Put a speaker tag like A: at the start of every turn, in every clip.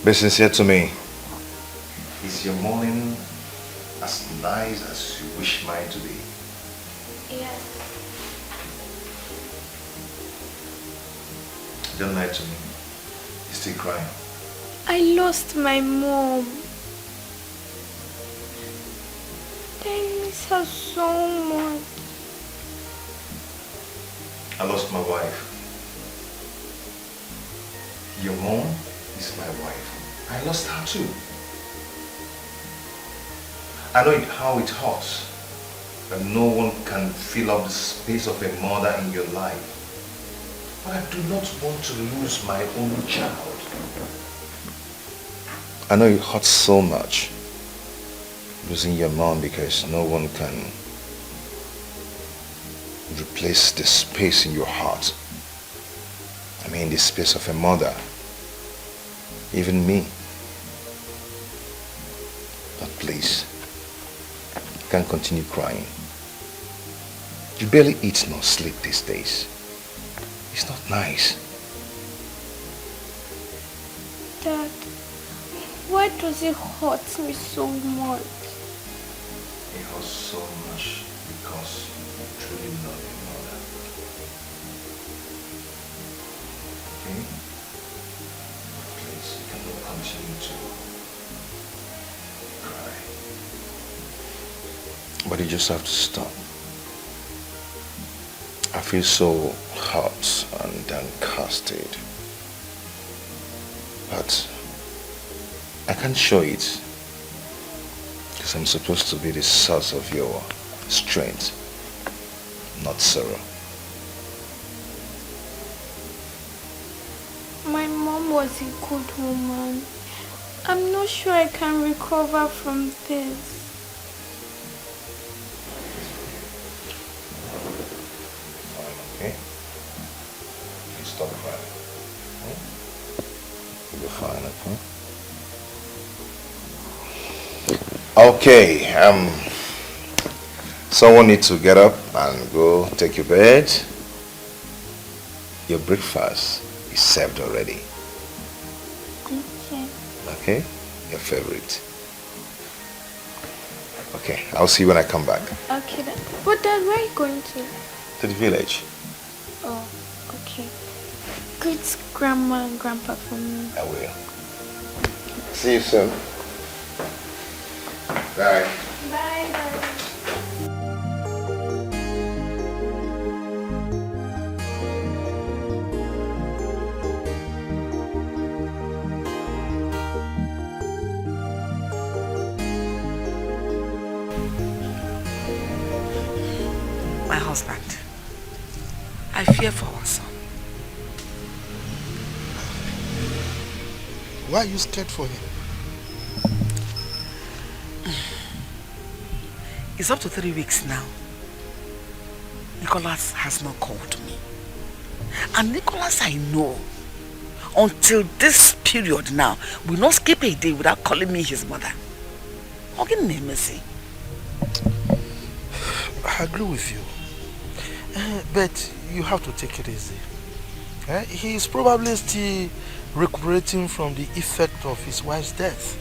A: Be sincere to me. Is your morning as nice as you wish mine to be?
B: Yes.
A: Don't lie to me. You're still crying.
B: I lost my mom. I miss her so much.
A: I lost my wife. Your mom is my wife. I lost her too. I know how it hurts that no one can fill up the space of a mother in your life. But I do not want to lose my own child. I know it hurts so much losing your mom because no one can replace the space in your heart. I mean the space of a mother. Even me. But please, you can't continue crying. You barely eat nor sleep these days. It's not nice.
B: Dad, why does it hurt me so much?
A: It hurts so much because you truly love your mother. Okay? Please, you cannot continue to cry. But you just have to stop. I feel so hurt and downcasted. But I can't show it because I'm supposed to be the source of your strength, not sorrow.
B: My mom was a good woman. I'm not sure I can recover from this.
A: Okay? You stop crying. You'll be fine, okay? Okay, someone needs to get up and go take your bed. Your breakfast is served already.
B: Okay.
A: Okay? Your favorite. Okay, I'll see you when I come back.
B: Okay, then. But Dad, where are you going to?
A: To the village.
B: Oh, okay. Greet Grandma and Grandpa for me.
A: I will. See you soon. Bye.
B: Bye, Daddy.
C: My husband, I fear for our son.
D: Why are you scared for him?
C: It's up to 3 weeks now. Nicholas has not called me. And Nicholas, I know, until this period now, will not skip a day without calling me his mother. How can you mercy?
D: I agree with you. But you have to take it easy. He is probably still recuperating from the effect of his wife's death.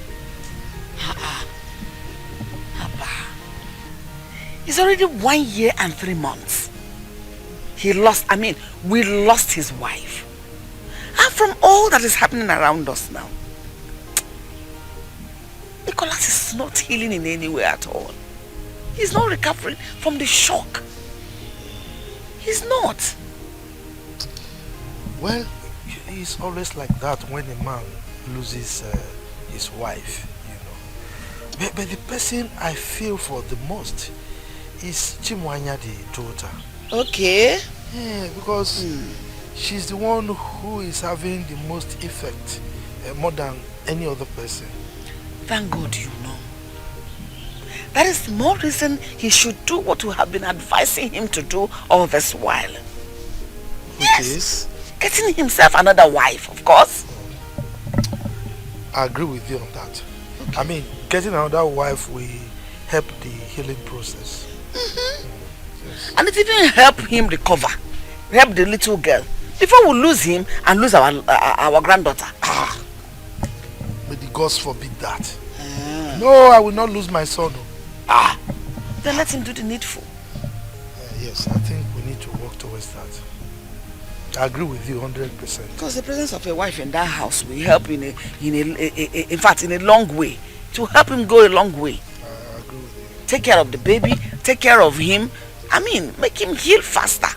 C: It's already 1 year and 3 months. We lost his wife. And from all that is happening around us now, Nicholas is not healing in any way at all. He's not recovering from the shock. He's not.
D: Well, it's always like that when a man loses his wife, you know. But the person I feel for the most is Chimwanya, the daughter.
C: Okay.
D: Yeah, because she's the one who is having the most effect, more than any other person.
C: Thank God you know. That is more reason he should do what we have been advising him to do all this while.
D: Which is?
C: Getting himself another wife, of course.
D: I agree with you on that. Okay. I mean, getting another wife will help the healing process.
C: Yes. And it even help him recover. Help the little girl. Before we lose him and lose our granddaughter.
D: God forbid that. No, I will not lose my son.
C: Then let him do the needful.
D: Yes, I think we need to work towards that. I agree with you 100%.
C: Because the presence of a wife in that house will help in a long way. To help him go a long way.
D: I agree with you.
C: Take care of the baby, take care of him. I mean, make him heal faster.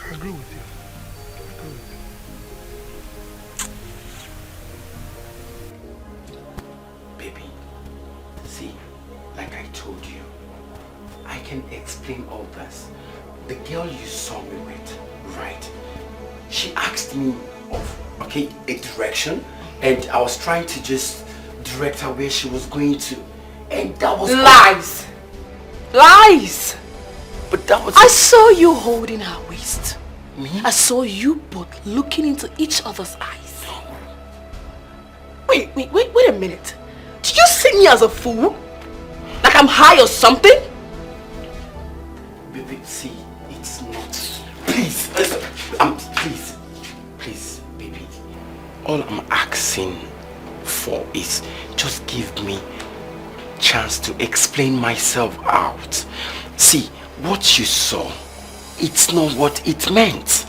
D: I agree with you.
E: Baby, see, like I told you, I can explain all this. The girl you saw me with, right? She asked me of, a direction, and I was trying to just direct her where she was going to. And that was...
F: Lies! Lies!
E: But that was...
F: I saw you holding her waist.
E: Me?
F: I saw you both looking into each other's eyes. Wait a minute. Did you see me as a fool? Like I'm high or something?
E: Baby, see, it's not... Please, please, baby. All I'm asking for is just give me chance to explain myself out. See, what you saw, it's not what it meant.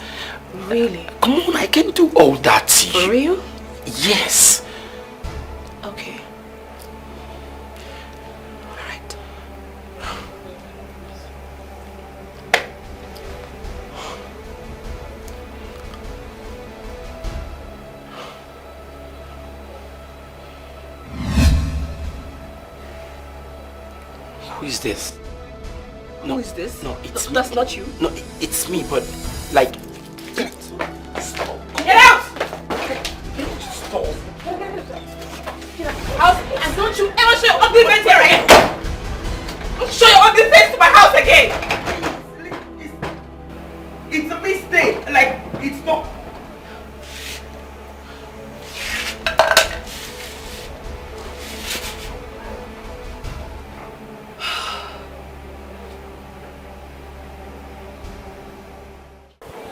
F: Really?
E: Come on, I can do all that to you.
F: For real?
E: Yes.
F: Okay. Alright.
E: Who is this?
F: Who is this?
E: No, it's me.
F: That's not you.
E: No, it's me, but like... Stop.
F: Get out!
E: Stop.
F: And don't you ever show your ugly face here again! Don't show your ugly face to my house again!
E: It's a mistake. Like, it's not...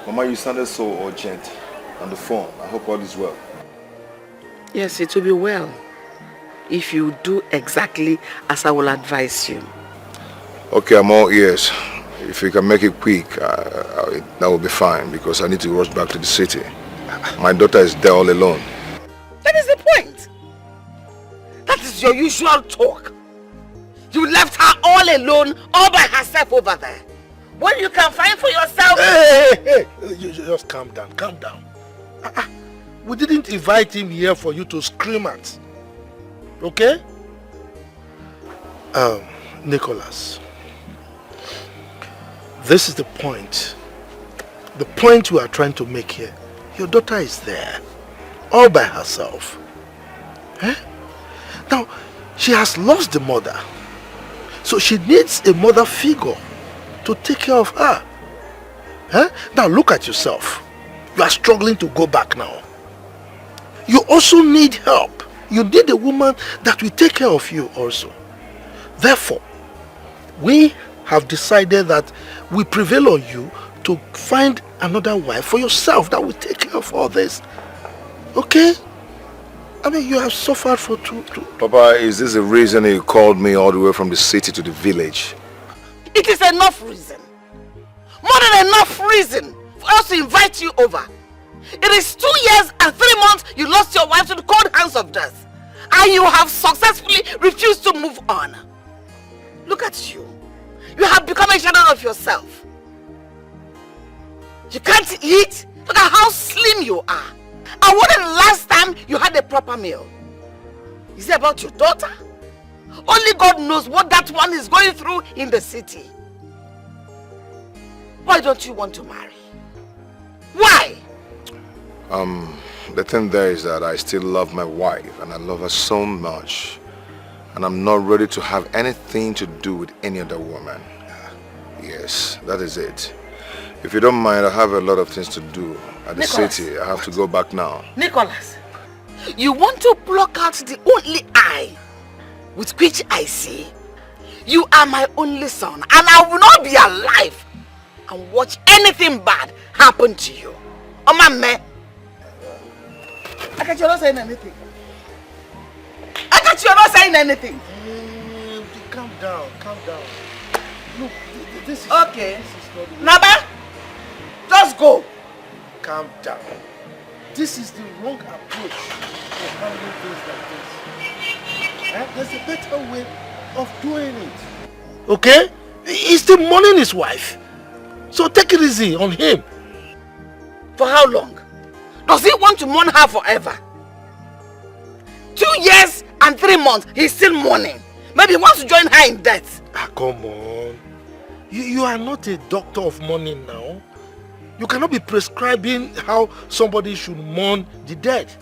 A: Mama, you sounded so urgent on the phone. I hope all is well.
C: Yes, it will be well. If you do exactly as I will advise you.
A: Okay, I'm all ears. If you can make it quick, that will be fine because I need to rush back to the city. My daughter is there all alone.
C: That is the point. That is your usual talk. You left her all alone, all by herself over there. What you can find for yourself...
D: Hey! You just calm down, calm down. We didn't invite him here for you to scream at. Okay? Nicholas. This is the point. The point we are trying to make here. Your daughter is there. All by herself. Eh? Now, she has lost the mother. So she needs a mother figure to take care of her. Eh? Now look at yourself. You are struggling to go back now. You also need help. You need a woman that will take care of you also. Therefore, we have decided that we prevail on you to find another wife for yourself that will take care of all this. Okay? I mean, you have suffered for two.
A: Papa, is this the reason you called me all the way from the city to the village?
C: It is enough reason. More than enough reason for us to invite you over. It is 2 years and 3 months you lost your wife to the cold hands of death. And you have successfully refused to move on. Look at you. You have become a shadow of yourself. You can't eat. Look at how slim you are. And when the last time you had a proper meal? Is it about your daughter? Only God knows what that one is going through in the city. Why don't you want to marry? Why?
A: The thing there is that I still love my wife and I love her so much. And I'm not ready to have anything to do with any other woman. Yes, that is it. If you don't mind, I have a lot of things to do at the city. I have to go back now.
C: Nicholas, you want to pluck out the only eye with which I see. You are my only son and I will not be alive and watch anything bad happen to you. Oh, my man. Akachi, you're not saying anything. Akachi, you're not saying anything.
D: Calm down, calm down. Look, this is...
C: Okay.
D: This is not...
C: Naba, just go.
D: Calm down. This is the wrong approach for handling things like this. There's a better way of doing it. Okay? He's still mourning his wife. So take it easy on him.
C: For how long? Does he want to mourn her forever? 2 years and 3 months, he's still mourning. Maybe he wants to join her in death.
D: Come on. You are not a doctor of mourning now. You cannot be prescribing how somebody should mourn the dead.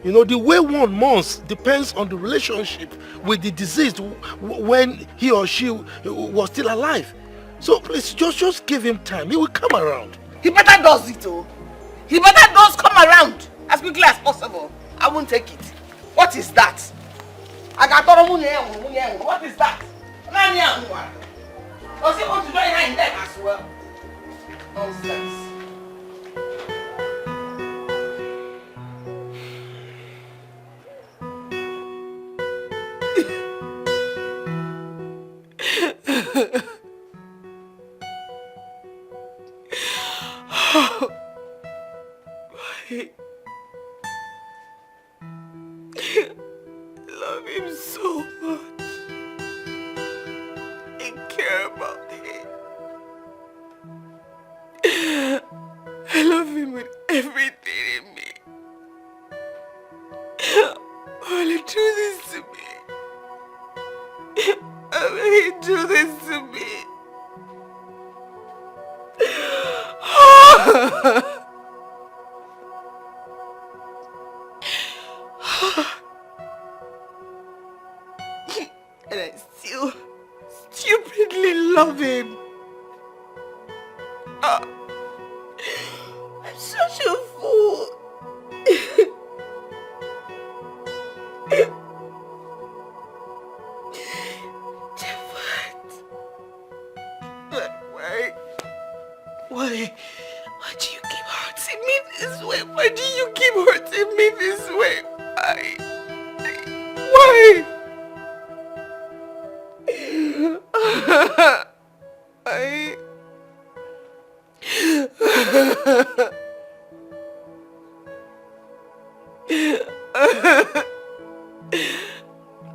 D: You know, the way one mourns depends on the relationship with the deceased when he or she was still alive. So please, just give him time. He will come around.
C: He better does it, oh. He better does come around as quickly as possible. I won't take it. What is that? What is that? Does he want to join her in death as well? Nonsense.
B: Love him so much. I care about him. I love him with everything in me. Why will he do this to me? Why will he do this to me? And I still stupidly love him. I'm such a fool. Why do you keep hurting me this way? Why do you keep hurting me this way? Why?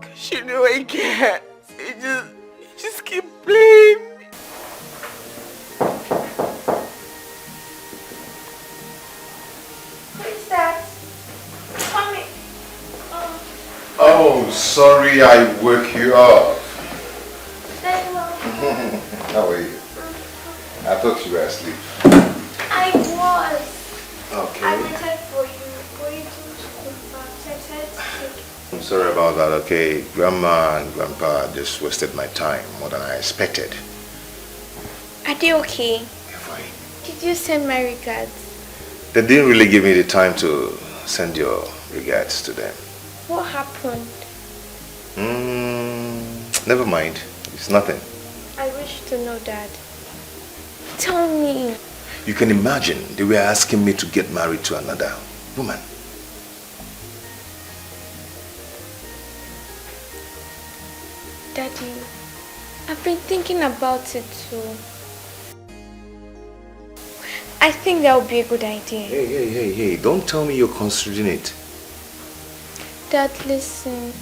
B: Cause you know I can't. You just keep playing. Who's that? Mommy.
A: Oh, sorry I woke you up. How are you? I thought you were asleep.
B: I was.
A: Okay.
B: I waited for you to come back. I said
A: I'm sorry about that, okay? Grandma and Grandpa just wasted my time more than I expected.
B: Are they okay?
A: They're fine.
B: Did you send my regards?
A: They didn't really give me the time to send your regards to them.
B: What happened?
A: Never mind. It's nothing.
B: I wish to know that. Tell me.
A: You can imagine they were asking me to get married to another woman.
B: Daddy, I've been thinking about it too. I think that would be a good idea.
A: Hey, don't tell me you're considering it.
B: Dad, listen.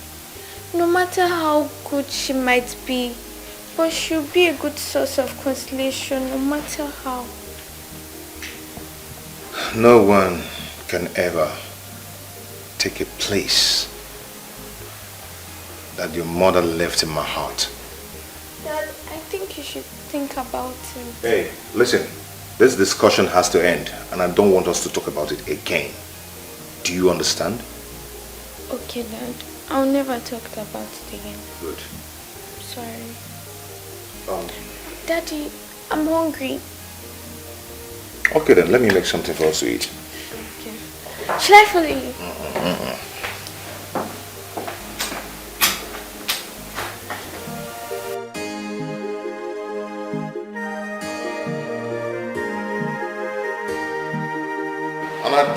B: No matter how good she might be, but she'll be a good source of consolation no matter how.
A: No one can ever take a place that your mother left in my heart.
B: Dad, I think you should think about it.
A: Hey, listen. This discussion has to end, and I don't want us to talk about it again. Do you understand?
B: Okay, Dad. I'll never talk about it again.
A: Good.
B: Sorry. Daddy, I'm hungry.
A: Okay then, let me make something for us to eat.
B: Okay. Shall I follow you?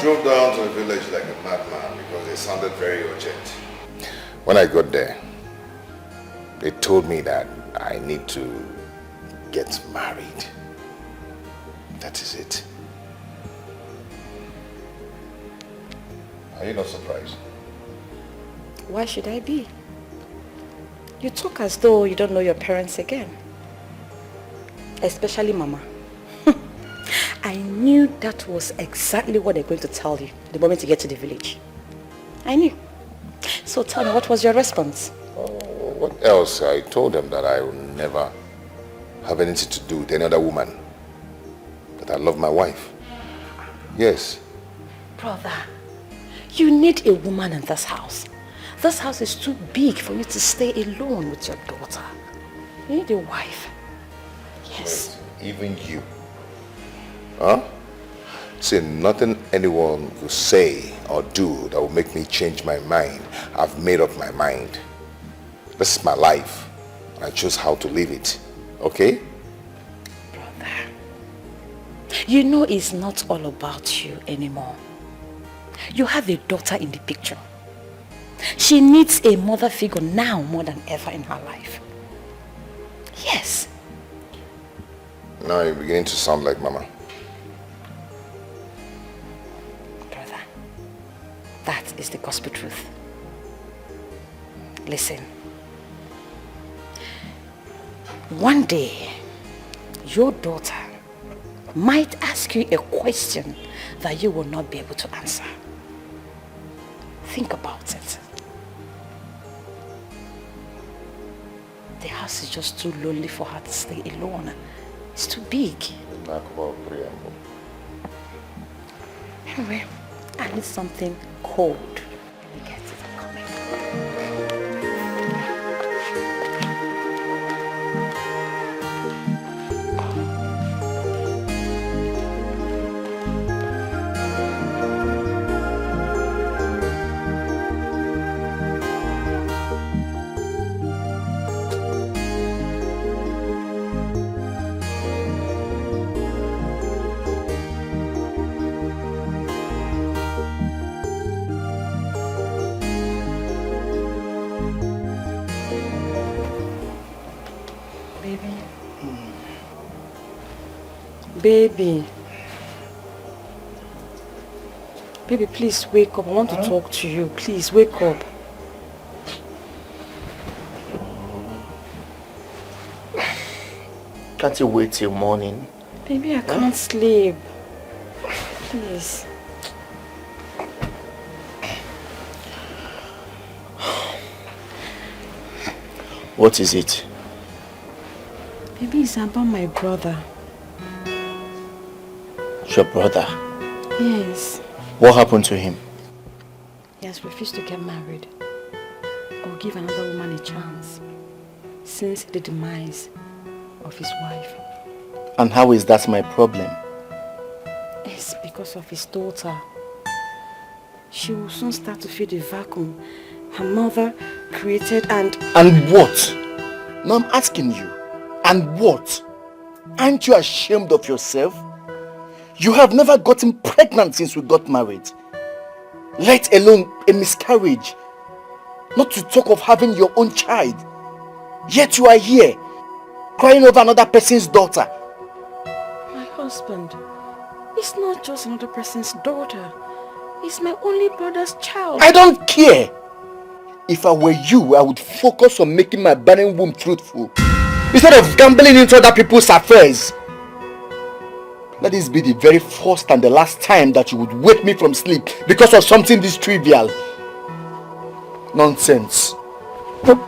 A: drove down to the village like a madman because it sounded very urgent. When I got there, they told me that I need to get married. That is it. Are you not surprised?
G: Why should I be? You talk as though you don't know your parents again. Especially Mama. I knew that was exactly what they're going to tell you the moment you get to the village. I knew. So tell me, what was your response?
A: Oh, what else? I told them that I will never have anything to do with any other woman. That I love my wife. Yes.
G: Brother, you need a woman in this house. This house is too big for you to stay alone with your daughter. You need a wife. Yes.
A: Wait, even you. Huh? See, nothing anyone could say or do that will make me change my mind. I've made up my mind. This is my life. I choose how to live it. Okay?
G: Brother, you know it's not all about you anymore. You have a daughter in the picture. She needs a mother figure now more than ever in her life. Yes.
A: Now you're beginning to sound like Mama.
G: Brother, that is the gospel truth. Listen. One day, your daughter might ask you a question that you will not be able to answer. Think about it. The house is just too lonely for her to stay alone. It's too big. Anyway, I need something cold. Let me get it. I'm coming. Baby. Baby, please wake up. I want to talk to you. Please wake up.
H: Can't you wait till morning?
G: Baby, I can't sleep. Please.
H: What is it?
G: Baby, it's about my brother.
H: Your brother?
G: Yes.
H: What happened to him?
G: He has refused to get married or give another woman a chance since the demise of his wife.
H: And how is that my problem?
G: It's because of his daughter. She will soon start to feel the vacuum her mother created and...
H: And what? Now I'm asking you. And what? Aren't you ashamed of yourself? You have never gotten pregnant since we got married. Let alone a miscarriage. Not to talk of having your own child. Yet you are here, crying over another person's daughter.
G: My husband, it's not just another person's daughter. It's my only brother's child.
H: I don't care. If I were you, I would focus on making my barren womb fruitful, instead of gambling into other people's affairs. Let this be the very first and the last time that you would wake me from sleep because of something this trivial. Nonsense.
I: Wipe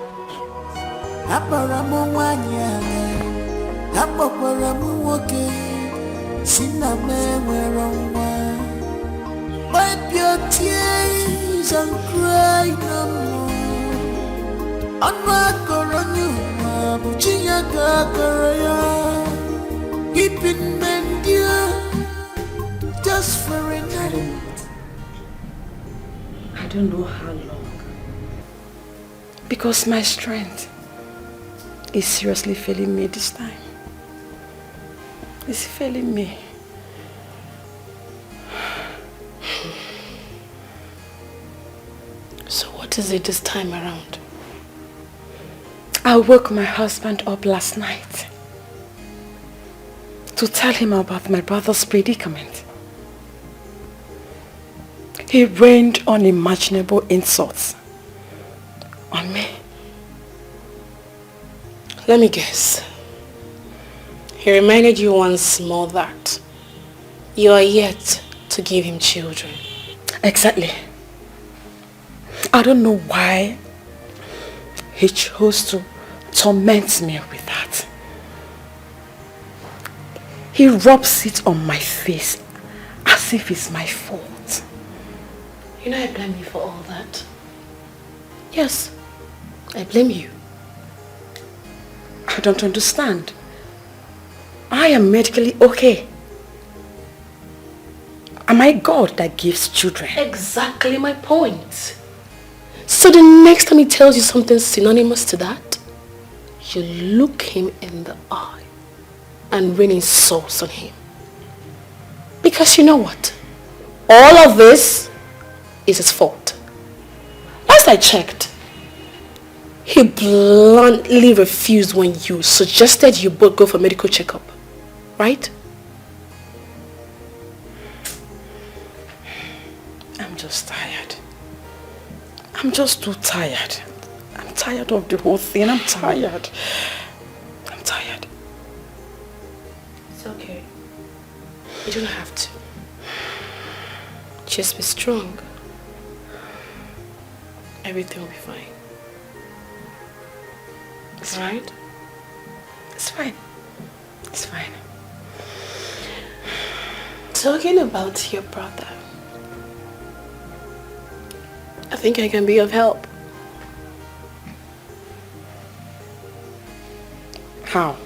I: your tears and cry no more. Keeping men dear just for a night.
G: I don't know how long. Because my strength is seriously failing me this time. It's failing me.
J: So what is it this time around?
G: I woke my husband up last night to tell him about my brother's predicament. He rained unimaginable insults on me.
J: Let me guess. He reminded you once more that you are yet to give him children.
G: Exactly. I don't know why he chose to torment me with that. He rubs it on my face as if it's my fault.
J: You know I blame you for all that. Yes, I blame you.
G: I don't understand. I am medically okay. Am I God that gives children?
J: Exactly my point. So the next time he tells you something synonymous to that, you look him in the eye and rain insults on him. Because you know what? All of this is his fault. Last I checked, he bluntly refused when you suggested you both go for medical checkup. Right?
G: I'm just tired. I'm just too tired. I'm tired of the whole thing. I'm tired. I'm tired.
J: It's okay. You don't have to. Just be strong. Everything will be fine. It's right?
G: It's fine. It's fine.
J: Talking about your brother, I think I can be of help.
G: How?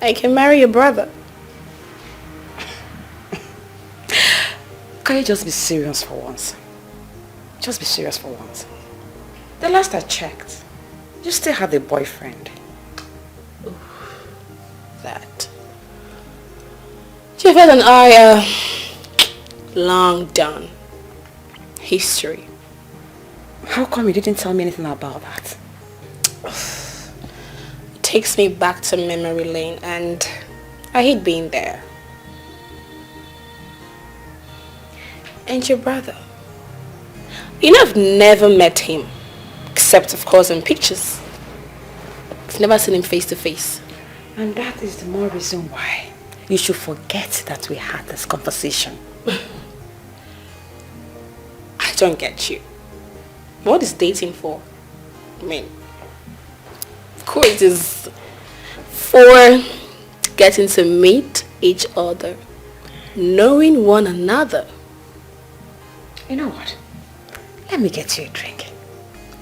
J: I can marry your brother.
G: Can you just be serious for once? Just be serious for once. The last I checked, you still had a boyfriend.
J: That. Javed and I are long done. History.
G: How come you didn't tell me anything about that?
J: It takes me back to memory lane and I hate being there. And your brother? You know I've never met him. Except of course in pictures. I've never seen him face to face.
G: And that is the more reason why you should forget that we had this conversation.
J: I don't get you. What is dating for? I mean, of course it is for getting to meet each other, knowing one another.
G: You know what? Let me get you a drink.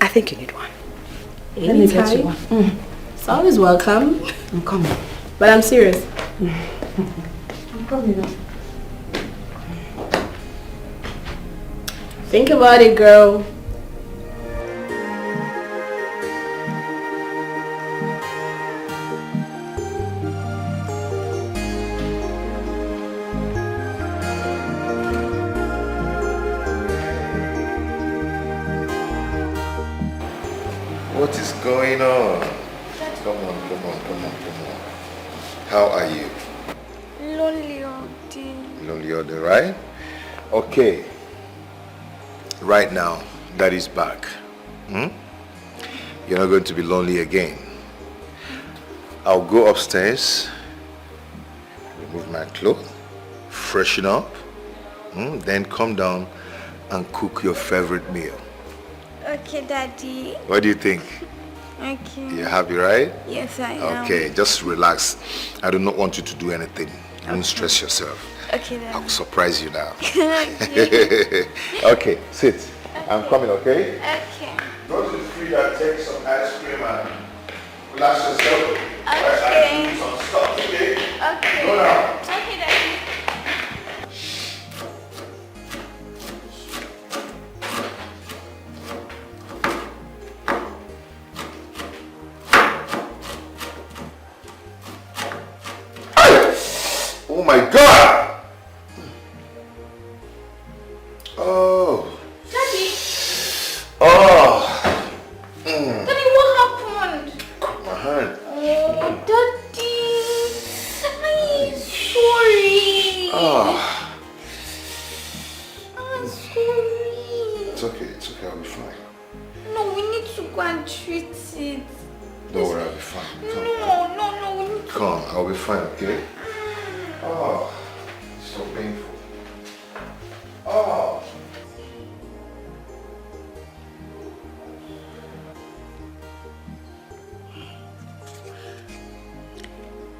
G: I think you need one.
J: Let me get you one. It's always welcome.
G: I'm coming.
J: But I'm serious. I'm coming now. Think about it, girl.
A: What is going on? Come on. How are you?
B: Lonely all day.
A: Lonely all day, right? Okay. Right now, Daddy's back. You're not going to be lonely again. I'll go upstairs, remove my clothes, freshen up, then come down and cook your favorite meal.
B: Okay, Daddy.
A: What do you think?
B: Okay.
A: You're happy, right?
B: Yes, I am.
A: Okay, just relax. I do not want you to do anything. Don't stress yourself.
B: Okay, Daddy.
A: I'll surprise you now.
B: Okay.
A: Okay, sit. I'm coming, okay?
B: Okay.
A: Go to the freezer, take some ice cream and relax yourself.
B: Okay.
A: I do some stuff, okay?
B: Okay.
A: Go now.
B: Okay, Daddy.
A: Oh my God! Oh.
B: Daddy.
A: Oh.
B: Daddy, what happened?
A: My hand.
B: Oh, Daddy. I'm sorry.
A: Oh.
B: I'm sorry.
A: It's okay, I'll be fine.
B: No, we need to go and treat it.
A: Don't worry, I'll be fine. Come,
B: No, we need to.
A: Come, I'll be fine, okay? Oh, it's so painful. Oh.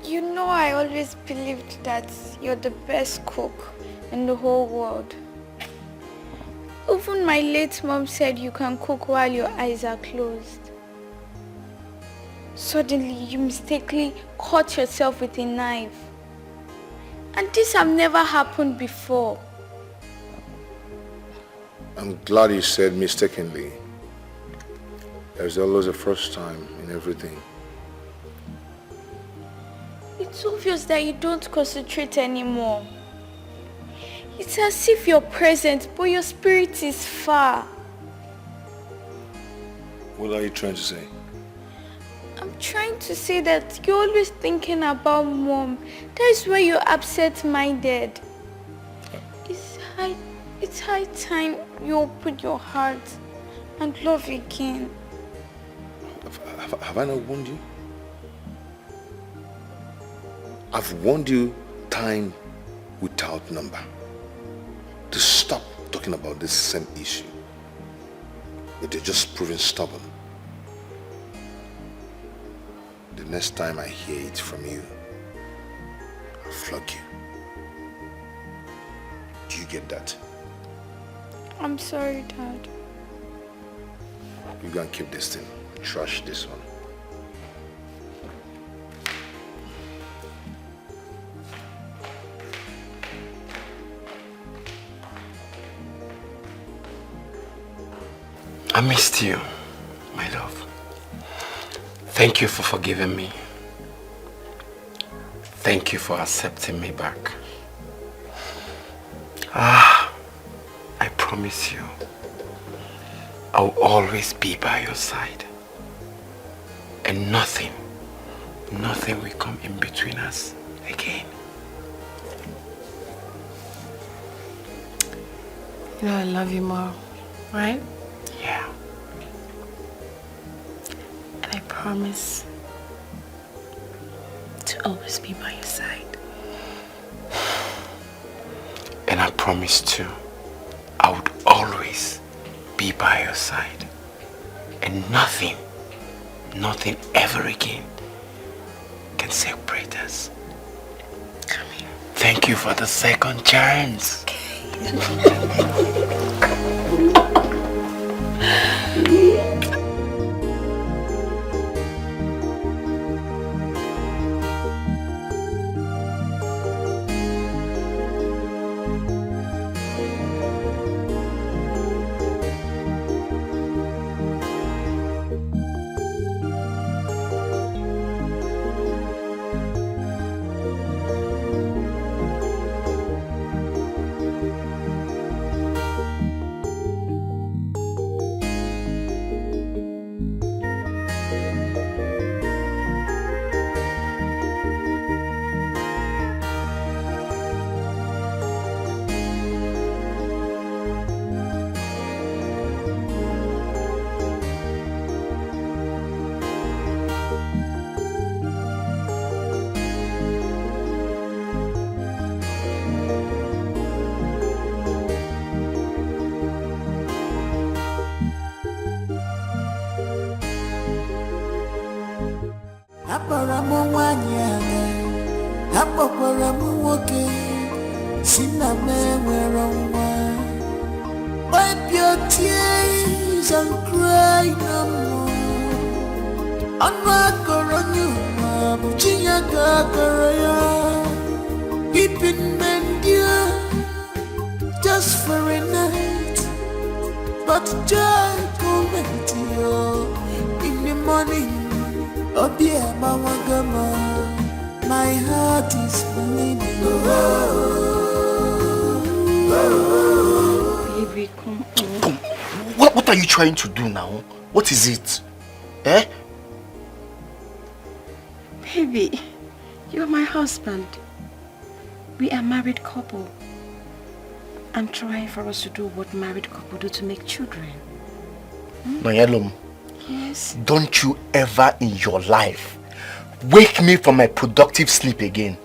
B: You know, I always believed that you're the best cook in the whole world. Even my late mom said you can cook while your eyes are closed. Suddenly, you mistakenly cut yourself with a knife. And this has never happened before.
A: I'm glad you said mistakenly. There's always a first time in everything.
B: It's obvious that you don't concentrate anymore. It's as if you're present, but your spirit is far.
A: What are you trying to say?
B: I'm trying to say that you're always thinking about mom. That is why you're absent-minded. It's high time you open your heart and love again.
A: Have I not warned you? I've warned you time without number to stop talking about this same issue. But you're just proving stubborn. The next time I hear it from you, I'll flog you. Do you get that?
B: I'm sorry, Dad.
A: You can keep this thing. Trash this one.
E: I missed you, my love. Thank you for forgiving me. Thank you for accepting me back. I promise you, I'll always be by your side. And nothing will come in between us again.
J: You know I love you more, right?
E: Yeah.
J: And I promise to always be by your side.
E: And I promise too, I would always be by your side. And nothing ever again can separate us.
J: Come here.
E: Thank you for the second chance.
I: Wipe your tears and cry no more. Keeping men just for a night, but joy coming to you in the morning. Oh dear, Mama Gama, my heart is bleeding.
G: come on.
H: What are you trying to do now? What is it? Eh?
G: Baby, you're my husband. We are a married couple. I'm trying for us to do what married couple do to make children.
H: Nonyelum,
G: Yes?
H: don't you ever in your life wake me from my productive sleep again.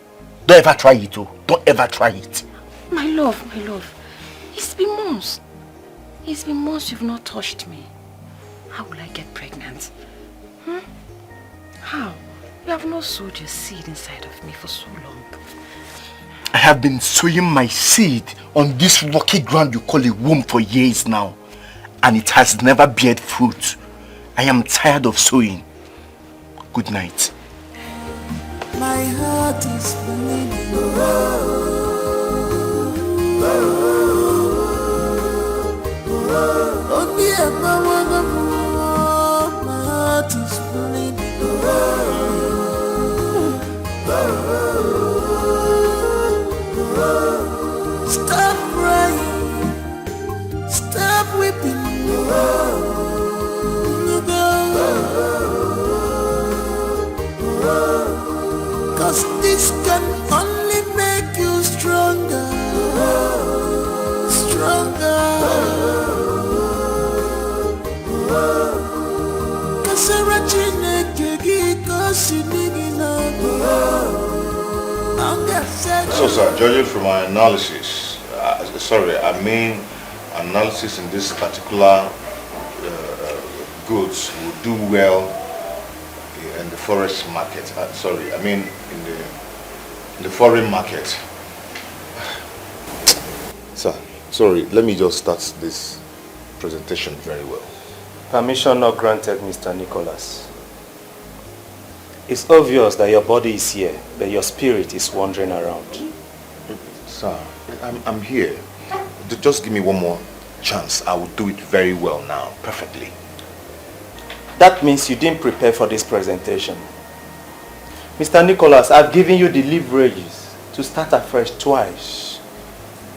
H: Don't ever try it, oh. Don't ever try it.
G: My love. It's been months. It's been months you've not touched me. How will I get pregnant? How? You have not sowed your seed inside of me for so long.
H: I have been sowing my seed on this rocky ground you call a womb for years now. And it has never beared fruit. I am tired of sowing. Good night.
I: My heart is bleeding. Only a my heart is bleeding. Stop crying. Stop weeping. Cause this can only make you stronger.
A: So sir, judging from my analysis, analysis in this particular goods will do well in the forest market. In the foreign market. Sir, sorry, let me just start this presentation very well.
K: Permission not granted, Mr. Nicholas. It's obvious that your body is here, but your spirit is wandering around.
A: Sir, I'm here. Just give me one more chance. I will do it very well now, perfectly.
K: That means you didn't prepare for this presentation. Mr. Nicholas, I've given you the leverages to start afresh twice,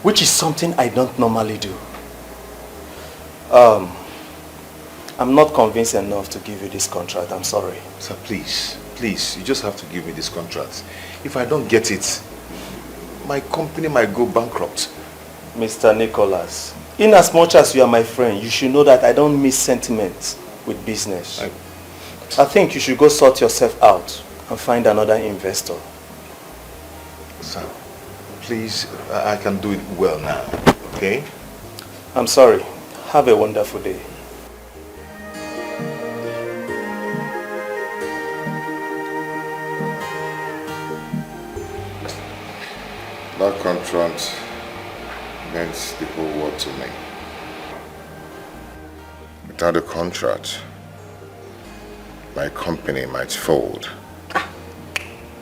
K: which is something I don't normally do. I'm not convinced enough to give you this contract. I'm sorry.
A: Sir, please, you just have to give me this contract. If I don't get it, my company might go bankrupt.
K: Mr. Nicholas, in as much as you are my friend, you should know that I don't mix sentiments with business. I think you should go sort yourself out and find another investor.
A: Sir, please, I can do it well now, okay?
K: I'm sorry. Have a wonderful day.
A: That contract meant the whole world to me. Without a contract, my company might fold.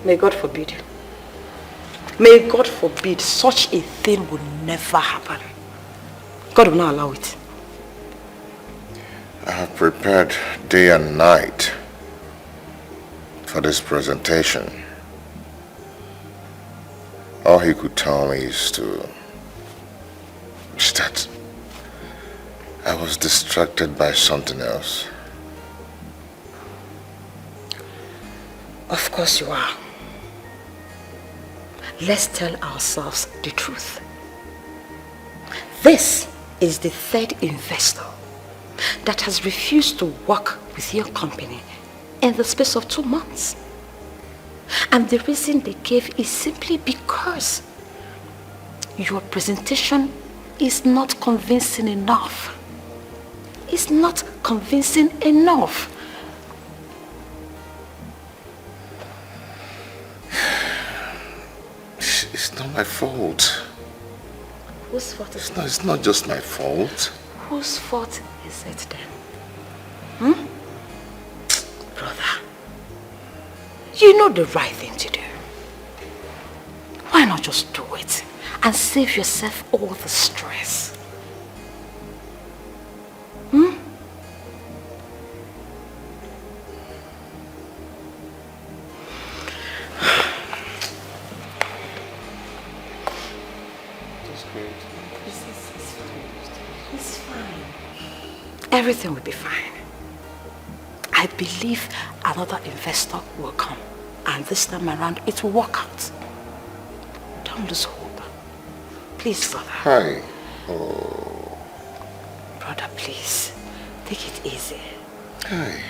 G: May God forbid. May God forbid such a thing would never happen. God will not allow it.
A: I have prepared day and night for this presentation. All he could tell me is that I was distracted by something else.
G: Of course you are. Let's tell ourselves the truth. This is the third investor that has refused to work with your company in the space of 2 months. And the reason they gave is simply because your presentation is not convincing enough. It's not convincing enough.
A: It's not my fault.
G: Whose fault is it?
A: It's not just my fault.
G: Whose fault is it then? Brother, you know the right thing to do. Why not just do it and save yourself all the stress?
A: That's great.
G: It's fine. Everything will be fine. I believe another investor will come. And this time around, it will work out. Don't lose hope. Please, brother.
A: Hi. Oh.
G: Brother, please. Take it easy.
A: Hi.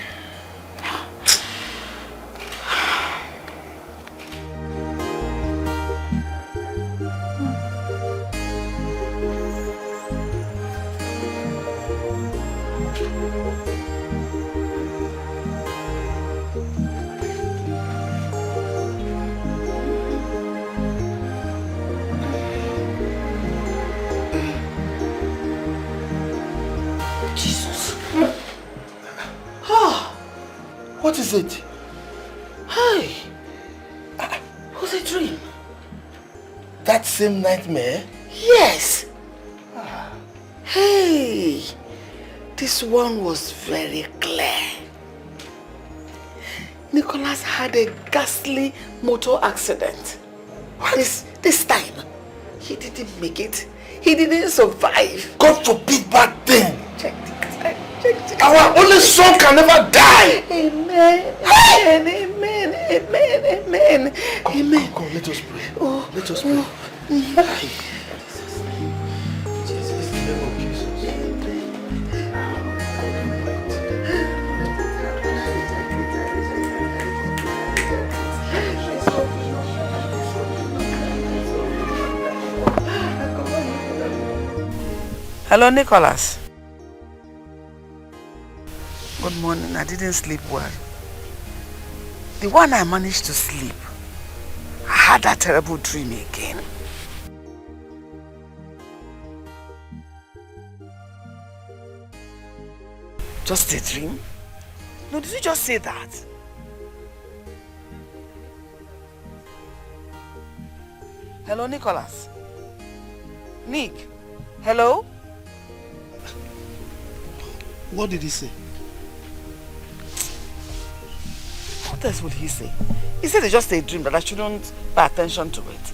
H: What is it?
G: Hey! What's a dream?
H: That same nightmare?
C: Yes. Hey, this one was very clear. Nicholas had a ghastly motor accident. This time, he didn't make it. He didn't survive.
H: God forbid bad thing.
C: Check.
H: Our only son can never die.
C: Amen. Amen. Amen. Amen.
H: Come, let us pray.
C: Oh,
H: let us pray. Jesus, in the name of Jesus.
C: Hello, Nicholas. Good morning. I didn't sleep well. The one I managed to sleep, I had that terrible dream again. Just a dream? No, did you just say that? Hello, Nicholas. Nick. Hello?
D: What did he say?
C: What else would he say? He said it's just a dream, that I shouldn't pay attention to it.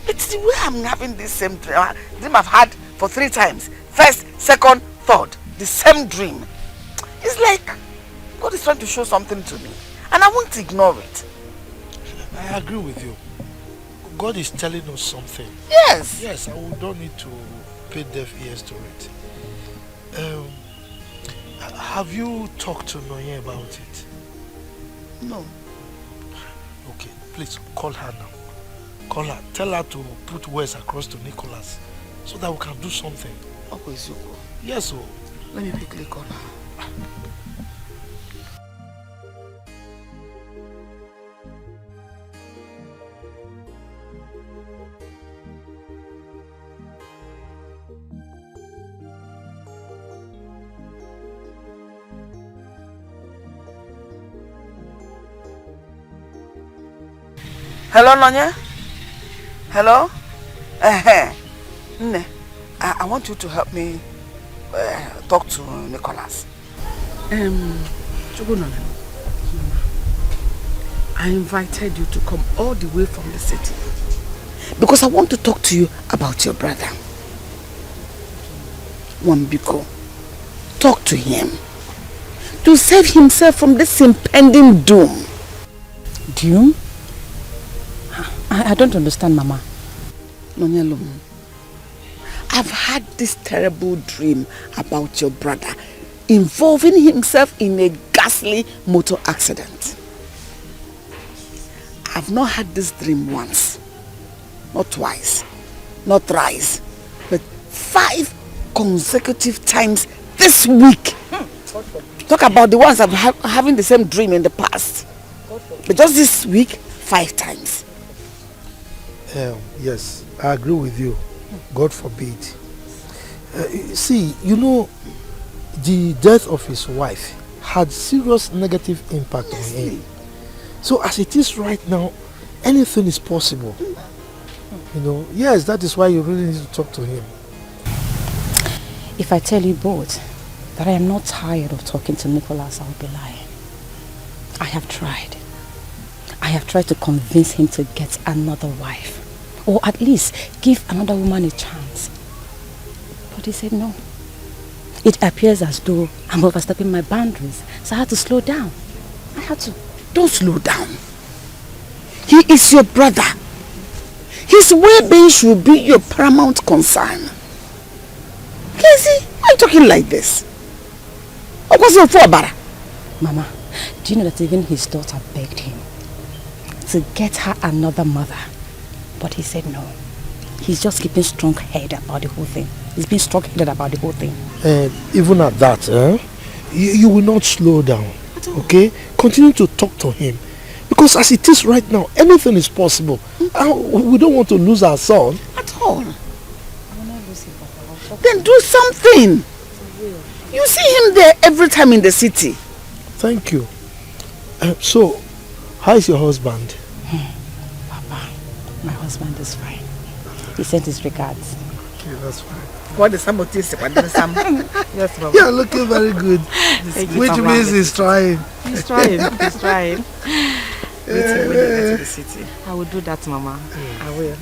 C: It's the way I'm having this same dream I've had for 3 times. First, second, third. The same dream. It's like God is trying to show something to me. And I won't ignore it.
D: I agree with you. God is telling us something.
C: Yes.
D: Yes, and we don't need to pay deaf ears to it. Have you talked to Noye about it?
C: No.
D: Okay, please call her now. Call her. Tell her to put words across to Nicholas so that we can do something.
C: Okay, Zuko.
D: Yes, oh.
C: Let me quickly call her. Hello, Nonya? Hello? Nne, I want you to help me talk to Nicholas. I invited you to come all the way from the city because I want to talk to you about your brother. Wambiko, talk to him to save himself from this impending doom.
G: Doom? I don't understand, Mama.
C: Nonyelum, I've had this terrible dream about your brother involving himself in a ghastly motor accident. I've not had this dream once, not twice, not thrice, but 5 consecutive times this week. Talk about the ones I've having the same dream in the past. But just this week, 5 times.
D: Yes, I agree with you. God forbid. See, you know, the death of his wife had serious negative impact on him. So as it is right now, anything is possible. You know, yes, that is why you really need to talk to him.
G: If I tell you both that I am not tired of talking to Nicholas, I will be lying. I have tried. I have tried to convince him to get another wife. Or at least give another woman a chance. But he said no. It appears as though I'm overstepping my boundaries, so I had to slow down. I had to.
H: Don't slow down. He is your brother. His well-being should be your paramount concern. Casey, why are you talking like this?
G: Mama, do you know that even his daughter begged him to get her another mother? But he said no. He's just keeping strong head about the whole thing. He's been strong-headed about the whole thing.
D: Even at that, you will not slow down. Okay? Continue to talk to him. Because as it is right now, anything is possible. We don't want to lose our son.
H: At all. Then do something. You see him there every time in the city.
D: Thank you. So, how is your husband?
G: Papa, my husband is fine. He sent his regards.
D: Okay, that's fine.
C: What is somebody say? Yes, Mama.
D: You're looking very good. Which means he's trying.
F: He's trying. He's trying. Wait till we get to the city. I will do that, Mama. I will.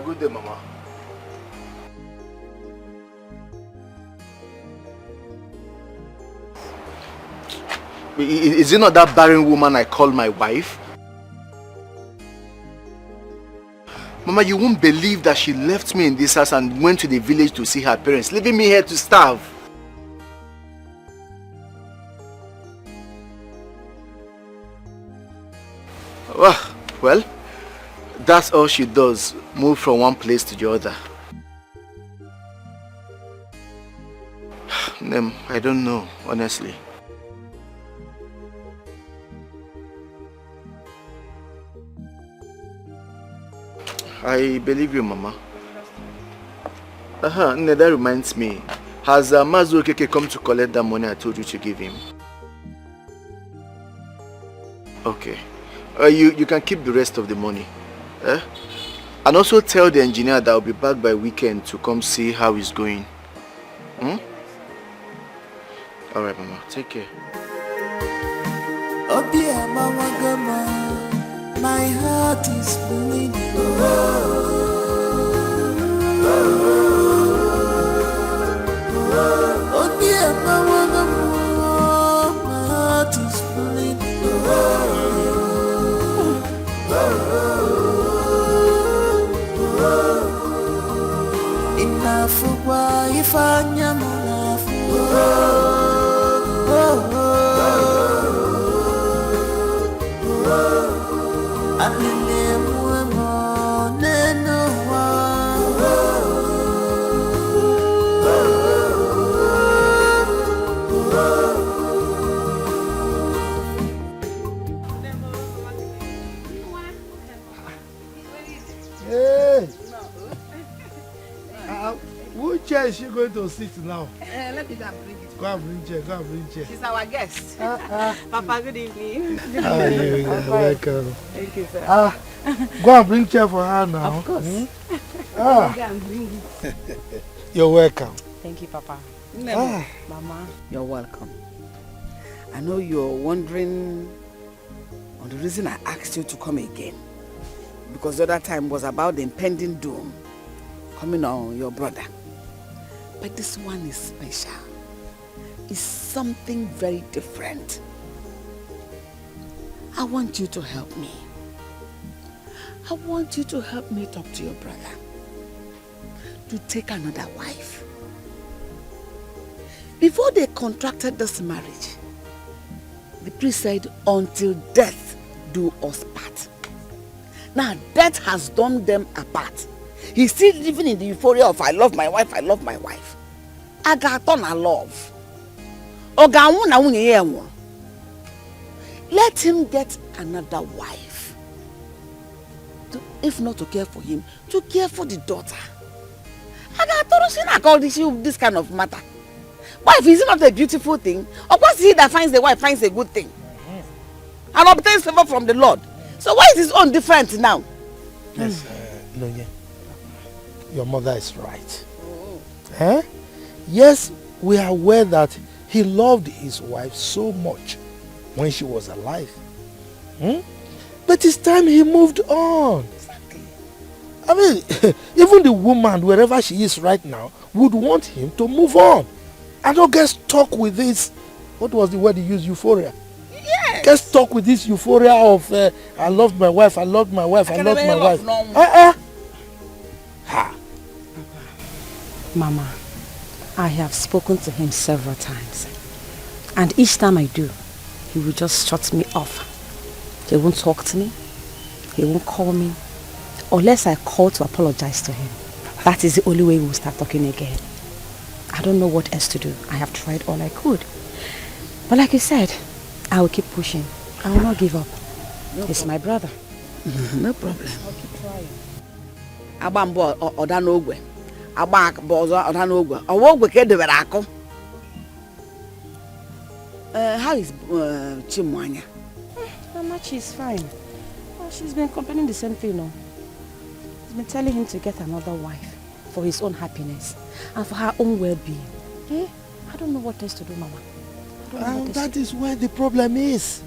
H: Good day, Mama. Is it not that barren woman I call my wife? Mama, you won't believe that she left me in this house and went to the village to see her parents, leaving me here to starve. Well, that's all she does, move from one place to the other. I don't know, honestly. I believe you, Mama. That reminds me. Has Mazu Okeke come to collect that money I told you to give him? Okay. You can keep the rest of the money. And also tell the engineer that I'll be back by weekend to come see how he's going. Alright, Mama. Take care.
I: Oh dear, Mama Gama, my heart is bleeding. Oh dear, Mama Gama, my heart is bleeding. Enough of why if I am enough.
D: Which chair is she going to sit now?
C: Let me go and bring it.
D: Go and bring chair, go and bring chair.
C: She's our guest. Papa, good evening.
D: How are you? You're welcome.
C: Thank you, sir.
D: Go and bring chair for her now.
G: Of course.
C: Go and bring it.
D: You're welcome.
G: Thank you, Papa.
C: Mama, you're welcome. I know you're wondering on the reason I asked you to come again. Because the other time was about the impending doom coming on your brother. But this one is special. It's something very different. I want you to help me. I want you to help me talk to your brother to take another wife. Before they contracted this marriage, the priest said, until death do us part. Now death has done them apart. He's still living in the euphoria of I love my wife, I love my wife. I got on a love. Let him get another wife. If not to care for him, to care for the daughter. I got call this kind of matter. Wife, is it not a beautiful thing? Of course, he that finds a wife finds a good thing. And obtains favor from the Lord. So why is his own different now?
D: Yes, Nonye, your mother is right. Yes, we are aware that he loved his wife so much when she was alive. But it's time he moved on. Exactly. I mean, even the woman, wherever she is right now, would want him to move on. And not get stuck with this, what was the word he used, euphoria?
C: Yes.
D: Get stuck with this euphoria of, I loved my wife, I loved my wife, I loved my wife. Ha.
G: Mama, I have spoken to him several times. And each time I do, he will just shut me off. He won't talk to me. He won't call me. Unless I call to apologize to him. That is the only way we'll start talking again. I don't know what else to do. I have tried all I could. But like you said, I will keep pushing. I will not give up. He's my brother.
C: No problem.
G: I'll keep trying.
C: Abambo odanogwe. Abak bozo odanogwe. Awogwe ke debere akọ. How is Chimwanya?
G: Mama, she's fine. Well, she's been complaining the same thing, no? She's been telling him to get another wife for his own happiness and for her own well-being. Eh? I don't know what else to do, Mama.
D: And that is where the problem is.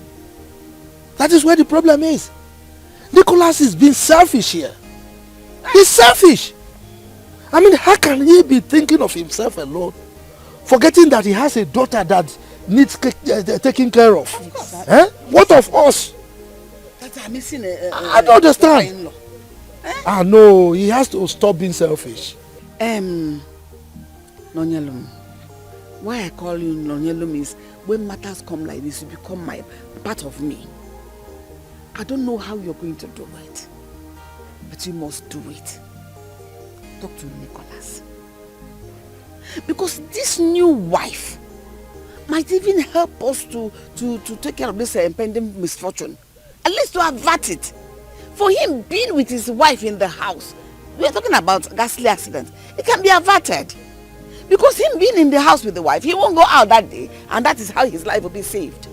D: That is where the problem is. Nicholas is being selfish here. He's selfish. I mean, how can he be thinking of himself alone, forgetting that he has a daughter that needs taking care of? Exactly. Eh? What of us? I don't understand. No, he has to stop being selfish.
C: Nonyelum. Why I call you Nonyelum is when matters come like this, you become my part of me. I don't know how you're going to do it, but you must do it. Talk to Nicholas. Because this new wife might even help us to take care of this impending misfortune. At least to avert it. For him being with his wife in the house, we are talking about ghastly accident. It can be averted. Because him being in the house with the wife, he won't go out that day, and that is how his life will be saved.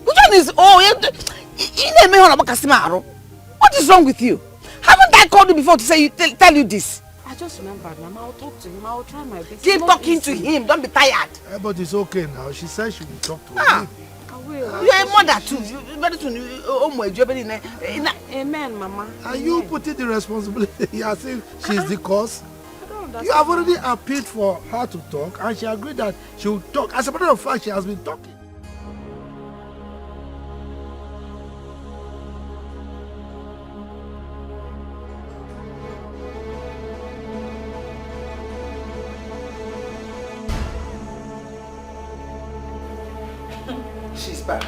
C: Which one is, what is wrong with you? Haven't I called you before to say tell you this?
G: I just remembered, Mama. I'll talk to him. I'll try my best.
C: Keep talking to him. Don't be tired.
D: But it's okay now. She said she will talk to him.
G: I will.
C: You're a mother too. Very soon.
G: Amen, Mama.
D: Are you putting the responsibility as if she's the cause? You have already appealed for her to talk, and she agreed that she will talk. As a matter of fact, she has been talking.
C: She's back.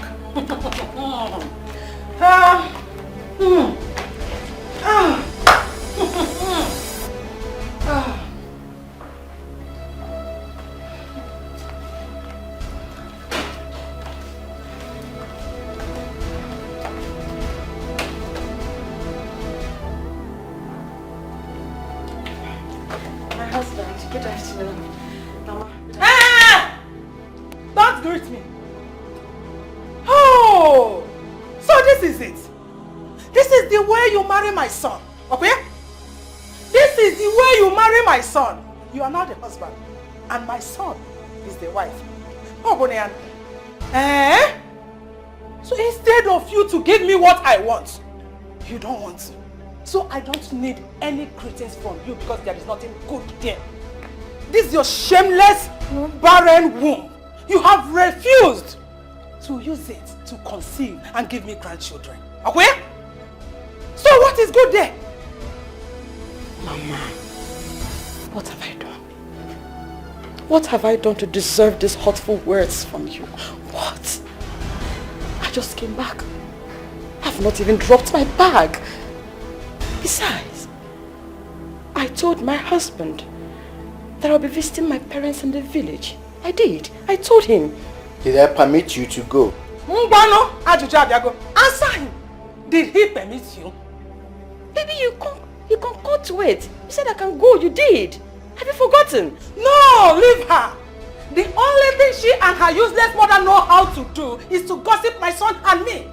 G: My husband, good afternoon. Mama.
L: Don't greet me. Oh, so this is it. This is the way you marry my son, okay? This is the way you marry my son. You are not the husband, and my son is the wife. Oh, Bonian. So instead of you to give me what I want, you don't want to. So I don't need any greetings from you because there is nothing good there. This is your shameless, barren womb. You have refused to use it to conceive and give me grandchildren. Okay? So what is good there?
G: Mama, what have I done? What have I done to deserve these hurtful words from you? What? I just came back. I've not even dropped my bag. Besides, I told my husband that I'll be visiting my parents in the village. I did. I told him.
H: Did I permit you to go?
L: Answer him. Did he permit you?
G: Baby, you can go to it. You said I can go. You did. Have you forgotten?
L: No, leave her. The only thing she and her useless mother know how to do is to gossip my son and me.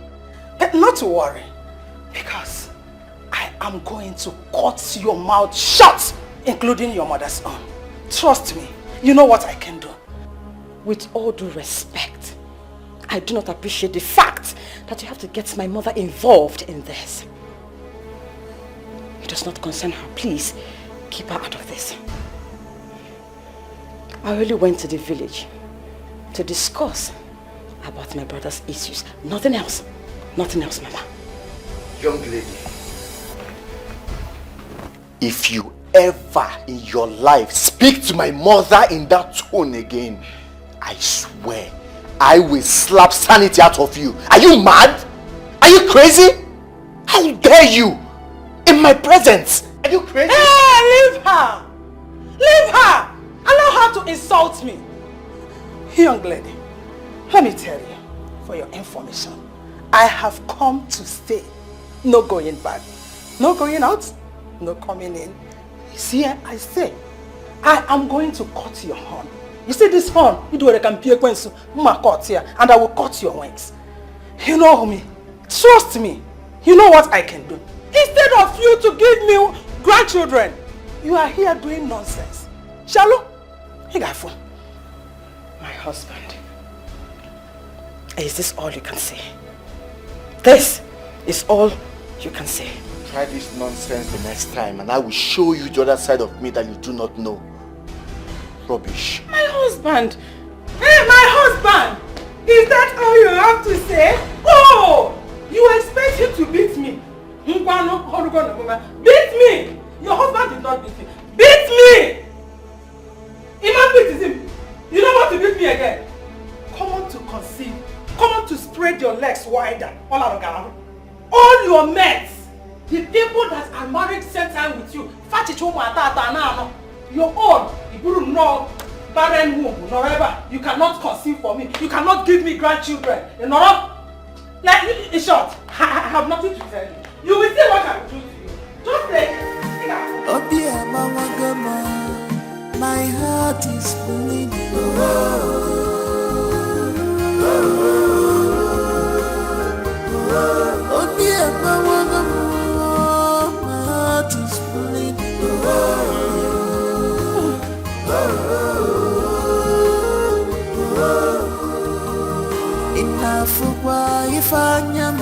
L: But not to worry, because I am going to cut your mouth shut, including your mother's own. Trust me, you know what I can do.
G: With all due respect, I do not appreciate the fact that you have to get my mother involved in this. It does not concern her. Please, keep her out of this. I really went to the village to discuss about my brother's issues. Nothing else. Nothing else, Mama.
H: Young lady, if you ever in your life speak to my mother in that tone again, I swear I will slap sanity out of you. Are you mad? Are you crazy? How dare you? In my presence? Are you crazy?
L: Hey, leave her! Leave her! Allow her to insult me. Young lady, let me tell you, for your information, I have come to stay. No going back. No going out. No coming in. You see, I say, I am going to cut your horn. You see this horn? You do what I can pay Gwensu. Cut here, and I will cut your wings. You know me. Trust me. You know what I can do. Instead of you to give me grandchildren, you are here doing nonsense. Shalom?
G: My husband. Is this all you can say? This is all you can say.
H: Try this nonsense the next time and I will show you the other side of me that you do not know. Rubbish.
L: My husband! Hey, my husband! Is that all you have to say? Oh! You expect him to beat me? Beat me! Your husband did not beat me. Beat me! Iman beat him. You don't want to beat me again. Come on to conceive. Come on to spread your legs wider. All your mates, the people that are married same time with you, your own, you know, barren womb, you cannot conceive for me. You cannot give me grandchildren. You know? Like, in short, I have nothing to tell you. You will see what I will do to you. Just take it.
I: Oh dear, Mama Gama, my heart is bleeding. Oh dear, Mama Gama, my heart is bleeding. Enough for why if I am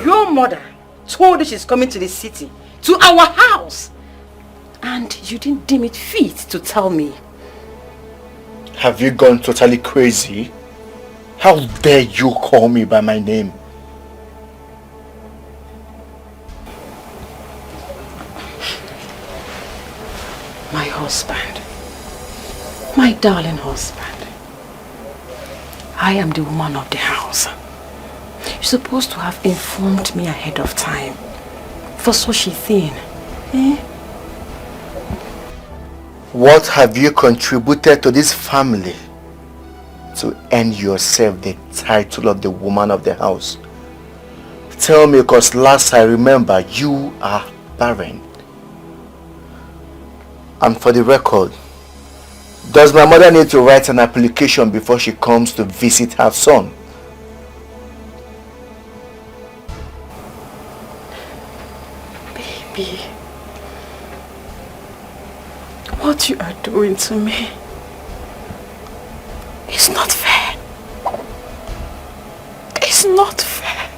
G: Your mother told you she's coming to the city, to our house. And you didn't deem it fit to tell me.
H: Have you gone totally crazy? How dare you call me by my name?
G: My husband. My darling husband. I am the woman of the house. You're supposed to have informed me ahead of time for such a thing. Eh?
H: What have you contributed to this family to earn yourself the title of the woman of the house? Tell me, because last I remember you are barren. And for the record, does my mother need to write an application before she comes to visit her son?
G: Baby, what you are doing to me is not fair. It's not fair.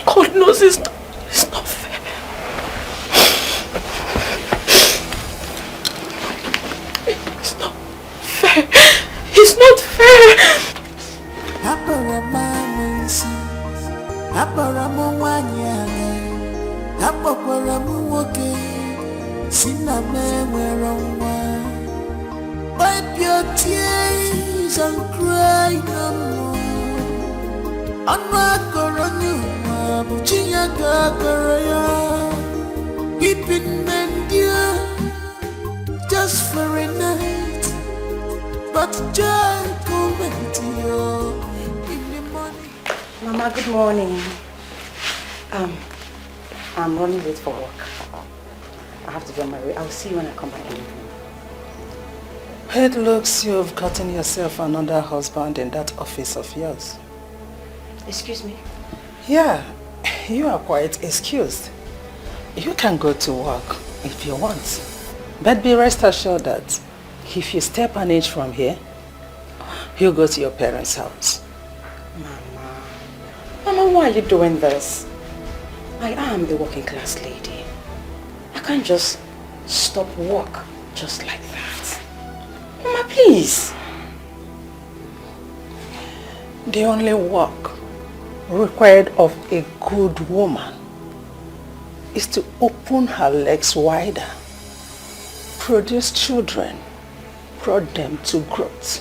G: God knows it's not fair. It's not fair. It's not fair.
I: Wipe your tears and cry no more. Keeping men dear just for a night, but joy coming to you in the morning.
G: Mama, good morning. I'm running late for work. I have to be on my way. I'll see you when I come back in.
L: It looks you've gotten yourself another husband in that office of yours.
G: Excuse me?
L: Yeah, you are quite excused. You can go to work if you want. But be rest assured that if you step an inch from here, you'll go to your parents' house.
G: Mama, why are you doing this? I am the working class lady. I can't just stop work just like that. Mama, please.
L: The only work required of a good woman is to open her legs wider, produce children, brought them to growth.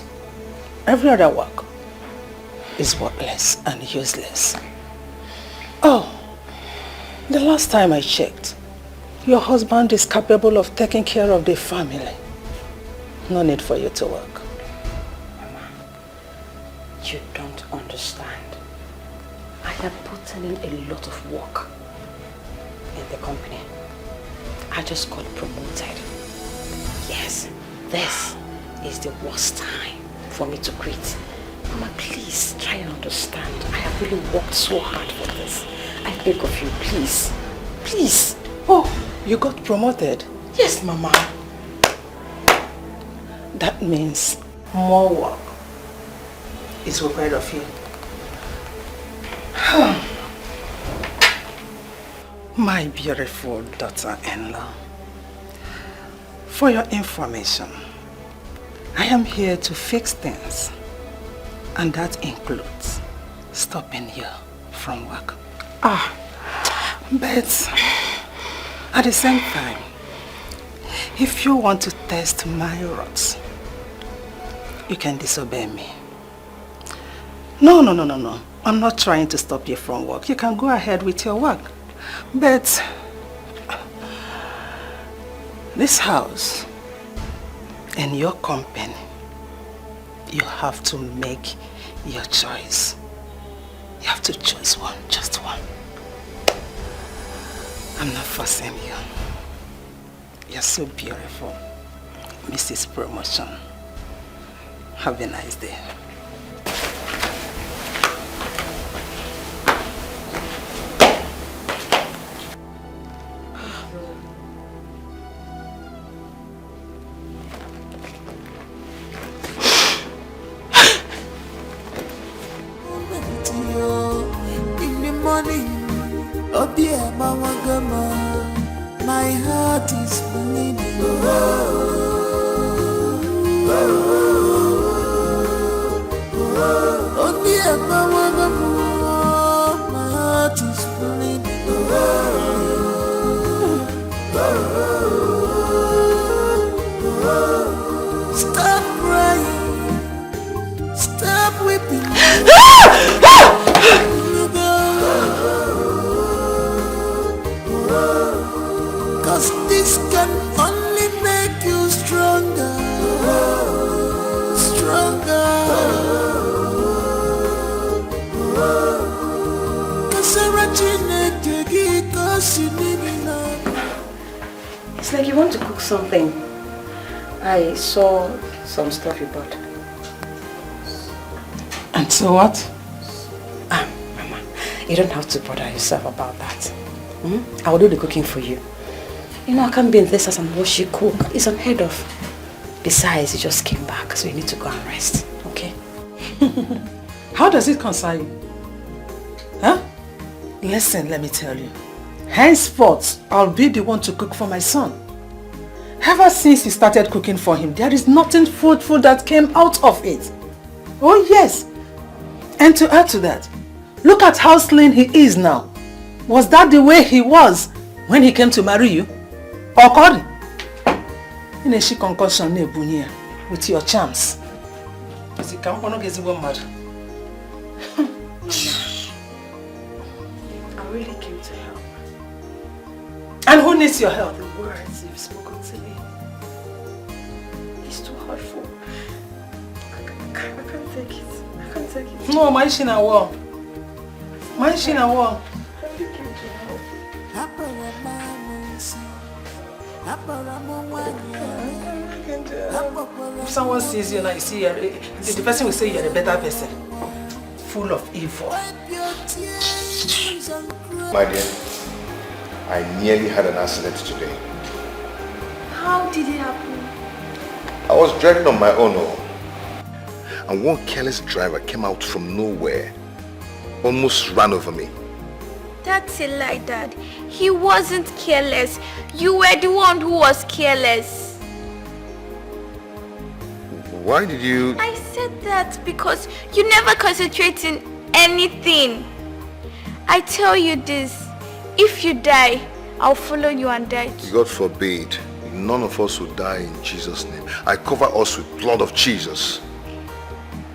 L: Every other work is worthless and useless. Oh, the last time I checked, your husband is capable of taking care of the family. No need for you to work.
G: Mama, you don't understand. I have put in a lot of work in the company. I just got promoted. Yes, this is the worst time for me to quit. Mama, please try and understand. I have really worked so hard for this. I beg of you, please. Please.
L: Oh, you got promoted?
G: Yes, Mama.
L: That means more work is required of you. My beautiful daughter-in-law, for your information, I am here to fix things, and that includes stopping you from work. But at the same time, if you want to test my words, you can disobey me. No. I'm not trying to stop you from work. You can go ahead with your work. But this house and your company, you have to make your choice. You have to choose one, just one. I'm not forcing you. You're so beautiful, Mrs. Promotion. Have a nice day.
I: My heart is bleeding. Oh dear, my heart is bleeding. Stop crying. Stop weeping. Cause this can only make you stronger.
G: It's like you want to cook something. I saw some stuff you bought.
L: And so what?
G: Mama, you don't have to bother yourself about that. I will do the cooking for you. You know, I can't be in this house and watch you cook. It's unheard of. Besides, you just came back, so you need to go and rest, okay?
L: How does it concern you? Huh? Listen, let me tell you. Henceforth, I'll be the one to cook for my son. Ever since you started cooking for him, there is nothing fruitful that came out of it. Oh yes. And to add to that, look at how slim he is now. Was that the way he was when he came to marry you? Or Cody? In a she concussion with your charms. Because you can't want to get one mad.
G: I really came to help.
L: And who needs your help?
G: The words you've spoken to me. It's too hurtful. I can't take it. I can't take it.
L: No, my shin a wall. My shin a wall.
G: I really came to help.
L: If someone sees you now, you see the person will say you're a better person. Full of evil.
A: My dear, I nearly had an accident today.
B: How did it happen?
A: I was driving on my own, and one careless driver came out from nowhere, almost ran over me.
B: That's a lie, Dad. He wasn't careless. You were the one who was careless.
A: Why did you...
B: I said that because you never concentrate in anything. I tell you this, if you die, I'll follow you and die too.
A: God forbid. None of us will die in Jesus' name. I cover us with blood of Jesus.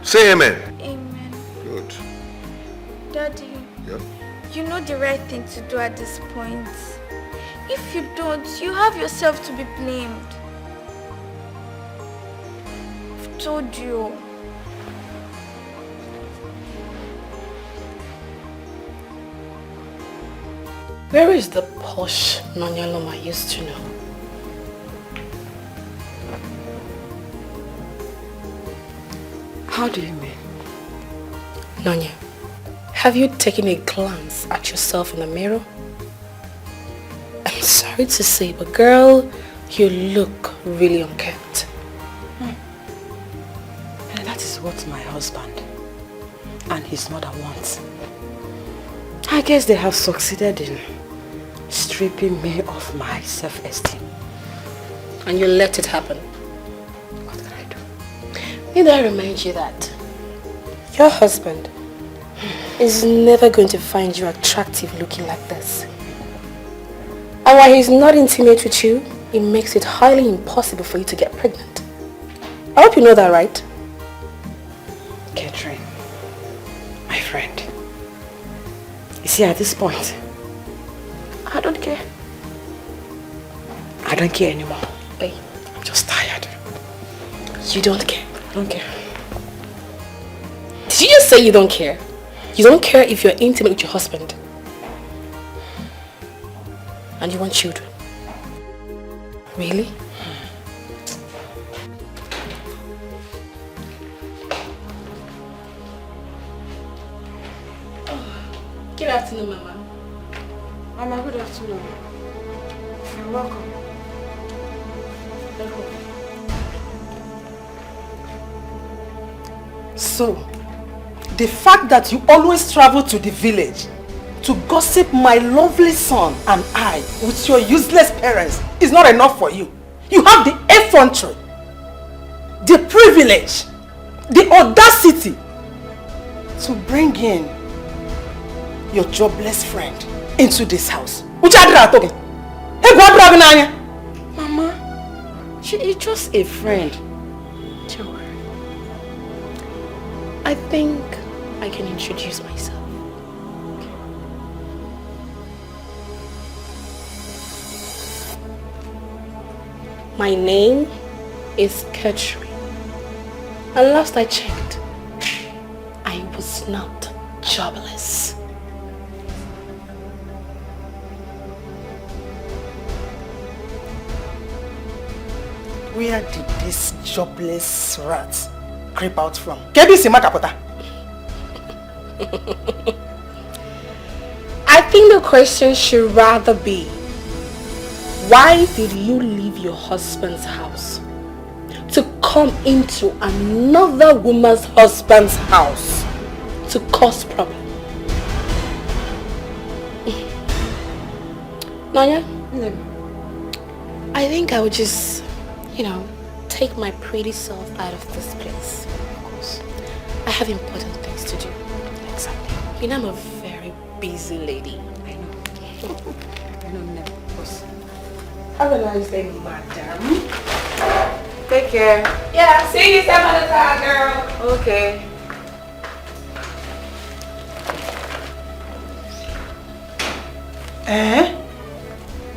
A: Say amen.
B: Amen.
A: Good.
B: Daddy,
A: Yeah?
B: you know the right thing to do at this point. If you don't, you have yourself to be blamed. I've told you.
J: Where is the posh Nonyaloma I used to know?
G: How do you mean?
J: Nonya, have you taken a glance at yourself in the mirror? I'm sorry to say, but girl, you look really unkempt.
G: And that is what my husband and his mother want. I guess they have succeeded in stripping me of my self-esteem.
J: And you let it happen.
G: What can I do?
J: Need I remind you that your husband is never going to find you attractive looking like this. And while he's not intimate with you, it makes it highly impossible for you to get pregnant. I hope you know that, right?
G: Catherine, my friend. You see, at this point, I don't care. I don't care anymore.
J: Wait.
G: I'm just tired.
J: You don't care?
G: I don't care.
J: Did you just say you don't care? You don't care if you're intimate with your husband. And you want children. Really? Good afternoon, Mama.
G: Mama, good afternoon. You're welcome.
L: So, the fact that you always travel to the village to gossip my lovely son and I with your useless parents is not enough for you. You have the effrontery, the privilege, the audacity to bring in your jobless friend into this house.
G: Mama, she is just a friend.
J: Don't worry. I think I can introduce myself. My name is Katri. And last I checked, I was not jobless.
L: Where did this jobless rat creep out from?
J: I think the question should rather be, why did you leave your husband's house to come into another woman's husband's house to cause problem? Nanya? I think I would just, take my pretty self out of this place. Of course. I have important things to do. Exactly. I'm a very busy lady.
G: I know. I know, of course.
J: Have a nice day, madam.
G: Take care.
J: Yeah, see you some other time, girl.
G: Okay.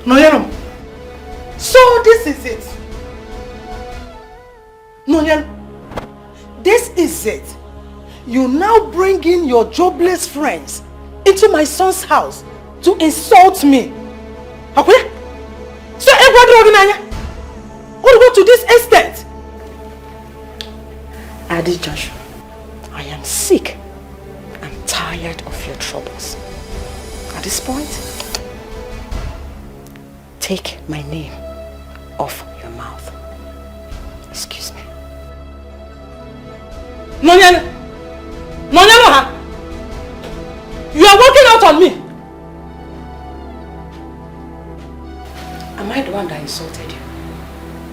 L: No, so this is it. No, this is it. You now bring in your jobless friends into my son's house to insult me. Okay? So everybody would go to this extent.
G: Adi Joshua, I am sick and tired of your troubles. At this point, take my name off your mouth. Excuse me.
L: Nonyalo, you are walking out on me.
G: Am I the one that insulted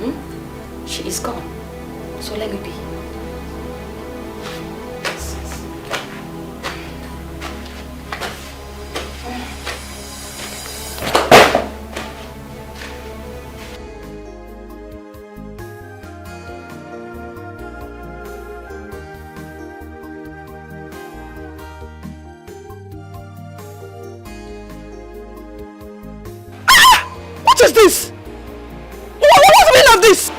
G: you? She is gone. So let me be.
L: What is this? What's the meaning of this?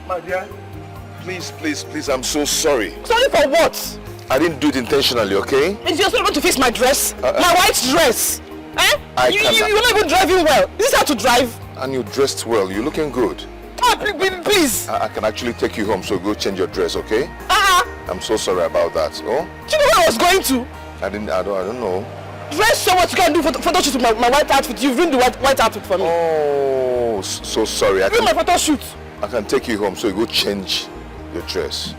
A: My dear, please, I'm so sorry.
L: Sorry for what?
A: I didn't do it intentionally, okay?
L: Is you also going to fix my dress? My white dress? Eh? You're not even driving well. Is this how to drive?
A: And you dressed well, you're looking good.
L: Please.
A: I can actually take you home, so go change your dress, okay? I'm so sorry about that. Oh?
L: Do you know where I was going to?
A: I don't know.
L: Dress so much you can do photo shoot with my white outfit. You've ruined the white outfit for me.
A: Oh, so sorry.
L: Ruin my photo shoot.
A: I can take you home, so you go change your dress.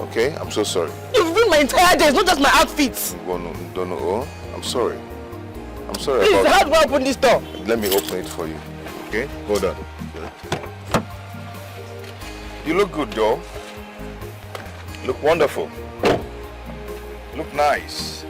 A: Okay? I'm so sorry.
L: You've ruined my entire day, it's not just my outfit.
A: Don't know. Oh? I'm sorry. I'm sorry
L: Please,
A: about
L: how do I open this door?
A: Let me open it for you. Okay? Hold on. You look good, though. Look wonderful. Look nice.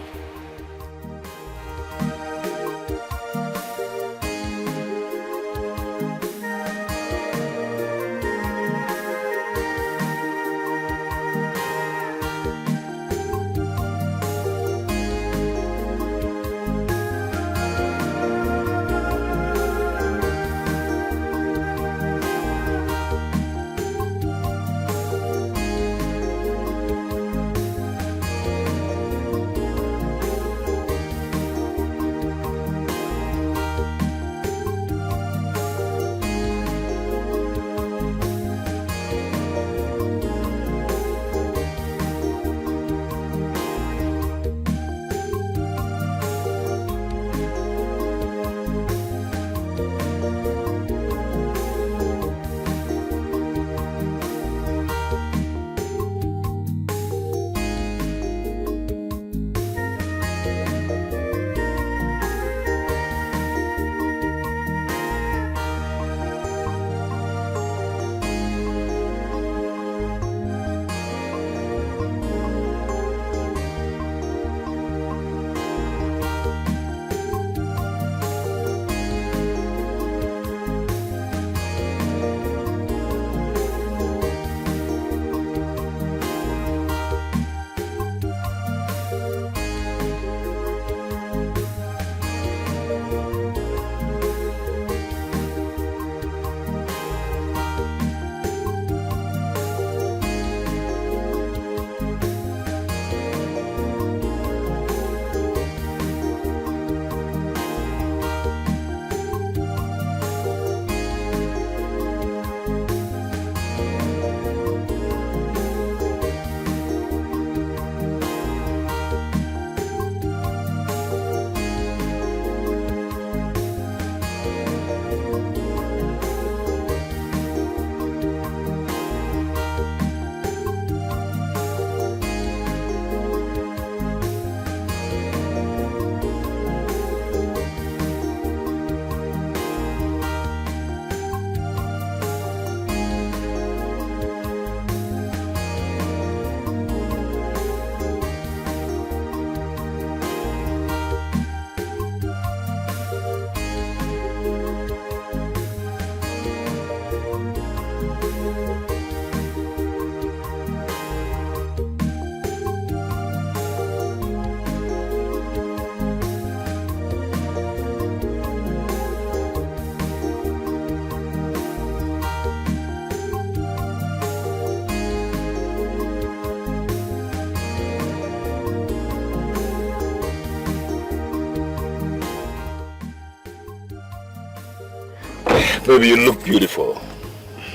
A: Baby, you look beautiful.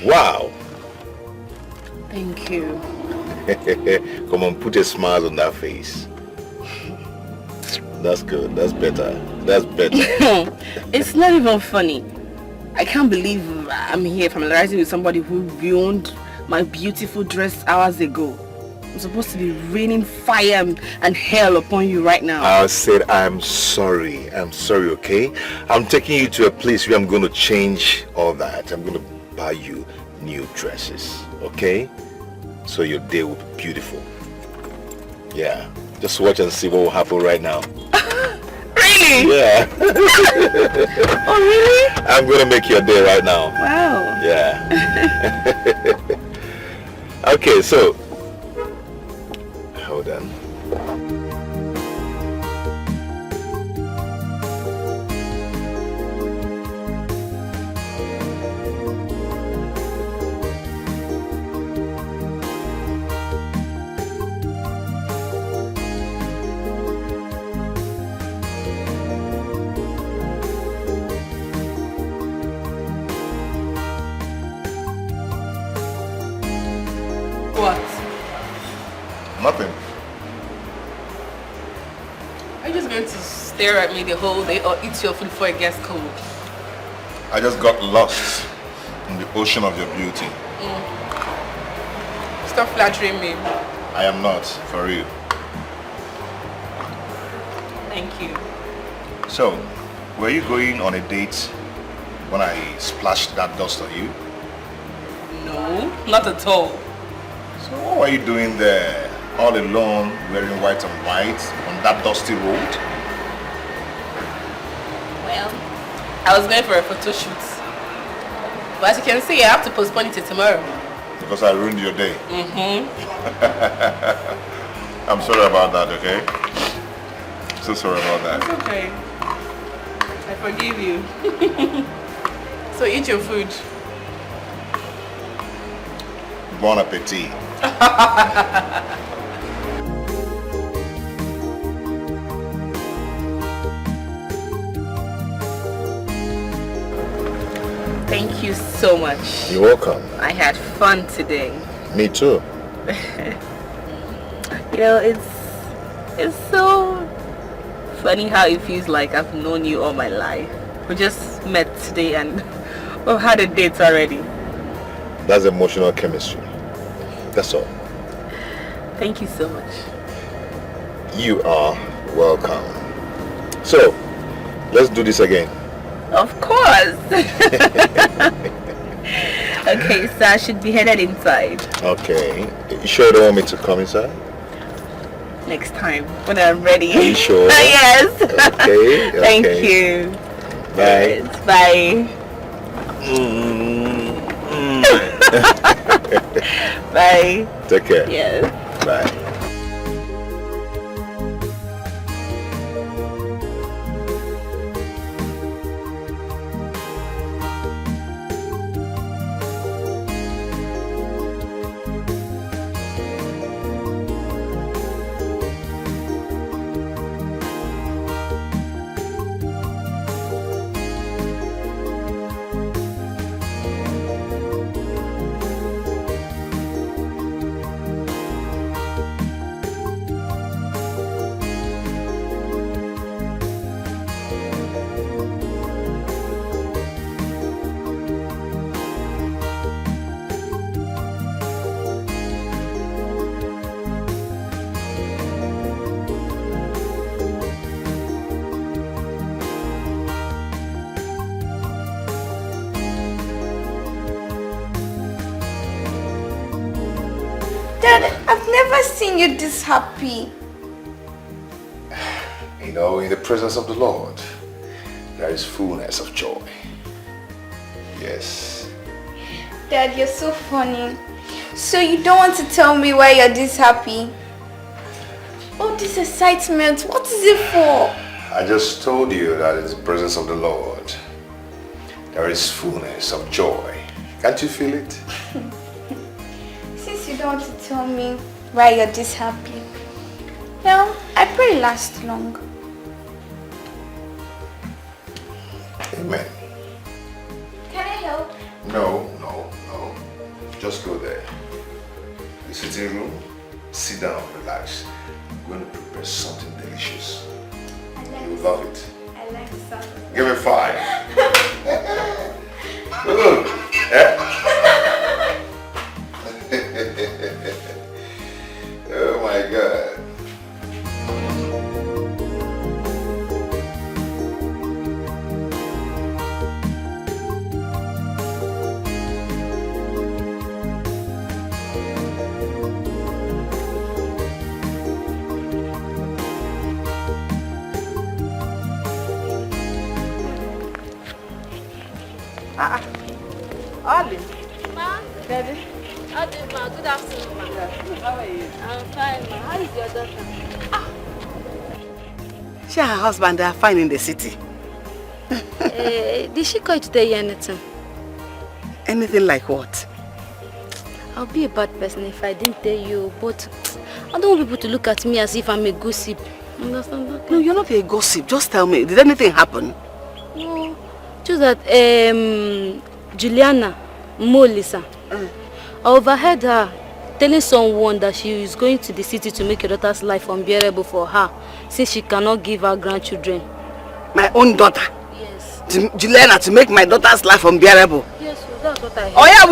A: Wow.
J: Thank you.
A: Come on, put a smile on that face. That's good. That's better. That's better.
J: It's not even funny.
L: I can't believe I'm here familiarizing with somebody who ruined my beautiful dress hours ago. I'm supposed to be raining fire and hell upon you right now.
A: I said I'm sorry. I'm sorry, okay? I'm taking you to a place where I'm going to change all that. I'm going to buy you new dresses, okay? So your day will be beautiful. Yeah. Just watch and see what will happen right now.
L: Really?
A: Yeah.
L: Oh, really?
A: I'm going to make your day right now.
L: Wow.
A: Yeah. Okay, so hold on.
L: What?
A: Nothing.
L: Are you just going to stare at me the whole day or eat your food before it gets cold?
A: I just got lost in the ocean of your beauty.
L: Stop flattering me.
A: I am not, for real.
L: Thank you.
A: So, were you going on a date when I splashed that dust on you?
L: No, not at all.
A: So what were you doing there, all alone, wearing white and white, on that dusty road?
L: Well, I was going for a photo shoot. But as you can see, I have to postpone it till tomorrow.
A: Because I ruined your day. I'm sorry about that, okay? So sorry about that.
L: It's okay. I forgive you. So eat your food.
A: Bon appetit.
L: Thank you so much.
A: You're welcome.
L: I had fun today.
A: Me too.
L: You know, it's so funny how it feels like I've known you all my life. We just met today and we've had a date already.
A: That's emotional chemistry. That's all.
L: Thank you so much.
A: You are welcome. So, let's do this again.
L: Of course. Okay, so I should be headed inside.
A: Okay. You sure you don't want me to come inside?
L: Next time, when I'm ready.
A: Are you sure?
L: Yes.
A: Okay.
L: Thank
A: okay.
L: you.
A: Bye.
L: Yes, bye. Bye.
A: Take care.
L: Yes.
A: Bye.
B: Dad, I've never seen you this happy.
A: You know, in the presence of the Lord, there is fullness of joy. Yes.
B: Dad, you're so funny. So you don't want to tell me why you're this happy? All this excitement, what is it for?
A: I just told you that in the presence of the Lord, there is fullness of joy. Can't you feel it?
B: Since you don't want to tell me why you're this happy, well, I pray it lasts long.
A: Amen.
B: Can I help?
A: No. Just go there. The sitting room, sit down, relax. I'm going to prepare something delicious. You will love it.
B: I like the sound.
A: Give me 5. Oh my God.
L: Ali.
B: Ma?
L: Daddy.
B: Adi, ma. Good afternoon, ma.
L: How are you?
B: I'm fine, ma. How is your daughter?
C: She and her husband are fine in the city.
B: Did she call you to tell you anything?
C: Anything like what?
B: I'll be a bad person if I didn't tell you, but I don't want people to look at me as if I'm a gossip. Understand that?
C: No, you're not a gossip. Just tell me, did anything happen?
B: No. Just that, Juliana Molisa, I overheard her telling someone that she is going to the city to make your daughter's life unbearable for her, since she cannot give her grandchildren.
C: My own daughter?
B: Yes.
C: Juliana, to make my daughter's life unbearable?
B: Yes, that's what I heard.
C: Oh yeah,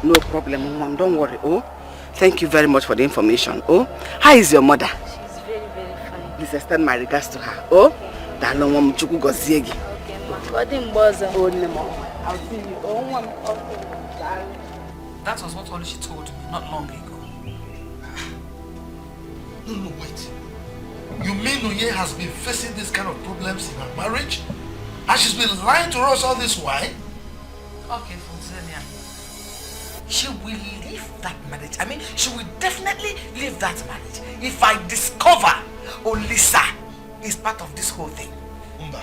B: No
C: problem, Mom. Don't worry. Oh, thank you very much for the information. Oh, how is your mother?
B: She's very, very fine.
C: Please extend my regards to her. Oh, okay,
L: Oh, Nemo. I'll see you.
M: That was what Oluchi told me not long ago.
D: No, wait. You mean Oye has been facing this kind of problems in her marriage? And she's been lying to us all this while?
M: Okay, Fonzenia. She will leave that marriage. I mean, she will definitely leave that marriage if I discover Olisa is part of this whole thing.
D: Umba!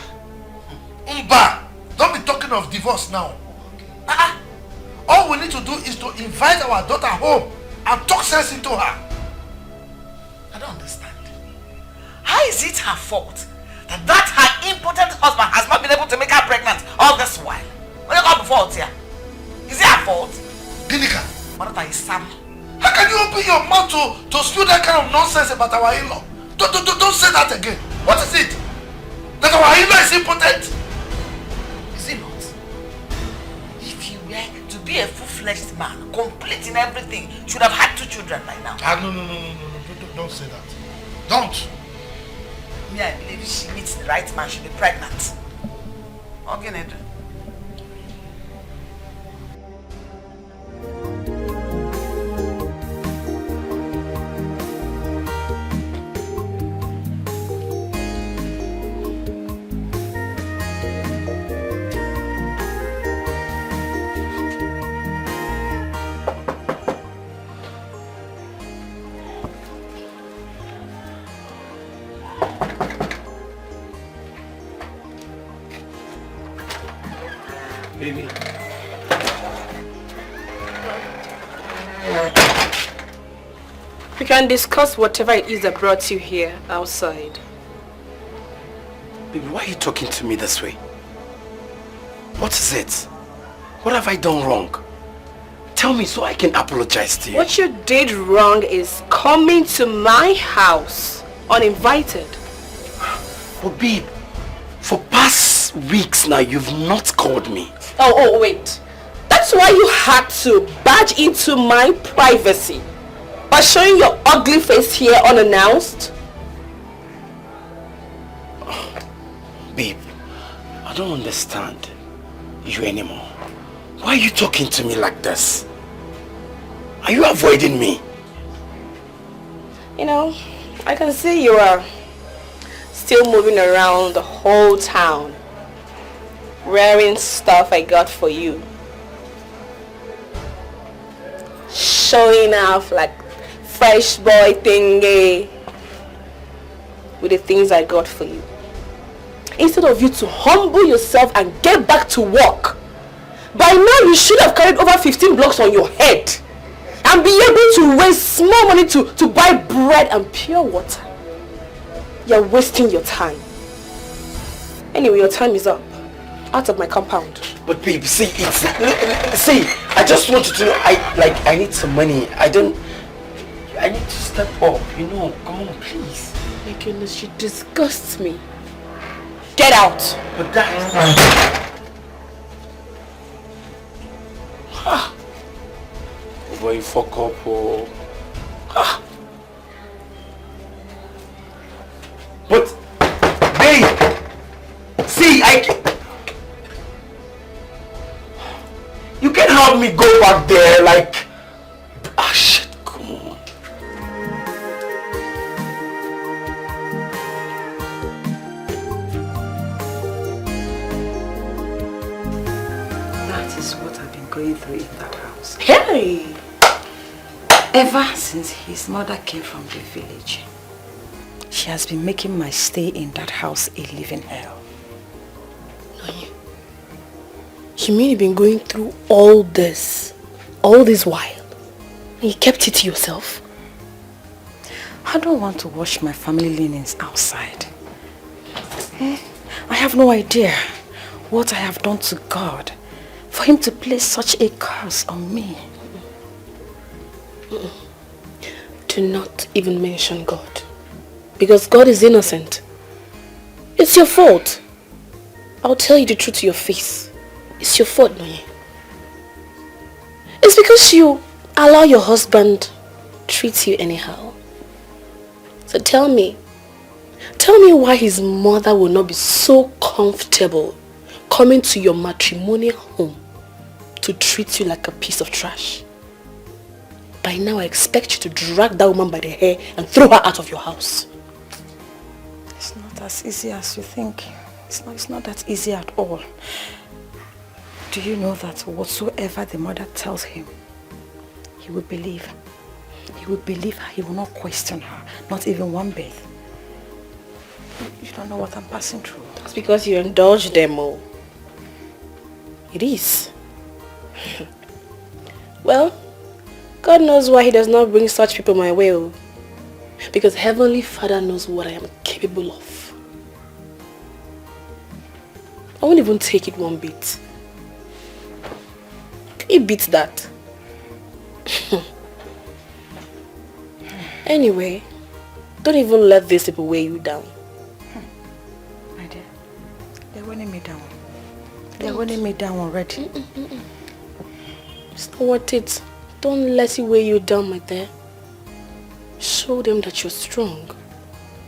D: Don't be talking of divorce now. Okay. All we need to do is to invite our daughter home and talk sense into her.
M: I don't understand. How is it her fault that her impotent husband has not been able to make her pregnant all this while? What you got before here? Is it her fault?
D: Dinika,
M: What is Sam?
D: how can you open your mouth to spew that kind of nonsense about our in-law? Don't say that again. What is it? That our in-law is impotent?
M: Is it not? If you were to be a full-fledged man, complete in everything, should have had 2 children by now.
D: No, don't say that. Don't.
M: Me, I believe if she meets the right man, she'll be pregnant. Okay, Ned.
E: Baby.
J: We can discuss whatever it is that brought you here outside.
E: Baby, why are you talking to me this way? What is it? What have I done wrong? Tell me so I can apologize to you.
J: What you did wrong is coming to my house uninvited.
E: But babe, for past weeks now, you've not called me.
J: Oh, wait. That's why you had to barge into my privacy by showing your ugly face here unannounced?
E: Babe, I don't understand you anymore. Why are you talking to me like this? Are you avoiding me?
J: You know, I can see you are still moving around the whole town wearing stuff I got for you, showing off like fresh boy thingy with the things I got for you, instead of you to humble yourself and get back to work. By now you should have carried over 15 blocks on your head and be able to waste small money to buy bread and pure water. You're wasting your time. Anyway, your time is up. Out of my compound.
E: But babe, see, I just wanted to know, I need some money. I need to step up, you know. Come on, please.
J: My goodness, you disgust me. Get out.
E: But that...
K: boy fuck up. Oh. Ah. But, babe, see, you can't help me go back there, like, ah, shit, come on.
G: That is what I've been going through in that house.
J: Hey!
G: Ever since his mother came from the village, she has been making my stay in that house a living hell.
J: You mean you've been going through all this while? And you kept it to yourself?
G: I don't want to wash my family linens outside. I have no idea what I have done to God for him to place such a curse on me.
J: Do not even mention God. Because God is innocent. It's your fault. I'll tell you the truth to your face. It's your fault, Noye. It's because you allow your husband treat you anyhow. So tell me why his mother will not be so comfortable coming to your matrimonial home to treat you like a piece of trash. By now I expect you to drag that woman by the hair and throw her out of your house.
G: It's not as easy as you think. It's not that easy at all. Do you know that whatsoever the mother tells him, he will believe? He will believe her, he will not question her, not even one bit. You don't know what I'm passing through.
J: That's because you indulge them all. It is. Well, God knows why he does not bring such people my way. Because Heavenly Father knows what I am capable of. I won't even take it one bit. Can you beat that? Anyway, don't even let these people weigh you down.
G: My dear, they're weighing me down. They're weighing me down already.
J: It's not worth it. Don't let it weigh you down, my dear. Show them that you're strong.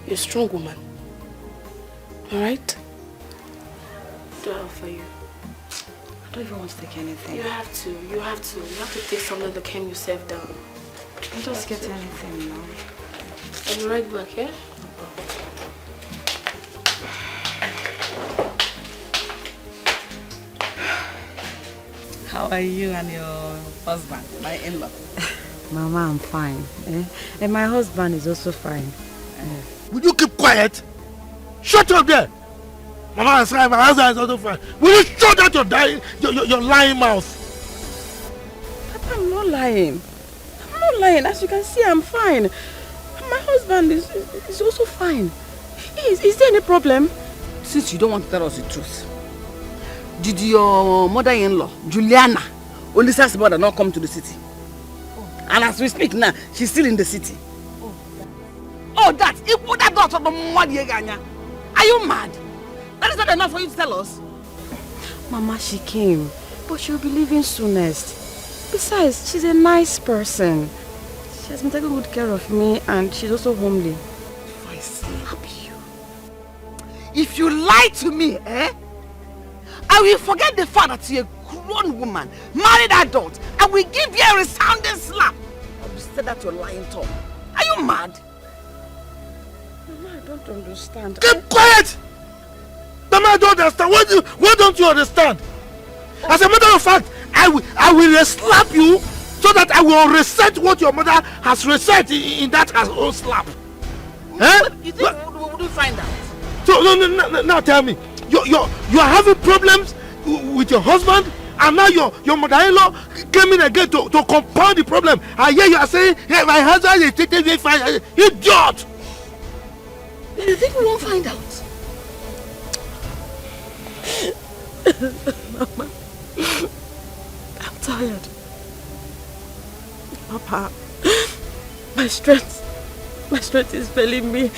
J: You're a strong woman. Alright? Do I offer you?
G: I don't even want to take anything.
J: You have to. You have to take something to calm yourself down.
G: I'll just get anything, you know.
J: I'll be right back, yeah?
L: How are you and your husband, my in-law?
F: Mama, I'm fine. And my husband is also fine.
D: Will you keep quiet? Shut up there! Mama is fine, my husband is also fine. Will you shut out your lying mouth?
F: Papa, I'm not lying. I'm not lying. As you can see, I'm fine. My husband is also fine. Is there any problem?
L: Since you don't want to tell us the truth, did your mother-in-law, Juliana, Olisa's mother, not come to the city? Oh. And as we speak now, she's still in the city. Oh, that! Are you mad? That is not enough for you to tell us.
F: Mama, she came, but she'll be leaving soonest. Besides, she's a nice person. She has been taking good care of me, and she's also homely.
L: If I slap you, if you lie to me, I will forget the fact that you're a grown woman, married adult, and will give you a resounding slap. I will say that you're lying tongue. Are you mad?
F: Mama, I don't understand.
D: Keep quiet! Mama, I don't understand. What don't you understand? As a matter of fact, I will slap you so that I will reset what your mother has reset in that her own slap.
L: You think we find out?
D: So no, now tell me, you are having problems with your husband, and now your mother-in-law came in again to compound the problem. And here you are saying, hey, my husband is taking me fine. Idiot!
L: You think we won't find out?
F: Mama, I'm tired. Papa, my strength is failing me.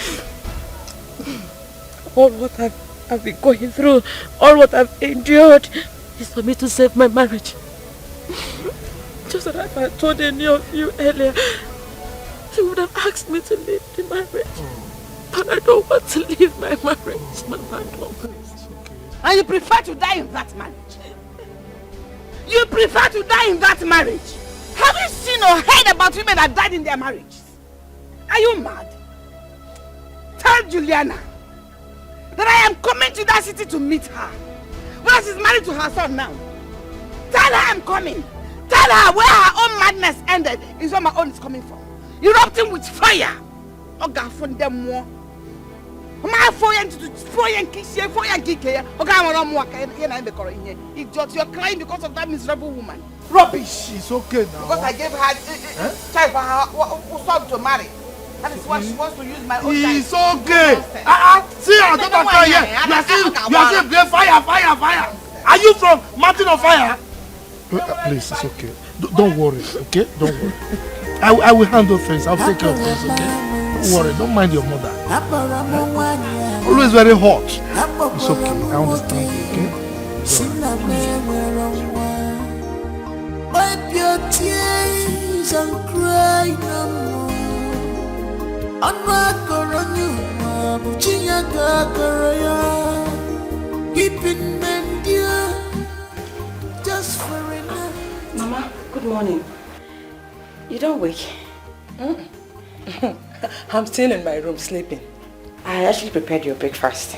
F: All what I've been going through, all what I've endured is for me to save my marriage. just that if I told any of you earlier, he would have asked me to leave the marriage. But I don't want to leave my marriage, Mama. I don't.
C: And you prefer to die in that marriage? You prefer to die in that marriage? Have you seen or heard about women that died in their marriages? Are you mad? Tell Juliana that I am coming to that city to meet her. Well, she's married to her son now. Tell her I'm coming. Tell her where her own madness ended is where my own is coming from. Erupting with fire. Oga from them more. My foreign kiss, foreign Dikeh. Oga I'm idiot, you're crying because of that miserable woman.
D: Rubbish. It's okay now.
C: Because I gave her child for her son to marry. That is why she wants to use my own child.
D: It's okay. See, I don't know here. You are saying fire. Are you from Mountain of Fire? Please, it's okay. Don't worry, okay? Don't worry. I will handle things. I'll take care of things, okay? Don't worry. Don't mind your mother. Always very hot. It's okay. I understand you, okay?
I: Wipe your tears and cry no more. Keeping men dear just for enough.
G: Mama, good morning. You don't wake?
L: I'm still in my room sleeping.
G: I actually prepared your breakfast.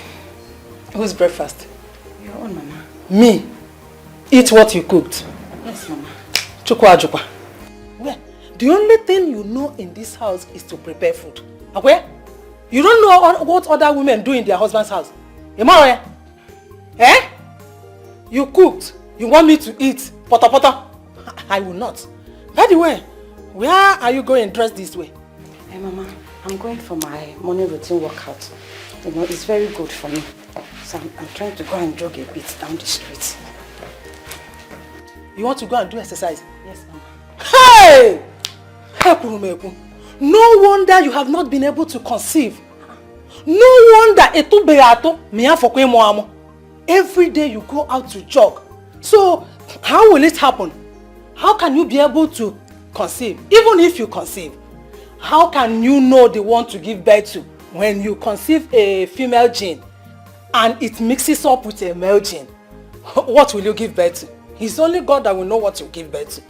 L: Whose breakfast?
G: Your own, Mama.
L: Me? Eat what you cooked?
G: Yes, Mama.
L: Chukwa. Well, the only thing you know in this house is to prepare food. Okay? You don't know what other women do in their husband's house. Am I right? Eh? You cooked. You want me to eat pota? I will not. By the way, where are you going dressed this way?
G: Hey, Mama, I'm going for my morning routine workout. You know, it's very good for me. So I'm trying to go and jog a bit down the street.
L: You want to go and do exercise?
G: Yes, Mama.
L: Hey! No wonder you have not been able to conceive. No wonder every day you go out to jog. So how will it happen? How can you be able to conceive? Even if you conceive, how can you know the one to give birth to when you conceive a female gene and it mixes up with a male gene? What will you give birth to? It's only God that will know what you give birth to.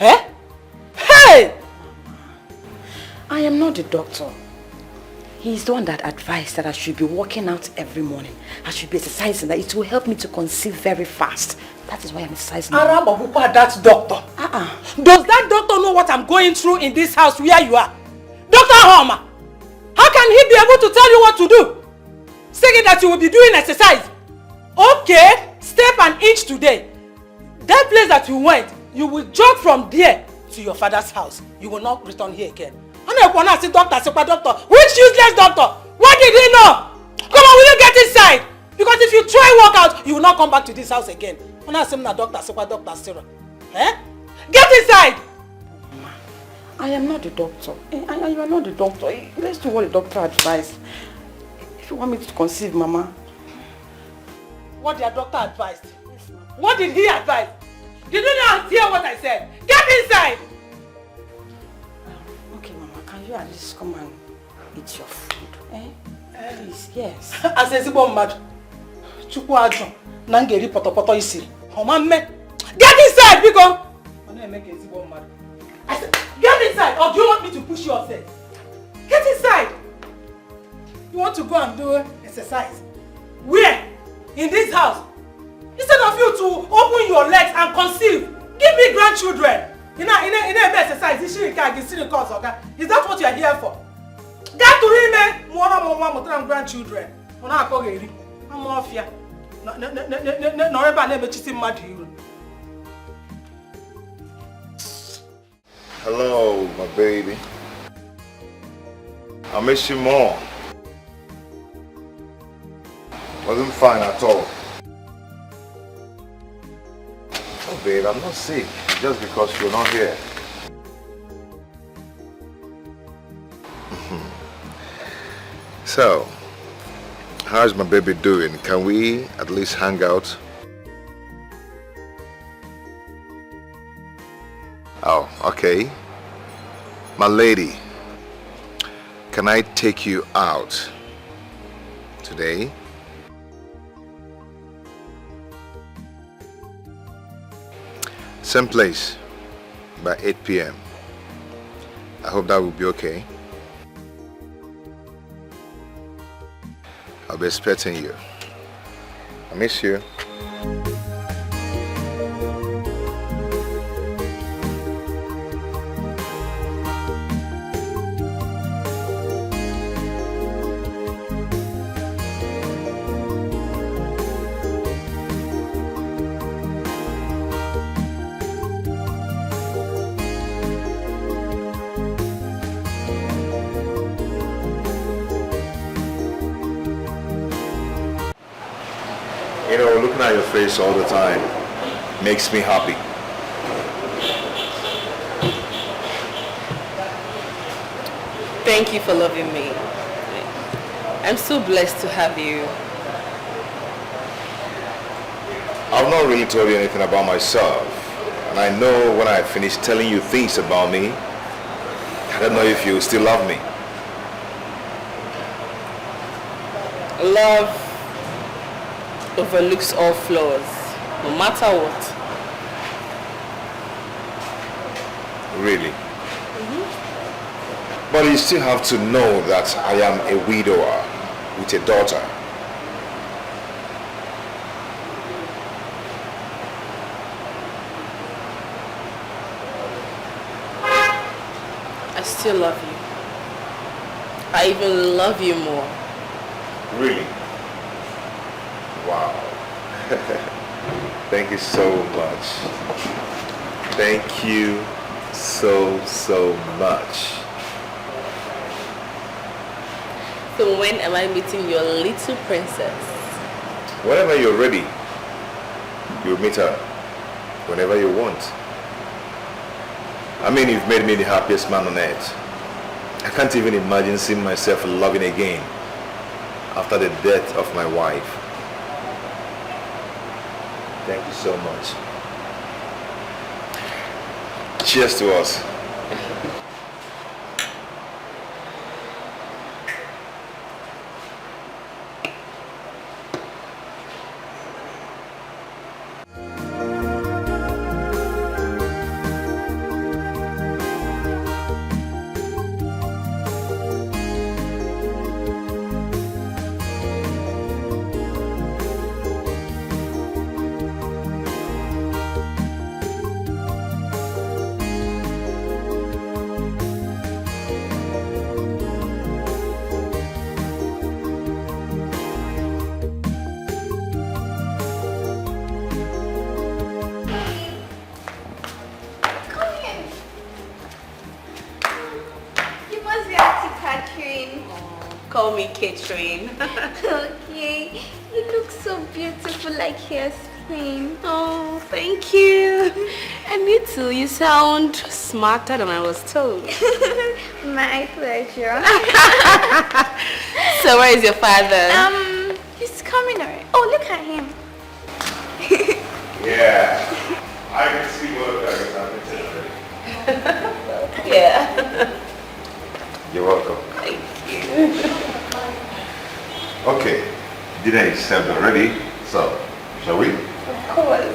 L: Eh? Hey!
G: I am not the doctor. He's the one that advised that I should be working out every morning. I should be exercising, that it will help me to conceive very fast. That is why I'm exercising.
L: That doctor. Does that doctor know what I'm going through in this house where you are? Dr. Homer, how can he be able to tell you what to do? Saying that you will be doing exercise. Okay, step an inch today. That place that you went, you will jog from there to your father's house. You will not return here again. Doctor. Which useless doctor? What did he know? Come on, will you get inside? Because if you try work out, you will not come back to this house again. Doctor. Eh? Get inside!
G: Mama, I am not the doctor. You are not the doctor. Let's do what the doctor advised. If you want me to conceive, Mama.
L: What the doctor advised? Yes, what did he advise? Did you not hear what I said? Get inside!
G: Okay, Mama, can you at least come and eat your food? Eh? Please, yes.
L: As a zibo mad. Chukwu ajo. Nangeri poto isi. Get inside, Biko! I said, get inside, or do you want me to push you upstairs? Get inside! You want to go and do exercise? Where? In this house? Instead of you to open your legs and conceive, give me grandchildren. In a exercise, is that what you are here for? Get to him, grandchildren. I'm off here.
A: Hello, my baby. I miss you more. Wasn't fine at all. Oh, babe, I'm not sick. Just because you're not here. So, how's my baby doing? Can we at least hang out? Oh, okay. My lady, can I take you out today? Same place by 8 p.m. I hope that will be okay. I'll be expecting you. I miss you. You know, looking at your face all the time makes me happy.
J: Thank you for loving me. I'm so blessed to have you.
A: I've not really told you anything about myself. And I know when I finish telling you things about me, I don't know if you still love me.
J: Love overlooks all flaws, no matter what.
A: Really? But you still have to know that I am a widower with a daughter.
J: I still love you. I even love you more.
A: Really? Wow. Thank you so much. Thank you so much.
J: So when am I meeting your little princess?
A: Whenever you're ready, you'll meet her. Whenever you want. I mean, you've made me the happiest man on earth. I can't even imagine seeing myself loving again after the death of my wife. Thank you so much. Cheers to us.
J: Call me Catherine.
B: Okay, you look so beautiful like Yasmin.
J: Oh, thank you. And you too, you sound smarter than I was told.
B: My pleasure.
J: So where is your father?
B: He's coming already. Oh, look at him.
A: Yeah, I can see what I'm already.
J: Yeah.
A: You're welcome.
J: Thank you.
A: Okay, dinner is served already, so shall we?
B: Of course.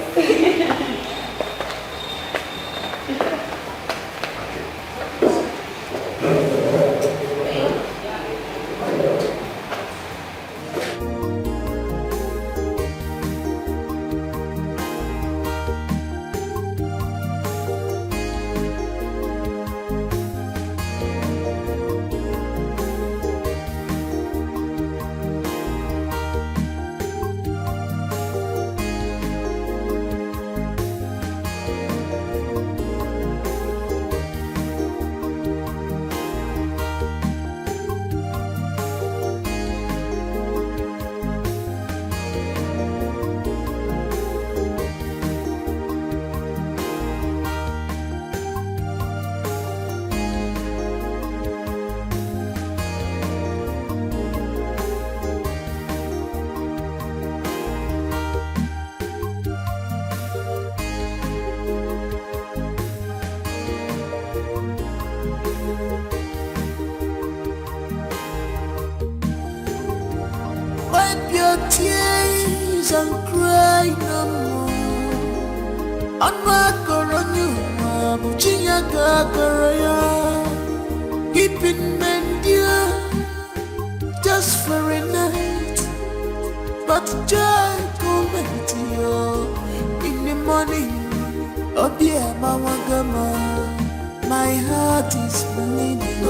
I: tears and cry no more. On my corona, Muchinya Gagaraya, keeping Mendia just for a night. But joy coming to you in the morning. Oh dear, Mama Gama, my heart is bleeding.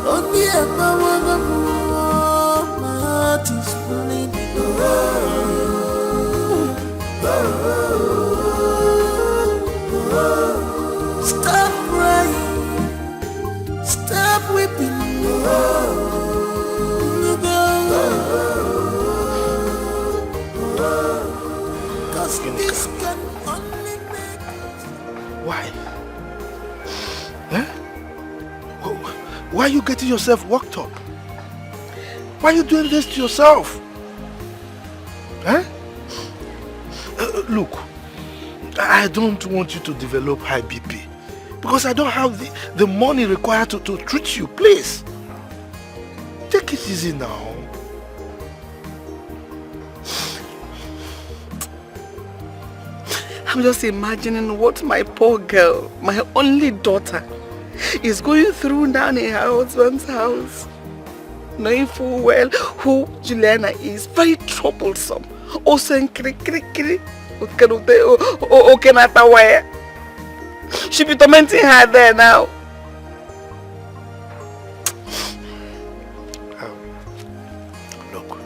I: Oh dear, Mama Gama, my heart is bleeding. Stop crying, stop weeping. Cause this can only make.
D: Why? Huh? Why are you getting yourself worked up? Why are you doing this to yourself? Huh? Look, I don't want you to develop high BP because I don't have the money required to treat you. Please, take it easy now.
F: I'm just imagining what my poor girl, my only daughter, is going through down in her husband's house. Knowing full well who Juliana is, very troublesome. She'll be tormenting her there now.
D: Look,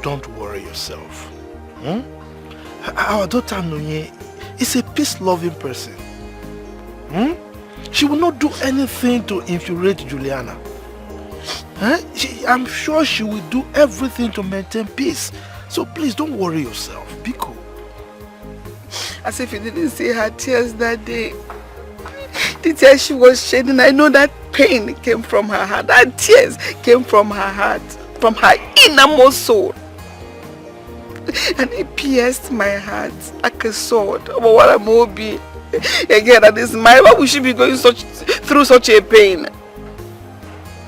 D: don't worry yourself. Our daughter Nonye is a peace-loving person. She will not do anything to infuriate Juliana. I'm sure she will do everything to maintain peace. So please don't worry yourself. Be cool.
F: As if you didn't see her tears that day. The tears she was shedding, I know that pain came from her heart. That tears came from her heart, from her innermost soul. And it pierced my heart like a sword. But what I'm hoping again at this mind, why would she be going through such a pain?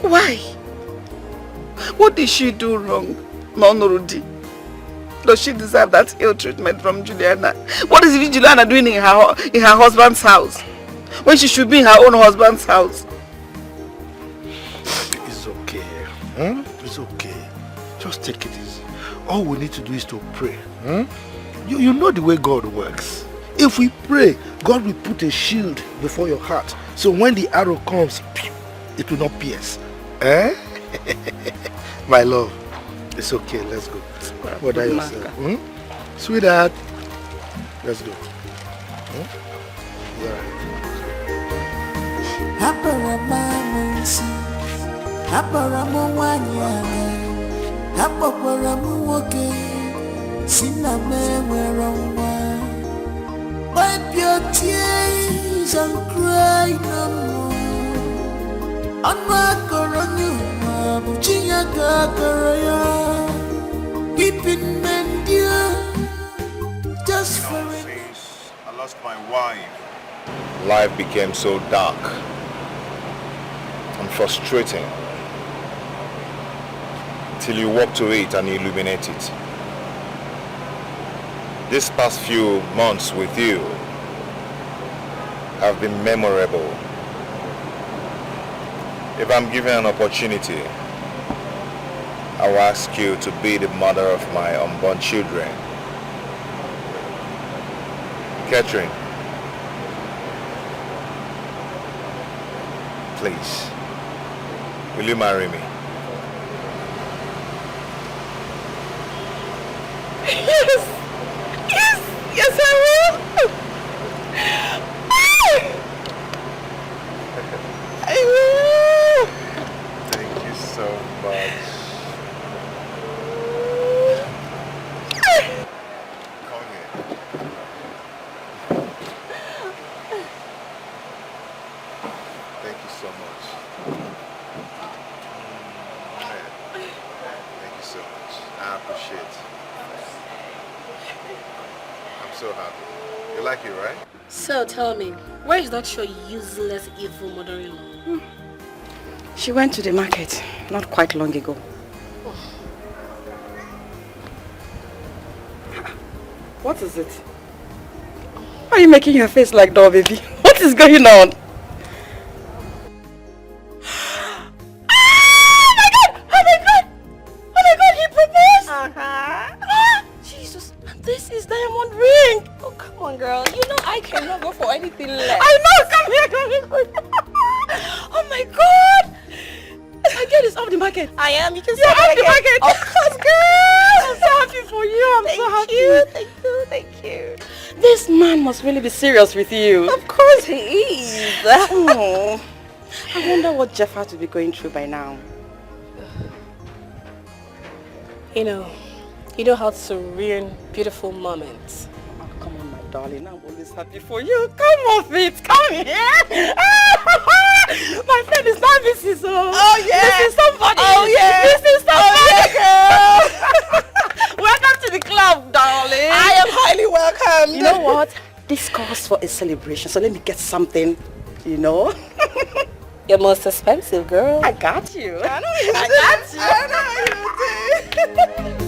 F: Why? What did she do wrong? Nonorudi? Does she deserve that ill treatment from Juliana? What is Juliana doing in her husband's house when she should be in her own husband's house?
D: It's okay. It's okay. Just take it easy. All we need to do is to pray. You know the way God works. If we pray, God will put a shield before your heart. So when the arrow comes, it will not pierce. My love, it's okay. Let's go. Bother yourself. Sweetheart, let's go.
I: Wipe your tears and cry no more. On my corona, Muchinya Gagaraya, keeping Mendia just for it.
A: I lost my wife. Life became so dark and frustrating till you walk to it and illuminate it. These past few months with you have been memorable. If I'm given an opportunity, I will ask you to be the mother of my unborn children. Catherine, please, will you marry me?
F: Yes! Yes! Yes, I will! I will!
A: Thank you so much. Come here. Thank you so much. Thank you so much. I appreciate it. I'm so happy. You like it, right?
J: So tell me, where is that your useless evil mother-in-law?
G: She went to the market not quite long ago. What is it? Why are you making your face like that, baby? What is going on?
J: Jesus, this is diamond ring. Oh, come on, girl. You know I cannot go for anything less.
G: I know, come here.
J: Oh my God.
G: My girl is off the market.
J: I am. You can
G: You're off the market.
J: Of course, girl.
G: I'm so happy for you. I'm so happy.
J: Thank you.
G: This man must really be serious with you.
J: Of course he is.
G: Oh, I wonder what Jeff had to be going through by now.
J: You know how to ruin beautiful moments.
G: Oh, come on, my darling. I'm always happy for you. Come off it. Come here. My friend is not Mrs.
J: Oh, yeah.
G: This is somebody.
J: Oh, yeah.
G: This is somebody.
J: Oh, yeah,
G: girl. Welcome to the club, darling.
J: I am highly welcome.
G: You know what? This calls for a celebration. So let me get something, you know.
J: You're most expensive, girl.
G: I got you.
J: I know you
G: I
J: did.
G: got you.
J: I know you did.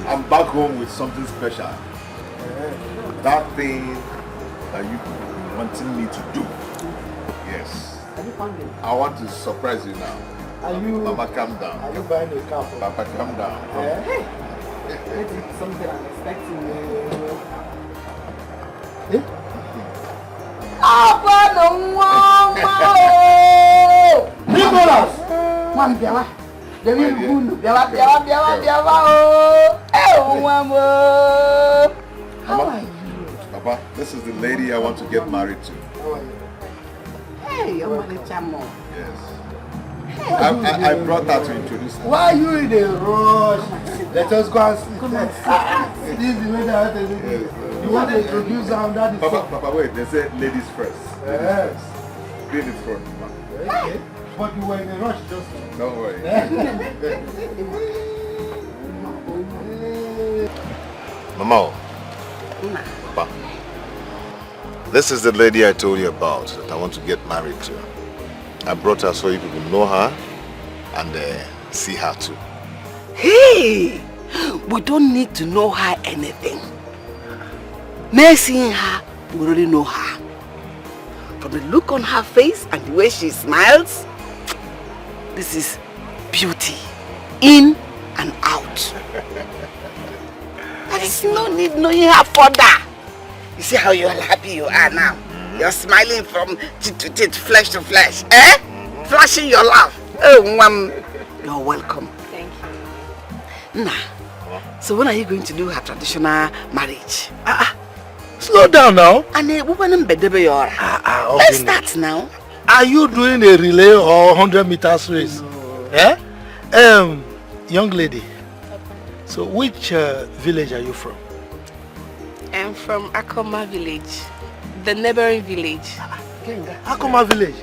A: I'm back home with something special. That thing that you wanting me to do. Yes.
D: Have you found it?
A: I want to surprise you now.
D: Are you?
A: Mama, calm down.
D: Are you buying a car for?
A: Papa, calm down.
D: Hey. It's something I'm expecting. Nicholas! Man, Biawa. How are you?
A: Papa, this is the lady I want to get married to.
D: How are you?
C: Hey, you're my chamo.
A: Yes. I brought her to introduce her.
D: Why are you in a rush? Let us go and see. This is the way that I tell you. You want to introduce her and that is
A: Papa, wait, they said ladies first. Ladies first. Be in the front, Mama.
D: Okay. But you were in a rush just now.
A: Don't worry. Mama. Papa. This is the lady I told you about that I want to get married to. I brought her so you people know her and see her too.
C: Hey! We don't need to know her anything. Mere seeing her, we already know her. From the look on her face and the way she smiles, this is beauty. In and out. There is no need knowing her further. You see how you're happy you are now? You're smiling from teeth to teeth, flesh to flesh. Eh? Flashing your laugh. Oh, you're welcome.
J: Thank you.
C: Nah. So when are you going to do her traditional marriage?
D: Slow down now.
C: And let's start now.
D: Are you doing a relay or 100 meters race? No. Yeah? Young lady. So which village are you from?
J: I'm from Akoma village, the neighboring village.
D: Akoma village?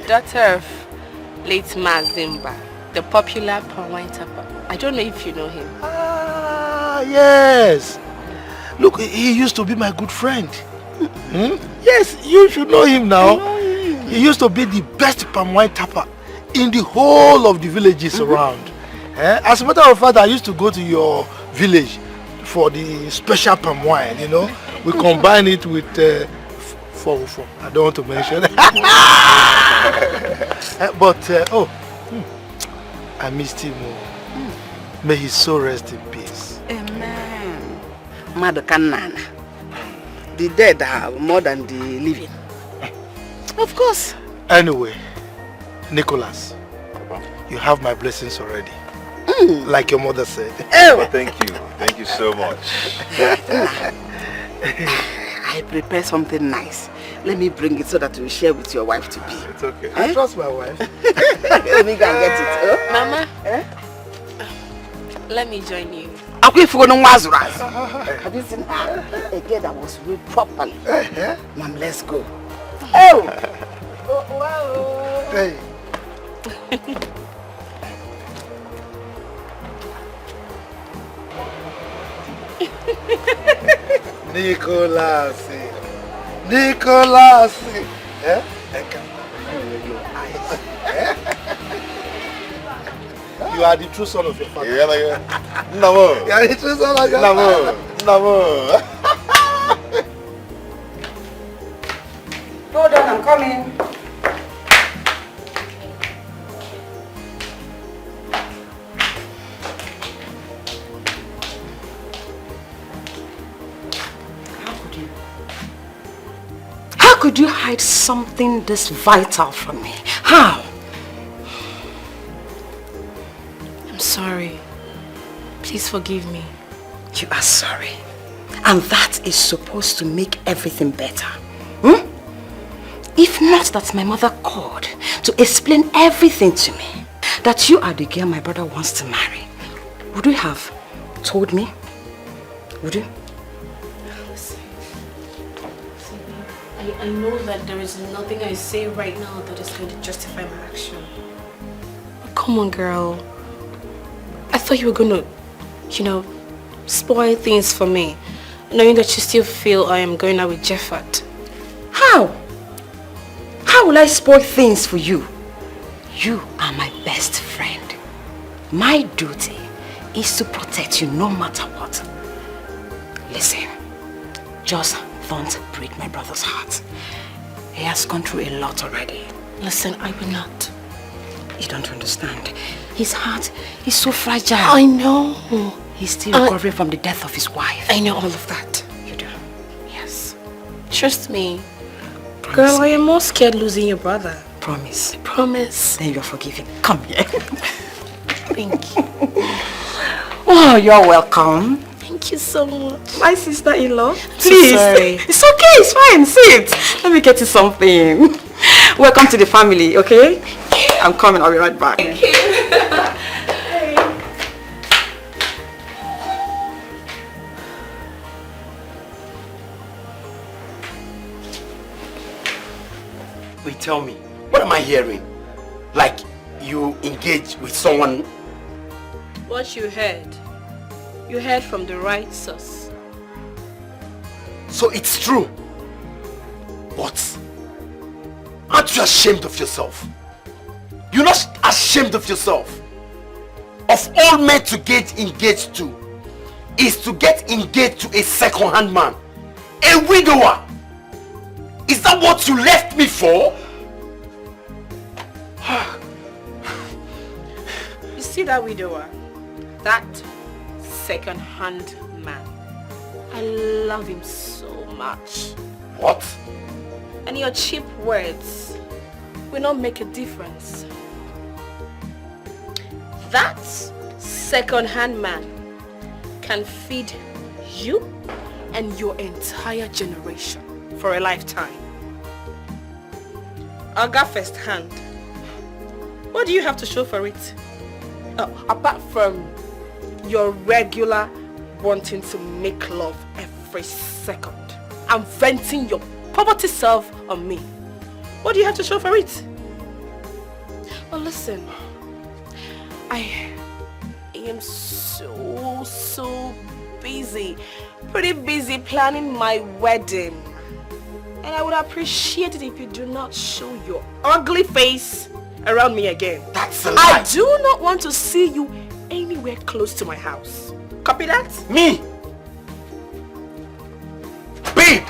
J: Daughter of late Mazimba, the popular Pawai Tapa. I don't know if you know him.
D: Yes. Look, he used to be my good friend. Yes, you should know him now. He used to be the best palm wine tapper in the whole of the villages around. As a matter of fact, I used to go to your village for the special palm wine, you know. We combine it with I don't want to mention it. But, I missed him. May his soul rest in peace.
C: Amen. Madakanana. The dead are more than the living. Of course.
D: Anyway, Nicholas, You have my blessings already. Like your mother said.
A: Oh, thank you. Thank you so much.
C: I prepare something nice. Let me bring it so that you share with your wife to be.
D: It's okay. I trust my wife.
C: Let me go and get it.
J: Mama, let me join you.
C: Have you seen her? A girl that was read properly. Mom, let's go. Oh! Wow!
D: Hey. Nicholas. Eh? You are the true son of your father.
A: Yeah. No.
D: You are the true son of your
A: father. No.
C: Hold on, I'm coming.
G: How could you hide something this vital from me? How?
J: I'm sorry. Please forgive me.
G: You are sorry. And that is supposed to make everything better. If not that my mother called to explain everything to me, that you are the girl my brother wants to marry, would you have told me? Would you?
J: I know that there is nothing I say right now that is going to justify my action. But come on, girl. I thought you were going to, spoil things for me, knowing that you still feel I am going out with Jeffat.
G: How? How will I spoil things for you? You are my best friend. My duty is to protect you no matter what. Listen, just don't break my brother's heart. He has gone through a lot already.
J: Listen, I will not.
G: You don't understand. His heart is so fragile.
J: I know.
G: He's still recovering from the death of his wife.
J: I know all of that.
G: You do? Yes.
J: Trust me.
G: Promise.
J: Girl, I am more scared losing your brother.
G: Promise.
J: I promise.
G: Then you're forgiven. Come here.
J: Thank you.
G: Oh, you're welcome.
J: Thank you so much.
G: My sister-in-law.
J: Please.
G: So sorry. It's okay, it's fine. Sit. Let me get you something. Welcome to the family, okay? I'm coming. I'll be right back.
J: Thank you.
H: Wait, tell me, what am I hearing? Like you engage with someone?
J: What you heard from the right source.
H: So it's true. What? Aren't you ashamed of yourself? You're not ashamed of yourself? Of all men to get engaged to is to get engaged to a second-hand man, a widower. Is that what you left me for?
J: You see that widower? That second-hand man. I love him so much.
H: What?
J: And your cheap words will not make a difference. That second-hand man can feed you and your entire generation for a lifetime. I'll go first hand. What do you have to show for it? Apart from your regular wanting to make love every second and venting your poverty self on me. What do you have to show for it? Well, listen, I am so busy, pretty busy planning my wedding. And I would appreciate it if you do not show your ugly face around me again.
H: That's a lie.
J: I do not want to see you anywhere close to my house. Copy that?
H: Me? Babe!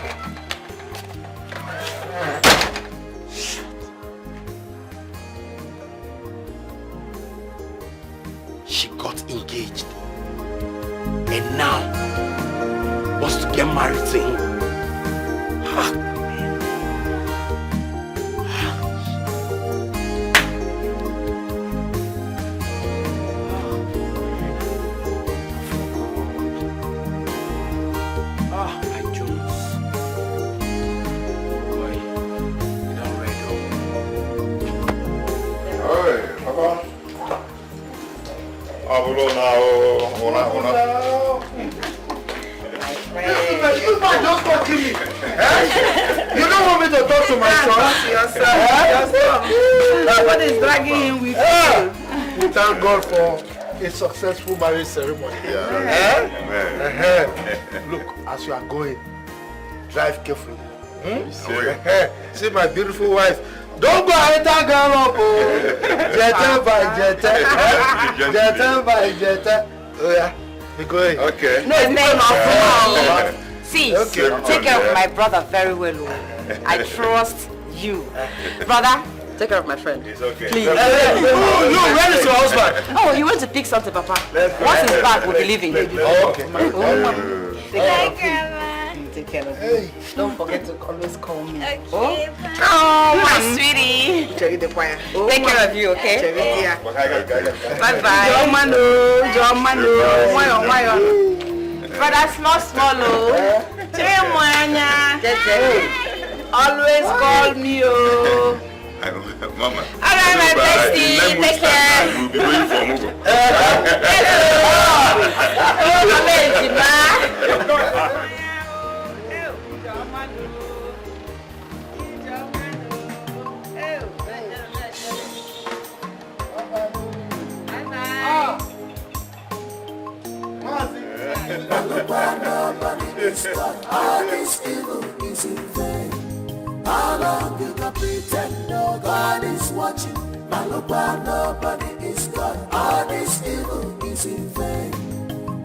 H: She got engaged and now wants to get married to him.
D: You man just talking me. You don't want me to talk to my son?
F: Your son. Nobody is dragging him with you.
D: We thank God for a successful marriage ceremony. Look, as you are going, drive carefully. See my beautiful wife. Don't go enter girl up. Jetta by jetta. Jetta by jetta. Oh yeah. We're going.
A: Okay.
G: No, see, take care of my brother very well. I trust you. Brother, take care of my friend.
A: It's okay.
G: Please.
D: Where is your husband?
G: Oh, he went to pick something, Papa. Once he's back, we'll be leaving.
D: Oh, okay.
B: Bye, Grandma.
F: Take care of me. Don't forget to always call me.
B: Okay,
G: Oh, my sweetie.
F: Cherry the choir.
G: Take care of you, okay?
F: Cherry, yeah.
G: Bye-bye.
F: Jomano.
G: Brother, small,
F: Always call me, oh.
A: Mama.
G: All right, my bestie. Take care.
A: We'll be going for Mugo.
I: All this evil is in vain. How long you can pretend no God is watching? Malukwa, nobody is God. All this evil is in vain.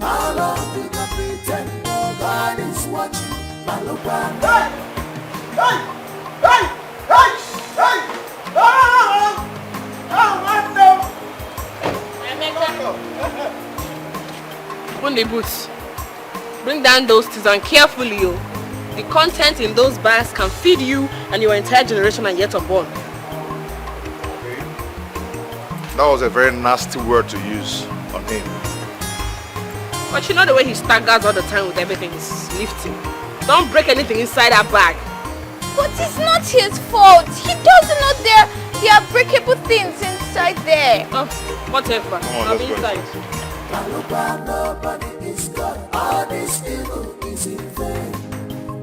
I: How long you can pretend no God is watching? Malukwa,
J: Open the boots. Bring down those teas and carefully, yo. The content in those bags can feed you and your entire generation and yet unborn.
A: That was a very nasty word to use on him.
J: But you know the way he staggers all the time with everything he's lifting. Don't break anything inside that bag.
B: But it's not his fault. He doesn't know there are breakable things inside there.
J: Oh, whatever. I'm inside.
I: nobody is God. All this evil is in vain.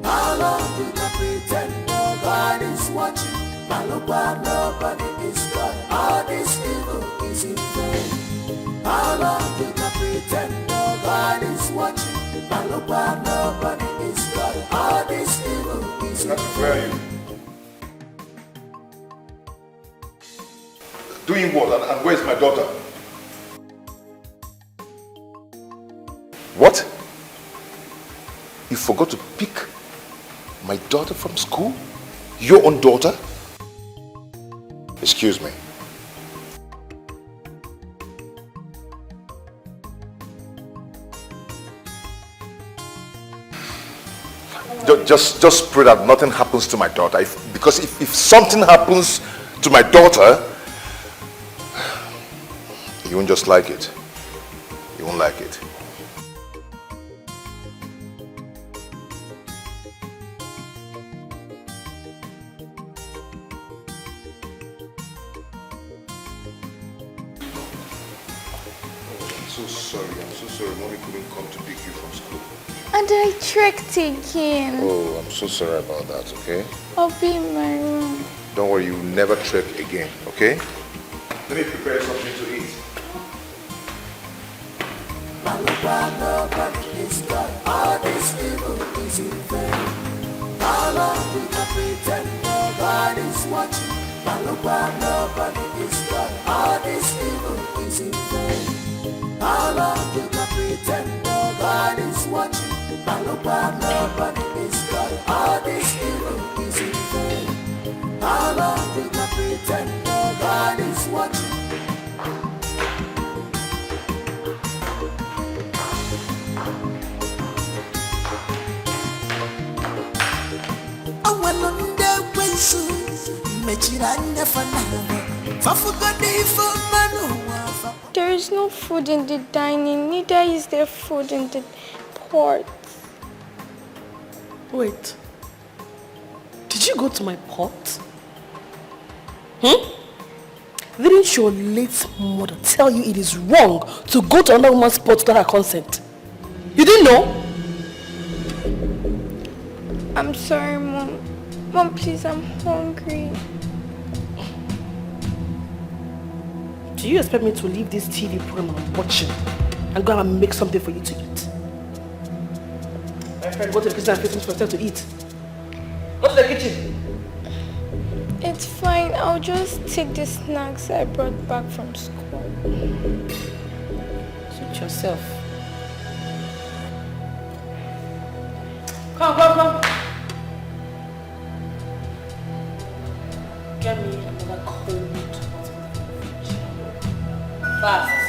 I: How long you can pretend no God is watching? Nobody is God. All this evil is in vain. How long you can pretend no God is watching? Nobody is God. All this evil is in vain.
A: Doing what? And where's my daughter? What? You forgot to pick my daughter from school? Your own daughter? Excuse me. Just pray that nothing happens to my daughter. Because if something happens to my daughter, you won't just like it. You won't like it. I'm so sorry. Mommy couldn't come to pick you from school.
B: And I trekked again.
A: Oh, I'm so sorry about that, okay?
B: I'll be in my room.
A: Don't worry, you will never trek again, okay? Let me prepare something to eat.
I: Nobody is God. All this evil is in vain. How long we can pretend nobody is watching? Nobody is God. All this evil is in vain. How long you can pretend nobody is watching? Nobody is God. All this evil is in vain. How long you can pretend nobody is watching?
B: There is no food in the dining, neither is there food in the pot.
J: Wait. Did you go to my pot? Didn't your late mother tell you it is wrong to go to another woman's spot without her consent? You didn't know?
B: I'm sorry, Mom. Mom, please, I'm hungry.
J: Do you expect me to leave this TV program I'm watching and go and make something for you to eat? My friend, go to the kitchen and fix things for yourself to eat. Go to the kitchen.
B: It's fine. I'll just take the snacks I brought back from school.
J: Suit yourself. Come. Get me another cold water. Fast.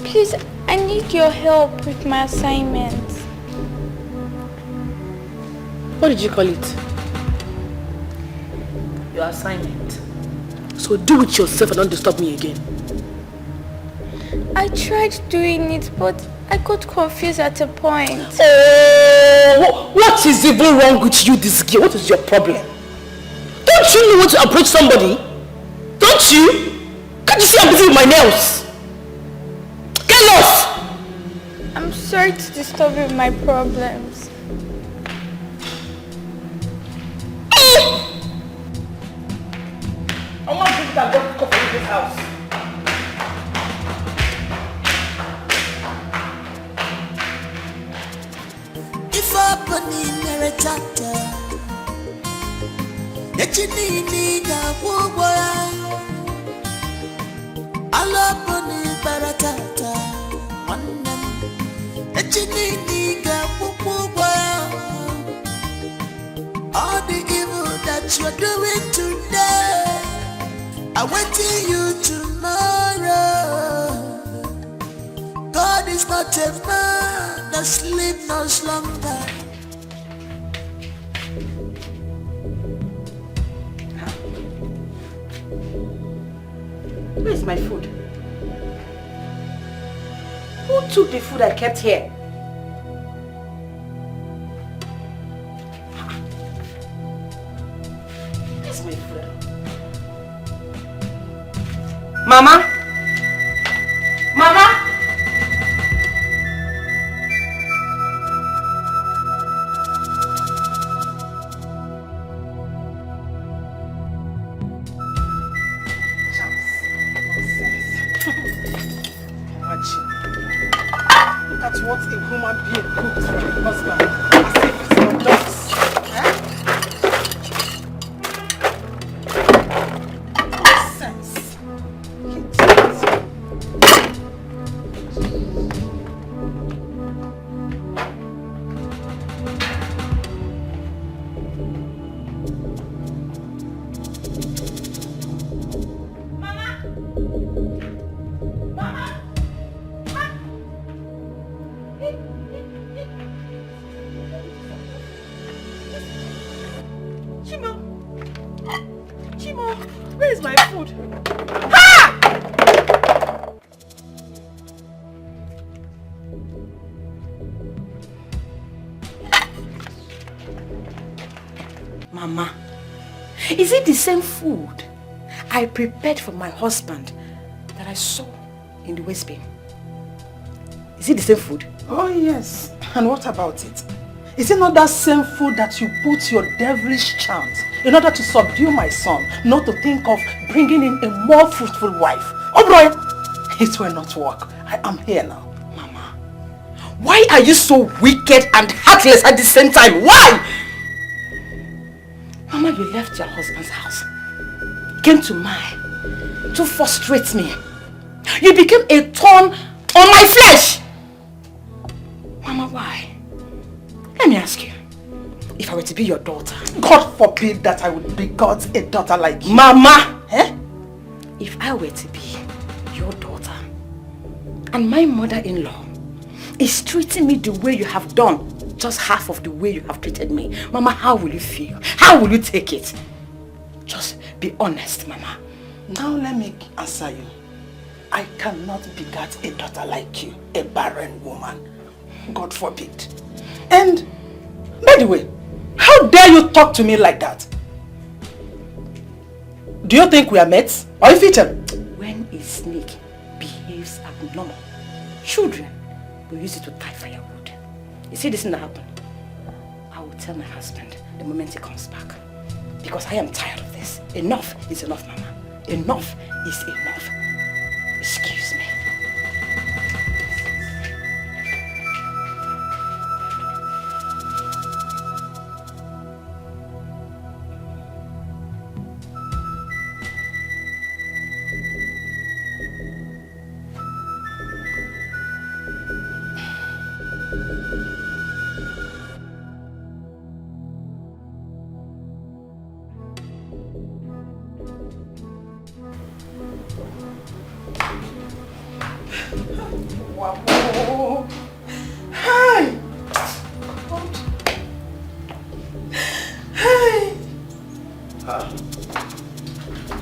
B: Please, I need your help with my assignments.
J: What did you call it? Your assignment. So do it yourself and don't disturb me again.
B: I tried doing it, but I got confused at a point.
J: Oh, what is even wrong with you, this girl? What is your problem? Don't you know when to approach somebody? Don't you? Can't you see I'm busy with my nails? Get lost!
B: I'm sorry to disturb you with my problems.
J: I want to drink that got coffee in this house.
I: If Apani Meretata, Echinini Gabuboya, Alapani Baratata, Echinini Gabuboya. All the evil that you're doing today, I wait till you tomorrow. God is not a man that sleep no slumber.
G: Where's my food? Who took the food I kept here? Where's my food? Mama? Mama?
L: Look at what a human being cooks for a husband. As if it's your dogs. Nonsense.
J: Chimo, where is my food?
G: Mama, is it the same food I prepared for my husband that I saw in the waste bin? Is it the same food?
L: Oh yes. And what about it? Is it not that same food that you put your devilish charms in order to subdue my son, not to think of bringing in a more fruitful wife? Oh boy, it will not work. I am here now.
G: Mama, why are you so wicked and heartless at the same time? Why? Mama, you left your husband's house, came to mine to frustrate me. You became a thorn on my flesh. Mama, why? Let me ask you, if I were to be your daughter,
L: God forbid that I would begot a daughter like you.
G: Mama, if I were to be your daughter and my mother-in-law is treating me the way you have done, just half of the way you have treated me, Mama, how will you feel? How will you take it? Just be honest, Mama.
L: Now let me answer you. I cannot beget a daughter like you, a barren woman. God forbid. And, by the way, how dare you talk to me like that? Do you think we are mates? Or you feature?
G: When a snake behaves abnormal, children will use it to tie firewood. You see this thing that happened? I will tell my husband the moment he comes back. Because I am tired of this. Enough is enough, Mama. Enough is enough. Excuse me.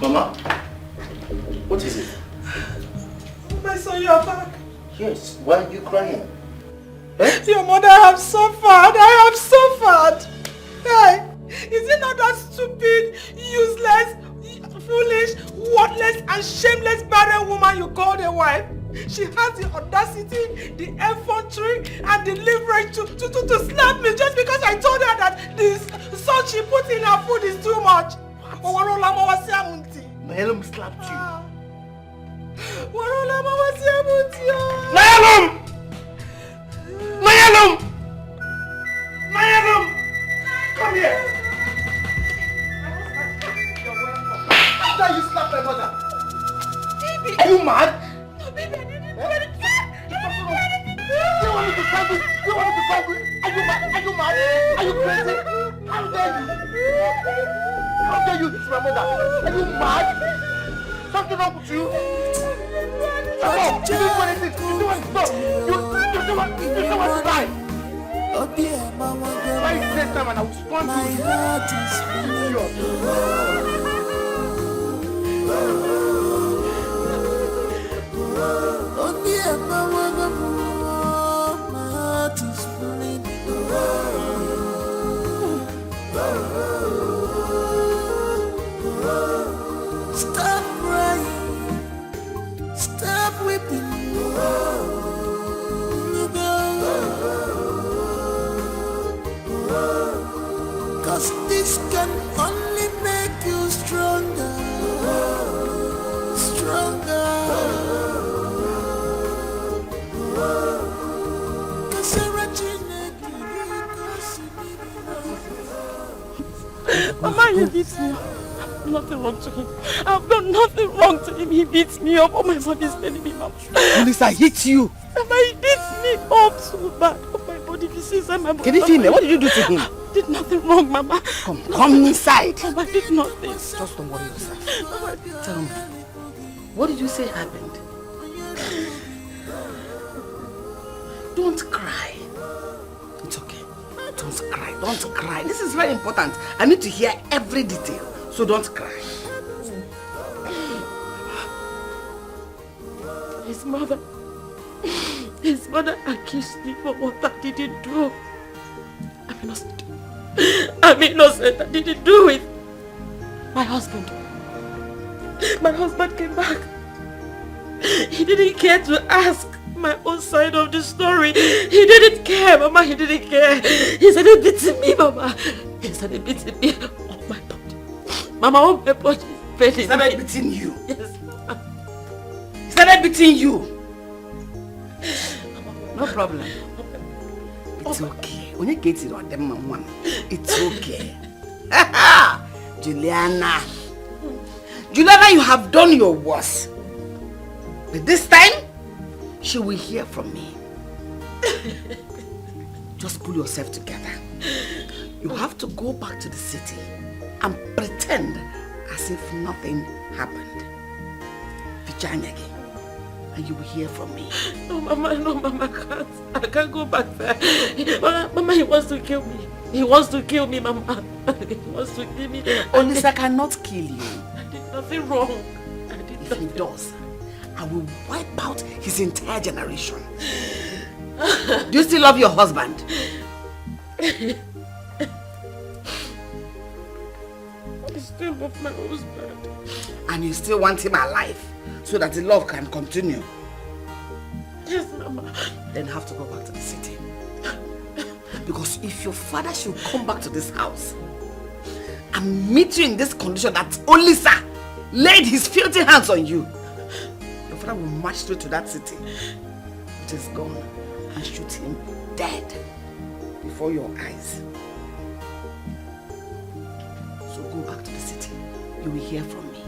H: Mama, what is it?
L: My son, you are back.
H: Yes, why are you crying?
L: Your mother have suffered. I have suffered. Hey, is it not that stupid, useless, foolish, worthless and shameless barren woman you called a wife? She has the audacity, the effrontery and the leverage to slap me just because I told her that the salt she put in her food is too much.
H: Naelum slapped you.
L: Naelum! Naelum! Naelum! Come here! After you slap my mother. Are you mad? No, baby, I didn't do anything. You want me to fight with? You want me to fight with? Are you mad? Are you mad? Are you crazy? How dare you? How dare you hit my mother? Are you mad? Something wrong with you? Stop! You didn't do anything. You don't want to stop. You don't want to die. Why is this time and I will spawn to you?
I: Stop crying, stop weeping, cause this can only make you stronger, stronger.
J: Mama, you beat me up. Nothing wrong to him. I've done nothing wrong to him. He beats me up. Oh, my body is telling me, Mama.
C: Lisa hit you.
J: Mama, he beats me up so bad. Oh, my body, this is my body.
C: Can you feel me? What did you do to him?
J: I did nothing wrong, Mama.
C: Come inside.
J: Mama, I did nothing.
C: Just don't worry yourself.
J: Mama,
C: tell me, what did you say happened? Don't cry. It's okay. Don't cry. Don't cry. This is very important. I need to hear every detail. So don't cry.
J: His mother accused me for what I didn't do. I'm innocent. I'm innocent. I didn't do it. My husband came back. He didn't care to ask my own side of the story. He didn't care, Mama. He didn't care. He started beating me, Mama. He started beating me on my body. Mama, on my body is paining.
C: He started beating you?
J: Yes, Mama.
C: He started beating you? No problem. It's okay. When you get it on them one, it's okay. Juliana, you have done your worst. But this time, she will hear from me. Just pull yourself together. You have to go back to the city and pretend as if nothing happened. Vijayanyagi. and you will hear from me.
J: No, Mama, I can't go back there. Mama, he wants to kill me. He wants to kill me, Mama. He wants to kill me.
C: Olisa cannot kill you.
J: I did nothing wrong.
C: If he does, I will wipe out his entire generation. Do you still love your husband?
J: I still love my husband.
C: And you still want him alive so that the love can continue?
J: Yes, Mama.
C: Then you have to go back to the city. Because if your father should come back to this house and meet you in this condition that Olisa laid his filthy hands on you, your father will march straight to that city with his gun and shoot him dead before your eyes. So go back to the city. You will hear from me.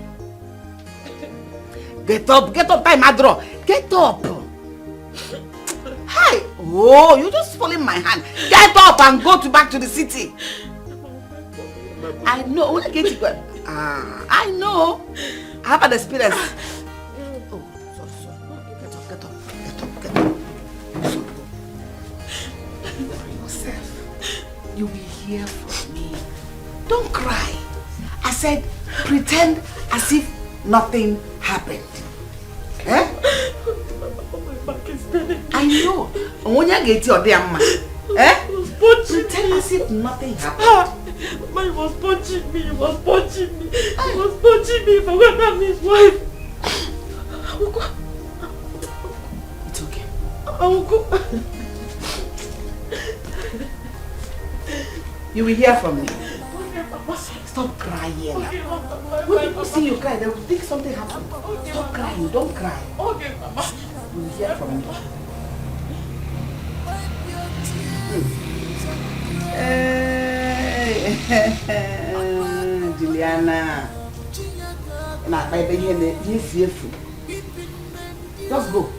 C: Get up, time, Adro. Get up. Hi. Oh, you just fall in my hand. Get up and go back to the city. I know. I know. I have an experience. Oh, sorry. Get up. For yourself. You will hear from me. Don't cry. I said pretend as if nothing happened. Eh? I know. When you get your damn man, pretend as if nothing happened.
J: He was punching me. He was punching me. He was punching me. If I went back his wife, I will go.
C: It's okay.
J: I will go.
C: You will hear from me. Stop crying. When people see you cry, they will think something happened. Stop crying. Don't cry.
J: Okay, Mama.
C: You will hear from me. Juliana. Nah, baby, he's food. Just go.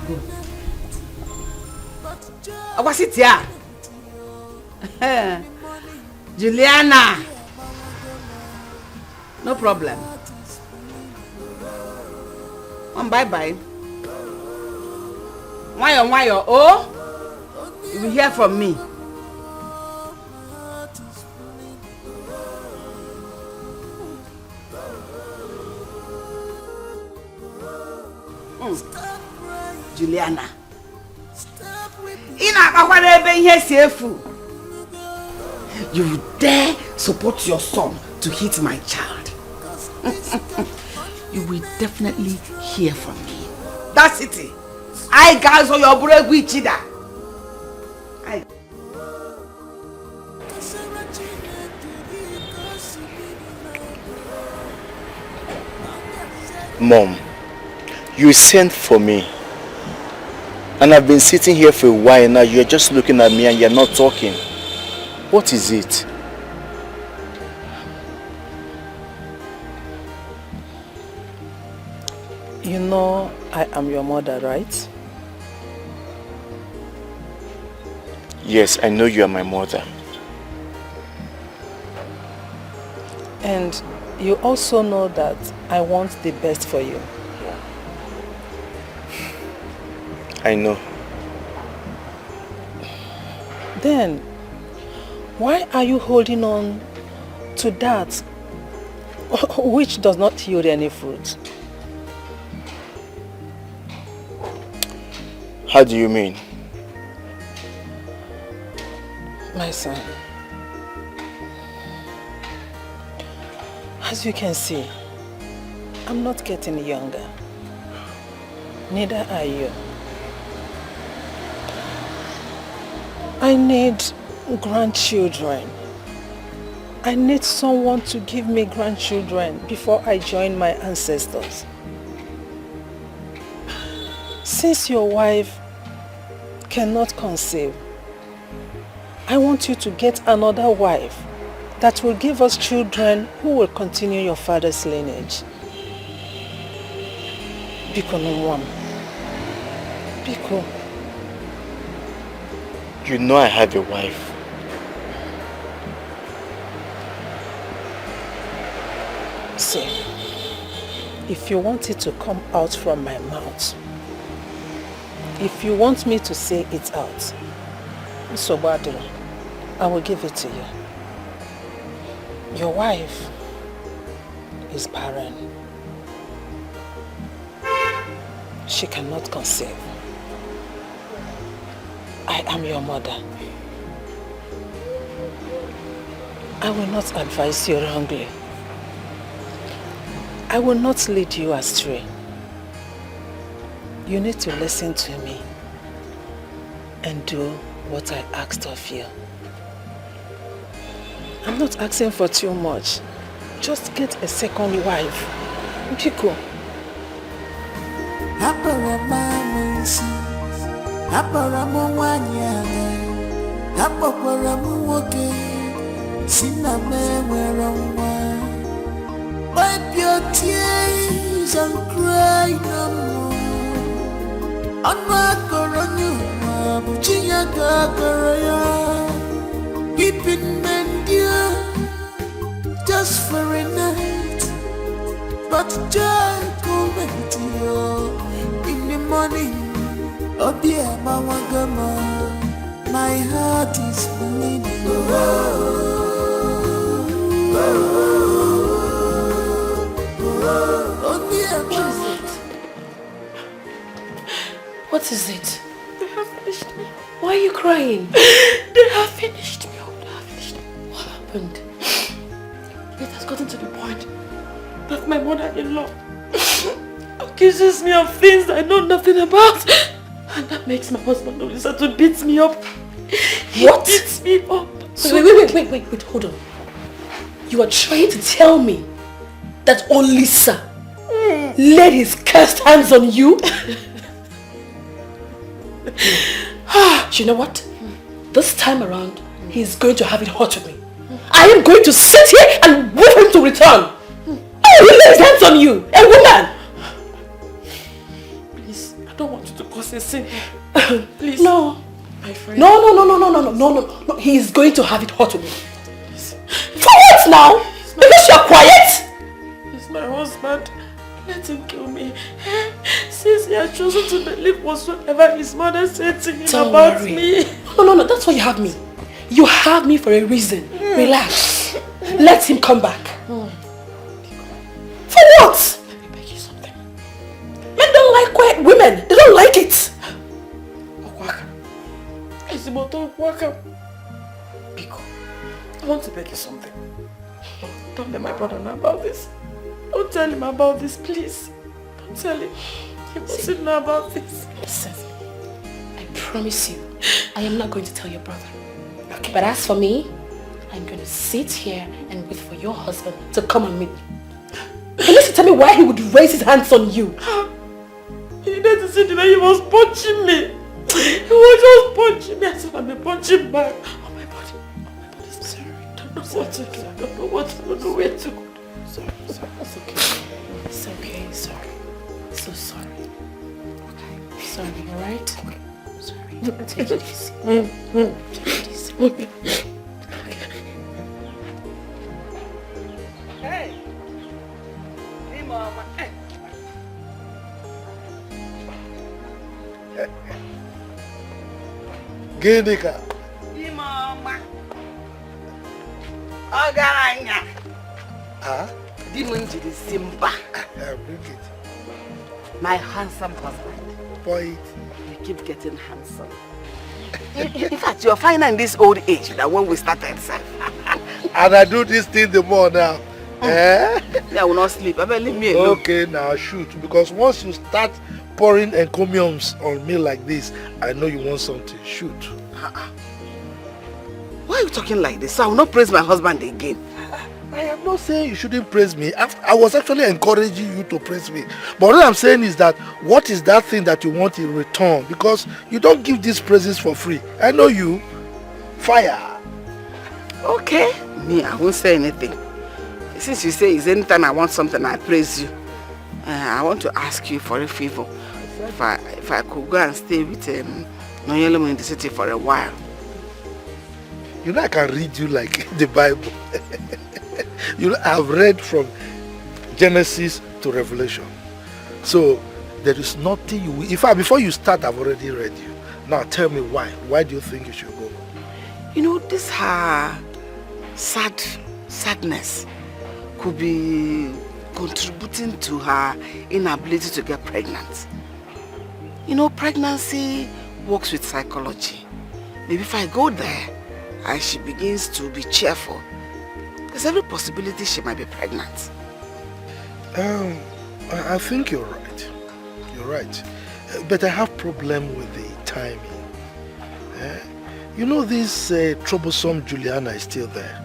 C: Go. I was it here. Juliana. No problem. Bye-bye. Why? Oh? You will hear from me. Juliana. You dare support your son to hit my child. You will definitely hear from me. That's it. I guys on your brave with Chida.
H: Mom, you sent for me. And I've been sitting here for a while now. You're just looking at me and you're not talking. What is it?
L: You know I am your mother, right?
H: Yes, I know you are my mother.
L: And you also know that I want the best for you.
H: I know.
L: Then, why are you holding on to that which does not yield any fruit?
H: How do you mean?
L: My son, as you can see, I'm not getting younger. Neither are you. I need grandchildren. I need someone to give me grandchildren before I join my ancestors. Since your wife cannot conceive, I want you to get another wife that will give us children who will continue your father's lineage. Biko no one. Biko.
H: You know I have a wife.
L: See, If you want it to come out from my mouth, if you want me to say it out, Sobadro, I will give it to you. Your wife is barren. She cannot conceive. I am your mother. I will not advise you wrongly. I will not lead you astray. You need to listen to me and do what I asked of you. I'm not asking for too much. Just get a second wife. Chico.
I: Wipe your tears and cry no more. Keeping men just for a night, but joy coming to you in the morning. Oh dear, my heart is bleeding.
J: What is it? They have finished me. Why are you crying? They have finished me. Oh, they have finished me. What happened? It has gotten to the point that my mother-in-law accuses me of things I know nothing about. And that makes my husband Olisa to beat me up. What? He beats me up. So wait, hold on. You are trying to tell me that Olisa laid his cursed hands on you? You know what? This time around, he's going to have it hot with me. I am going to sit here and wait for him to return. Oh, he laid his hands on you, a woman! Please, I don't want you to cause a sin. Please. No. My friend. No. He is going to have it hot with me. For what now? Because you are quiet? He's my husband. Let him kill me. Since he has chosen to believe whatsoever his mother said to him about me. No, that's why you have me. You have me for a reason. Relax. Let him come back. For what? Let me beg you something. Men don't like quiet women. They don't like it. Biko, I want to beg you something. Don't let my brother know about this. Don't tell him about this, please. Don't tell him. He mustn't know about this. Listen, I promise you, I am not going to tell your brother. Okay. But as for me, I'm going to sit here and wait for your husband to come and meet me. He needs to tell me why he would raise his hands on you. He needs to see the way he was punching me. He was just punching me as if I'm a punching bag. Oh my body. Sorry. I don't know what to do. I don't know what to do. I don't know where to go. Sorry. It's okay. It's okay. Sorry. So sorry. Okay. Sorry, alright? Okay. Sorry. Take it easy. Take it easy. Okay.
C: Hey! Hey, Mama. Hey.
D: Gidika.
C: Hey, Mama. Ogaranya.
D: Ah?
C: Demon to the Simba.
D: Bring it.
C: My handsome husband.
D: Boy,
C: you keep getting handsome. In fact, you're finer in this old age than when we started, sir.
D: And I do this thing the more now. Eh?
C: I will not sleep. I better leave me alone.
D: Okay, now shoot. Because once you start pouring encomiums on me like this, I know you want something. Shoot.
C: Why are you talking like this? I will not praise my husband again.
D: I am not saying you shouldn't praise me. I was actually encouraging you to praise me. But what I'm saying is that, what is that thing that you want in return? Because you don't give these praises for free. I know you. Fire.
C: Okay. Me, I won't say anything. Since you say it's anytime I want something, I praise you. I want to ask you for a favor. If I could go and stay with Nollywood in the city for a while.
D: You know I can read you like the Bible. You know, I've read from Genesis to revelation. So there is nothing you will... In fact, before you start, I've already read you. Now tell me why. Why do you think you should go?
F: You know, this her sadness could be contributing to her inability to get pregnant. You know, pregnancy works with psychology. Maybe if I go there and she begins to be cheerful, there's every possibility she might be pregnant.
D: I think you're right. You're right. But I have problem with the timing. You know, this troublesome Juliana is still there.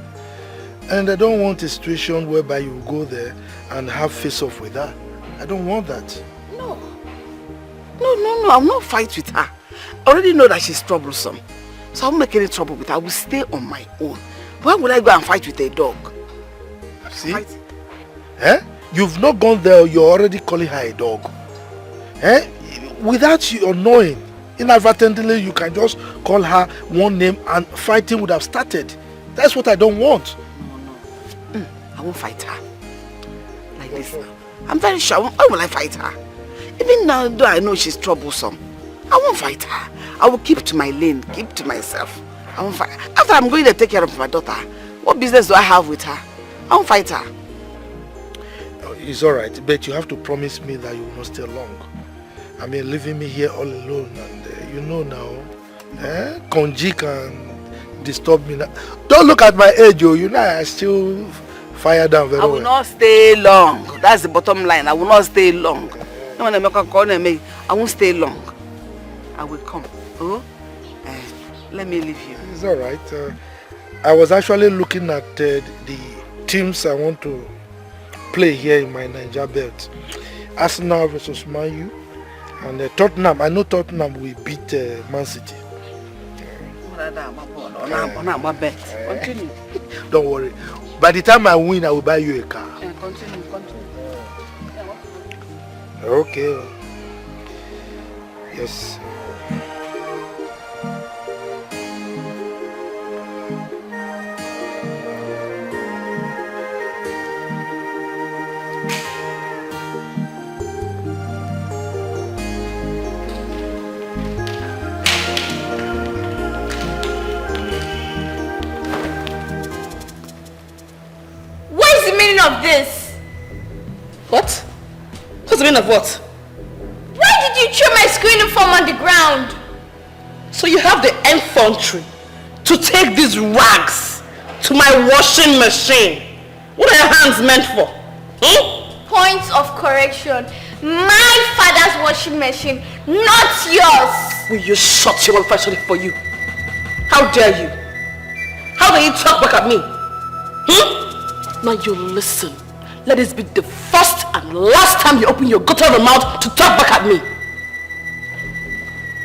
D: And I don't want a situation whereby you go there and have face-off with her. I don't want that.
F: No, I'll not fight with her. I already know that she's troublesome. So I won't make any trouble with her. I will stay on my own. Why would I go and fight with a dog?
D: See? You've not gone there, you're already calling her a dog. Without you knowing, inadvertently you can just call her one name and fighting would have started. That's what I don't want.
F: No. I won't fight her. Like this now. I'm very sure. Why will I fight her? Even now, though I know she's troublesome, I won't fight her. I will keep to my lane, keep to myself. I won't fight. After I'm going to take care of my daughter, what business do I have with her? I won't fight her.
D: It's alright, but you have to promise me that you will not stay long. I mean, leaving me here all alone, and you know now, Konji can disturb me now. Don't look at my age, you know I still fire down very well.
F: I will not stay long. That's the bottom line. I will not stay long. No one make a call me. I won't stay long. I will come. Oh, let me leave you.
D: It's alright. I was actually looking at the teams I want to play here in my Niger belt. Arsenal versus Man U. And Tottenham, I know Tottenham will beat Man City.
F: Continue.
D: Don't worry. By the time I win, I will buy you a car.
F: Continue.
D: Okay. Yes.
B: Of this.
J: What? What's the meaning of what?
B: Why did you throw my school uniform on the ground?
J: So you have the infantry to take these rags to my washing machine. What are your hands meant for?
B: Points of correction. My father's washing machine, not yours.
J: Will you shut your mouth if I shut it for you? How dare you? How dare you talk back at me? Now you listen. Let this be the first and last time you open your gutter of a mouth to talk back at me.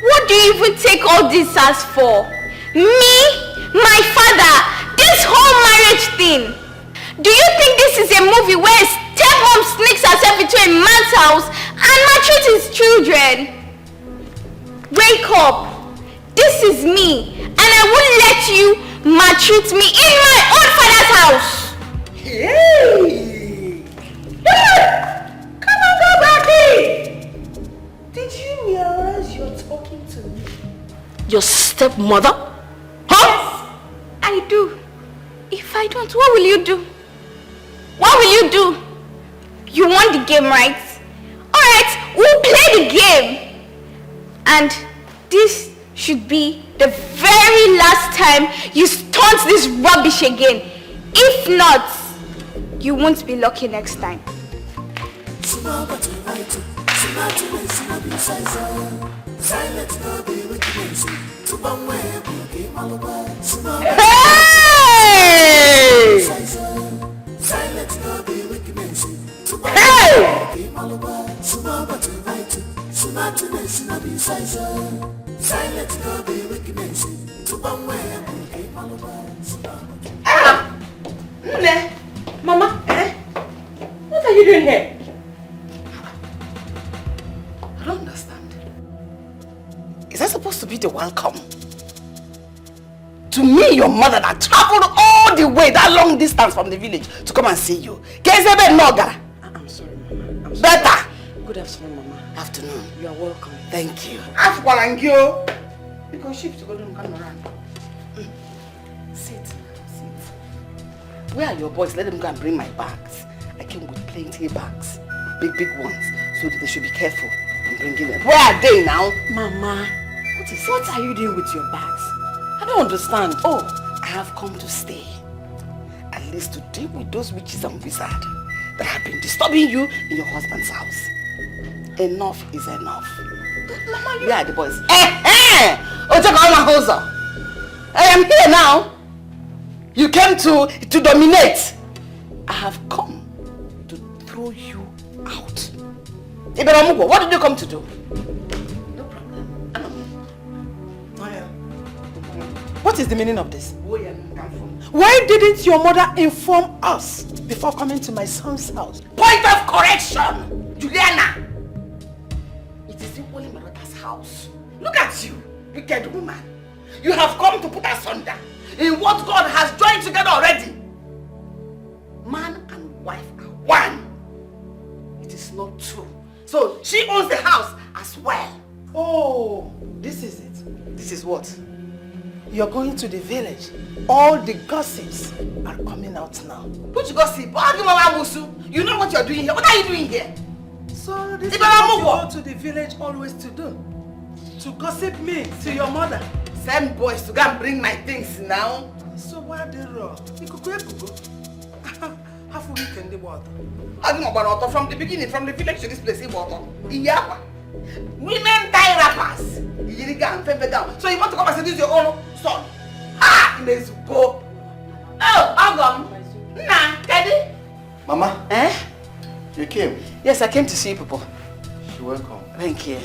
B: What do you even take all this as for? Me? My father? This whole marriage thing? Do you think this is a movie where a stepmom sneaks herself into a man's house and maltreats his children? Wake up. This is me, and I won't let you maltreat me in my own father's house.
J: Hey! Come on, go back in! Did you realize you're talking to me? Your stepmother?
B: Huh? Yes, I do. If I don't, what will you do? What will you do? You want the game, right? Alright, we'll play the game. And this should be the very last time you stunt this rubbish again. If not, you won't be lucky next time.
J: Mama, what are you doing here?
F: I don't understand. Is that supposed to be the welcome? To me, your mother that traveled all the way, that long distance from the village to come and see you.
J: I'm sorry, Mama.
C: Better.
G: Good afternoon, Mama.
C: Afternoon.
G: You are welcome.
C: Thank you. Afternoon. Because sheep to go to come around. Sit. Where are your boys? Let them go and bring my bags. I came with plenty of bags. Big ones. So they should be careful in bringing them. Where are they now?
G: Mama, what are you doing with your bags? I don't understand.
C: Oh, I have come to stay. At least to deal with those witches and wizards that have been disturbing you in your husband's house. Enough is enough. Mama, where are the boys? I am here now. You came to dominate. I have come to throw you out. Iberamugo, what did you come to do? No problem.
L: What is the meaning of this? Why didn't your mother inform us before coming to my son's house?
C: Point of correction, Juliana. It is only my daughter's house. Look at you, wicked woman. You have come to put us under in what God has joined together already. Man and wife are one. It is not true. So she owns the house as well.
L: Oh, this is it.
C: This is what?
L: You're going to the village. All the gossips are coming out now.
C: Which gossip? You know what you're doing here. What are you doing here?
L: So this is what you go to the village always to do. To gossip me to your mother.
C: Send boys to go and bring my things now.
L: So why the wrong? Half a week in the water.
C: I don't know about from the beginning, from the village to this place, women tie wrappers. So you want to come and seduce your own son? Ah, let's go. Oh, Agam. Nah, Daddy.
H: Mama.
C: Eh?
H: You came?
C: Yes, I came to see people.
H: You're welcome.
C: Thank you.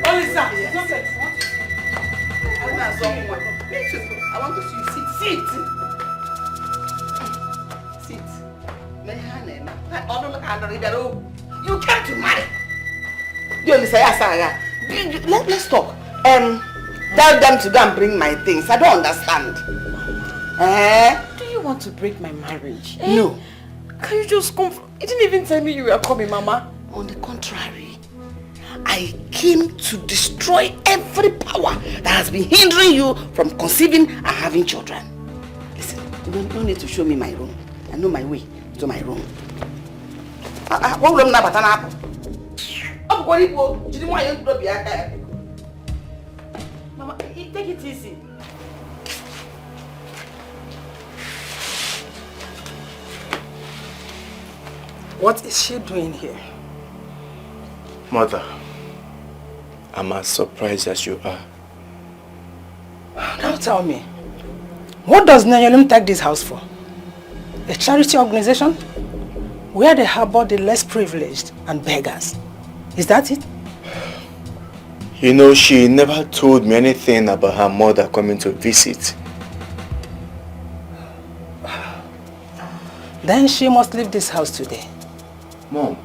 L: Olisa,
C: yes. I want to see you sit. You came to marry. Let's talk. Tell them to go and bring my things. I don't understand.
G: Do you want to break my marriage?
C: No.
G: Can you just come? You didn't even tell me you were coming, Mama.
C: On the contrary, I came to destroy every power that has been hindering you from conceiving and having children. Listen, you don't need to show me my room. I know my way to my room. What room na batana?
G: Mama, take it easy.
L: What is she doing here?
K: Mother, I'm as surprised as you are.
L: Now tell me, what does Nollywood take this house for? A charity organization? Where they harbor the less privileged and beggars. Is that it?
K: You know, she never told me anything about her mother coming to visit.
L: Then she must leave this house today.
K: Mom.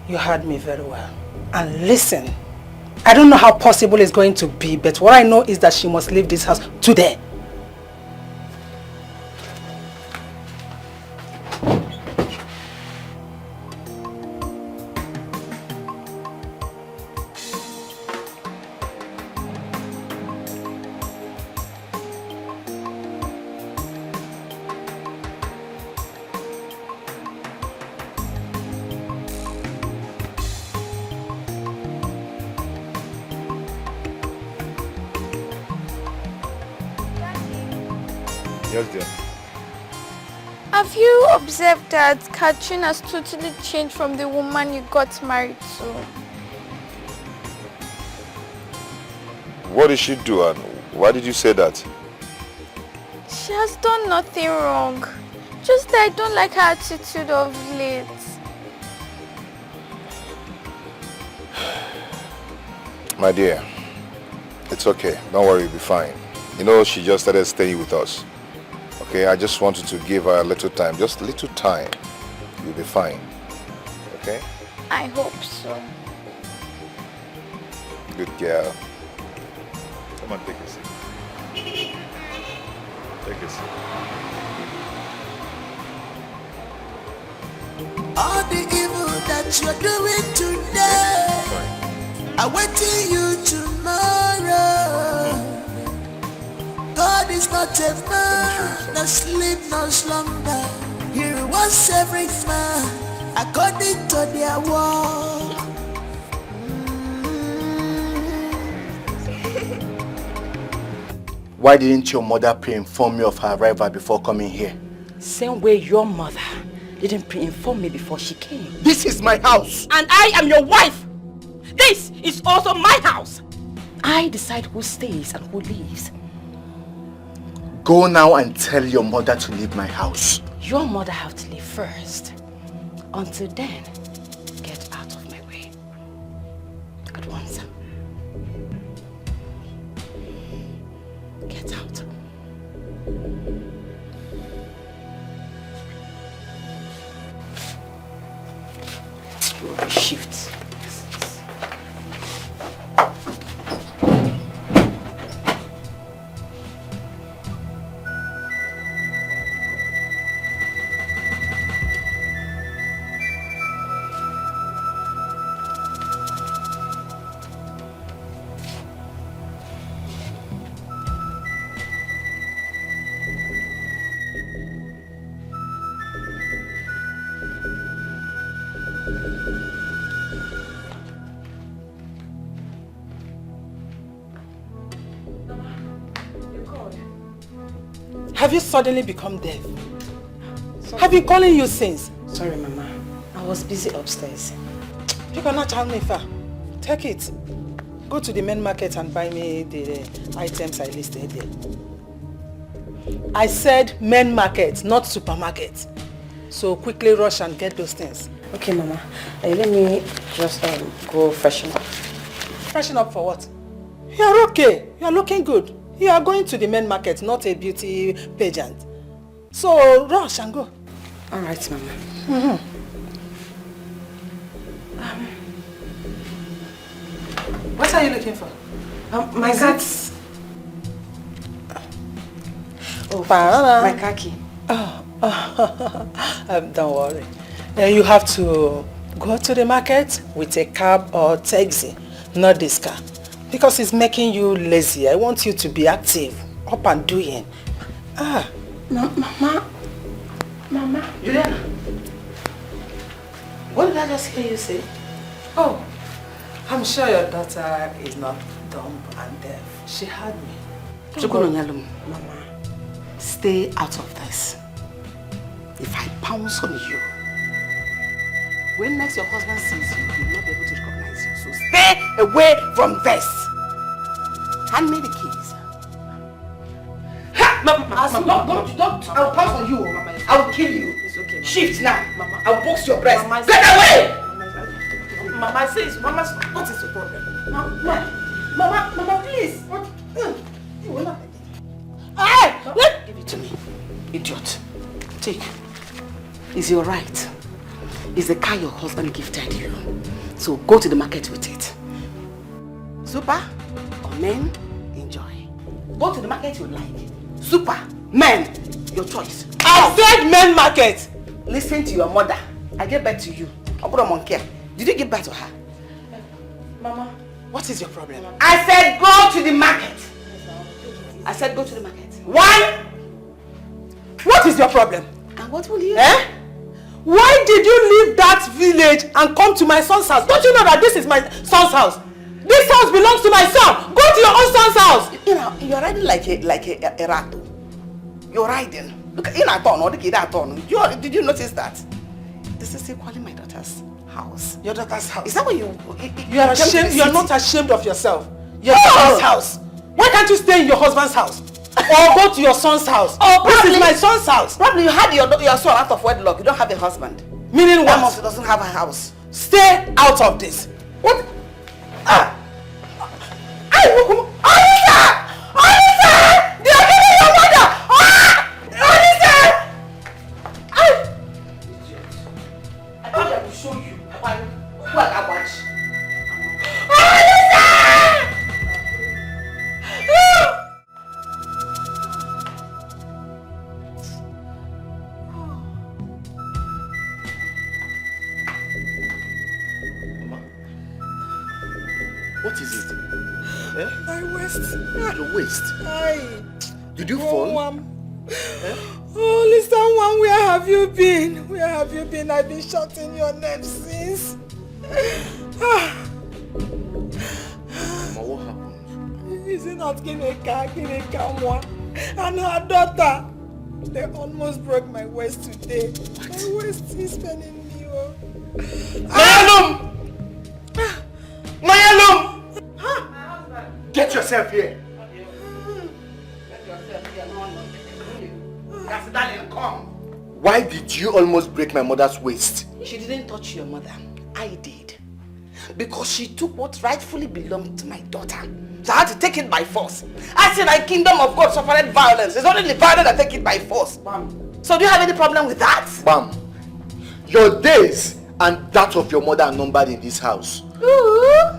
L: You heard me very well. And listen, I don't know how possible it's going to be, but what I know is that she must leave this house today.
A: Yes, dear.
B: Have you observed that Catherine has totally changed from the woman you got married to?
A: What did she do and why did you say that?
B: She has done nothing wrong. Just that I don't like her attitude of late.
A: My dear, it's okay. Don't worry, you'll be fine. You know, she just started staying with us. Okay, I just wanted to give her a little time. Just a little time. You'll be fine. Okay?
B: I hope so.
A: Good girl. Come on, take a seat. Take a seat.
I: All the evil that you're doing today, awaiting you tomorrow. God is not a man that sleep no slumber. He rewards every man according to their work.
H: Why didn't your mother pre-inform me of her arrival before coming here?
G: Same way your mother didn't pre-inform me before she came.
H: This is my house.
L: And I am your wife. This is also my house.
G: I decide who stays and who leaves.
H: Go now and tell your mother to leave my house.
G: Your mother have to leave first. Until then, get out of my way. At once. Get out. Shift.
L: Have you suddenly become deaf? Have been calling you since?
G: Sorry, Mama. I was busy upstairs.
L: You cannot tell me far. Take it. Go to the main market and buy me the items I listed there. I said main market, not supermarket. So quickly rush and get those things.
G: Okay, Mama. Let me just go freshen up.
L: Freshen up for what? You are okay. You are looking good. You are going to the main market, not a beauty pageant. So rush and go.
G: All right, Mama.
L: What are you looking for?
G: My cats.
L: Oh, my
G: khaki.
L: Don't worry. You have to go to the market with a cab or taxi, not this car. Because it's making you lazy. I want you to be active, up and doing.
G: Mama.
L: Juliana. What did I just hear you say? Oh, I'm sure your daughter is not dumb and deaf. She heard me.
G: Mama, stay out of this. If I pounce on you, when next your husband sees you, he will not be able to recognize you. So stay away from this. Hand me the keys.
L: Don't. I'll pounce on you, Mama. I will kill you.
G: It's okay, Mama.
L: Shift now.
G: Mama.
L: I'll box your breast.
G: Mama,
L: Get away!
G: Mama says, Mama, what is your problem?
L: Mama, please. What?
G: Give it to me, idiot. Take. It's your right. It's the car your husband gifted you. So go to the market with it. Super or men, enjoy. Go to the market you like. Super, men, your choice.
L: I said men market.
G: Listen to your mother. I get back to you. I'll put a monkey. Did you give back to her?
L: Mama, what is your problem?
G: I said go to the market. I said go to the market.
L: One. What is your problem?
G: And what will you
L: do? Why did you leave that village and come to my son's house? Don't you know that this is my son's house? This house belongs to my son. Go to your own son's house.
G: You know, you're riding like a rat. You're riding. Look, in a turn or the kid at turn. Did you notice that? This is equally my daughter's house.
L: Your daughter's house.
G: Is that what you
L: are ashamed? You're not ashamed of yourself. Your daughter's house. Why can't you stay in your husband's house? Or go to your son's house?
G: Oh,
L: this is my son's house.
G: Probably you had your son out of wedlock. You don't have a husband.
L: Meaning what?
G: That doesn't have a house.
L: Stay out of this. What? They are killing your mother!
G: I thought I would show you what I watch.
H: What is it? Eh?
F: My waist.
H: Your waist?
F: Aye.
H: Did you fall?
F: Eh? Oh, listen, one, where have you been? Where have you been? I've been shouting your name since.
H: Mama, what happened?
F: Is it not Gineka one and her daughter? They almost broke my waist today. What? My waist is paining me. Oh.
H: Mayalum! Mayalum! Get yourself here. Why did you almost break my mother's waist?
C: She didn't touch your mother. I did. Because she took what rightfully belonged to my daughter. So I had to take it by force. I said the kingdom of God suffered violence. It's only the violent that take it by force. Bam. So do you have any problem with that?
H: Bam. Your days and that of your mother are numbered in this house.
C: Ooh.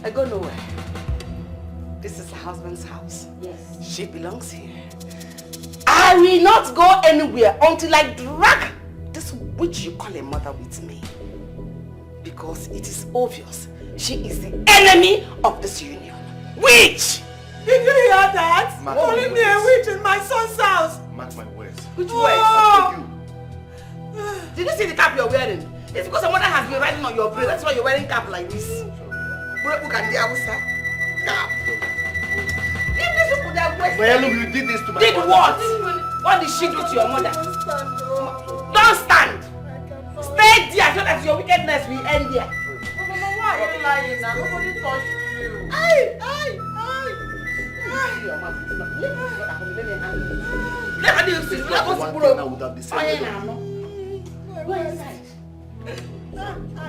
C: I go nowhere. This is her husband's house. Yes. She belongs here. I will not go anywhere until I drag this witch you call a mother with me. Because it is obvious she is the enemy of this union. Witch!
F: Did you hear that?
H: Calling
F: me a witch in my son's house.
H: Mark my words.
C: Which
F: Oh.
C: words? Did you see the cap you're wearing? It's because someone has been riding on your brain. That's why you're wearing cap like this. Look at the outside. Cap. Leave these people that waste.
H: Well, you did this to my
C: Did
H: mother.
C: what? What did she do to your mother? Don't stand. Stay there so that your wickedness will end there.
L: Why are you lying now? Nobody touched you.
F: I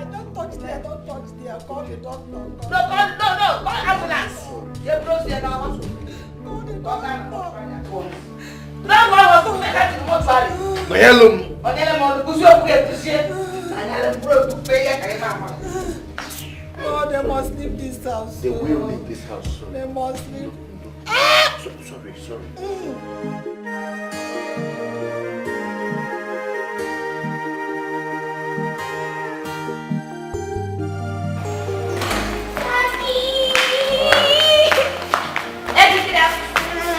F: don't touch there. Call the doctor.
C: No, call ambulance. You bros here now.
F: Call the doctor.
C: Don't go to the mortuary.
H: Mayalum.
F: Oh, they must leave this house.
H: They will leave this house soon.
F: They must leave.
H: Sorry.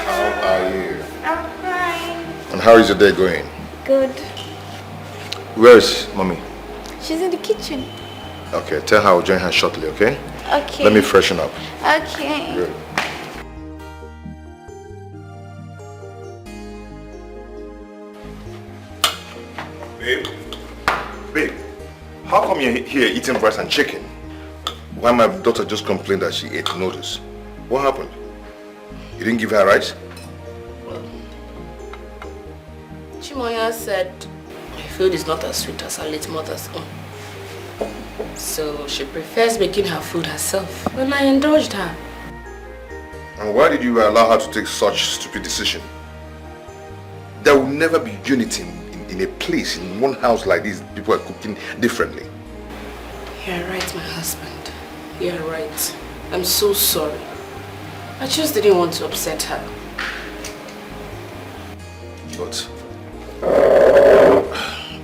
A: How are you?
B: I'm fine.
A: And how is your day going?
B: Good.
A: Where is mommy?
B: She's in the kitchen.
A: Okay, tell her I'll join her shortly, okay?
B: Okay.
A: Let me freshen up.
B: Okay.
A: Good. Babe, how come you're here eating rice and chicken? Why my daughter just complained that she ate noodles? What happened? You didn't give her rice?
J: Chimoya said my food is not as sweet as her late mother's own. So she prefers making her food herself. And I indulged her.
A: And why did you allow her to take such stupid decision? There will never be unity in a place, in one house like this. People are cooking differently.
J: You're right, my husband. You're right. I'm so sorry. I just didn't want to upset her.
A: But,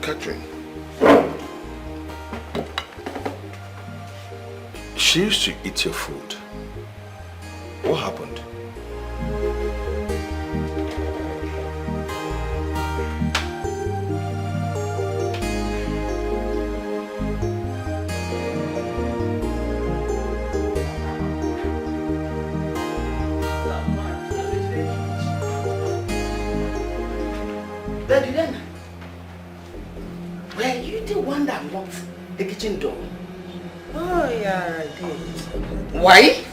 A: Catherine, she used to eat your food. What happened?
C: Daddy, were you the one that locked the kitchen door?
F: Oh, yeah, I did.
C: Why?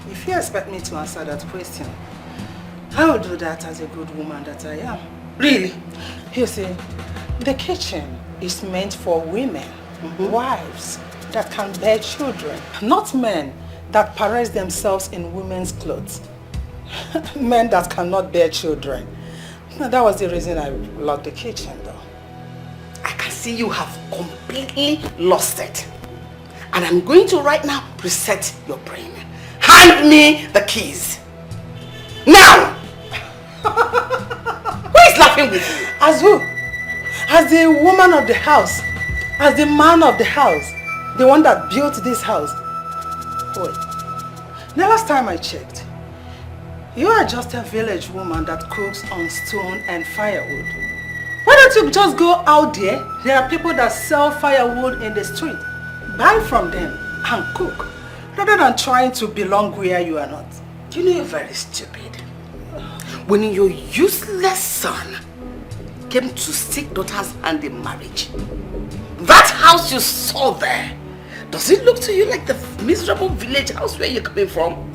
F: If you expect me to answer that question, I will do that as a good woman that I am.
C: Really?
F: You see, the kitchen is meant for women, wives that can bear children, not men that parade themselves in women's clothes. Men that cannot bear children. That was the reason I locked the kitchen, though.
C: I can see you have completely lost it. And I'm going to right now reset your brain. Hand me the keys. Now! Who is laughing with you?
F: As who? As the woman of the house. As the man of the house.
L: The one that built this house. Wait. The last time I checked, you are just a village woman that cooks on stone and firewood. Why don't you just go out there? There are people that sell firewood in the street. Buy from them and cook, rather than trying to belong where you are not.
C: You know you're very stupid. When your useless son came to seek daughter's hand in marriage, that house you saw there, does it look to you like the miserable village house where you're coming from?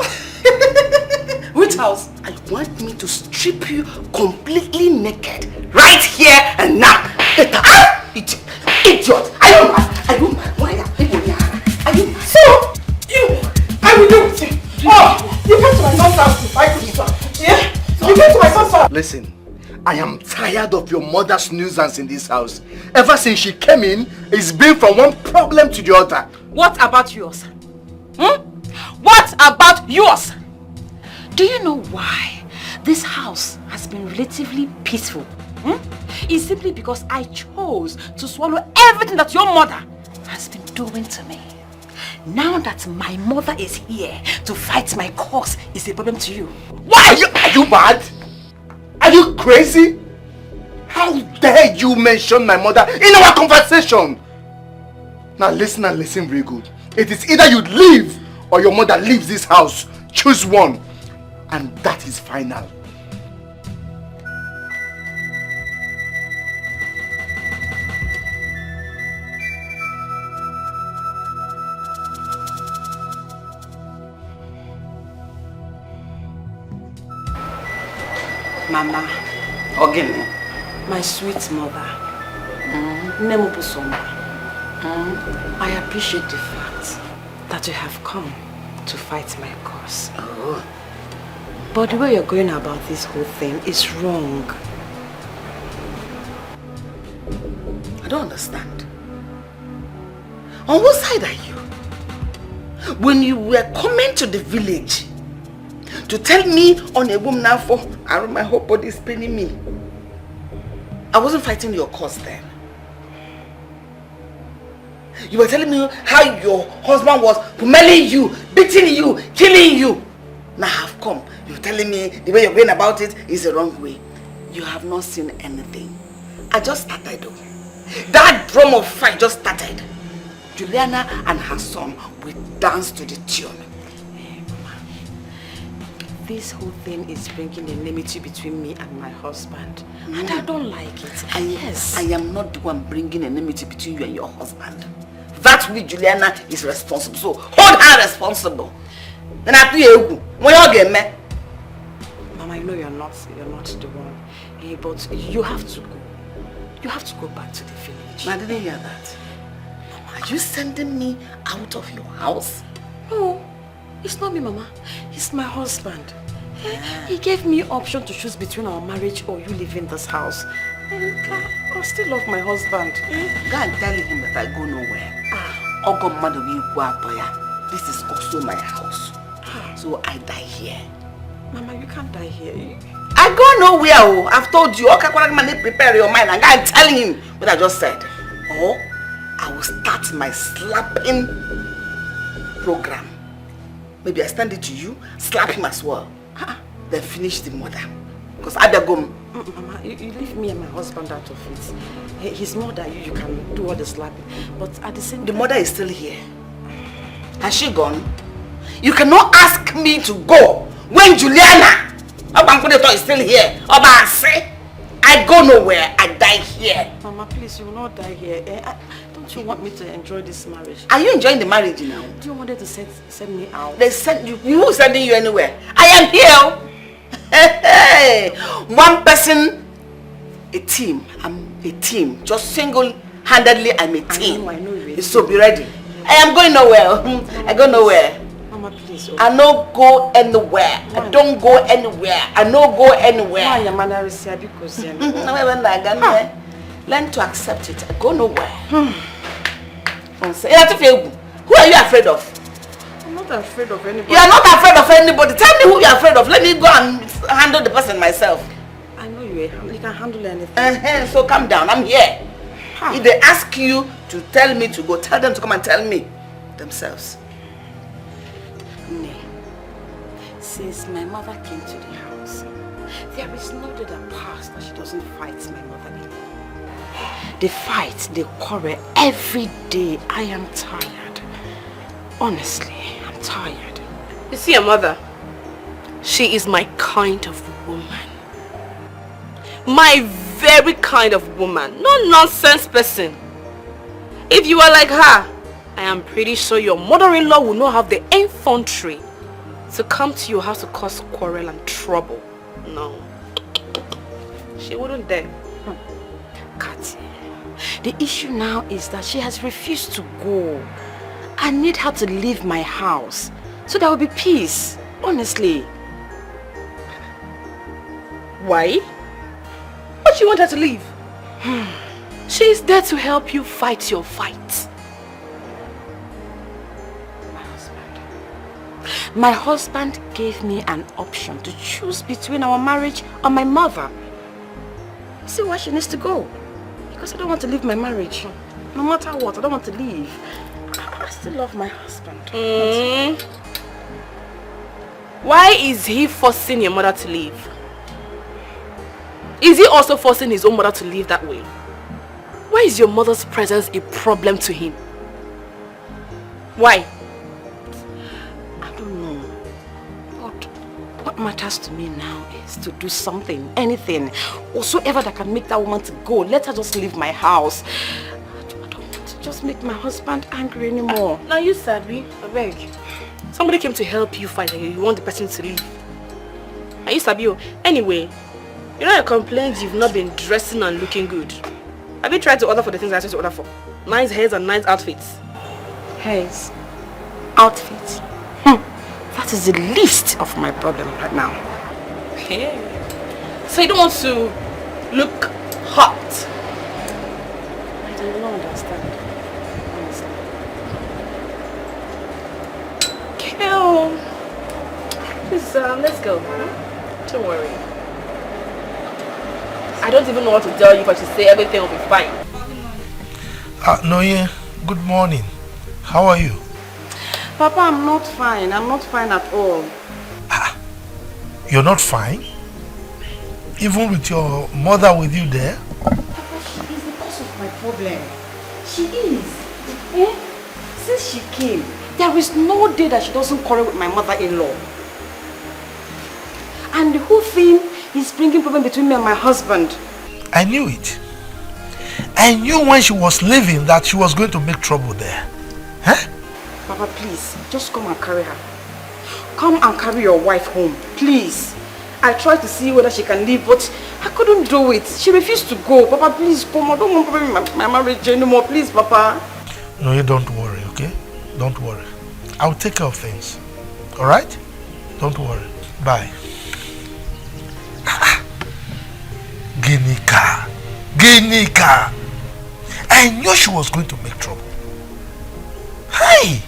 L: Which house?
C: I want me to strip you completely naked right here and now. Idiot! Are you mad? Are you mad? Why are people here? Are you mad?
L: So, I will do it. Oh, you came to my son's house to fight with me. Yeah? You came to my son's house.
H: Listen, I am tired of your mother's nuisance in this house. Ever since she came in, it's been from one problem to the other.
G: What about yours? What about yours? Do you know why this house has been relatively peaceful? It's simply because I chose to swallow everything that your mother has been doing to me. Now that my mother is here to fight my cause is a problem to you.
H: Why? Are you mad? Are you crazy? How dare you mention my mother in our conversation? Now listen and listen very good. It is either you leave or your mother leaves this house. Choose one. And that is final.
C: Mama, again.
G: My sweet mother, I appreciate the fact that you have come to fight my cause.
C: Oh.
G: But the way you're going about this whole thing is wrong.
C: I don't understand. On what side are you? When you were coming to the village to tell me on a woman now for my whole body is paining me, I wasn't fighting your cause then. You were telling me how your husband was pummeling you, beating you, killing you. Now I've come. You're telling me the way you're going about it is the wrong way. You have not seen anything. I just started though. That drum of fight just started. Juliana and her son will dance to the tune.
G: Hey, Mama. This whole thing is bringing enmity between me and my husband. And I don't like it.
C: Yes. I am not the one bringing enmity between you and your husband. That way Juliana is responsible. So hold her responsible. Then I do when you get me.
G: Mama, I know you're not the one. But you have to go. You have to go back to the village.
C: I didn't hear that. Mama, are you sending me out of your house?
G: No, it's not me, Mama. It's my husband. He gave me option to choose between our marriage or you leaving this house. And I still love my husband.
C: Go and tell him that I go nowhere. This is also my house. So I die here.
G: Mama, you can't die here.
C: I go nowhere. I've told you. Okay, prepare your mind and go and tell him what I just said. Or I will start my slapping program. Maybe I stand it to you, slap him as well. Then finish the mother. Because I better go.
G: Mama, you leave me and my husband out of it. He's more than you can do all the slapping. But at the same time...
C: The mother is still here. Has she gone? You cannot ask me to go when Juliana is still here. I go nowhere. I die here.
G: Mama, please, you will not die here. Don't you want me to enjoy this marriage?
C: Are you enjoying the marriage now?
G: Do you want them to send me out?
C: They send you. Who's sending you anywhere? I am here. Hey, one person, a team. I'm a team. Just single-handedly, I'm a team.
G: I know you.
C: So be ready. I am going nowhere. I go nowhere.
G: Mama, please.
C: I no go anywhere. Why? I don't go anywhere. I no go anywhere.
G: Why your manner is here because
C: learn to accept it. I go nowhere. Who are you afraid of?
G: I'm not afraid of anybody.
C: You are not afraid of anybody. Tell me who you are afraid of. Let me go and handle the person myself.
G: I know you can handle anything.
C: So calm down. I'm here. If they ask you to tell me to go. Tell them to come and tell me themselves.
G: Nay, since my mother came to the house, there is no day that passed that she doesn't fight my mother-in-law. They fight, they quarrel every day. I am tired. Honestly, I'm tired.
J: You see your mother? She is my kind of woman. My very kind of woman. No nonsense person. If you are like her, I am pretty sure your mother-in-law will not have the infantry to come to your house to cause quarrel and trouble. No. She wouldn't dare.
G: Kati, the issue now is that she has refused to go. I need her to leave my house so there will be peace. Honestly.
J: Why? What do you want her to leave? She is there to help you fight your fight.
G: My husband gave me an option to choose between our marriage or my mother. See why she needs to go. Because I don't want to leave my marriage. No matter what, I don't want to leave. I still love my husband.
J: Why is he forcing your mother to leave? Is he also forcing his own mother to leave that way? Why is your mother's presence a problem to him? Why?
G: I don't know. But what matters to me now is to do something, anything, whatsoever that can make that woman to go. Let her just leave my house. I don't want to just make my husband angry anymore.
J: Now you Sabi, I beg. Somebody came to help you fight and you want the person to leave. Now you Sabi, anyway, you know your complaints you've not been dressing and looking good. Have you tried to order for the things I asked you to order for? Nice hairs and nice outfits.
G: Hairs? Outfits? That is the least of my problem right now.
J: Okay. So you don't want to look hot?
G: I do not understand. Honestly.
J: Okay. Please, let's go. Don't worry. I don't even know what to tell you, but you say everything will be fine.
D: Noye, good morning. How are you?
G: Papa, I'm not fine. I'm not fine at all.
D: You're not fine? Even with your mother with you there?
G: Papa, she is the cause of my problem. She is. Since she came, there is no day that she doesn't quarrel with my mother-in-law. And the whole thing is bringing problem between me and my husband.
D: I knew it. I knew when she was leaving that she was going to make trouble there. Huh?
G: Papa, please, just come and carry her. Come and carry your wife home, please. I tried to see whether she can leave, but I couldn't do it. She refused to go. Papa, please come. I don't want to be my marriage anymore. Please, Papa.
D: No, you don't worry, okay? Don't worry. I'll take care of things. Alright? Don't worry. Bye. Ginika. Ginika. I knew she was going to make trouble. Hi!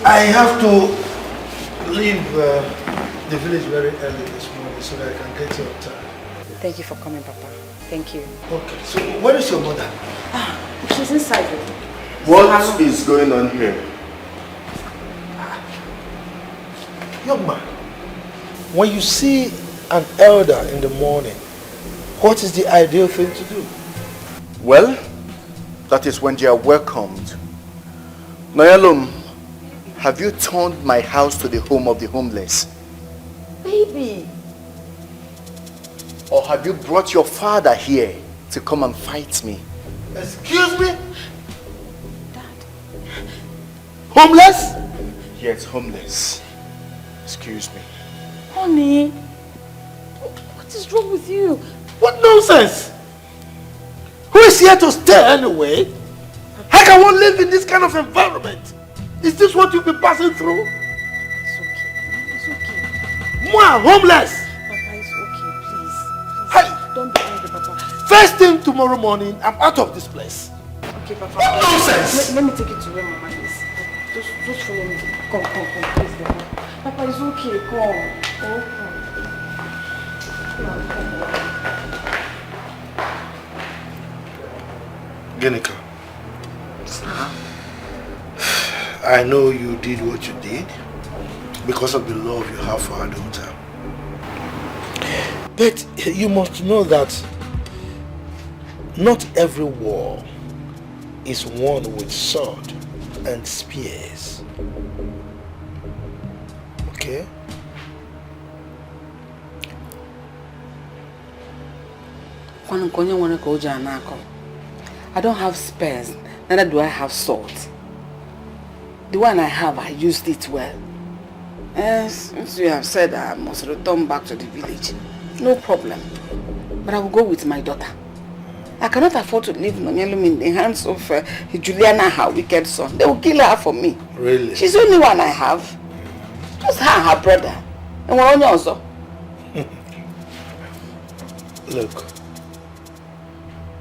D: I have to leave the village very early this morning so that I can get here on time.
G: Thank you for coming, Papa. Thank you.
D: Okay, so where is your mother?
G: She's inside.
H: What is going on here?
D: Young man, when you see an elder in the morning, what is the ideal thing to do?
H: Well, that is when they are welcomed. Noyalum, have you turned my house to the home of the homeless?
G: Baby.
H: Or have you brought your father here to come and fight me?
D: Excuse me?
G: Dad.
D: Homeless?
H: Yes, homeless. Excuse me.
G: Honey, what is wrong with you?
D: What nonsense? Who is here to stay anyway? How Like I won't live in this kind of environment. Is this what you've been passing through?
J: It's okay. It's okay.
D: Moi, homeless.
J: Papa, it's okay. Please.
D: Hey.
J: Don't be angry, Papa.
D: First thing tomorrow morning, I'm out of this place.
J: Okay, Papa.
D: What nonsense?
J: Let me take you to where Mama is. Just follow me. Come, please, Papa. Papa, it's okay. Come. Oh, come.
D: Genika, I know you did what you did because of the love you have for our daughter. But you must know that not every war is won with sword and spears. Okay?
C: I don't have spares, neither do I have swords. The one I have, I used it well. Since you have said I must return back to the village, no problem. But I will go with my daughter. I cannot afford to leave Nonyelum in the hands of Juliana, her wicked son. They will kill her for me.
D: Really?
C: She's the only one I have. Just her and her brother. And we're only also.
D: Look.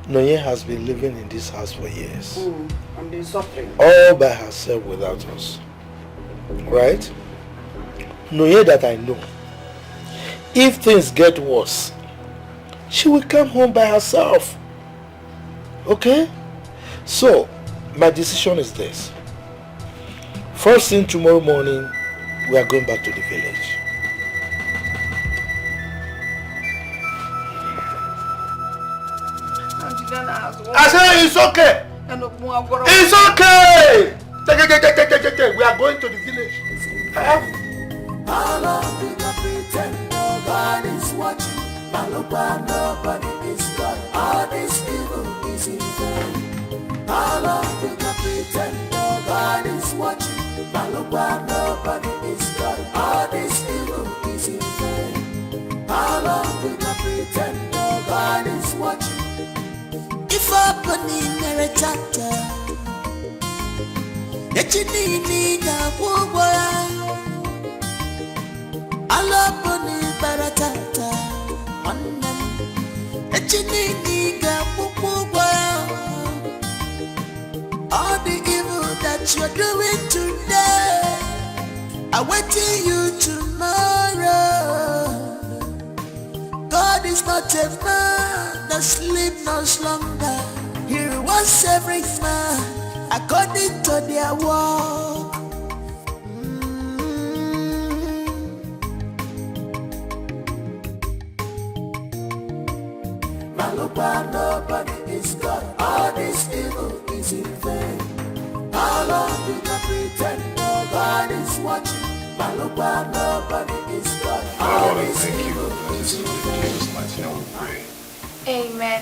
D: Noye has been living in this house for years.
C: And been suffering.
D: All by herself without us. Right? Noye that I know. If things get worse, she will come home by herself. Okay? So, my decision is this. First thing tomorrow morning, we are going back to the village. I said it's okay. It's okay. We are going to the village.
I: How long we can pretend nobody's watching? Nobody is God. All this evil is in vain. How long we can pretend nobody's watching? Nobody is God. All this evil is in vain. How long we can pretend nobody's watching? If opening a chapter, it's in the world. I'll open it for a chapter. It's in the world. All the evil that you're doing today, I'm waiting you tomorrow. God is not a man that sleep no slumber. He rewards every man according to their work. Nobody is God. All this evil is in vain. How long we can pretend nobody's watching? Nobody is God. All this evil is in vain.
A: Jesus' mighty name we pray.
B: Amen.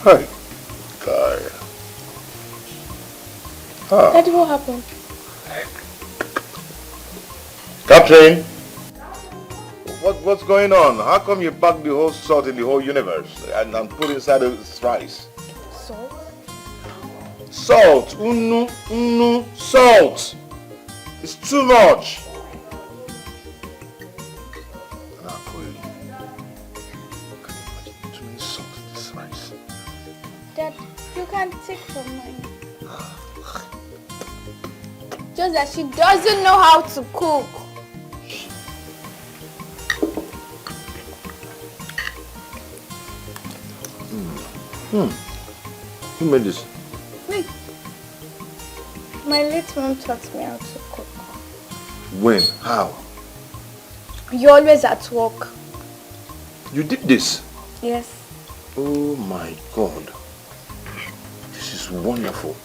A: Hi, guy.
J: Daddy, what happened?
A: Captain! What's going on? How come you packed the whole salt in the whole universe and put inside this rice?
J: Salt?
A: Salt! Salt! It's too much! Too many salt in this rice.
B: Dad, you can't take from mine. Just that she doesn't know how to cook.
A: Who made this?
B: Me. My late mom taught me how to cook.
A: When? How?
B: You're always at work.
A: You did this?
B: Yes.
A: Oh my God. This is wonderful.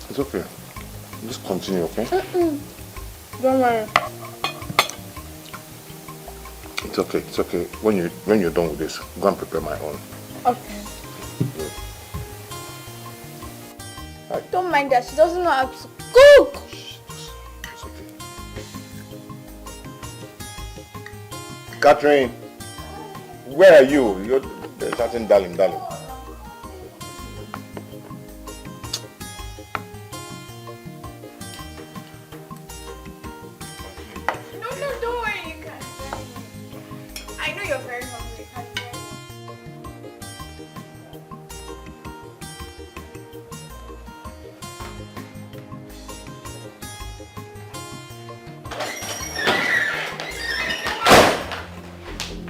A: It's okay. Just continue, okay?
B: Don't worry.
A: It's okay. When you're done with this, go and prepare my own.
B: Okay.
A: Yeah.
B: don't mind that. She doesn't know how to cook.
A: It's okay. Catherine, where are you? You're starting darling.
B: No, don't worry, you can. I know you're very hungry.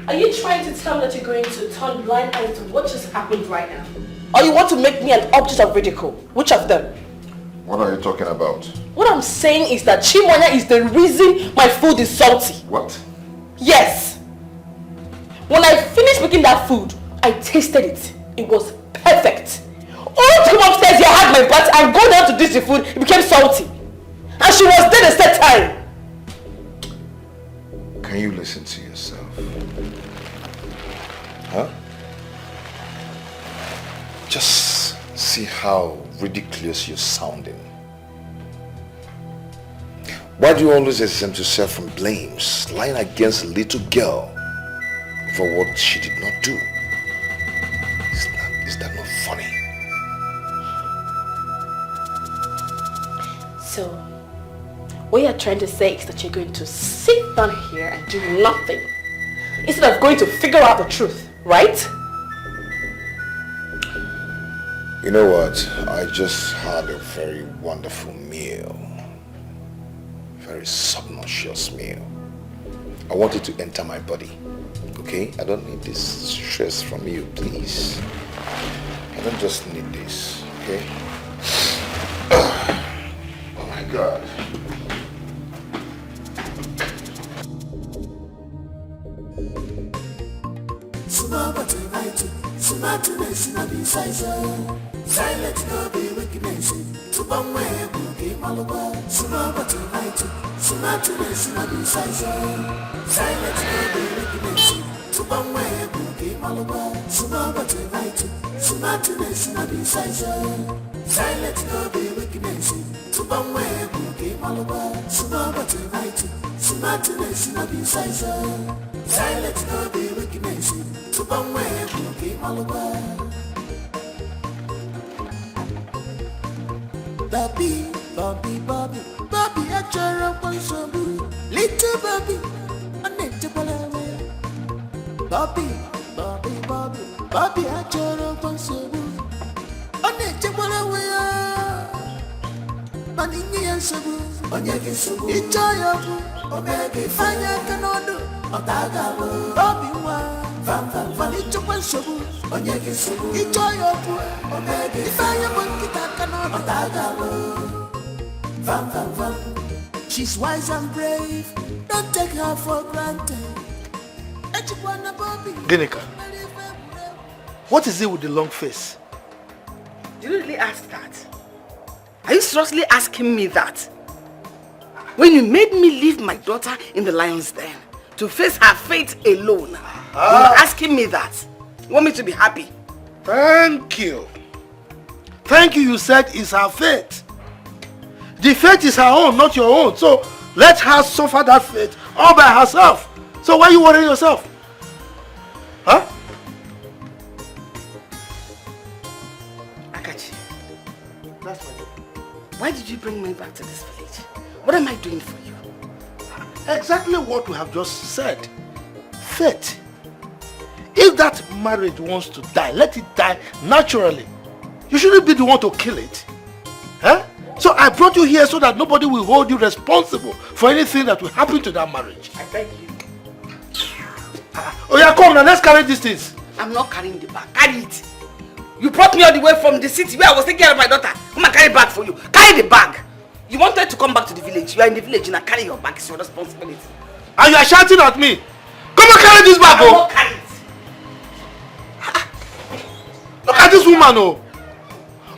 J: Are you trying to tell me that you're going to turn blind eyes to what just happened right now?
L: Or you want to make me an object of ridicule? Which of them?
A: What are you talking about?
L: What I'm saying is that Chimonya is the reason my food is salty.
A: What?
L: Yes. When I finished making that food, I tasted it. It was perfect. Only to come upstairs here, had my bath and go down to dish the food, it became salty. And she was there the third time.
A: Can you listen to yourself? Huh? Just see how ridiculous you're sounding. Why do you always exempt yourself from blames, lying against a little girl for what she did not do? Is that not funny?
J: So, what you're trying to say is that you're going to sit down here and do nothing instead of going to figure out the truth, right?
A: You know what? I just had a very wonderful meal. Very subconscious meal. I want it to enter my body. Okay? I don't need this stress from you, please. I don't just need this. Okay? Oh my God.
I: Silence no be weakness. To one way, boogie malwa. Sumaba tonight. Sumatuless no be size. Silence no be weakness. To one way, boogie malwa. Sumaba tonight. Sumatuless no be size. Silence no be weakness. To one way, boogie malwa. Sumaba tonight. Sumatuless no be size. Silence no be weakness. To one way, boogie malwa. Bobby, I try up on some little Bobby, I need to believe. Bobby, I try up on some, I need to believe. Money and Sabu, it's a Omega, Fire cannot do, Otaga, Bobby, Vanita Wansabu, Onyaki Sabu, it's a Omega, Fire Monkey cannot Otaga. She's wise and brave, don't take her for granted.
D: Dikeh, what is it with the long face?
C: Did you really ask that? Are you seriously asking me that? When you made me leave my daughter in the lion's den to face her fate alone, you were asking me that? You want me to be happy?
D: Thank you. Thank you, you said it's her fate. The fate is her own, not your own. So let her suffer that fate all by herself. So why are you worrying yourself? Huh?
C: Akachi, that's my daughter. Why did you bring me back to this village? What am I doing for you?
D: Exactly what we have just said. Fate. If that marriage wants to die, let it die naturally. You shouldn't be the one to kill it. Huh? So I brought you here so that nobody will hold you responsible for anything that will happen to that marriage.
C: I beg you.
D: Oh yeah, come now, let's carry these things.
C: I'm not carrying the bag. Carry it. You brought me all the way from the city where I was taking care of my daughter. Come and carry the bag for you. Carry the bag. You wanted to come back to the village. You are in the village and I carry your bag. It's your responsibility.
D: And you are shouting at me. Come and carry this bag,
C: I will
D: oh.
C: not carry it.
D: Look at this woman, oh.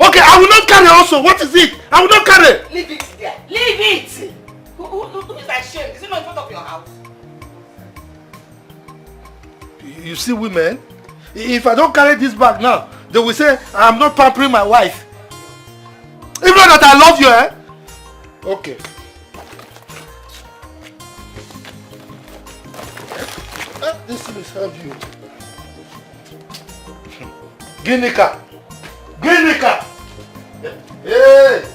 D: Okay, I will not carry also. What is it? I will not carry.
C: Leave it there. Leave it. Who is ashamed? Is it not in front of your house?
D: You see women? If I don't carry this bag now, they will say I'm not pampering my wife. If not know that I love you, eh? Okay. This thing is help you. Ginika! Ginika! Hey!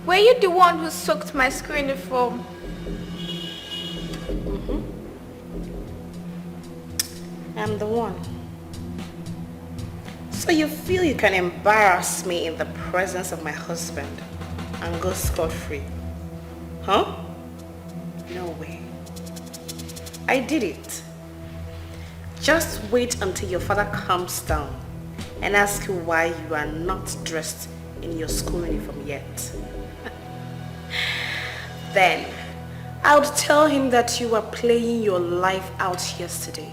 B: Were you the one who soaked my school uniform?
J: I'm the one. So you feel you can embarrass me in the presence of my husband and go scot-free? Huh? No way. I did it. Just wait until your father comes down and asks you why you are not dressed in your school uniform yet. Then I would tell him that you were playing your life out yesterday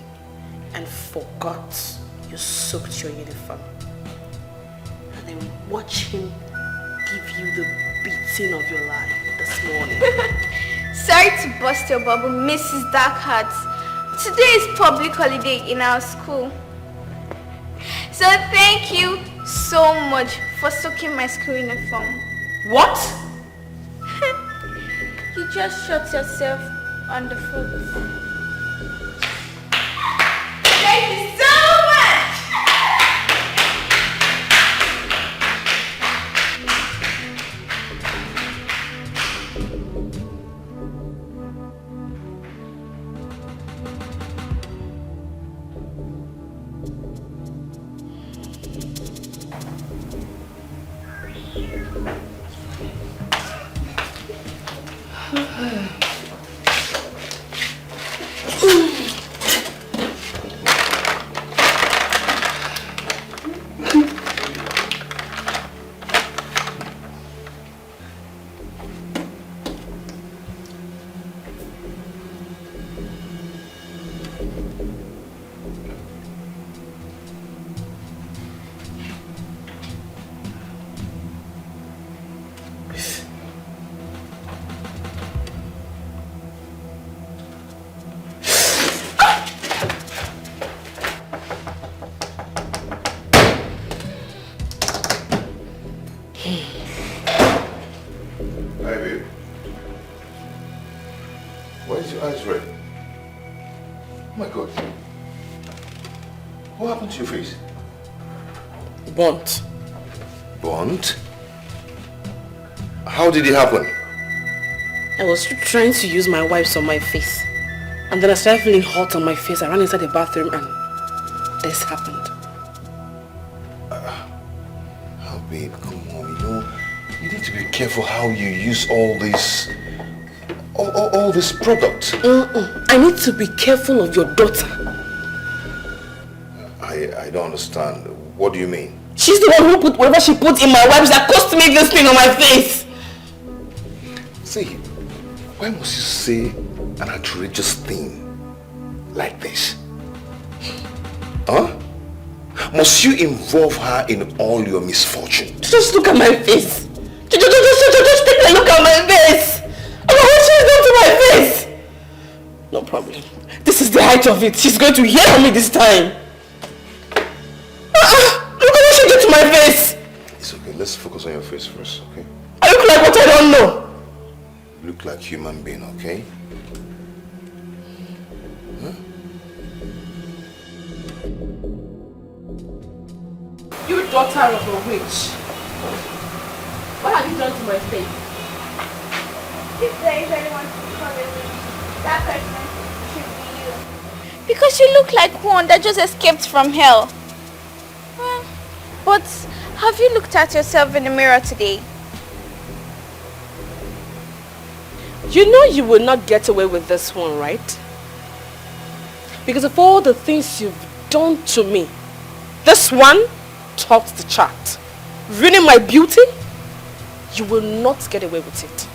J: and forgot you soaked your uniform. And then watch him give you the beating of your life this morning.
B: Sorry to bust your bubble, Mrs. Darkheart. Today is public holiday in our school. So thank you so much for soaking my school uniform.
J: What?
B: You just shot yourself on the foot. Thank you so much!
A: Your face?
J: Burnt.
A: Burnt? How did it happen?
J: I was trying to use my wipes on my face. And then I started feeling hot on my face. I ran inside the bathroom and this happened.
A: Oh babe, come on, you know, you need to be careful how you use all this product.
J: I need to be careful of your daughter.
A: I don't understand. What do you mean?
J: She's the one who put whatever she put in my wipes that cost me this thing on my face.
A: See, why must you say an outrageous thing like this? Huh? Must you involve her in all your misfortune?
J: Just look at my face. Just take a look at my face. I know what she's done to my face. No problem. This is the height of it. She's going to hear from me this time. Look at what she did to my face.
A: It's okay. Let's focus on your face first, okay?
J: I look like what I don't know.
A: You look like a human being, okay? Huh?
J: You daughter of a witch. What have you done to my face?
B: If there is anyone to call it, that person should be you. Because you look like one that just escaped from hell. But have you looked at yourself in the mirror today?
J: You know you will not get away with this one, right? Because of all the things you've done to me, this one tops the chart. Ruining my beauty, you will not get away with it.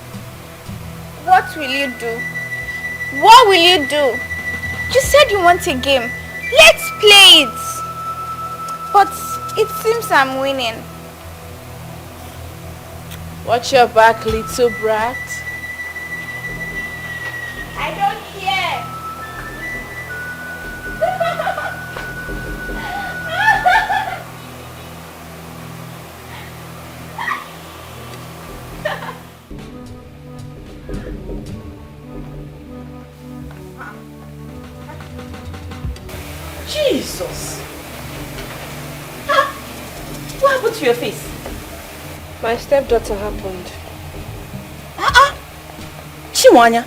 B: What will you do? What will you do? You said you want a game. Let's play it. But it seems I'm winning.
J: Watch your back, little brat.
B: I don't care.
G: Jesus! Huh? What happened to your face?
J: My stepdaughter happened.
G: Chimwanya?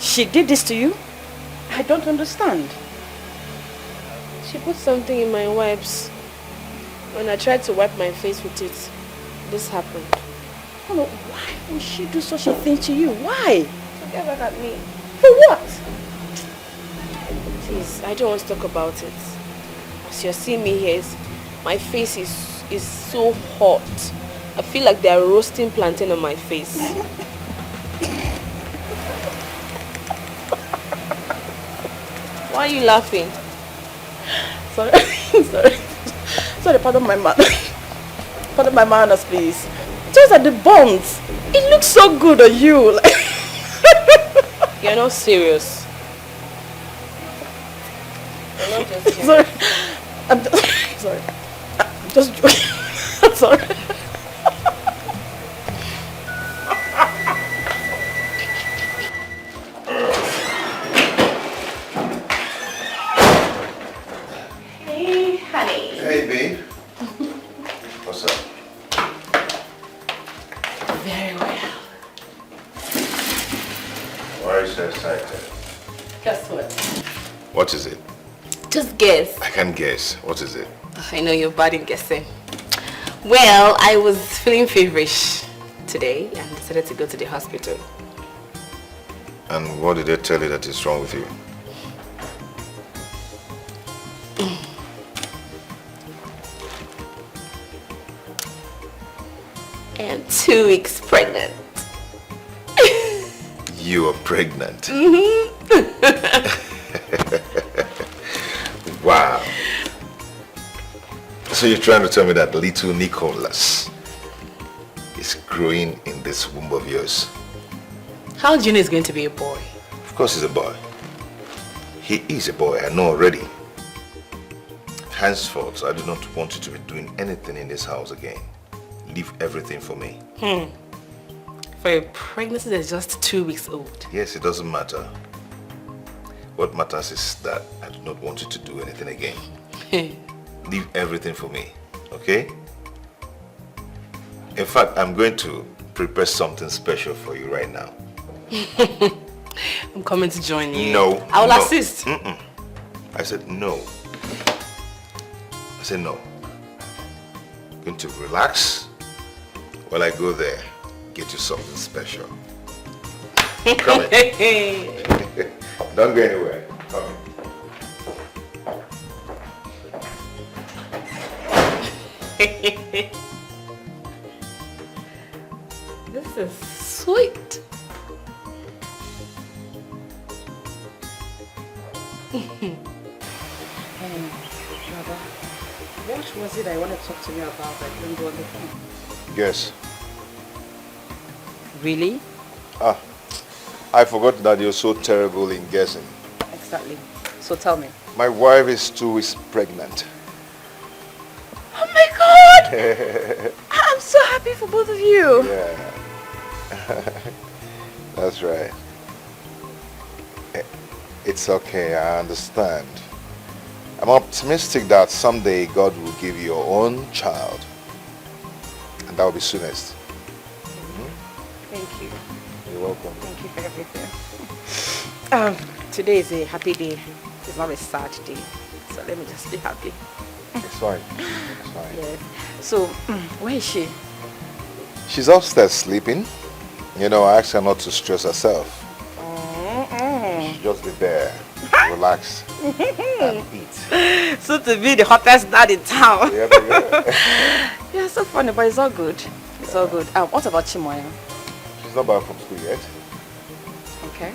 G: She did this to you? I don't understand.
J: She put something in my wipes. When I tried to wipe my face with it, this happened.
G: Oh, no, why would she do such a thing to you? Why?
J: So get back at me.
G: For what?
J: Please, I don't want to talk about it. As you're seeing me here, my face is so hot. I feel like they are roasting plantain on my face. Why are you laughing?
G: Sorry, sorry, pardon my manners. Pardon my manners, please. Just at the bones. It looks so good on you.
J: You're not serious. You're not just serious.
G: Sorry. I'm just, sorry. I'm just joking. I'm sorry.
B: Hey, honey.
A: Hey, babe. What's up?
G: Very well.
A: Why are you so excited?
G: Guess what?
A: What is it?
B: Just guess.
A: I can't guess. What is it?
B: I know you're bad in guessing. Well, I was feeling feverish today and decided to go to the hospital.
A: And what did they tell you that is wrong with you?
B: I am 2 weeks pregnant.
A: You are pregnant. Wow. So you're trying to tell me that little Nicholas is growing in this womb of yours?
B: How do you know it's going to be a boy?
A: Of course he's a boy. He is a boy, I know already. Henceforth, I do not want you to be doing anything in this house again. Leave everything for me.
B: For a pregnancy that's just 2 weeks old.
A: Yes, it doesn't matter. What matters is that I do not want you to do anything again. Leave everything for me, okay? In fact, I'm going to prepare something special for you right now.
B: I'm coming to join you.
A: No.
B: I will
A: no.
B: assist.
A: I said no. I said no. I'm going to relax while I go there, get you something special. Come in. Don't go anywhere. Come in.
B: This is sweet.
G: Brother, what was it I wanted to talk to you about that couldn't do on the phone?
A: Yes.
G: Really?
A: I forgot that you're so terrible in guessing.
G: Exactly. So tell me.
A: My wife is 2 weeks pregnant.
G: Oh my God! I'm so happy for both of you.
A: Yeah. That's right. It's okay, I understand. I'm optimistic that someday God will give you your own child. And that will be soonest.
G: Thank you.
A: You're welcome.
G: Thank you for everything. Today is a happy day. It's not a sad day. So let me just be happy.
A: It's fine. It's fine.
G: Yes. So, where is she?
A: She's upstairs sleeping. You know, I asked her not to stress herself. She'll just be there, relax, and eat.
G: So to be the hottest dad in town.
A: Yeah.
G: Yeah, so funny, but it's all good. It's all good. What about Chimoya?
A: She's not back from school yet.
G: Okay.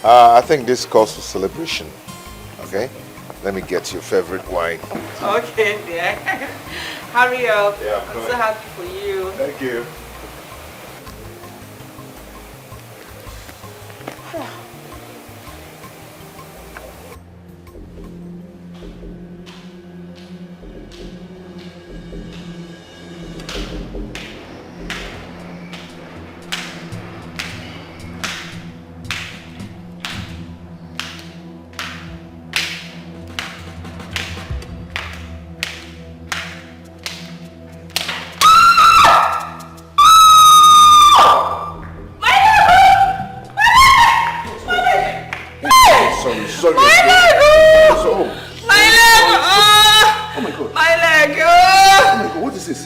A: I think this calls for celebration. Okay? Let me get your favorite wine.
F: Okay, dear. Hurry up.
A: Yeah,
F: I'm so happy for you.
A: Thank you. Sorry.
F: My leg!
A: Oh.
F: My leg!
A: Oh my God.
F: My leg!
A: Oh my God, what is this?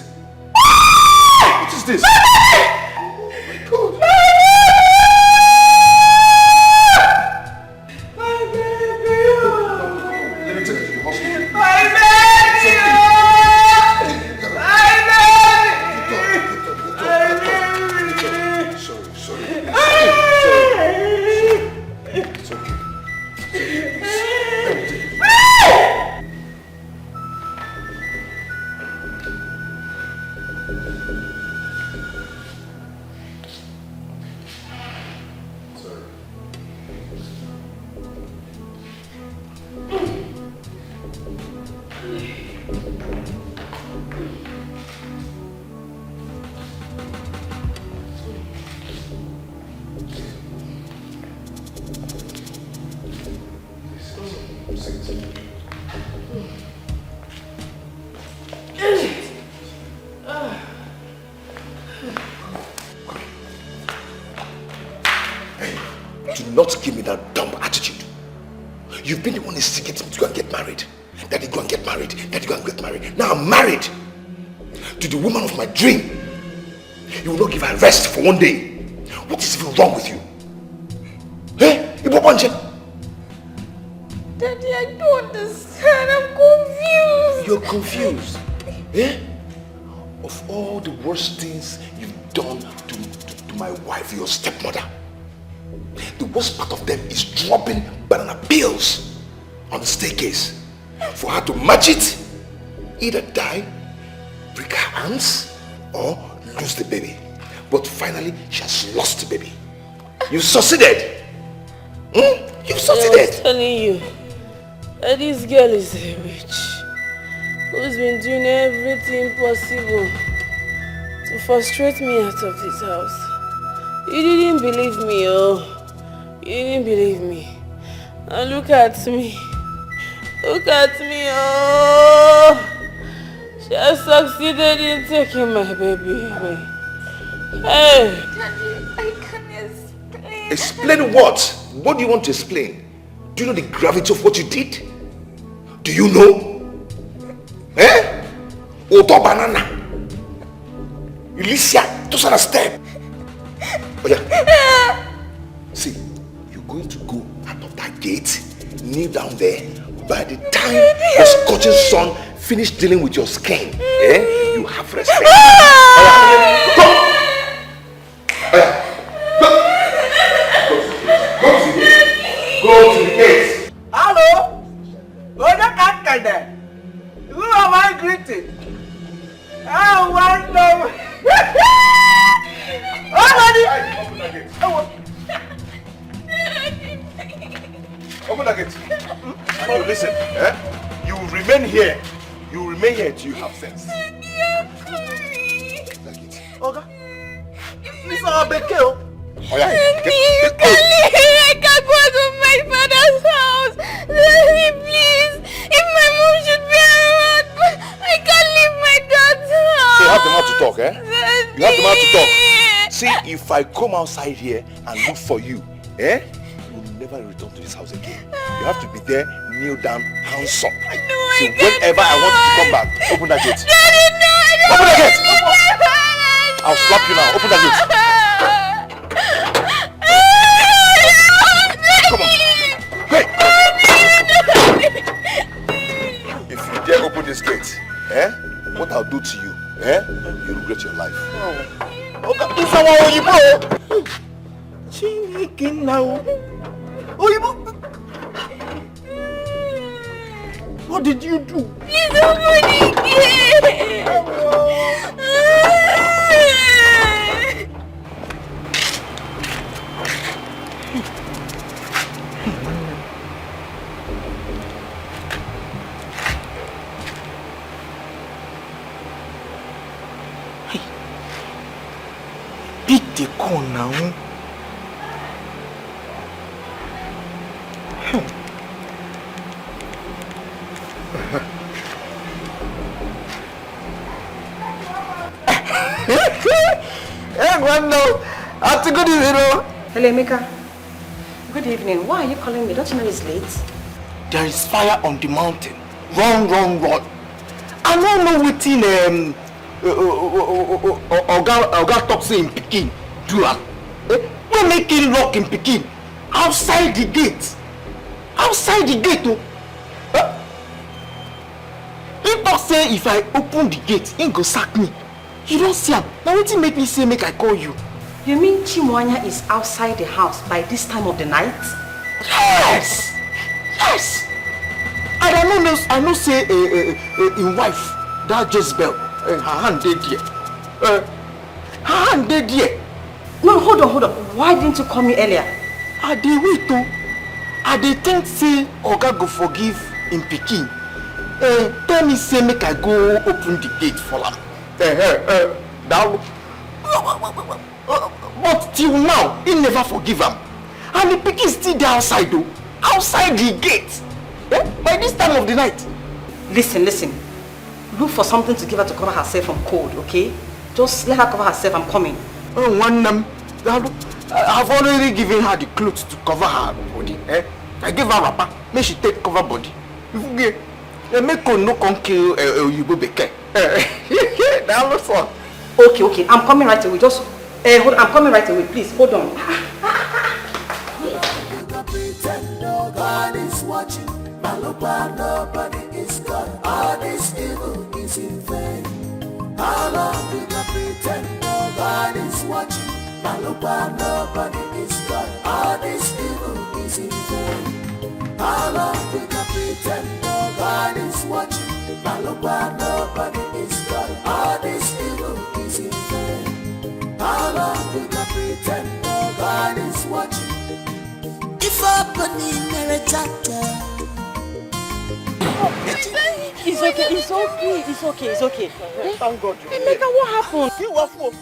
A: What is this? Do not give me that dumb attitude. You've been the one instigating me to go and get married. Daddy, go and get married. Daddy, go and get married. Now I'm married to the woman of my dream. You will not give her rest for one day. What is even wrong with you? Eh?
B: Daddy, I don't understand. I'm confused.
A: You're confused. Eh? Of all the worst things you've done to my wife, your stepmother, the worst part of them is dropping banana peels on the staircase for her to match it, either die, break her hands, or lose the baby. But finally, she has lost the baby. You succeeded. You succeeded.
J: I was telling you that this girl is a witch who's been doing everything possible to frustrate me out of this house. You didn't believe me, oh. You didn't believe me. Now look at me. Look at me, oh. She has succeeded in taking my baby away. Hey.
B: Daddy, I can explain.
A: Explain what? What do you want to explain? Do you know the gravity of what you did? Do you know? Eh? Oto banana. Alicia, just on a step. Oh yeah. See, you're going to go out of that gate, kneel down there. By the time the scorching sun finish dealing with your skin, you have respect. Go! Go to the gate.
C: Hello? What are you there? Who am I greeting? I want them.
A: Open the gate. Open the gate. Oh, listen, you will remain here. You will remain here until you have sense.
C: Okay. This is our big kill.
A: Oh yeah.
B: You can't leave. I can't go to my father's house. Daddy, please. If my mom should be around, I can't leave my dad's house.
A: So you have the mouth to talk, eh?
B: Daddy.
A: You have the mouth to talk. See, if I come outside here and look for you, you will never return to this house again. You have to be there, kneel down, hands up.
B: No,
A: so whenever I want you to come back, open that gate.
B: Daddy, no,
A: open the gate. I'll slap you now. Open that gate. Come on. Hey. If you dare open this gate, what I'll do to you, you regret your life.
C: Okay, it's our Oyibo. Chineke now. Oyibo.
H: What did you do?
B: Please open the gate.
H: Pick the cone now. Hey, Gwendo. After good evening.
G: Hello, Emeka. Good evening. Why are you calling me? Don't you know it's late?
H: There is fire on the mountain. Run, run, run. I don't know what in Oga Toxin in Pekin do. We make him lock in Pekin outside the gate. Outside the gate. He talk say if I open the gate, he go sack me. You don't see him. Now what he make me say make I call you?
G: You mean Chimwanya is outside the house by this time of the night?
H: Yes! Yes! And I know say in wife, that Jezebel, her hand dead here. Her hand dead here.
G: No, hold on. Why didn't you call me earlier?
H: I dey wait too. I dey think say Oga go forgive in Pekin. Tell me say make I go open the gate for am. But till now, he never forgive am. And the Pekin still there outside though. Outside the gate. By this time of the night.
G: Listen. Look for something to give her to cover herself from cold, okay? Just let her cover herself. I'm coming.
H: I've already given her the clothes to cover her body. I gave her wrapper. Make she take cover body. Make her no come kill Dikeh. That looks fun.
G: Okay. I'm coming right away. Just hold on. I'm coming right away. Please hold on.
I: God is watching. Malupa, nobody is God. All this evil is in vain. How long we can pretend? God is watching. Malupa, nobody is God. All this evil is in vain. How long we can pretend? God is watching. Malupa, nobody is God. All this evil is in vain. How long we can pretend? God is watching. If opening a chapter.
G: It's okay.
H: Thank God.
G: Emeka, what happened?
H: You were fool.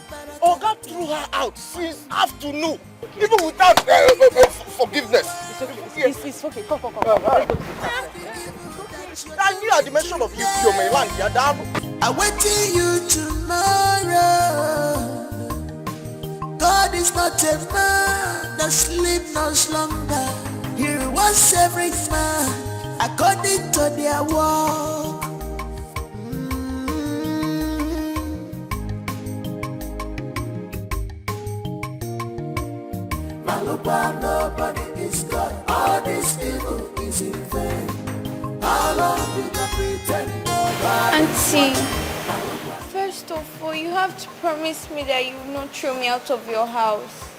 H: Oga threw her out since afternoon. Even without forgiveness.
G: It's okay. Come. Let's go to the house.
H: I knew at the mention of you, you're my land. You're down.
I: I wait till you tomorrow. God is not a man that sleep no slumber. He rewards every man according to their work. Malupa, nobody is God. All this evil is in vain. How long will you pretend?
B: Auntie, first of all, you have to promise me that you will not throw me out of your house.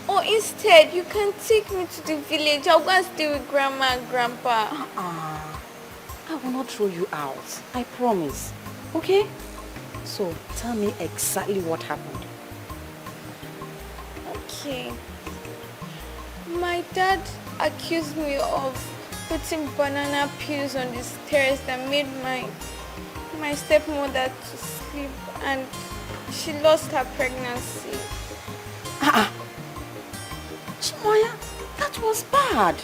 B: Or instead, you can take me to the village. I'll go and stay with Grandma and Grandpa.
G: I will not throw you out. I promise. Okay? So, tell me exactly what happened.
B: Okay. My dad accused me of putting banana peels on the stairs that made my stepmother to sleep, and she lost her pregnancy.
G: Chimoya, that was bad.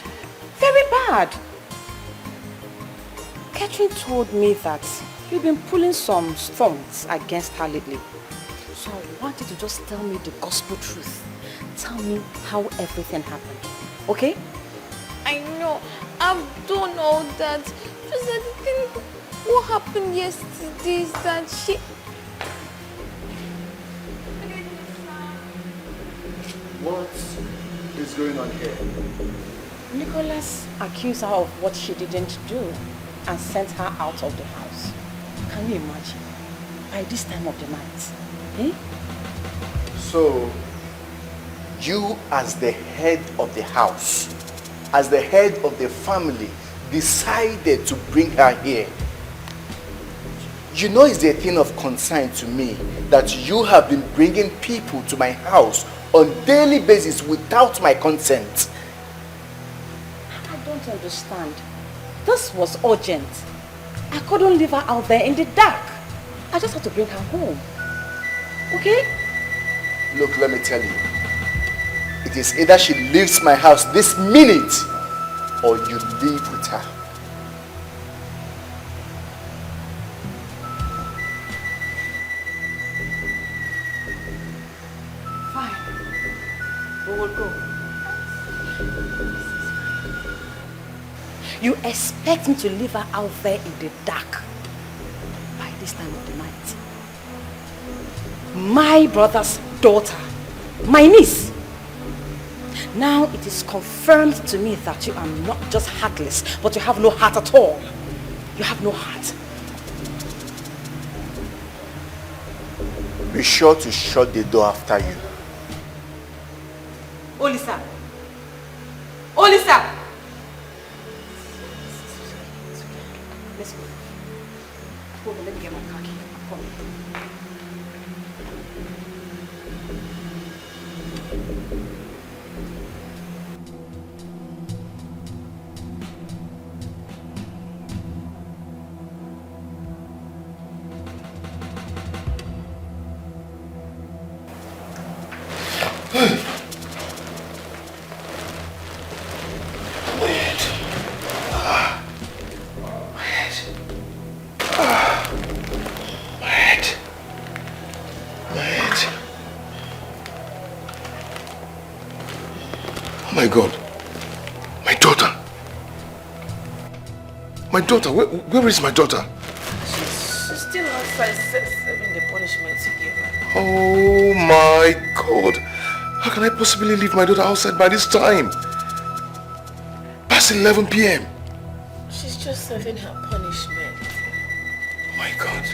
G: Very bad. Catherine told me that you've been pulling some stunts against her lately. So I want you to just tell me the gospel truth. Tell me how everything happened. Okay?
B: I know. I've done all that. Just that the thing, what happened yesterday is that she...
K: What is going on here?
G: Nicholas accused her of what she didn't do and sent her out of the house. Can you imagine? By this time of the night. Eh?
H: So, you as the head of the house, as the head of the family, decided to bring her here, you know it's a thing of concern to me that you have been bringing people to my house on daily basis without my consent.
G: I don't understand. This was urgent. I couldn't leave her out there in the dark. I just had to bring her home. Okay?
H: Look, let me tell you. It is either she leaves my house this minute or you leave with her.
G: Fine. We will go. You expect me to leave her out there in the dark by this time of the night? My brother's daughter, my niece. Now it is confirmed to me that you are not just heartless, but you have no heart at all. You have no heart.
H: Be sure to shut the door after you.
L: Olisa! Olisa!
G: Let's go. Hold on, let me get my car key. I'm coming.
A: My God, my daughter. My daughter, where is my daughter?
L: She's still outside serving the punishment you gave her.
A: Oh my God. How can I possibly leave my daughter outside by this time? Past 11 p.m.
L: She's just serving her punishment.
A: Oh my God.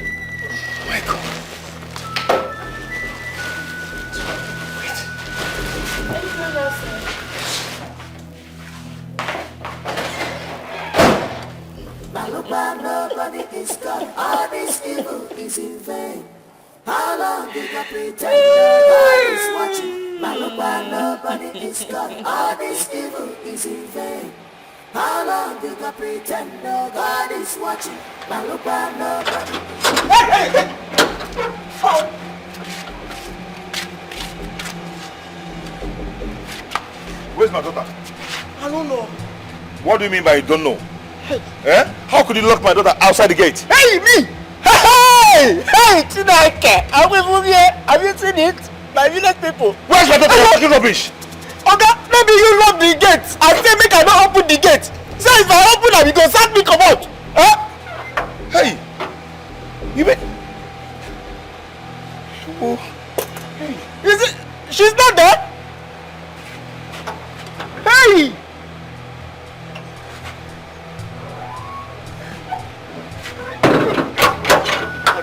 A: Oh my God.
L: Are you going outside?
I: Nobody is God. All this evil is in vain. How long did I pretend God is watching? Nobody is God. All this evil is in vain. How long did I pretend God is watching? Nobody.
A: Hey! Oh. Where's my daughter?
H: I don't know.
A: What do you mean by you don't know? Eh? How could you lock my daughter outside the gate?
H: Hey, me! Hey! Hey, Dikeh! Are we moving here? Have you seen it? My village people.
A: Where's my daughter? You're talking rubbish.
H: Okay, maybe you lock the gate. I say make I not open the gate. So if I open it, you go sack me come out. Huh?
A: Hey! You mean... Oh.
H: Hey. Is it? She's not there? Hey!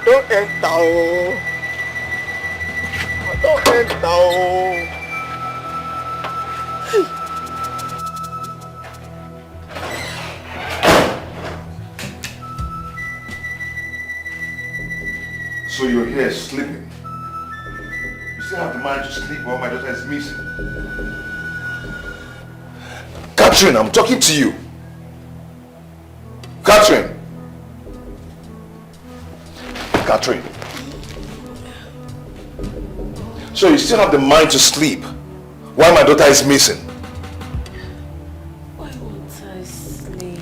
H: Don't enter. Don't enter.
A: So you're here sleeping. You still have the mind to sleep while my daughter is missing. Catherine, I'm talking to you. Catherine. Catherine. So you still have the mind to sleep while my daughter is missing?
J: Why won't I sleep?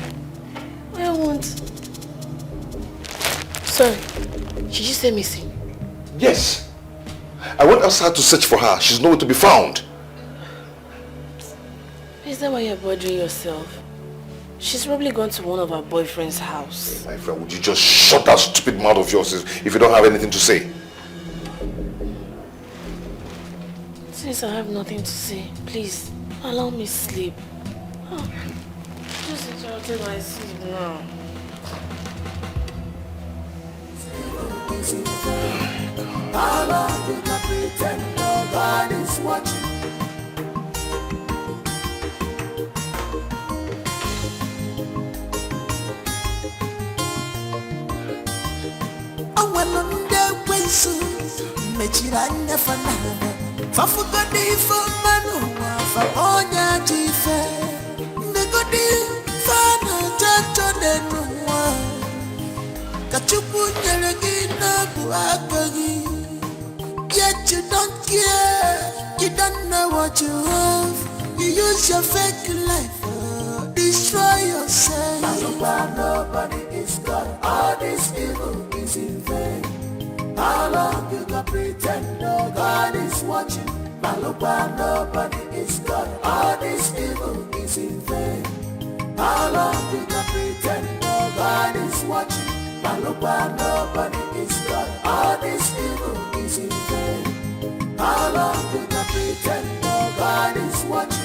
J: Why won't... Sorry, did you say missing?
A: Yes. I went outside to search for her. She's nowhere to be found.
J: Is that why you're bothering yourself? She's probably gone to one of her boyfriend's house.
A: My friend, would you just shut that stupid mouth of yours if you don't have anything to say?
J: Since I have nothing to say, please, allow me sleep. Oh, just interrupted my sleep now.
I: How long did I pretend God is watching? wanonde wensu mechiranya fanana fafugodi famanu faponya jife negodi fana chacho denwa kachupu nyeregina buagagi yet you don't care, you don't know what you have, you use your fake life, destroy yourself. Nobody is God, all this evil is in vain. How long you can pretend no God is watching? Nobody is God, all this evil is in vain. How long you can pretend no God is watching? Nobody is God, all this evil is in vain. How long you can pretend no God is watching?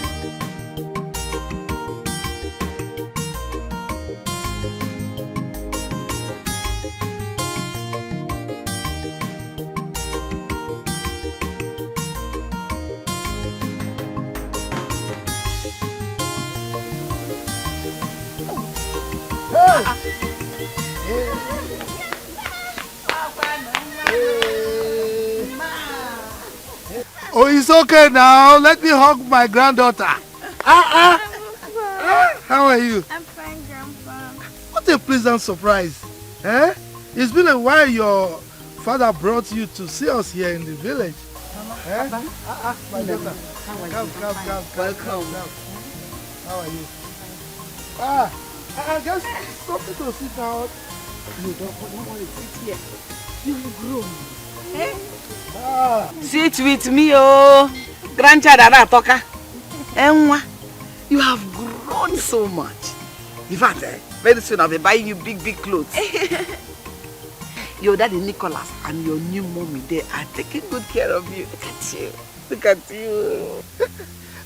D: Oh, it's okay now. Let me hug my granddaughter. How are you?
B: I'm fine, Grandpa.
D: What a pleasant surprise. Eh? It's been a while your father brought you to see us here in the village. Eh? My daughter. Come.
C: Welcome.
D: How are you? I guess something to sit down.
C: You don't want to sit here. You've grown. Eh?
L: Sit with me, oh. Grandchild Aratoka. Enwa, you have grown so much. In fact, very soon I'll be buying you big clothes. Your daddy Nicholas and your new mommy, they are taking good care of you. Look at you.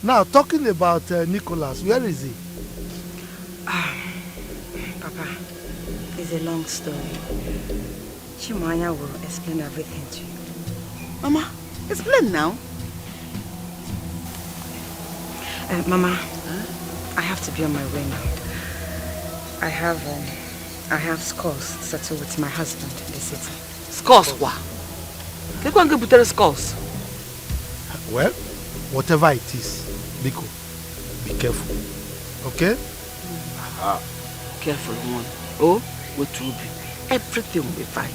D: Now, talking about Nicholas, where is he?
G: Papa, it's a long story. Chimanya will explain everything to you.
L: Mama, explain now.
G: Mama, I have to be on my way now. I have scores to settle with my husband in the city.
L: Scores what? They can't get better scores.
D: Well, whatever it is, Biko, be careful. Okay?
L: Careful, one. Oh, what will be? Everything will be fine.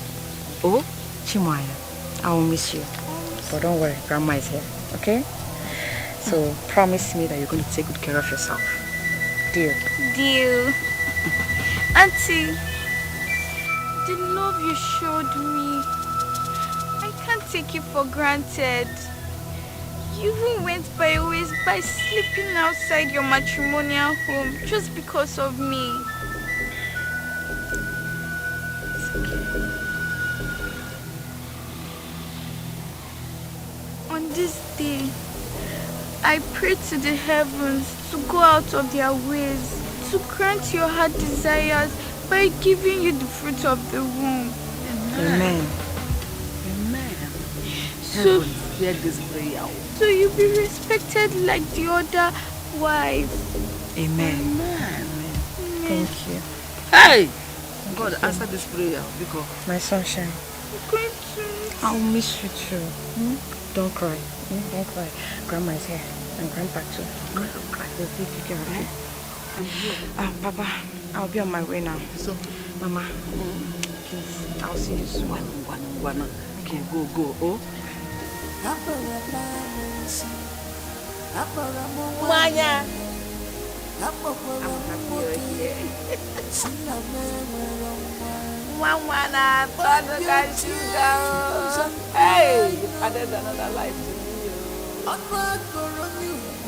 L: Oh,
G: Chimanya, I will miss you. But don't worry, Grandma is here, okay? So promise me that you're going to take good care of yourself. Deal.
B: Deal. Auntie, the love you showed me, I can't take it for granted. You even went by ways by sleeping outside your matrimonial home just because of me.
G: It's okay.
B: On this day, I pray to the heavens to go out of their ways, to grant your heart desires by giving you the fruit of the womb.
G: Amen.
L: Amen.
B: So,
L: hear this prayer.
B: So you be respected like the other wives.
G: Amen.
L: Amen.
G: Thank you.
L: Hey! God, answer this prayer because
G: my sunshine.
B: I'm going to...
G: I'll miss you too. Don't cry. Don't cry. Grandma is here. And Grandpa too. Don't cry. They'll take care of you. Papa, I'll be on my way now. So, Mama, please, I'll see you soon.
L: One. Okay, go. Oh?
C: Manya.
L: I'm happy you're here.
C: Mwana, Father, can you go? Hey, you've added another life to me.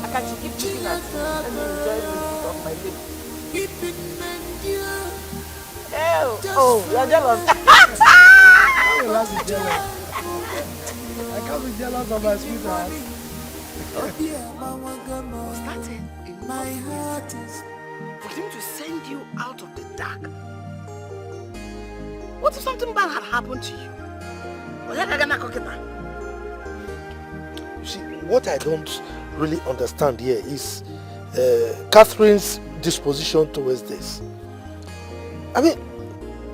C: I can keep looking at you and enjoy the fruit of my lips. Oh, you're jealous.
D: I can't be jealous of my sweetheart.
L: Was that enough for him to send you out of the dark? What if something bad had happened to you?
D: You see, what I don't really understand here is Catherine's disposition towards this. I mean,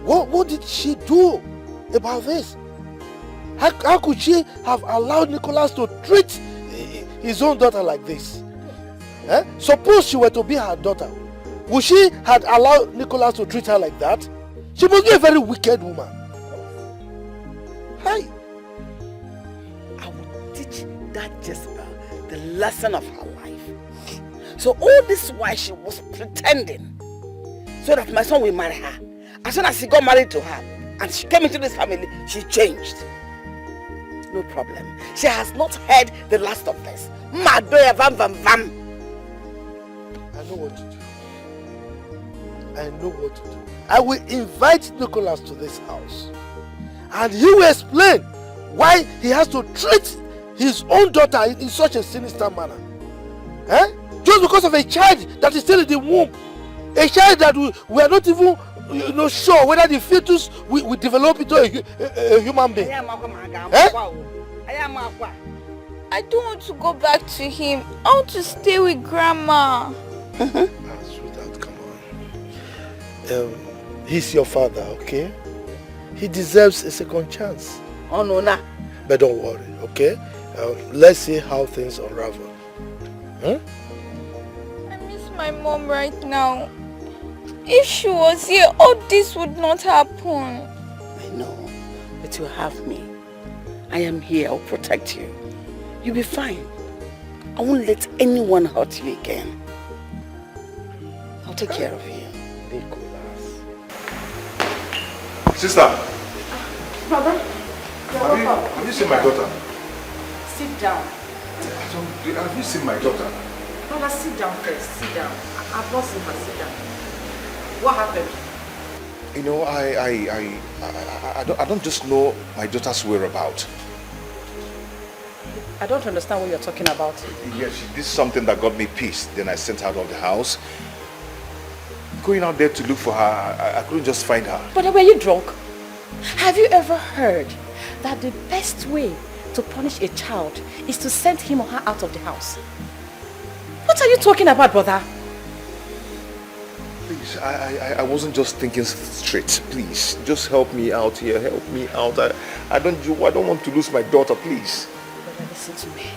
D: what did she do about this? How could she have allowed Nicholas to treat his own daughter like this? Eh? Suppose she were to be her daughter, would she have allowed Nicholas to treat her like that? She must be a very wicked woman. Hey.
C: I will teach that Jezebel the lesson of her life. So all this while she was pretending so that my son will marry her. As soon as he got married to her and she came into this family, she changed. No problem. She has not heard the last of this. Madoya vam vam vam.
D: I know what to do. I know what to do. I will invite Nicholas to this house. And he will explain why he has to treat his own daughter in such a sinister manner. Eh? Just because of a child that is still in the womb. A child that we are not even sure whether the fetus will develop into a human being. Eh?
B: I don't want to go back to him. I want to stay with Grandma.
D: Sweetheart, come on. He's your father, okay? He deserves a second chance.
C: Oh no, nah.
D: But don't worry, okay? Let's see how things unravel. Huh?
B: I miss my mom right now. If she was here, all this would not happen.
C: I know, but you have me. I am here. I'll protect you. You'll be fine. I won't let anyone hurt you again. I'll take care of you.
D: Nicholas.
A: Sister.
J: Brother,
A: Have you seen my daughter?
J: sit down.
A: Have you seen my daughter?
J: Brother, sit down first. Sit down. I've not seen her. Sit down. What happened?
A: You know, I don't just know my daughter's whereabouts.
J: I don't understand what you're talking about.
A: Yes, she did something that got me pissed. Then I sent her out of the house. Going out there to look for her, I couldn't just find her.
G: But were you drunk? Have you ever heard that the best way to punish a child is to send him or her out of the house? What are you talking about, brother?
A: Please, I wasn't just thinking straight. Please, just help me out here. Help me out. I don't want to lose my daughter, please.
G: Brother, listen to me.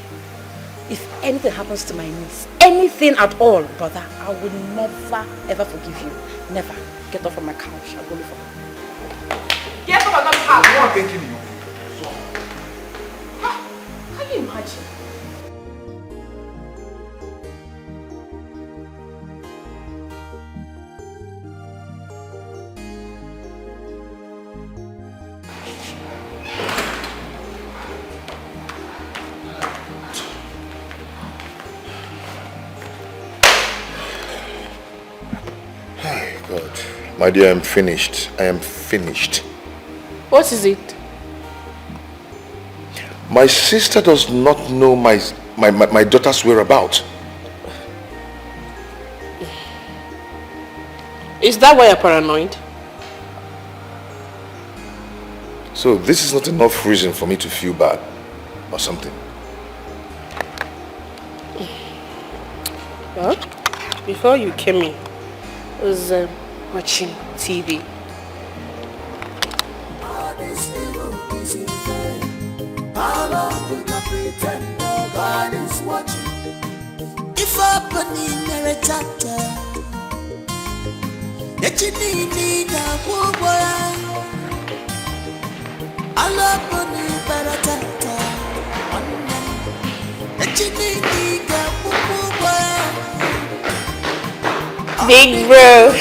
G: If anything happens to my niece, anything at all, brother, I will never ever forgive you. Never. Get off from my couch. I'll go look for her.
J: Get off my couch!
A: I'm not thanking you.
J: Can you imagine?
A: God. My dear, I'm finished. I am finished.
J: What is it?
A: My sister does not know my daughter's whereabouts.
J: Is that why you're paranoid?
A: So this is not enough reason for me to feel bad or something.
J: Well, before you came in, I was watching TV.
I: All this evil is in vain. How long will I pretend God is watching? If I put in a retata, yet you need a woman. I love money, but I tata. Yet you need a woman.
J: Big bro.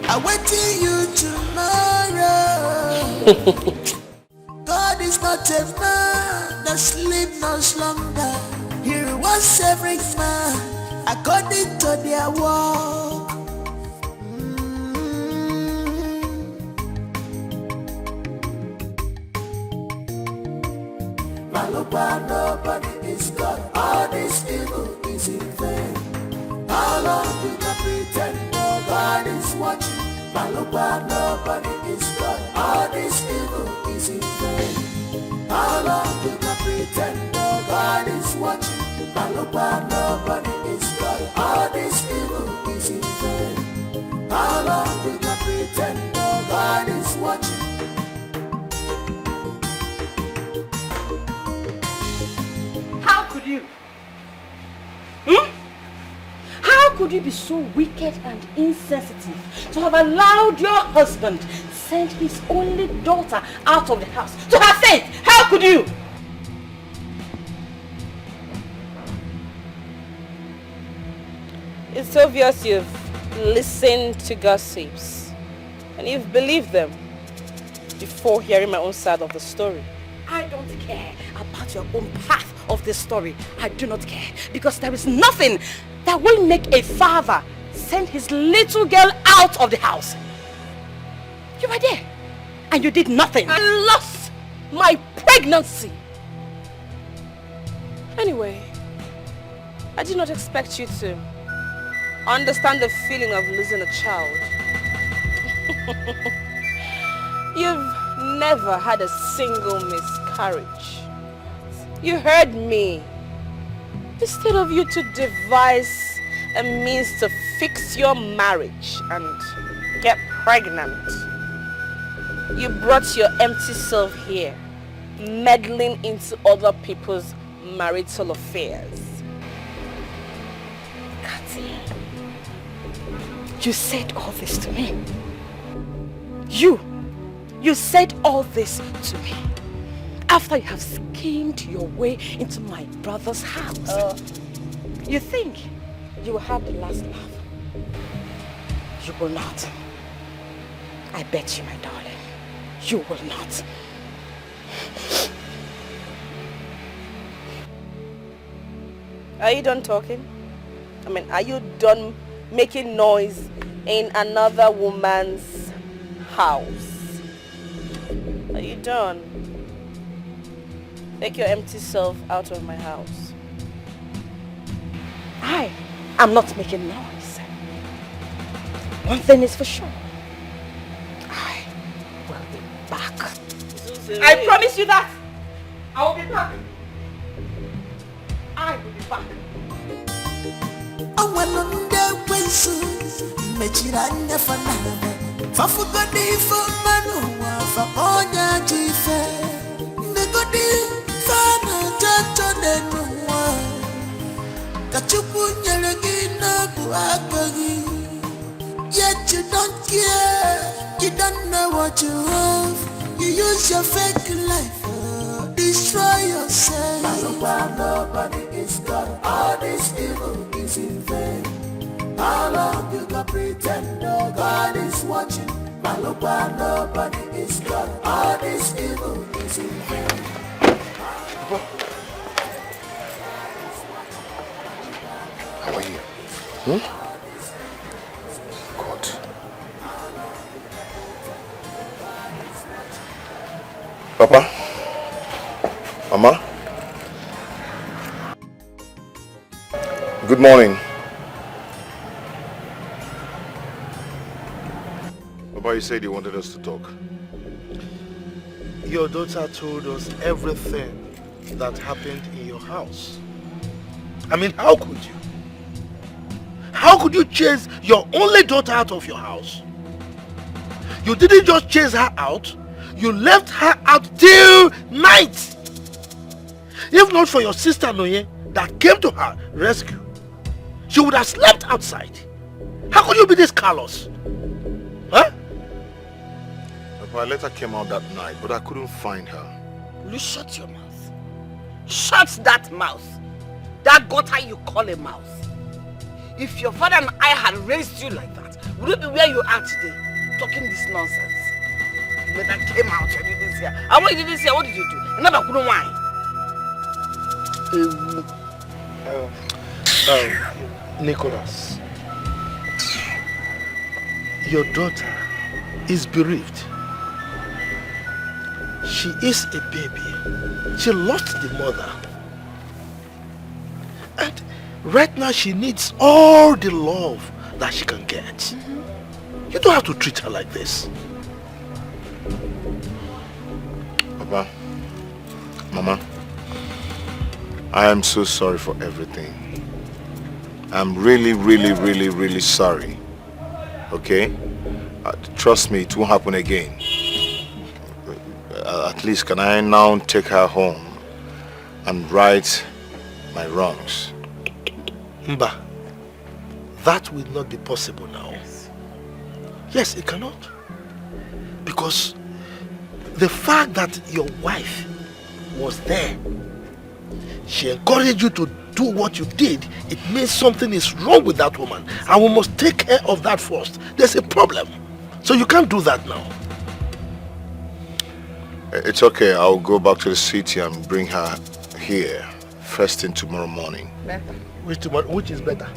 I: I wait till you tomorrow. God is not a man that sleep no slumber. He rewards every man according to their work. Maloba, nobody is God. All this evil is in vain. How long will I pretend God is watching? Maloba, nobody is God. All this evil is in vain. How long will I pretend God is watching? Maloba, nobody is God. All this evil is in vain. How long will I pretend God
G: you? How could you be so wicked and insensitive to have allowed your husband send his only daughter out of the house to her fate? How could you?
J: It's obvious you've listened to gossips and you've believed them before hearing my own side of the story.
G: I don't care about your own part of this story. I do not care, because there is nothing that will make a father send his little girl out of the house. You were there and you did nothing. I lost my pregnancy.
J: Anyway, I did not expect you to understand the feeling of losing a child. You've never had a single miscarriage. You heard me. Instead of you to devise a means to fix your marriage and get pregnant, you brought your empty self here, meddling into other people's marital affairs.
G: Kati, you said all this to me. You said all this to me after you have schemed your way into my brother's house. You think you will have the last laugh? You will not. I bet you, my darling. You will not.
J: Are you done talking? I mean, are you done making noise in another woman's house? Are you done? Take your empty self out of my house.
G: I am not making noise. One thing is for sure. I will be back. I promise you that. I will be back. I will be back.
I: Yet you don't care, you don't know what you have. You use your fake life to destroy yourself. Nobody is God, all this evil is in vain. How long you can pretend no God is watching? Nobody is God, all this evil is in vain.
A: How are you? God. Papa? Mama? Good morning. Papa, you said you wanted us to talk.
D: Your daughter told us everything that happened in your house. I mean, how could you? How could you chase your only daughter out of your house? You didn't just chase her out, you left her out till night. If not for your sister Noye that came to her rescue, she would have slept outside. How could you be this callous? Huh?
A: Papa, a letter came out that night, but I couldn't find her.
C: Will you shut your mouth? Shut that mouth. That gutter you call a mouth. If your father and I had raised you like that, would you be where you are today, talking this nonsense? The letter came out and you didn't see her. And when you didn't see her, what did you do? Another couldn't whine.
D: Nicholas, your daughter is bereaved. She is a baby. She lost the mother. And right now she needs all the love that she can get. You don't have to treat her like this.
A: Papa, Mama, I am so sorry for everything. I'm really sorry. Okay? Trust me, it won't happen again. At least can I now take her home and write my wrongs.
D: Mba, that will not be possible now. Yes, it cannot. Because the fact that your wife was there, she encouraged you to do what you did, it means something is wrong with that woman. And we must take care of that first. There's a problem. So you can't do that now.
A: It's okay. I'll go back to the city and bring her here first thing tomorrow morning.
D: Better. Which is better?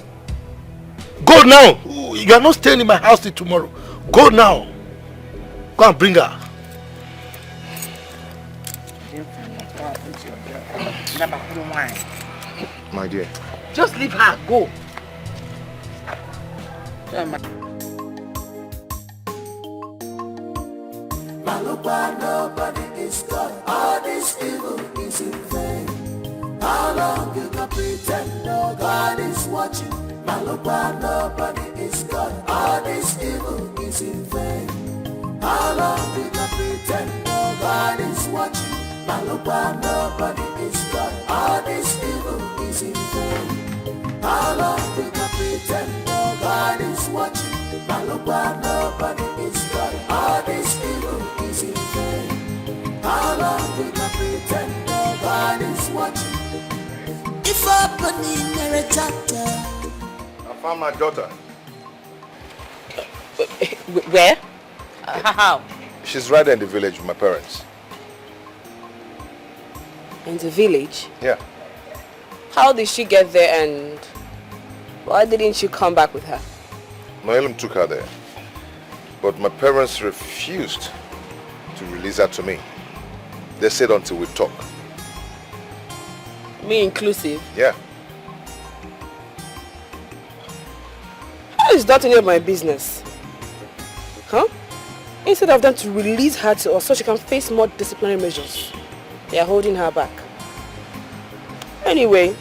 D: Go now! You are not staying in my house till tomorrow. Go now. Go and bring her.
A: My dear.
C: Just leave her. Go.
I: Malukwa, nobody is God. All this evil is in vain. How long you can pretend no God is watching? Malukwa, nobody is God. All this evil is in vain. How long you can pretend no God is watching? Malukwa, nobody is God. All this evil is in vain. How long you can pretend no God is watching? Malukwa, nobody is God. All this evil is in vain. How long you can pretend no God is watching? If opening a chapter.
A: I found my daughter.
J: Where? How?
A: She's right there in the village with my parents.
J: In the village?
A: Yeah.
J: How did she get there and why didn't you come back with her?
A: Noelim took her there. But my parents refused to release her to me. They said until we talk.
J: Me inclusive?
A: Yeah.
J: How is that any of my business? Huh? Instead of them to release her to us so she can face more disciplinary measures, they are holding her back. Anyway,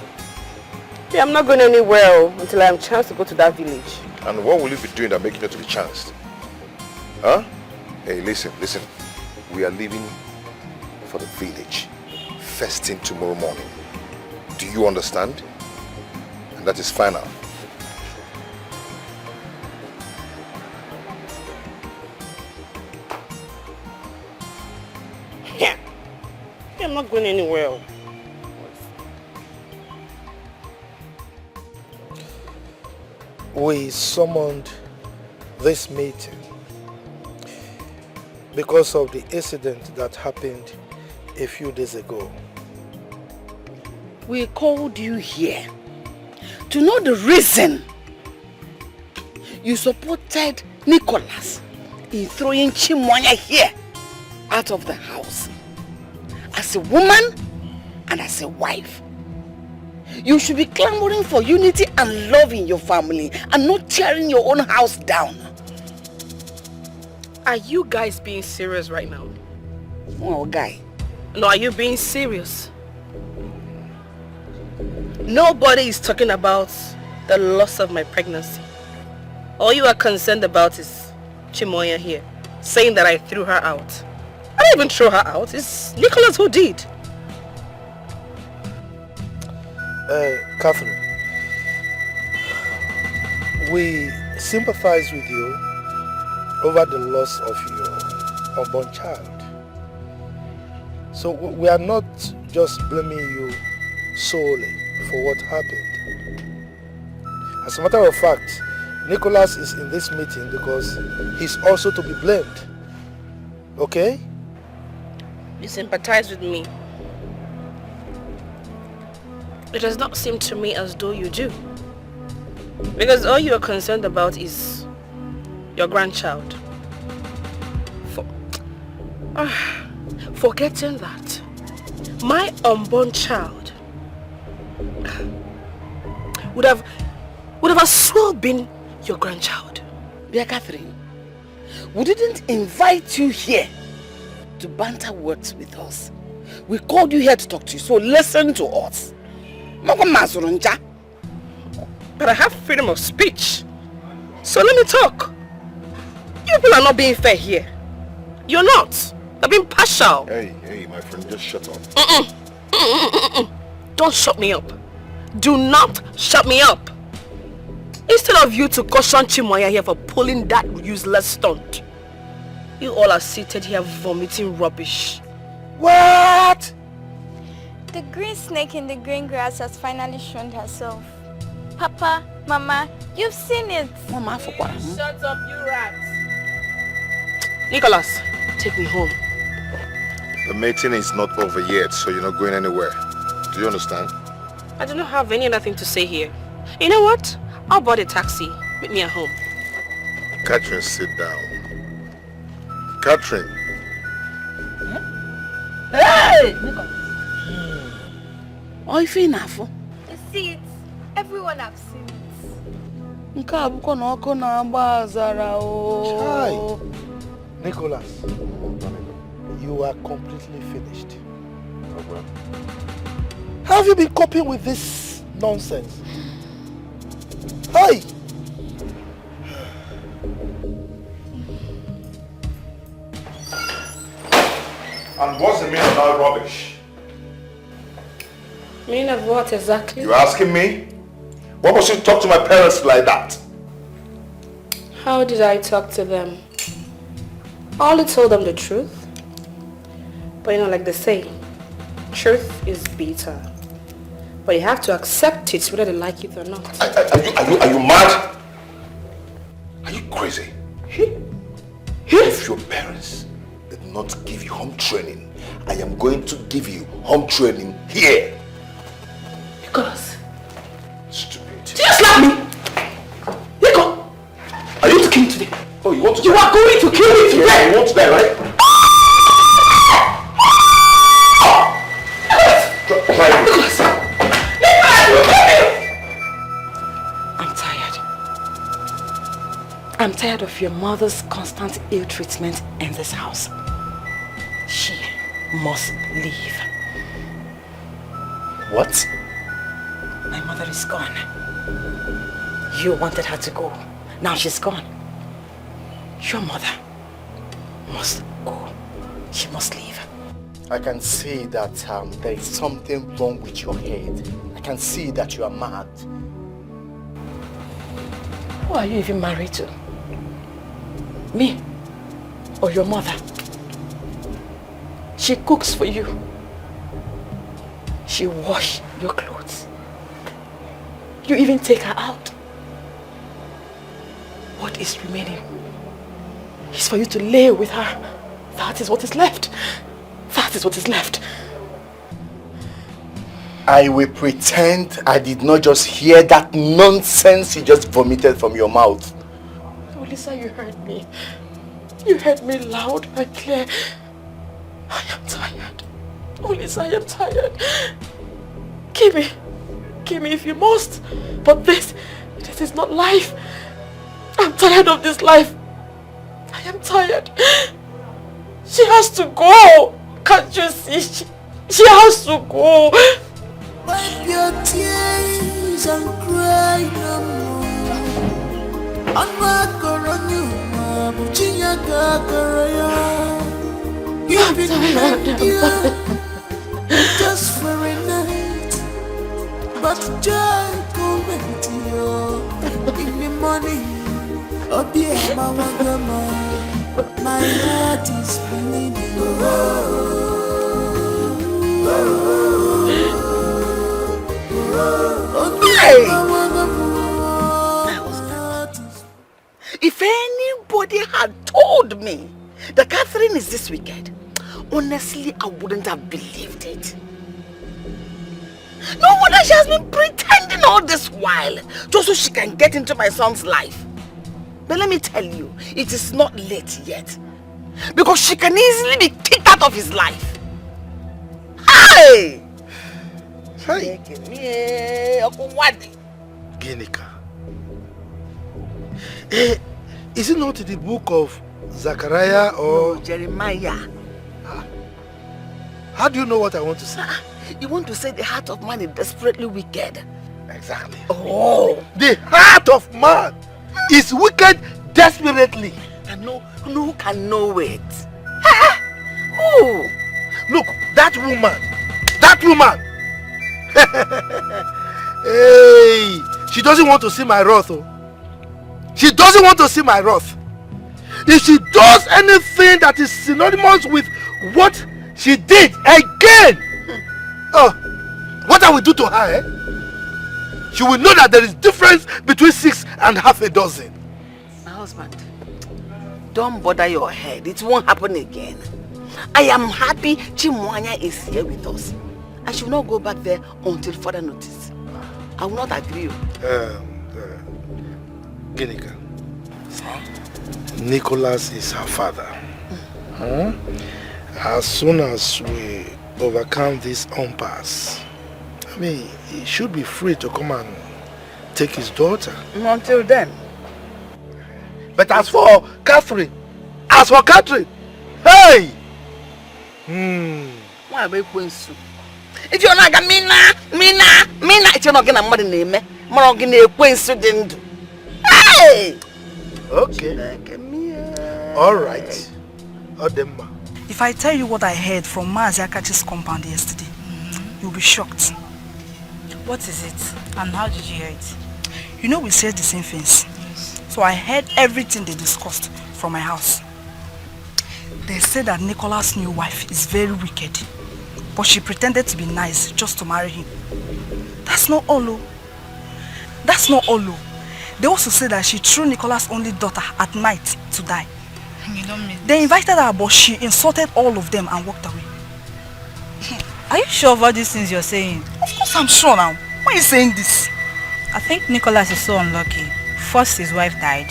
J: I'm not going anywhere until I have a chance to go to that village.
A: And what will you be doing that making you to be chanced? Huh? Hey, listen. We are leaving for the village first thing tomorrow morning. Do you understand? And that is final.
J: Yeah. I'm not going anywhere.
D: We summoned this meeting because of the incident that happened a few days ago.
C: We called you here to know the reason you supported Nicholas in throwing Chimwanya here out of the house. As a woman and as a wife. You should be clamoring for unity and love in your family and not tearing your own house down.
J: Are you guys being serious right now?
C: Oh, guy.
J: No, are you being serious? Nobody is talking about the loss of my pregnancy. All you are concerned about is Chimoya here, saying that I threw her out. I didn't even throw her out. It's Nicholas who did.
D: Catherine, we sympathize with you over the loss of your unborn child. So we are not just blaming you solely for what happened. As a matter of fact, Nicholas is in this meeting because he's also to be blamed. Okay?
J: You sympathize with me. It does not seem to me as though you do. Because all you are concerned about is your grandchild. Forgetting that my unborn child would have as well been your grandchild.
C: Dear Catherine, we didn't invite you here to banter words with us. We called you here to talk to you, so listen to us.
J: But I have freedom of speech. So let me talk. You people are not being fair here. You're not. You're being partial.
A: Hey, my friend, just shut up.
J: Don't shut me up.
L: Do not shut me up. Instead of you to caution Chimoya here for pulling that useless stunt, you all are seated here vomiting rubbish.
D: What?
B: The green snake in the green grass has finally shown herself. Papa, Mama, you've seen it.
C: Mama, for what?
L: Shut up, you rats. Nicholas, take me home.
A: The meeting is not over yet, so you're not going anywhere. Do you understand?
L: I do not have any other thing to say here. You know what? I'll board a taxi. Meet me at home.
A: Catherine, sit down. Catherine.
C: Hey! Oh, if you enough.
B: You see it. Everyone have seen it.
D: Chai. Nicholas, you are completely finished. How have you been coping with this nonsense? Hey!
A: And what's the meaning of that rubbish?
J: Meaning of what exactly?
A: You asking me? What was you talk to my parents like that?
J: How did I talk to them? I only told them the truth. But you know, like they say, truth is bitter. But you have to accept it whether they like it or not.
A: Are you mad? Are you crazy? If your parents did not give you home training, I am going to give you home training here.
J: Nicholas.
A: Stupid.
J: Did you slap me? Nico!
A: Are you to kill me today? Oh, you want to
J: You are going to kill me today!
A: Yeah, you want to die, right?
J: Nicholas! I'm tired. I'm tired of your mother's constant ill treatment in this house. She must leave.
H: What?
J: My mother is gone. You wanted her to go. Now she's gone. Your mother must go. She must leave.
H: I can see that there is something wrong with your head. I can see that you are mad.
J: Who are you even married to? Me? Or your mother? She cooks for you. She washes your clothes. You even take her out. What is remaining is for you to lay with her. That is what is left. That is what is left.
H: I will pretend I did not just hear that nonsense you just vomited from your mouth.
J: Oh, Lisa, you heard me. You heard me loud and clear. I am tired. Oh, Lisa, I am tired. Kill me if you must. But this is not life. I'm tired of this life. I am tired. She has to go. Can't you see? She has to go.
I: Wipe your tears and cry no more. You've been here just for a night, but joy coming to you in the morning. Oh dear, mama, my heart is bleeding.
C: If anybody had told me that Catherine is this wicked, honestly, I wouldn't have believed it. No wonder she has been pretending all this while, just so she can get into my son's life. But let me tell you, it is not late yet. Because she can easily be kicked out of his life. Hey!
D: Hey! Ginika. Is it not the book of Zechariah or...
C: No, Jeremiah.
D: How do you know what I want to say?
C: You want to say the heart of man is desperately wicked.
D: Exactly.
C: Oh!
D: The heart of man is wicked desperately.
C: And who can know it? Who?
D: Look, that woman. Hey, she doesn't want to see my wrath. Oh. She doesn't want to see my wrath. If she does anything that is synonymous with what she did again, what I will do to her, eh? She will know that there is difference between 6 and half a dozen.
C: My husband, don't bother your head. It won't happen again. I am happy Chimwanya is here with us. I should not go back there until further notice. I will not agree.
D: Ginika, Nicholas is her father. As soon as we overcome this impasse, I mean, he should be free to come and take his daughter.
C: Until then.
D: But as for Catherine, hey!
C: Why are we going so? If you're not Mina, it's not gonna mother name, Morgan, coincident. Hey!
D: Okay. All right. Odemma.
L: If I tell you what I heard from Maziakachi's compound yesterday, you'll be shocked.
N: What is it? And how did you hear it?
L: You know we said the same things. Yes. So I heard everything they discussed from my house. They said that Nicholas' new wife is very wicked. But she pretended to be nice just to marry him. That's not all. That's not all. They also said that she threw Nicholas' only daughter at night to die.
N: You don't mean
L: They invited her, but she insulted all of them and walked away.
N: Are you sure of all these things you're saying?
L: Of course I'm sure now. Why are you saying this?
N: I think Nicholas is so unlucky. First, his wife died.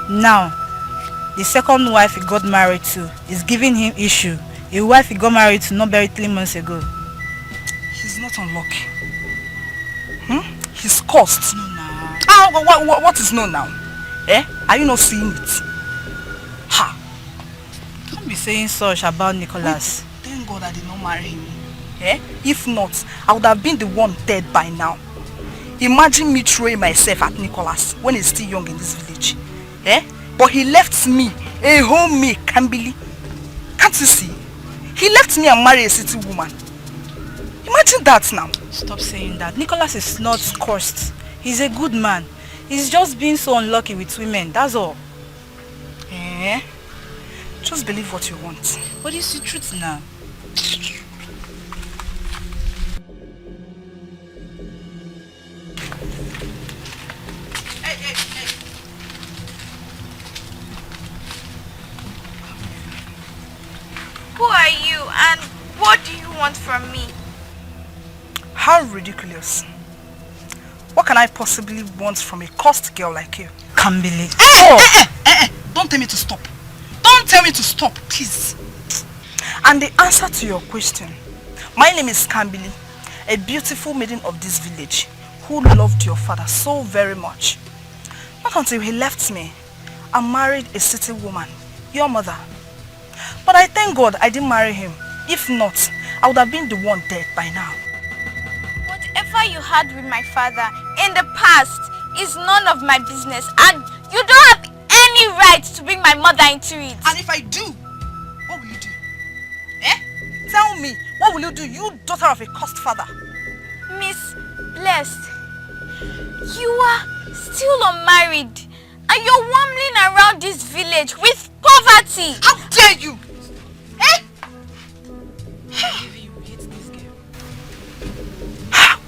N: Now, the second wife he got married to is giving him issue. A wife he got married to not buried 3 months ago.
L: He's not unlucky. He's cursed.
N: No, now.
L: What is known now? Eh? Are you not seeing it? Ha!
N: Don't be saying such about Nicholas.
L: Thank God I did not marry him. Eh? If not, I would have been the one dead by now. Imagine me throwing myself at Nicholas when he's still young in this village. Eh? But he left me, a homemade Kambili. Can't you see? He left me and married a city woman. Imagine that now.
N: Stop saying that. Nicholas is not cursed. He's a good man. He's just being so unlucky with women, that's all.
L: Eh? Just believe what you want.
N: What is the truth now?
C: Hey.
B: Who are you and what do you want from me?
L: How ridiculous. What can I possibly want from a cursed girl like you?
N: Can't believe.
L: Don't tell me to stop. Don't tell me to stop, please. And the answer to your question, my name is Kambili, a beautiful maiden of this village who loved your father so very much. Not until he left me and married a city woman, your mother. But I thank God I didn't marry him. If not, I would have been the one dead by now.
B: Whatever you had with my father in the past is none of my business, and you don't have any right to bring my mother into it.
L: And if I do, what will you do? Eh? Tell me, what will you do, you daughter of a cursed father?
B: Miss Blessed, you are still unmarried and you're wandering around this village with poverty.
L: How dare you? Eh?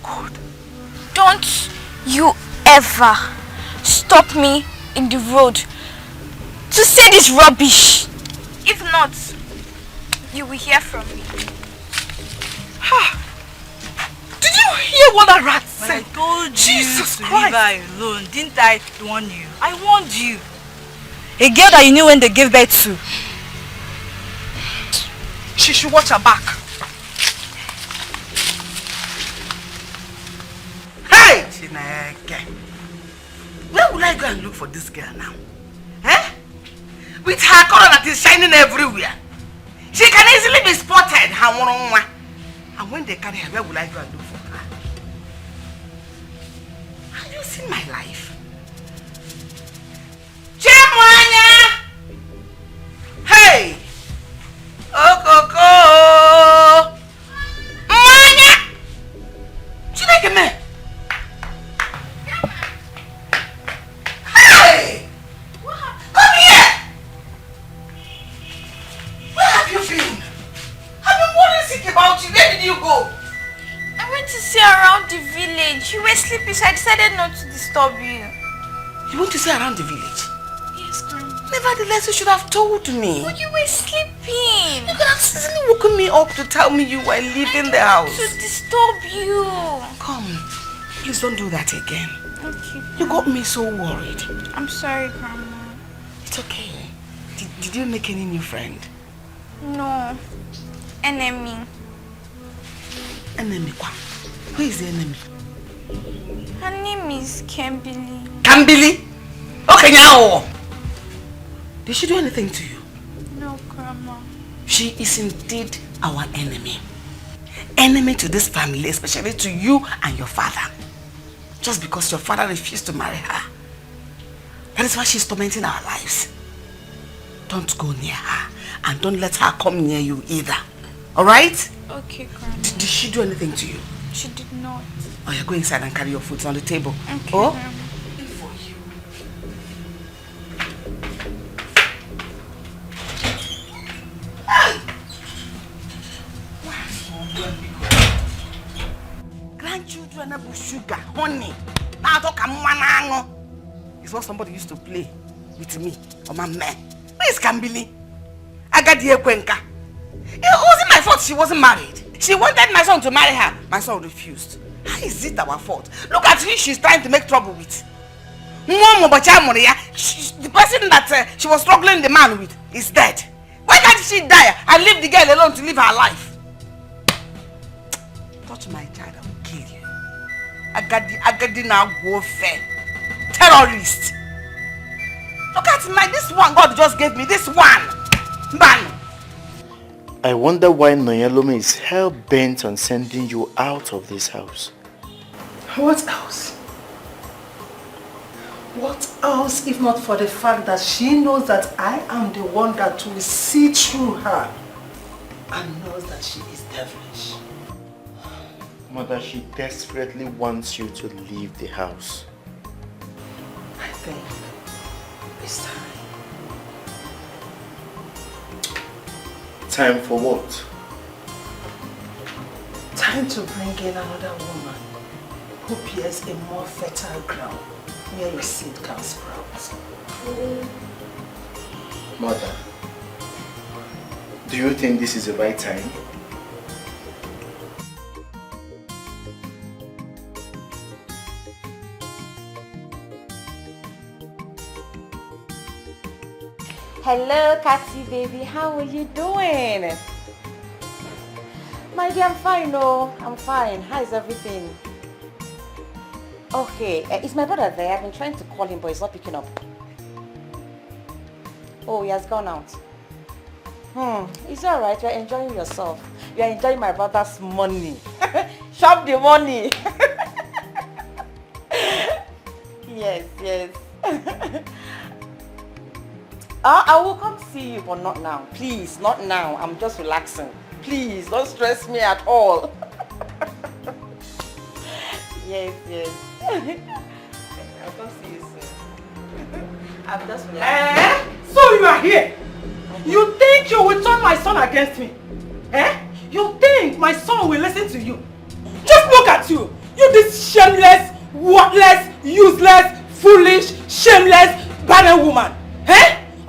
B: God. Don't you ever stop me in the road to say this rubbish. If not, you will hear from me.
L: Did you hear what that rat said?
N: I told you
L: Jesus
N: to
L: Christ.
N: leave her alone. Didn't I warn you? I warned you. A girl that you knew when they gave birth to.
L: She should watch her back.
C: Hey! Chineke. Where will I go and look for this girl now? Eh? With her color that is shining everywhere. She can easily be spotted. And when they carry her, where will I go and look for her? Have you seen my life? Chimwanya! Hey! Okoko! Mwanya! Chineke me!
B: to see around the village. You were sleeping, so I decided not to disturb you.
C: You want to see around the village?
B: Yes, Grandma.
C: Nevertheless, you should have told me.
B: But you were sleeping.
C: You could have easily woken me up to tell me you were leaving the house.
B: To disturb you.
C: Come, please don't do that again.
B: Okay.
C: You got me so worried.
B: I'm sorry, Grandma.
C: It's okay. Did you make any new friend?
B: No. Enemy.
C: Enemy? Who is the enemy?
B: Her name is Kambili.
C: Kambili? Okay, now. Did she do anything to you?
B: No, Grandma.
C: She is indeed our enemy. Enemy to this family, especially to you and your father. Just because your father refused to marry her. That is why she's tormenting our lives. Don't go near her. And don't let her come near you either. Alright?
B: Okay, Grandma.
C: Did she do anything to you?
B: She did not.
C: Oh, yeah, go inside and carry your food on the table.
B: Okay,
C: oh?
B: Grandma.
C: For you. Grandchildren have sugar, honey. Now talk a it's what somebody used to play with me or my man. Where is Kambili? I got the Ekwenka. It wasn't my fault she wasn't married. She wanted my son to marry her. My son refused. How is it our fault? Look at who she's trying to make trouble with. The person that she was struggling the man with is dead. Why can't she die and leave the girl alone to live her life? Touch my child, I will kill you. Agadi now warfare. Terrorist. Look at this one God just gave me. This one. Man.
H: I wonder why Nonyelome is hell-bent on sending you out of this house.
L: What else? What else if not for the fact that she knows that I am the one that will see through her and knows that she is devilish.
H: Mother, she desperately wants you to leave the house.
L: I think it's time.
H: Time for what?
L: Time to bring in another woman who bears a more fertile ground where your seed can sprout.
H: Mother, do you think this is the right time?
G: Hello, Cathy baby. How are you doing? My dear, I'm fine, no. I'm fine. How is everything? Okay, is my brother there? I've been trying to call him, but he's not picking up. Oh, he has gone out. It's alright. You're enjoying yourself. You're enjoying my brother's money. Shop the money. Yes, yes. I will come see you, but not now. Please, not now. I'm just relaxing. Please, don't stress me at all. Yes, yes. I'll come see you soon. I'm just relaxing.
L: So you are here? You think you will turn my son against me? You think my son will listen to you? Just look at you. You this shameless, worthless, useless, foolish, shameless, barren woman.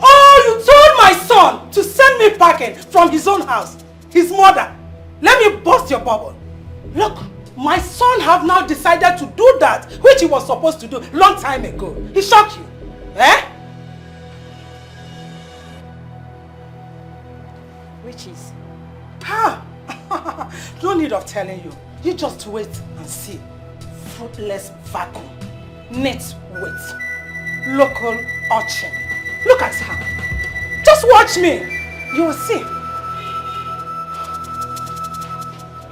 L: Oh, you told my son to send me packing from his own house. His mother. Let me burst your bubble. Look, my son have now decided to do that which he was supposed to do long time ago. He shocked you.
G: Which is?
L: No need of telling you. You just wait and see. Fruitless vacuum. Net weight. Local urchin. Look at her. Just watch me. You will see.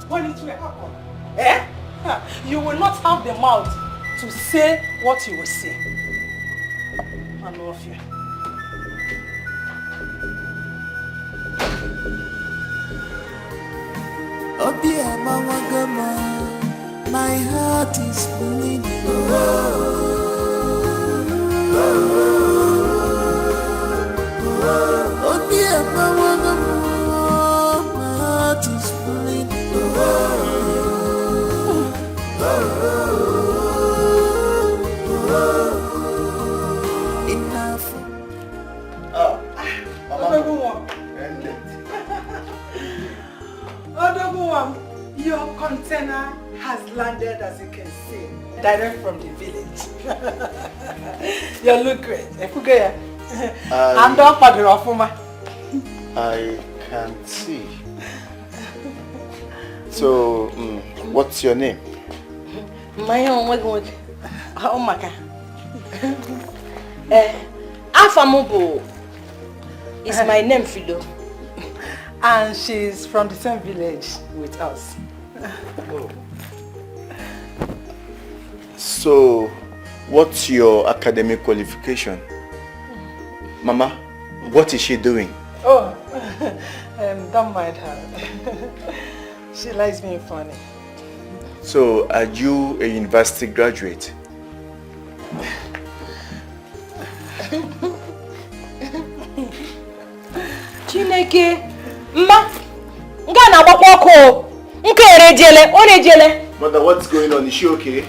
L: When it will happen, you will not have the mouth to say what you will say. I love you.
I: My heart is bleeding. Oh dear, my heart is bleeding.
L: Ikenna has landed, as you can see, direct from the village. You look great.
H: I can't see. So, what's your name?
C: My own Omaka. Afamubo is my name, Fido.
L: And she's from the same village with us.
H: Oh. So, what's your academic qualification? Mama, what is she doing?
L: Oh, don't mind her. She likes being funny.
H: So, are you a university graduate?
C: Chineke, ma, ngana bakoko, orejele.
H: Mother, what's going on? Is she okay?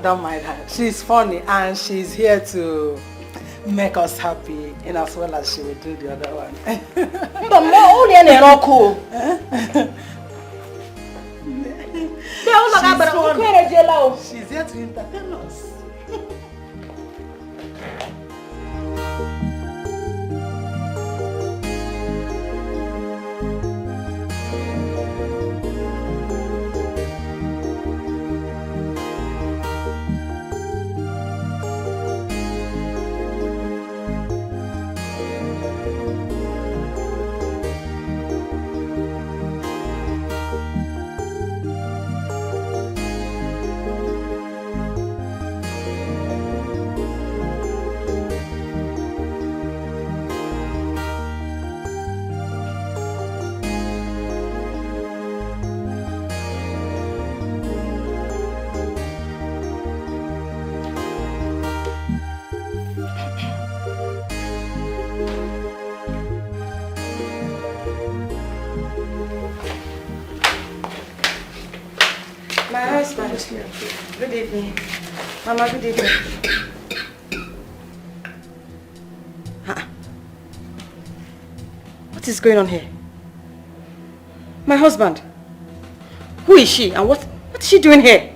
L: Don't mind her. She's funny and she's here to make us happy in as well as she will do the other one. She's here to entertain us. My husband. Good evening. Mama, good evening. What is going on here? My husband. Who is she and what is she doing here?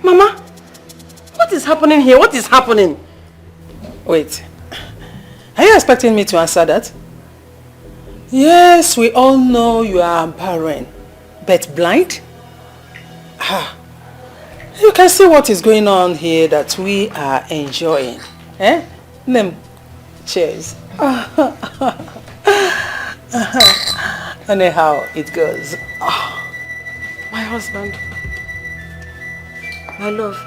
L: Mama, what is happening here? What is happening? Wait. Are you expecting me to answer that? Yes, we all know you are barren. But blind? You can see what is going on here that we are enjoying. Eh? Cheers. Anyhow, it goes.
C: My husband. My love.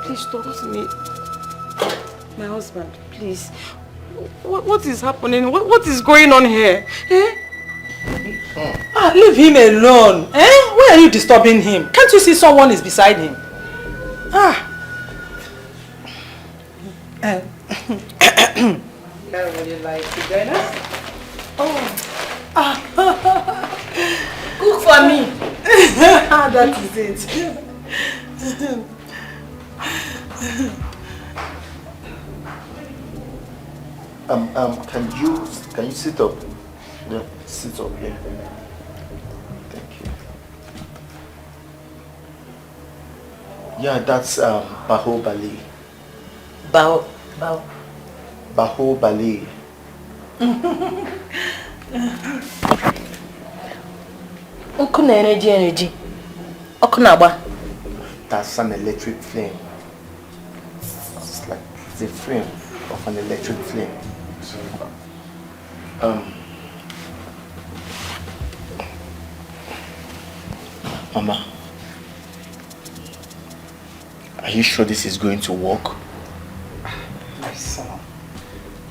C: Please talk to me. My husband, please. What is happening? What is going on here? Eh?
L: Leave him alone. Eh? Why are you disturbing him? Can't you see someone is beside him? Now would you like to join us?
C: Cook for me.
L: That is it.
H: Can you sit up? Yeah, sit up here. Thank you. Yeah, that's Bahubali. Bahubali.
C: Energy.
H: That's an electric flame. It's like the flame of an electric flame. Mama, are you sure this is going to work?
L: My son,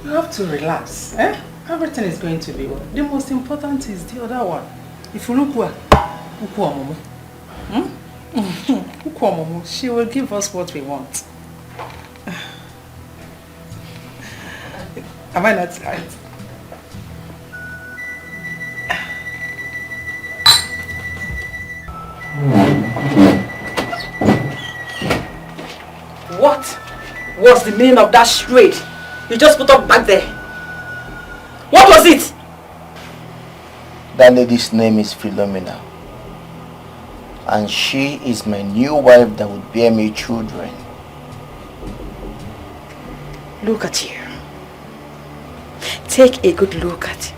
L: you have to relax. Eh? Everything is going to be well. The most important is the other one. If you look well, she will give us what we want. Am I not right?
C: What was the meaning of that charade you just put up back there? What was it?
H: That lady's name is Philomena. And she is my new wife that would bear me children.
G: Look at you. Take a good look at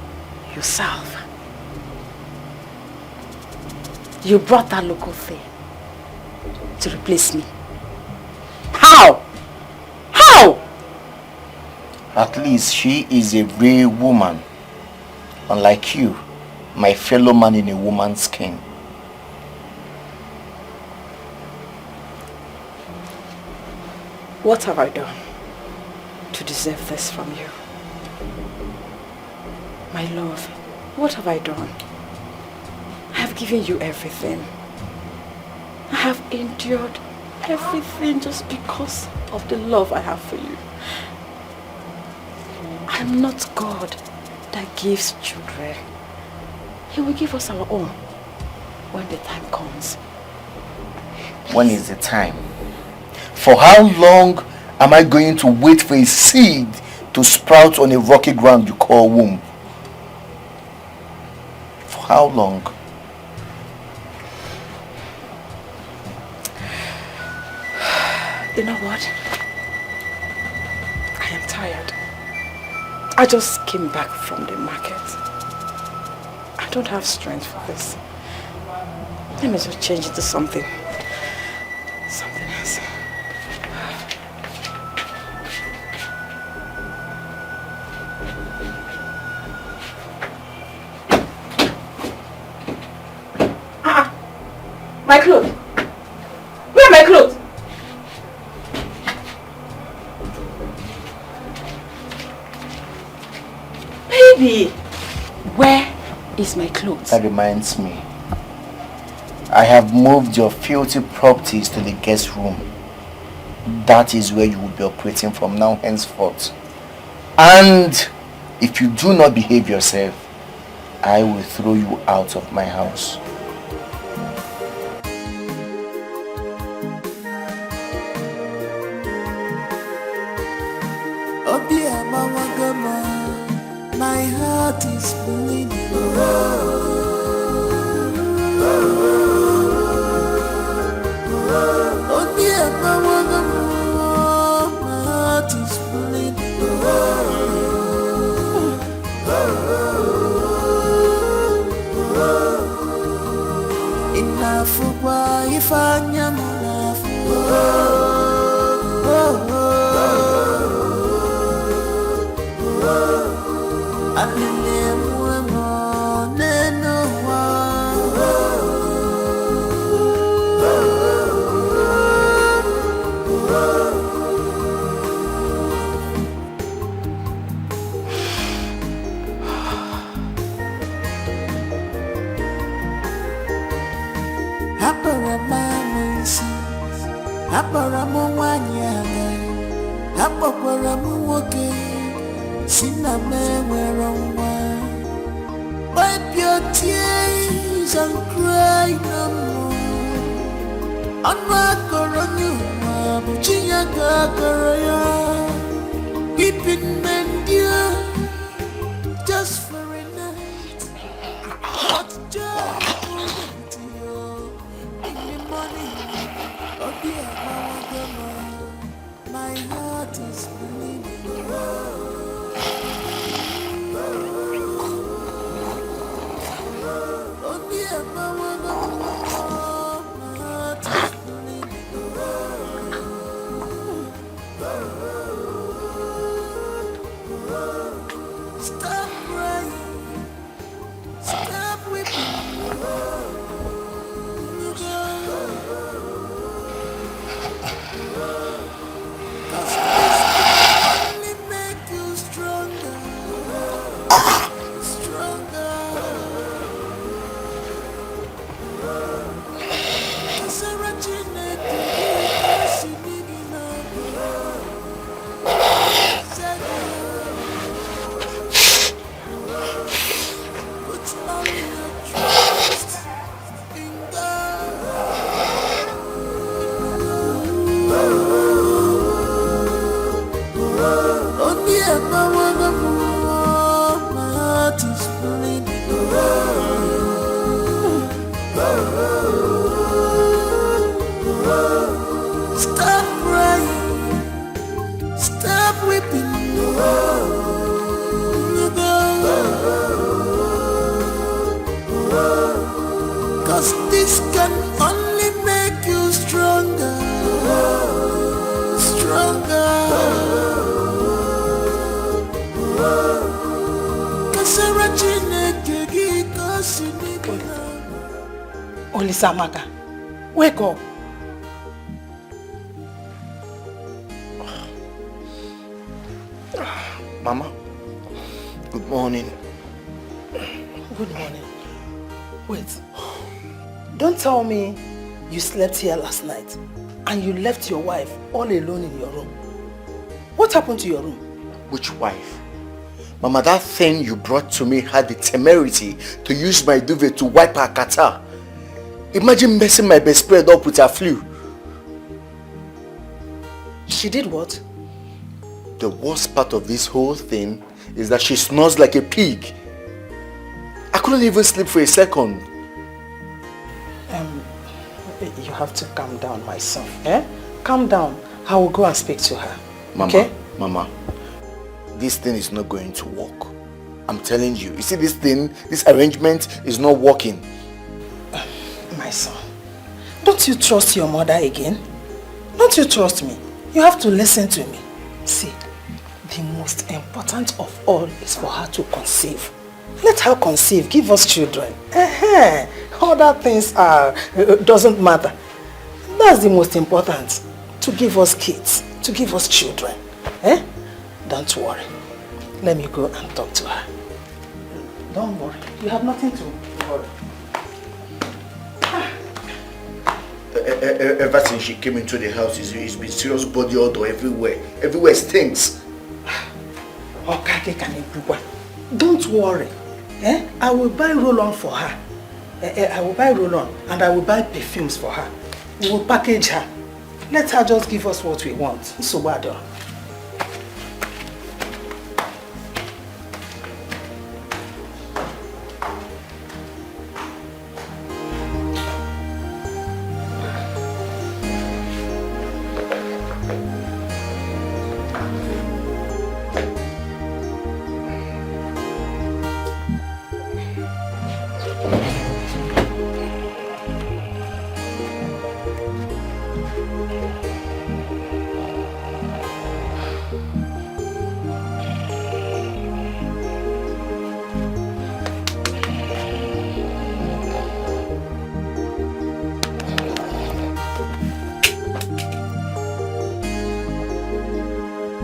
G: yourself. You brought that local thing to replace me. How? How?
H: At least she is a real woman. Unlike you, my fellow man in a woman's skin.
G: What have I done to deserve this from you? My love, what have I done? I have given you everything. I have endured everything just because of the love I have for you. I'm not God that gives children. He will give us our own when the time comes.
H: When is the time? For how long am I going to wait for a seed to sprout on a rocky ground you call womb? For how long?
G: You know what? I am tired. I just came back from the market. I don't have strength for this. Let me just change it to something else. My clothes. Where are my clothes? Baby, where is my clothes?
H: That reminds me. I have moved your filthy properties to the guest room. That is where you will be operating from now henceforth. And if you do not behave yourself, I will throw you out of my house.
I: My heart is bleeding. Oh dear, my heart is bleeding. Enough for if I am enough. Wipe your tears and cry no more. Keeping men dear just for a night. Not just to you in the morning. Oh dear, my heart is bleeding. Oh dear, my heart is bleeding. Stop crying, stop weeping. this can only make you stronger, stronger.
L: Olisamaka, wake up.
H: Mama, good morning.
L: Good morning. Wait. Don't tell me you slept here last night and you left your wife all alone in your room. What happened to your room?
H: Which wife? Mama, that thing you brought to me had the temerity to use my duvet to wipe her catarrh. Imagine messing my bedspread up with her flu.
L: She did what?
H: The worst part of this whole thing is that she snores like a pig. I couldn't even sleep for a second.
L: You have to calm down, my son. Calm down. I will go and speak to her.
H: Mama,
L: okay?
H: Mama, this thing is not going to work. I'm telling you. You see this thing, this arrangement is not working.
L: My son, don't you trust your mother again? Don't you trust me? You have to listen to me. See, the most important of all is for her to conceive. Let her conceive, give us children. Other things doesn't matter. That's the most important. To give us kids, to give us children. Don't worry. Let me go and talk to her. Don't worry. You have nothing to worry.
H: Ever since she came into the house, it's been serious body odor everywhere. Everywhere stinks.
L: Don't worry. I will buy roll-on for her. I will buy roll-on and I will buy perfumes for her. We will package her. Let her just give us what we want. So bad.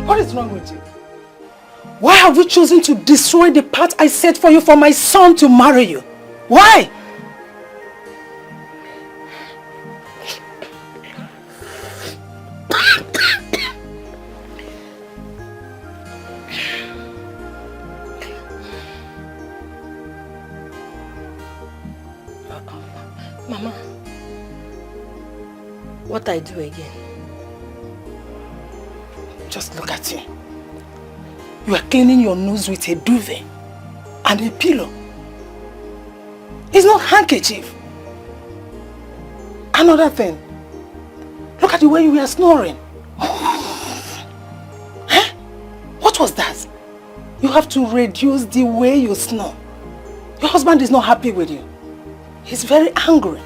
L: What is wrong with you? Why have you chosen to destroy the path I set for you for my son to marry you? Why?
G: Mama, what I do again?
L: Just look at you. You are cleaning your nose with a duvet and a pillow. It's not handkerchief. Another thing. Look at the way you were snoring. What was that? You have to reduce the way you snore. Your husband is not happy with you. He's very angry.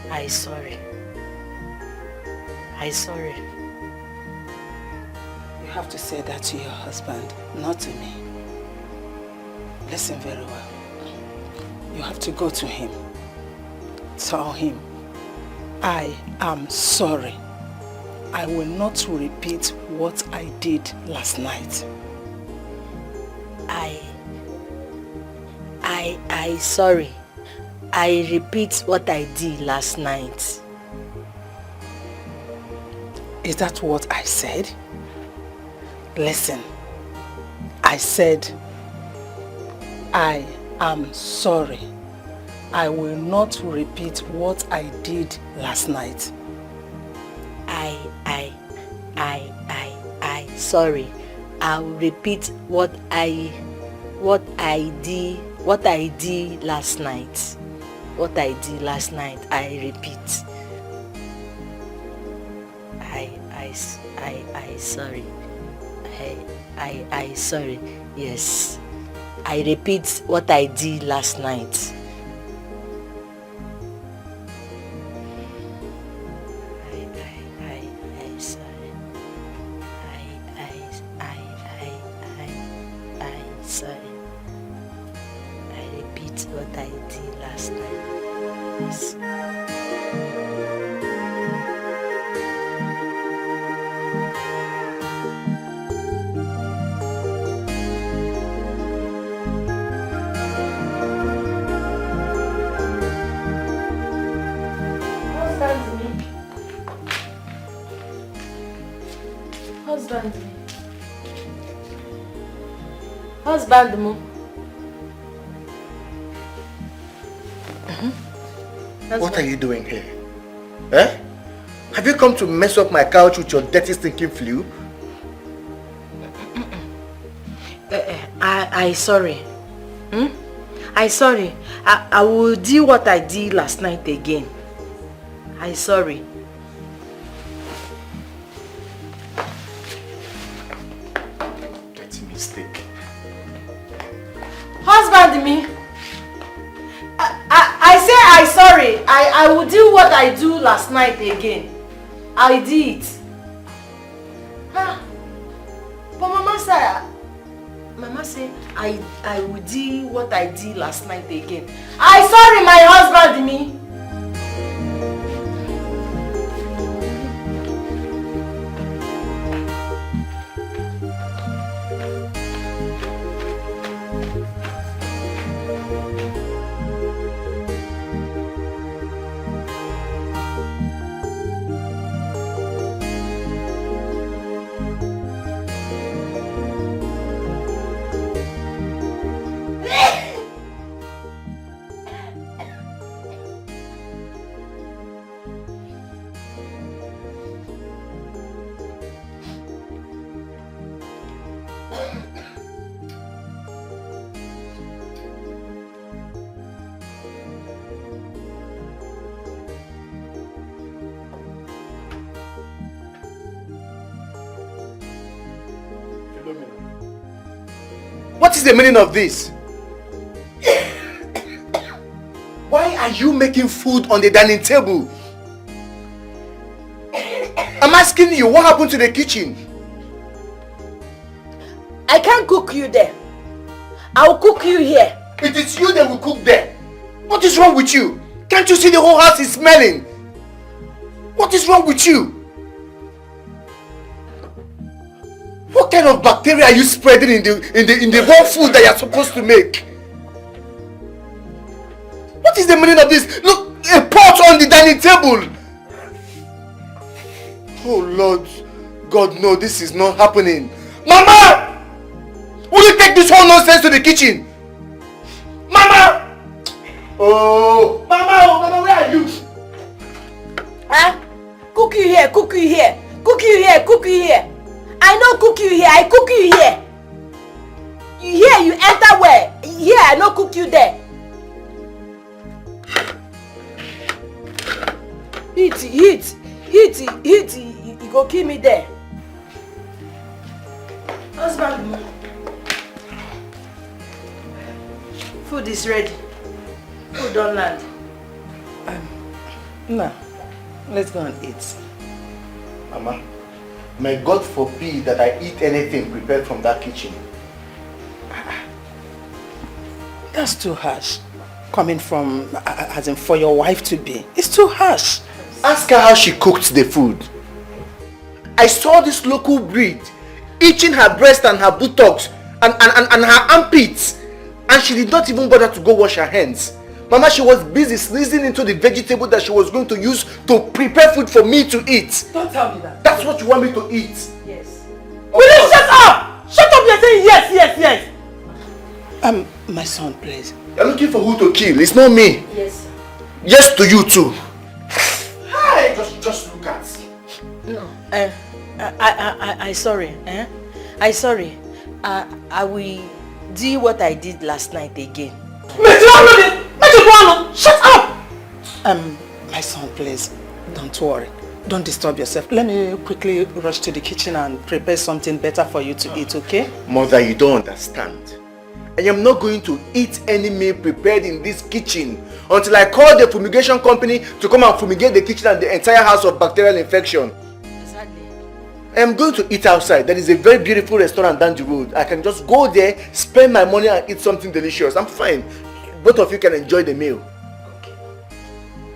G: I'm sorry. I'm sorry.
L: You have to say that to your husband, not to me. Listen very well. You have to go to him. Tell him, I am sorry. I will not repeat what I did last night.
G: I sorry. I repeat what I did last night.
L: Is that what I said? Listen, I said, I am sorry. I will not repeat what I did last night.
G: Sorry. I'll repeat what I did last night. What I did last night, I repeat. I sorry. I sorry. Yes. I repeat what I did last night. Sorry. I repeat what I did last night. Yes.
J: Husband mo.
H: What are you doing here? Eh? Have you come to mess up my couch with your dirty stinking flu?
G: I sorry. I sorry. I will do what I did last night again. I sorry.
H: Dirty mistake.
J: Husband me. I say I sorry. I will do what I do last night again. I did. Huh? But Mama say I will do what I did last night again. I sorry my husband me.
H: What is the meaning of this? Why are you making food on the dining table? I'm asking you, what happened to the kitchen?
G: I can't cook you there. I'll cook you here.
H: It is you that will cook there. What is wrong with you? Can't you see the whole house is smelling? What is wrong with you? What kind of bacteria are you spreading in the raw food that you're supposed to make? What is the meaning of this? Look, a pot on the dining table. Oh Lord, God, no, this is not happening. Mama! Will you take this whole nonsense to the kitchen? Mama! Oh, Mama, where are you?
G: Huh? Cook you here, cook you here. Cook you here, cook you here. I no cook you here, I cook you here. Here you enter where? Here I no cook you there. Heat, you go kill me there. Husband, food is ready. Food don't land.
H: No, let's go and eat. Mama, may God forbid that I eat anything prepared from that kitchen.
C: That's too harsh. Coming from, as in for your wife to be. It's too harsh.
H: Ask her how she cooked the food. I saw this local breed itching her breast and her buttocks and her armpits. And she did not even bother to go wash her hands. Mama, she was busy sneezing into the vegetable that she was going to use to prepare food for me to eat.
C: Don't tell me that.
H: That's what you want me to eat?
C: Yes. Will you shut up? Shut up, you're saying yes. My son, please.
H: You're looking for who to kill. It's not me.
G: Yes.
H: Yes to you too. Hey, just look at.
G: No. I sorry. I sorry. I will do what I did last night again.
C: Shut up! My son, please, don't worry. Don't disturb yourself. Let me quickly rush to the kitchen and prepare something better for you to eat, okay?
H: Mother, you don't understand. I am not going to eat any meal prepared in this kitchen until I call the fumigation company to come and fumigate the kitchen and the entire house of bacterial infection.
C: Exactly.
H: I am going to eat outside. There is a very beautiful restaurant down the road. I can just go there, spend my money and eat something delicious. I'm fine. Both of you can enjoy the meal.
L: Okay.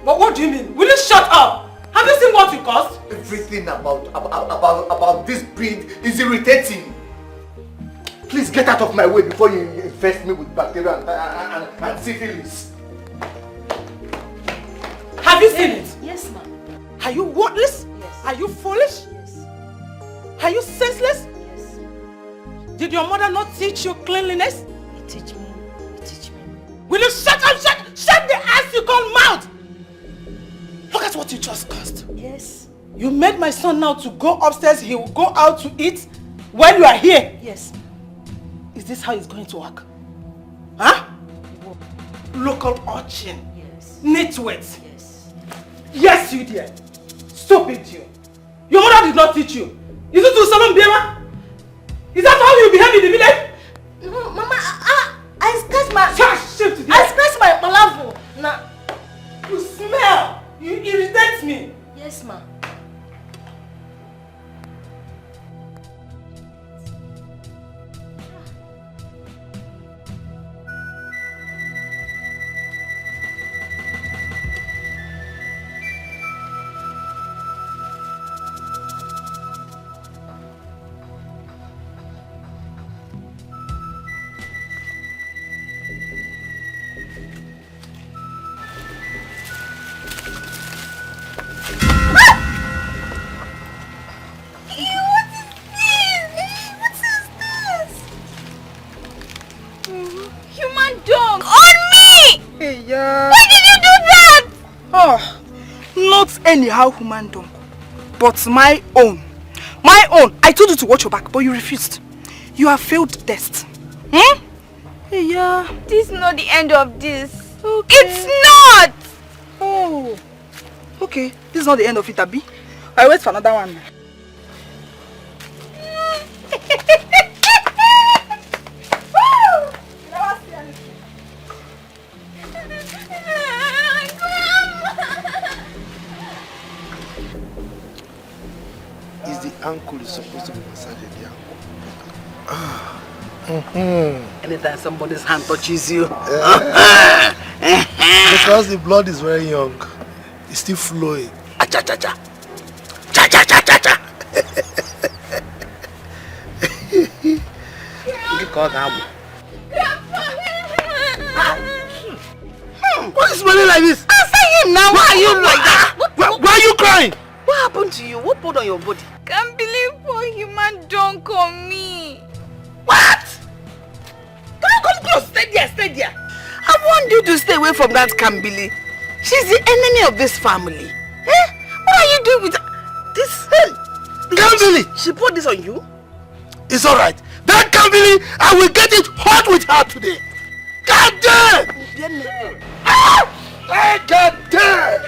L: But what do you mean? Will you shut up? Have you seen what you cost?
H: Everything about this breed is irritating. Please get out of my way before you infest me with bacteria and syphilis.
L: Have you seen it?
G: Yes, ma'am.
L: Are you worthless?
G: Yes.
L: Are you foolish?
G: Yes.
L: Are you senseless?
G: Yes.
L: Did your mother not teach you cleanliness?
G: You teach me. You teach me.
L: Will you shut up? Shut the ass you call mouth! Look at what you just caused.
G: Yes.
L: You made my son now to go upstairs. He will go out to eat while you are here.
G: Yes.
L: Is this how it's going to work? Huh? Local urchin.
G: Yes.
L: Nitwit.
G: Yes.
L: Yes, you did. Stupid you. Your mother did not teach you. Is it to Salon Biema? Is that how you behave in the village?
G: No, Mama, I scratched my...
L: Shit today.
G: I scratched my palavo. Nah.
L: You smell. You irritate me.
G: Yes, ma'am.
F: Anyhow, human dog, but my own. My own. I told you to watch your back, but you refused. You have failed test. Hmm? Yeah.
B: This is not the end of this.
F: Okay.
B: It's not!
F: Oh. Okay. This is not the end of it, Abi. I wait for another one.
D: Ankle is supposed to be massaging the ankle.
C: Anytime somebody's hand touches you.
D: Because the blood is very young. It's still flowing.
C: Cha-cha-cha. Cha-cha-cha-cha-cha.
H: What is smelling like this?
C: Answer him now. Why are you like that?
H: Why are you crying?
C: What happened to you? What put on your body?
B: Can't believe poor human dunk on me.
C: What? Come close. Stay there. I want you to stay away from that Kambili. She's the enemy of this family. Eh? What are you doing with this?
H: Kambili!
C: She put this on you?
H: It's alright. That Kambili, I will get it hot with her today. God damn! God damn!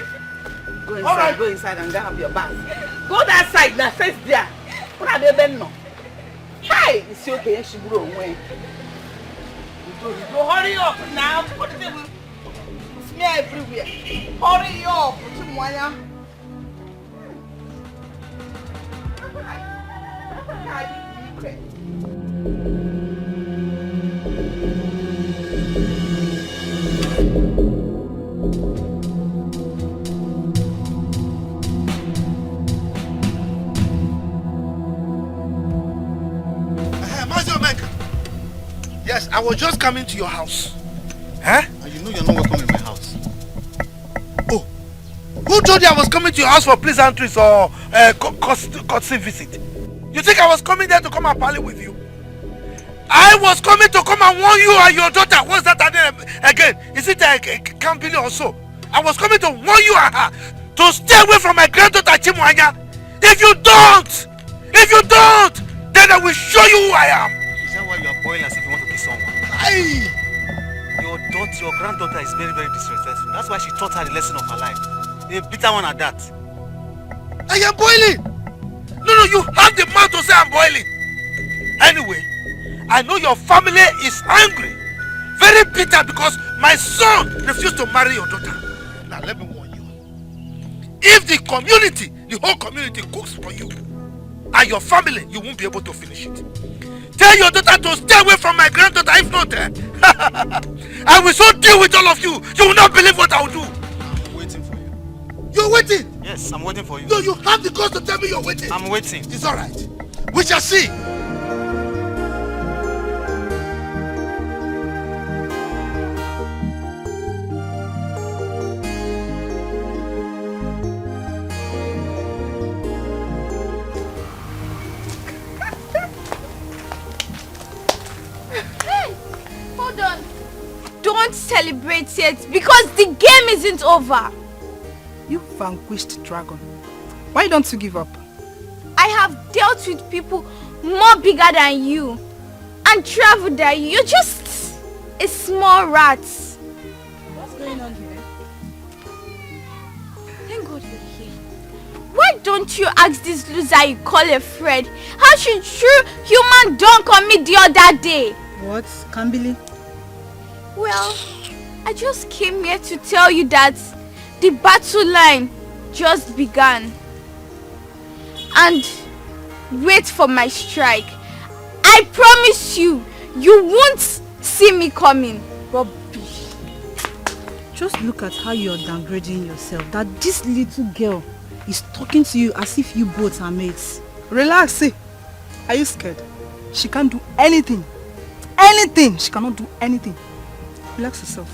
C: Go inside and go have your bath. Go that side now, face there. What are they doing now? Hi! It's okay, she will away. Go hurry up now. What is it? Smear everywhere. Hurry up.
H: Yes, I was just coming to your house.
O: Huh? And you know you're not welcome in my house.
D: Oh, who told you I was coming to your house for pleasantries or courtesy visit? You think I was coming there to come and parley with you? I was coming to come and warn you and your daughter. What's that again? Is it Kambili or so? I was coming to warn you and her to stay away from my granddaughter Chimwanya. If you don't, then I will show you who I am.
O: Is that why you are boiling as if you want to kill someone?
D: Aye.
O: Your granddaughter is very, very disrespectful. That's why she taught her the lesson of her life. A bitter one at that.
D: I am boiling. No, you have the mouth to say I'm boiling. Anyway, I know your family is angry very bitter because my son refused to marry your daughter. Now let me warn you. If the community, the whole community cooks for you and your family, you won't be able to finish it. Tell your daughter to stay away from my granddaughter. If not, I will so deal with all of you. You will not believe what I will do.
O: I'm waiting for you.
D: You're waiting?
O: Yes, I'm waiting for you.
D: No, you have the cause to tell me you're waiting.
O: I'm waiting.
D: It's all right. We shall see.
B: Don't celebrate yet because the game isn't over.
L: You vanquished dragon. Why don't you give up?
B: I have dealt with people more bigger than you and traveled than you. You're just a small rat.
L: What's going on here?
B: Thank God you're here. Why don't you ask this loser you call a friend how she true human dunk on me the other day?
L: What? Kambili?
B: Well, I just came here to tell you that the battle line just began. And wait for my strike. I promise you, you won't see me coming.
L: Rubbish. Just look at how you're downgrading yourself. That this little girl is talking to you as if you both are mates. Relax, see. Are you scared? She can't do anything. Anything! She cannot do anything. Relax yourself.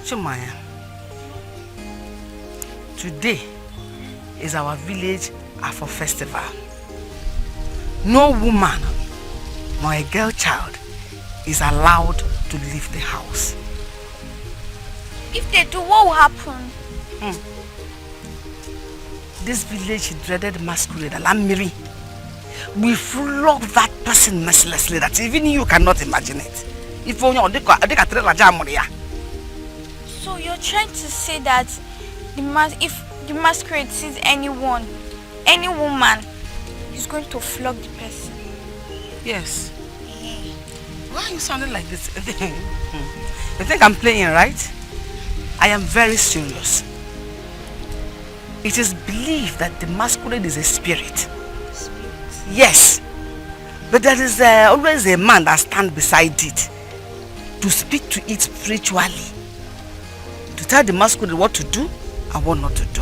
M: Chumaya, today is our village Afro festival. No woman nor a girl child is allowed to leave the house.
B: If they do, what will happen?
M: This village dreaded masquerade, Alamiri, we flog that person mercilessly that even you cannot imagine it. If only
B: So you're trying to say that if the masquerade sees anyone, any woman, he's going to flog the person?
M: Yes. Why are you sounding like this? You think I'm playing, right? I am very serious. It is believed that the masquerade is a spirit. Yes. But there is always a man that stands beside it to speak to it spiritually. To tell the masquerade what to do and what not to do.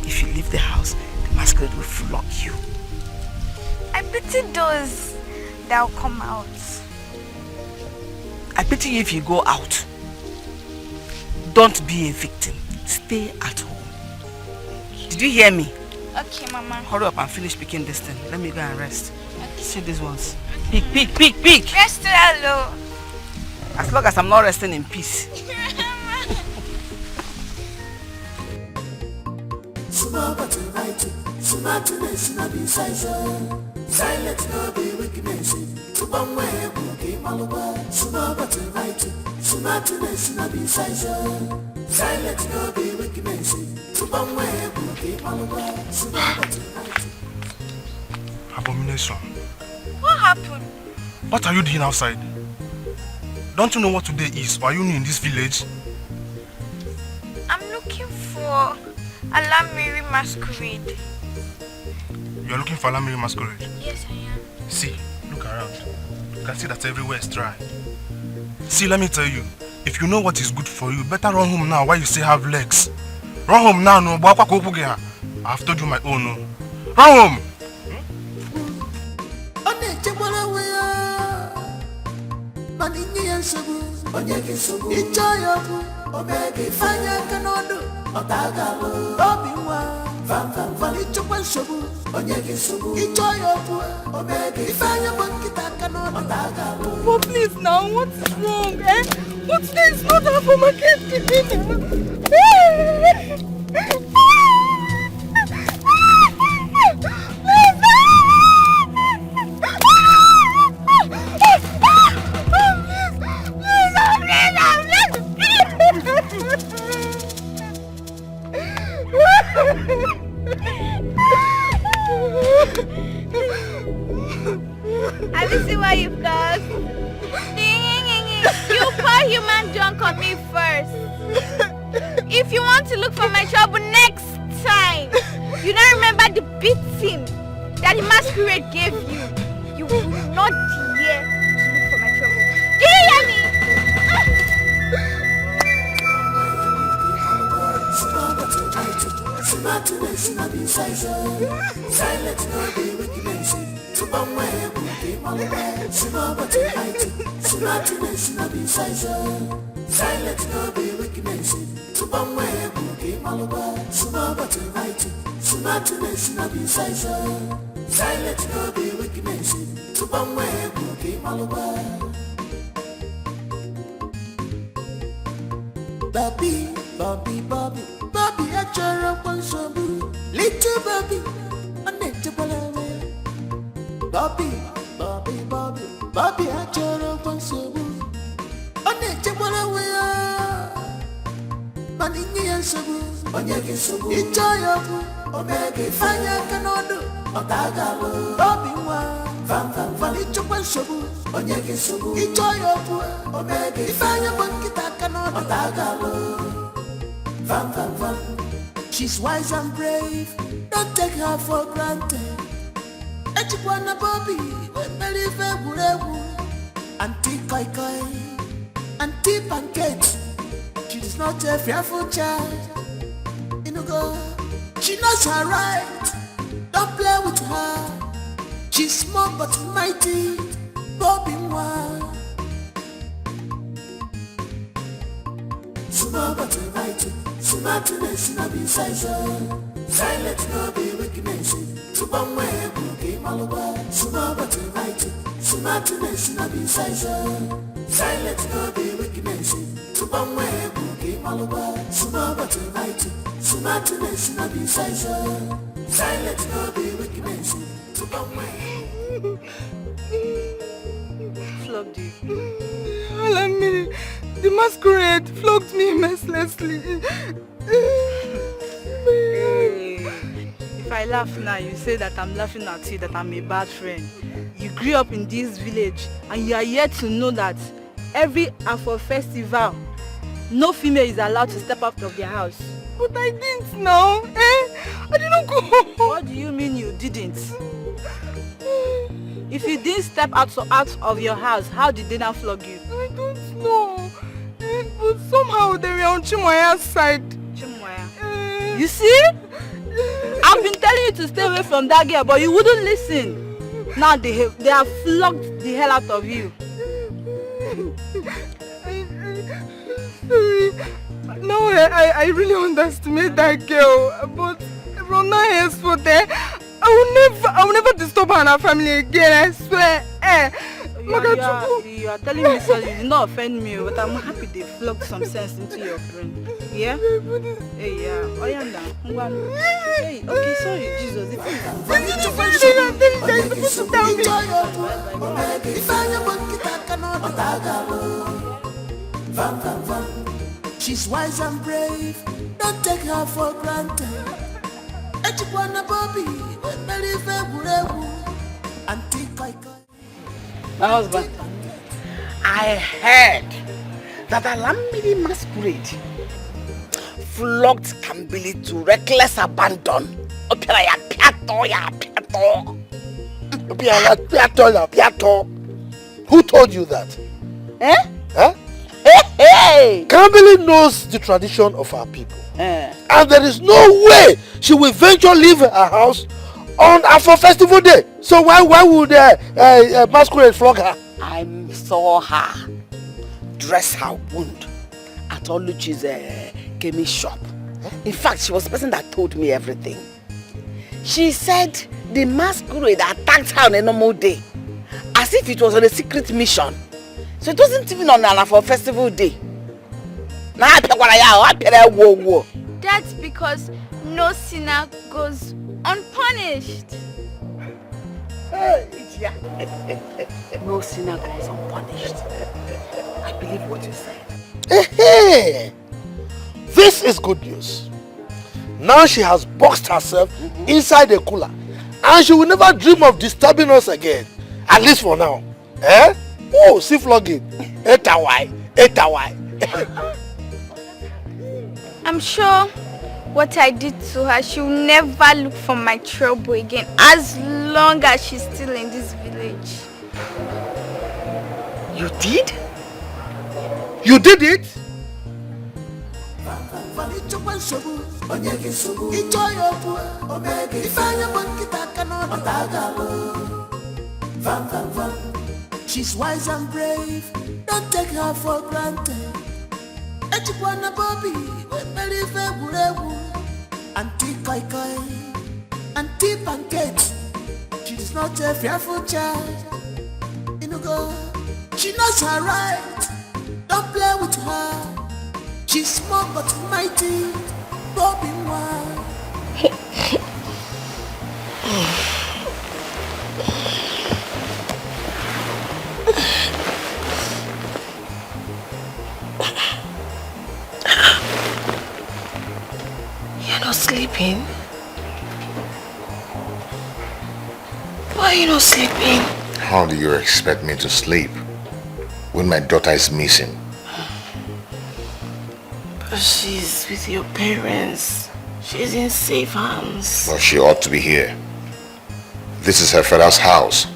M: If you leave the house, the masquerade will flog you.
B: I pity those that will come out.
M: I pity you if you go out. Don't be a victim. Stay at home. Did you hear me?
B: Okay, Mama.
M: Hurry up and finish picking this thing. Let me go and rest. Okay. See these ones. Pick.
B: Rest hello.
M: As long as I'm not resting in peace.
I: Silence no be weakness. Subamwe buki maluba. Sumabati right. Smartness no be size. Silence no be weakness. Subamwe buki maluba. Sumabati right.
D: Abomination.
B: What happened?
D: What are you doing outside? Don't you know what today is? Or are you new in this village?
B: I'm looking for Alamiri masquerade.
D: You're looking for Alamiri masquerade?
B: Yes, I am.
D: See, look around. You can see that everywhere is dry. See, let me tell you, if you know what is good for you, better run home now while you still have legs. Run home now, no. I've told you my own, no. Run home!
I: Omega Fanya Canodo, Otagalo, Obi-Wan, Van Valicho Panshabu, Onyeki Subu, enjoy your poor, Omega Fanya Monkita Canodo, Otagalo.
B: Oh, please now, what's wrong, eh? What's this? Not half of my kids Have you seen what you've done? You poor human junk on me first. If you want to look for my trouble next time, you don't remember the beating that the masquerade gave you. You will not dare to look for my trouble. Do you hear me?
I: Silent no be wickedness. To bomb my bookie, Malabar. Silent no be silent no be wickedness. To bomb my bookie, Malabar. Silent no be silent no be wickedness. To bomb my bookie, Malabar. Bobby, I try up on some little Bobby, unnecessary. Bobby, I try up on some unnecessary. Manini and Sabu, Onyaki Sabu, enjoy your Omega Fire Canodo, Otagalo, Obi-Wan, Van Ichupan Sabu, Onyaki Sabu, enjoy your Omega Fire Monkita Canodo, Otagalo. Van. She's wise and brave, don't take her for granted. Echikwana Bobby, Mary Feburebu, Auntie Koi, Auntie Pancake. She's not a fearful child. She knows her right, don't play with her. She's small but mighty, Bobby Mwa. Small but mighty. Smartness no be silent no be wickedness. To bomb my bookie, Malabar. Small but mighty. Smartness no be silent no be wickedness. To bomb my bookie, Malabar. Small but mighty. Smartness no be silent no be wickedness. To bomb my
F: flogged you. The masquerade flogged me mercilessly.
N: If I laugh now, you say that I'm laughing at you, that I'm a bad friend. You grew up in this village and you are yet to know that every Afro festival, no female is allowed to step out of their house.
F: But I didn't know. I didn't go.
N: What do you mean you didn't? If you didn't step out of your house, how did they now flog you?
F: I don't know. But somehow they were on Chimoya's side.
N: Chimoya? You see? I've been telling you to stay away from that girl, but you wouldn't listen. Now they have flogged the hell out of you.
F: No, I really underestimate that girl. But from now henceforth, I will never disturb her and her family again, I swear.
N: You are telling me sorry, you did not offend me, but I'm happy they flogged some sense into your brain. Yeah? Hey, yeah. Oh, yeah, now. Hey, okay, sorry, Jesus.
I: She's wise and brave, don't take her for granted. Echikwana Bobby, Mary Feburebu, Auntie Koi.
C: My husband, I heard that Alamidi masquerade flogged Kambili to reckless abandon.
H: Who told you that?
C: Eh?
H: Huh?
C: Hey!
H: Kambili knows the tradition of our people. And there is no way she will venture leave her house on Afro Festival Day. So why would masquerade flog her?
C: I saw her dress her wound at Oluchi's chemist shop. In fact, she was the person that told me everything. She said the masquerade attacked her on a normal day, as if it was on a secret mission. So it wasn't even on for a festival day.
B: That's because no sinner goes unpunished.
C: No sinner goes unpunished. I believe what you said.
D: Hey, this is good news. Now she has boxed herself inside the cooler, and she will never dream of disturbing us again. At least for now. Eh? Oh, see flogging. Etawai.
B: I'm sure what I did to her, she'll never look for my trouble again as long as she's still in this village.
C: You did?
D: You did it?
I: She's wise and brave, don't take her for granted. Echikwana Bobby, very favorable. Auntie Kai Kai, Auntie Pancake. She's not a fearful child. Inugo, she knows her right. Don't play with her. She's small but mighty. Bobby one.
J: You're not sleeping? Why are you not sleeping?
A: How do you expect me to sleep when my daughter is missing?
J: But she's with your parents. She's in safe hands.
A: Well, she ought to be here. This is her father's house.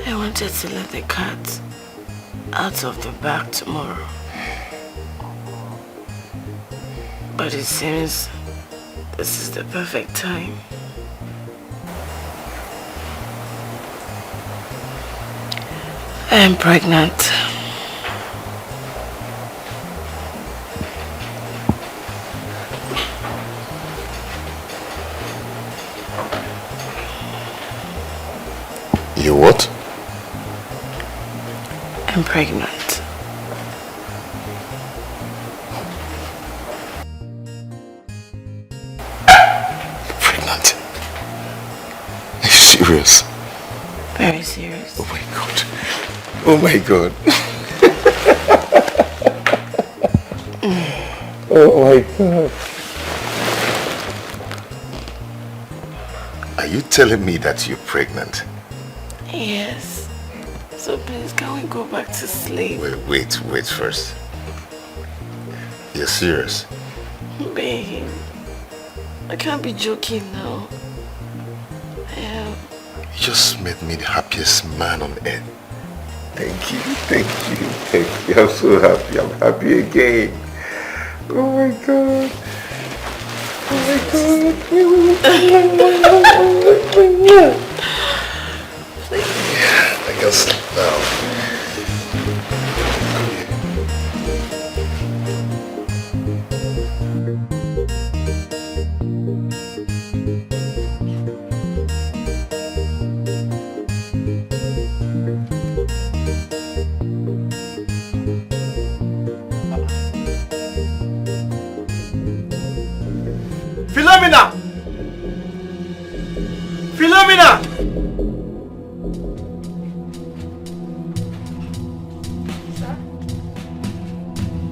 J: I wanted to let the cat out of the bag tomorrow. But it seems this is the perfect time. I am pregnant.
A: You what?
J: I'm pregnant.
A: Pregnant? Are you serious?
J: Very serious.
A: Oh my God. Oh my God. Oh my God. Are you telling me that you're pregnant?
J: Yes. So please, can we go back to sleep?
A: Wait first. You're serious?
J: Babe, I can't be joking now. I am.
A: You just made me the happiest man on earth. Thank you. I'm so happy. I'm happy again. Oh my God. Oh my God. I can sleep now.
K: Philomena!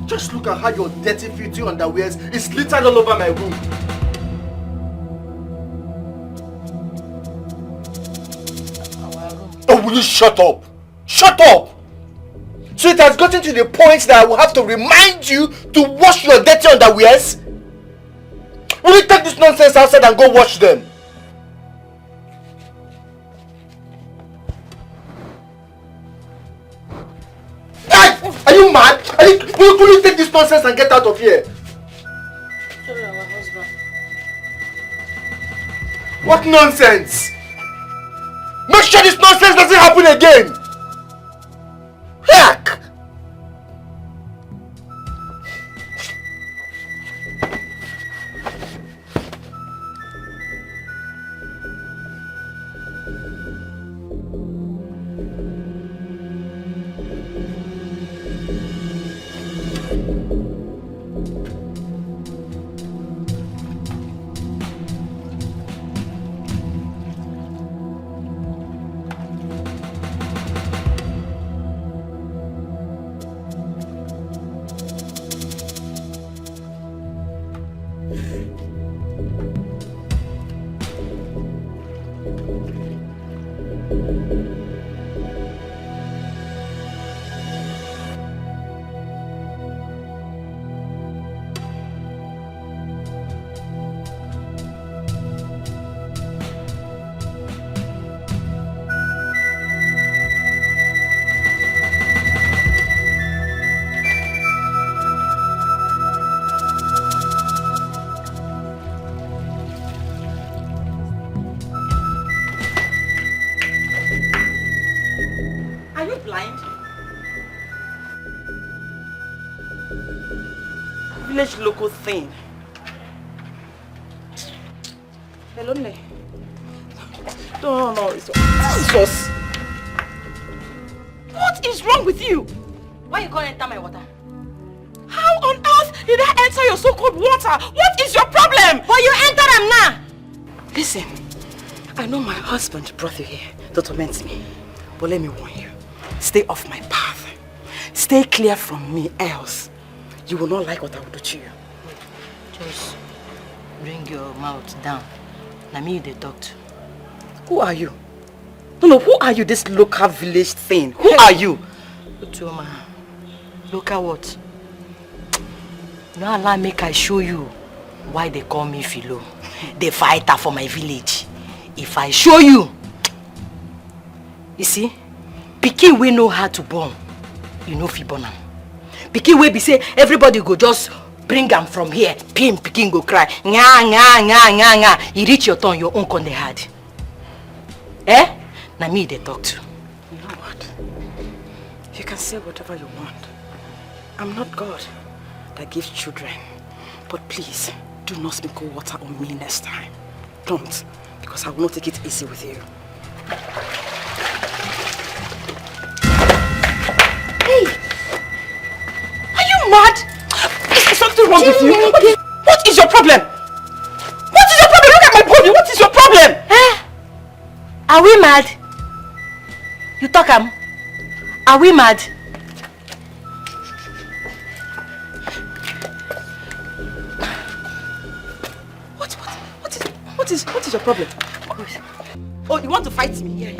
K: Just look at how your dirty filthy underwears is littered all over my room. Oh, will you shut up? Shut up! So it has gotten to the point that I will have to remind you to wash your dirty underwears? Will you take this nonsense outside and go wash them? Are you mad? Will you take this nonsense and get out of here?
J: Sorry, our husband.
K: What nonsense? Make sure this nonsense doesn't happen again! Heck!
C: village local thing. Hello, Ne. No, it's Jesus. What is wrong with you?
G: Why you can't enter my water?
C: How on earth did I enter your so-called water? What is your problem?
G: But you enter them now.
C: Listen, I know my husband brought you here to torment me. But let me warn you, stay off my path. Stay clear from me, else you will not like what I will do to you.
G: Just bring your mouth down. Now me they talk to.
C: Who are you? No, who are you, this local village thing? Who are you?
G: Utoma, local what? No allow make I show you why they call me Philo. The fighter for my village. If I show you, you see, pikin we know how to born. You know fi born am. Pikin we be say everybody go just bring am from here. Pikin go cry. Nga. You reach your turn, your own con dey hard. Eh? Now me they talk to.
C: You know what? You can say whatever you want. I'm not God that gives children. But please, do not sprinkle water on me next time. Don't, because I will not take it easy with you. Hey! Are you mad? Is there something wrong with you? What is your problem? What is your problem? Look at my body. What is your problem?
G: Eh? Are we mad? You talk Are we mad?
C: What is your problem? Oh, you want to fight me? Yeah.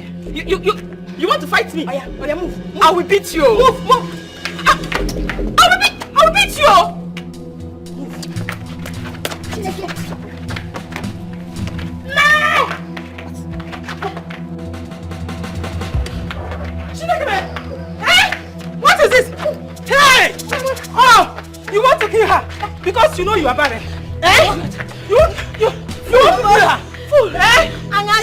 C: You want to fight me? Oh yeah, move. I will beat you. Move. I will beat you. No! What is this? Hey! Oh, you want to kill her because you know you are barren. Eh? You want to kill her? Eh?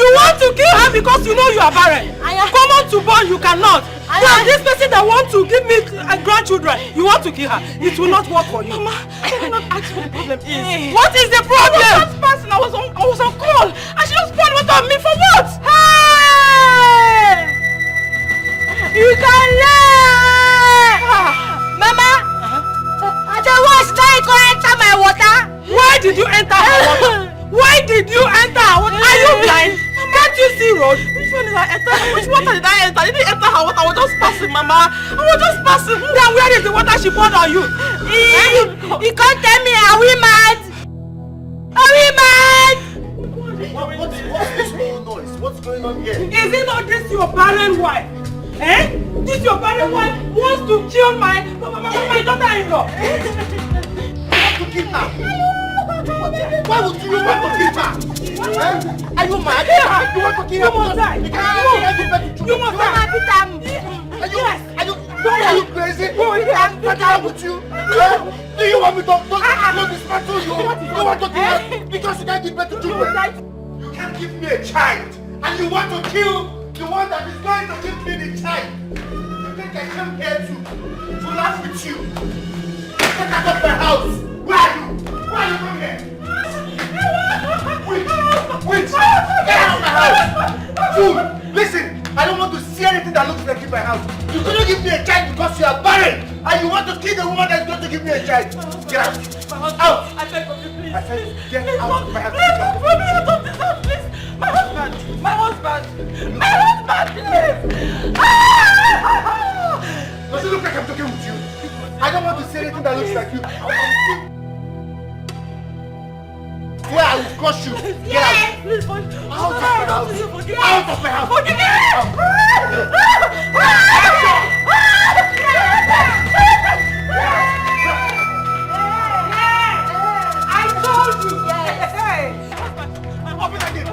C: You want to kill her because you know you are barren. Come on to born, you cannot. Now this person that wants to give me grandchildren, you want to kill her. It will not work for you. Mama, I will not ask what the problem is. What is the problem? I was on call and she just poured water on me for what? Hey! You can learn!
G: Mama! The worst trying to enter my water.
C: Why did you enter her water? Why did you enter her water? Are you blind? Can't you see road? Which one did I enter? Which water did I enter? I didn't enter her water. I was just passing, Mama. I was just passing. Then where is the water she poured on you?
G: You can't tell me, are we mad? Are we mad?
H: What's this whole noise? What's going on here?
C: Is it not this your barren wife? Eh? This your barren wife wants to kill my daughter-in-law.
H: To kill her? Why would you want to kill her? Eh? Are you mad? You want to kill her?
C: You must die. You must die.
H: Are you crazy? What's wrong with you? Do you want me to dismantle you? You want to kill her because you can't give birth to children? You can't give me a child, and you want to kill the one that is going to give me the child. You think I came here to laugh with you? Get out of my house! Where are you? Why are you coming here? Wait! Get out of my house! Fool! Listen! I don't want to see anything that looks like in my house. You couldn't give me a child because you are barren, and you want to kill the woman that's going to give me a child. Get out! Out!
C: I beg of you, please.
H: I said, get out of my house.
C: Please, put me out of this house, please. My husband, please.
H: Does it look like I'm talking with you? I don't want to see anything that looks like you. Where I will crush you. Get out.
C: Please,
H: Out of my house. Out of my house.
C: Forgive me. I told you.
H: Open that gate.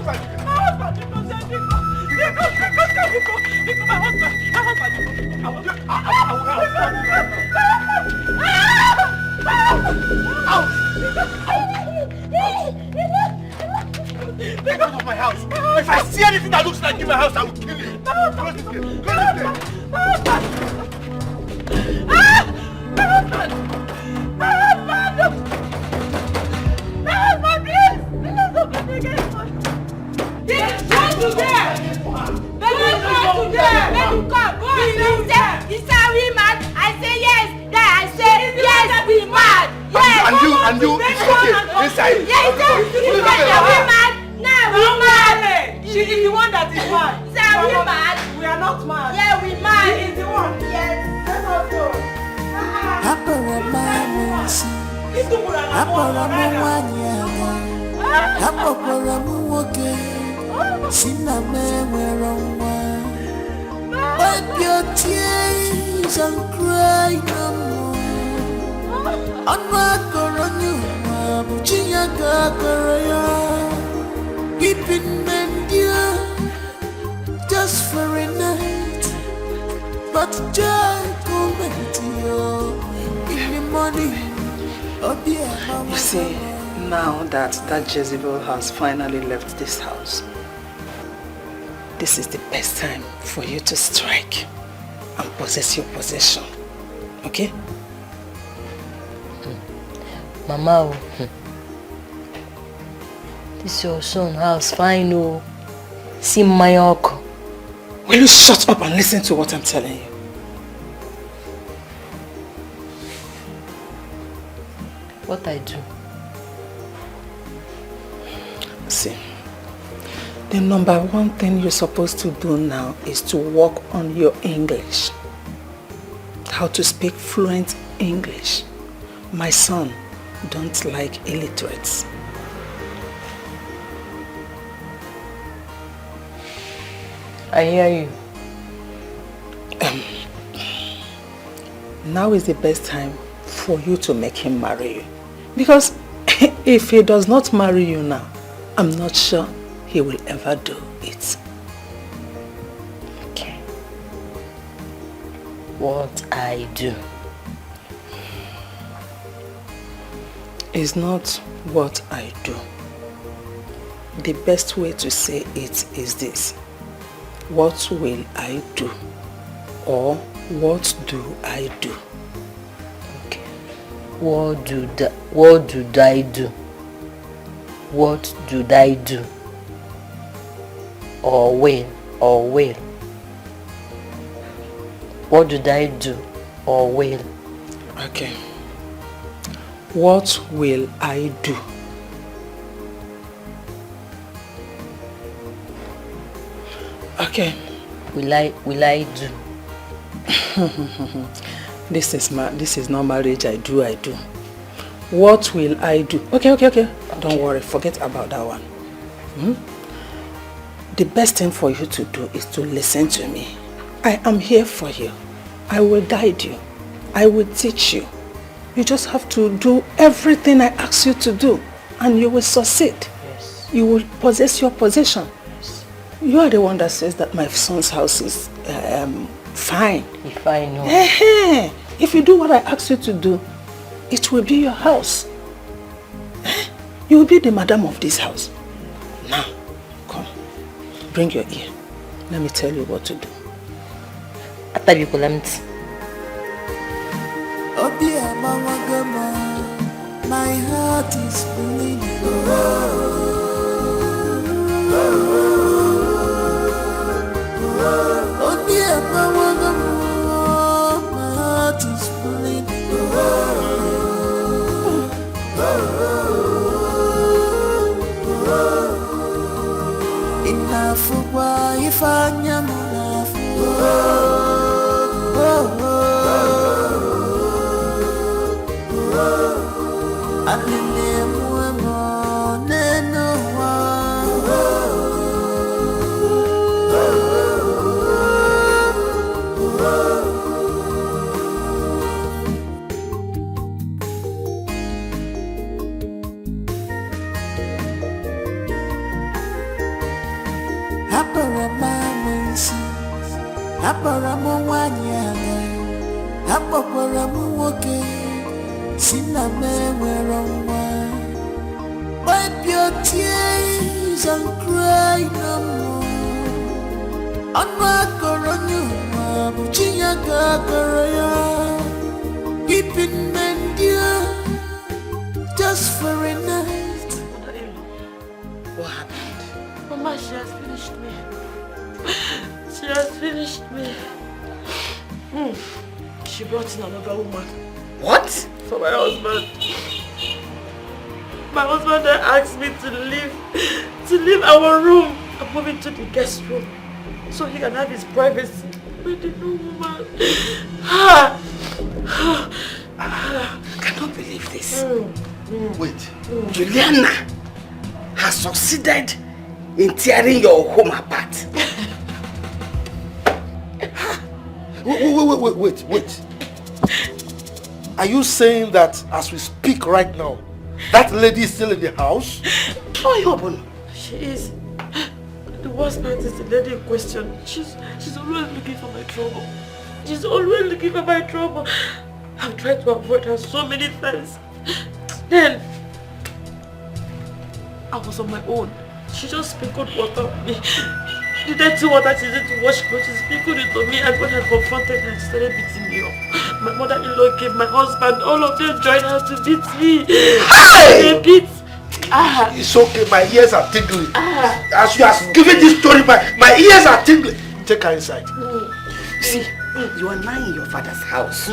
H: Get out of my house. If I see anything that looks like in my house, I will kill you. Close this gate. Close this gate.
L: we mad.
H: And you, it's okay. Inside.
B: Yeah, we mad. No, we mad.
L: She is the one that is mad.
B: Are we mad?
L: We are not mad.
B: Yeah, we mad.
L: She is the one.
B: Yes.
L: Let us go.
I: Wipe your tears and cry no more. Keeping men dear just for a night, but joy coming to you in the morning.
L: You see, now that Jezebel has finally left this house, this is the best time for you to strike and possess your possession. Okay?
P: Mama, this your son house fine, oh. See my uncle.
L: Will you shut up and listen to what I'm telling you?
P: What I do?
L: See, the number one thing you're supposed to do now is to work on your English. How to speak fluent English. My son don't like illiterates.
P: I hear you.
L: Now is the best time for you to make him marry you. Because if he does not marry you now, I'm not sure he will ever do it.
P: Okay. What I do?
L: Is not what I do. The best way to say it is this. What will I do? Or what do I do?
P: Okay. What do I do? What do I do? Or will? What did I do? Or will?
L: Okay. What will I do? Okay.
P: Will I do?
L: This is not marriage. I do. What will I do? Okay. Don't worry. Forget about that one. The best thing for you to do is to listen to me. I am here for you. I will guide you. I will teach you. You just have to do everything I ask you to do, and you will succeed.
P: Yes.
L: You will possess your possession. Yes. You are the one that says that my son's house is fine.
P: If I know.
L: If you do what I ask you to do, it will be your house. You will be the madam of this house. Now, come. Bring your ear. Let me tell you what to do.
I: My heart is bleeding. Oh dear, my heart is bleeding. Enough for why if I am enough. Wipe your tears and cry no more. Keeping men dear just for a night.
L: What happened?
J: Mama, she has finished me. She has finished me. She brought in another woman.
L: What?
J: For
F: my husband. My husband then asked me to leave our room and move into the guest room so he can have his privacy with the new woman.
C: I cannot believe this. Wait, Juliana has succeeded in tearing your home apart.
D: Wait. Are you saying that as we speak right now, that lady is still in the house?
C: Oh, Yobun.
F: She is. The worst part is the lady in question. She's always looking for my trouble. She's always looking for my trouble. I've tried to avoid her so many times. Then, I was on my own. She just sprinkled water on me. The dirty water she used to wash clothes, she sprinkled it on me, and when I confronted her, she started beating me up. My mother-in-law came, my husband, all of them joined her to beat me. They beat.
D: It's okay, my ears are tingling. As you are giving this story, my ears are tingling. Take her inside.
C: See, you are now in your father's house.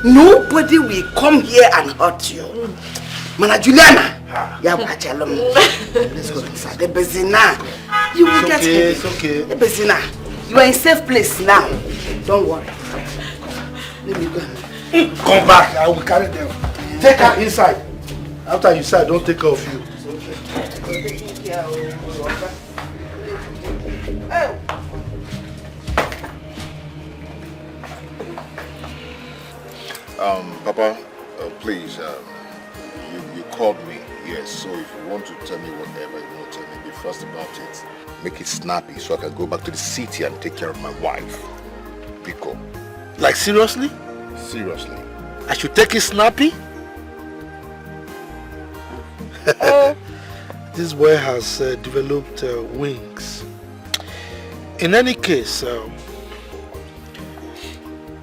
C: Nobody will come here and hurt you. Mana Juliana, let's go inside. The Bezina, you will get here.
D: It's okay.
C: The Bezina, you are in safe place now. Don't worry. Let me go.
D: Come back, I will carry them. Take her inside. After you say, don't take care of you.
A: Papa, please, you called me, yes, so if you want to tell me whatever you want to tell me, be fast about it. Make it snappy so I can go back to the city and take care of my wife. Pico.
D: Like seriously?
A: Seriously.
D: I should take it snappy? This boy has developed wings. In any case,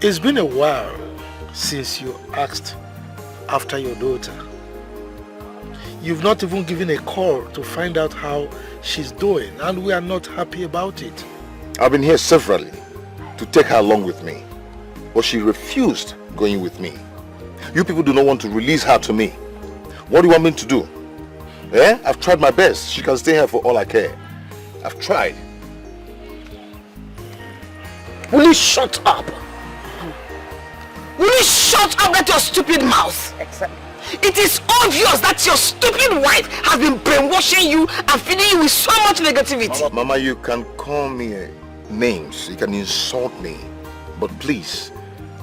D: it's been a while since you asked after your daughter. You've not even given a call to find out how she's doing, and we are not happy about it.
A: I've been here severally to take her along with me, but she refused going with me. You people do not want to release her to me. What do you want me to do? Eh? I've tried my best. She can stay here for all I care. I've tried.
C: Will you shut up? Will you shut up with your stupid mouth? Exactly. It is obvious that your stupid wife has been brainwashing you and feeding you with so much negativity.
A: Mama, you can call me names. You can insult me. But please,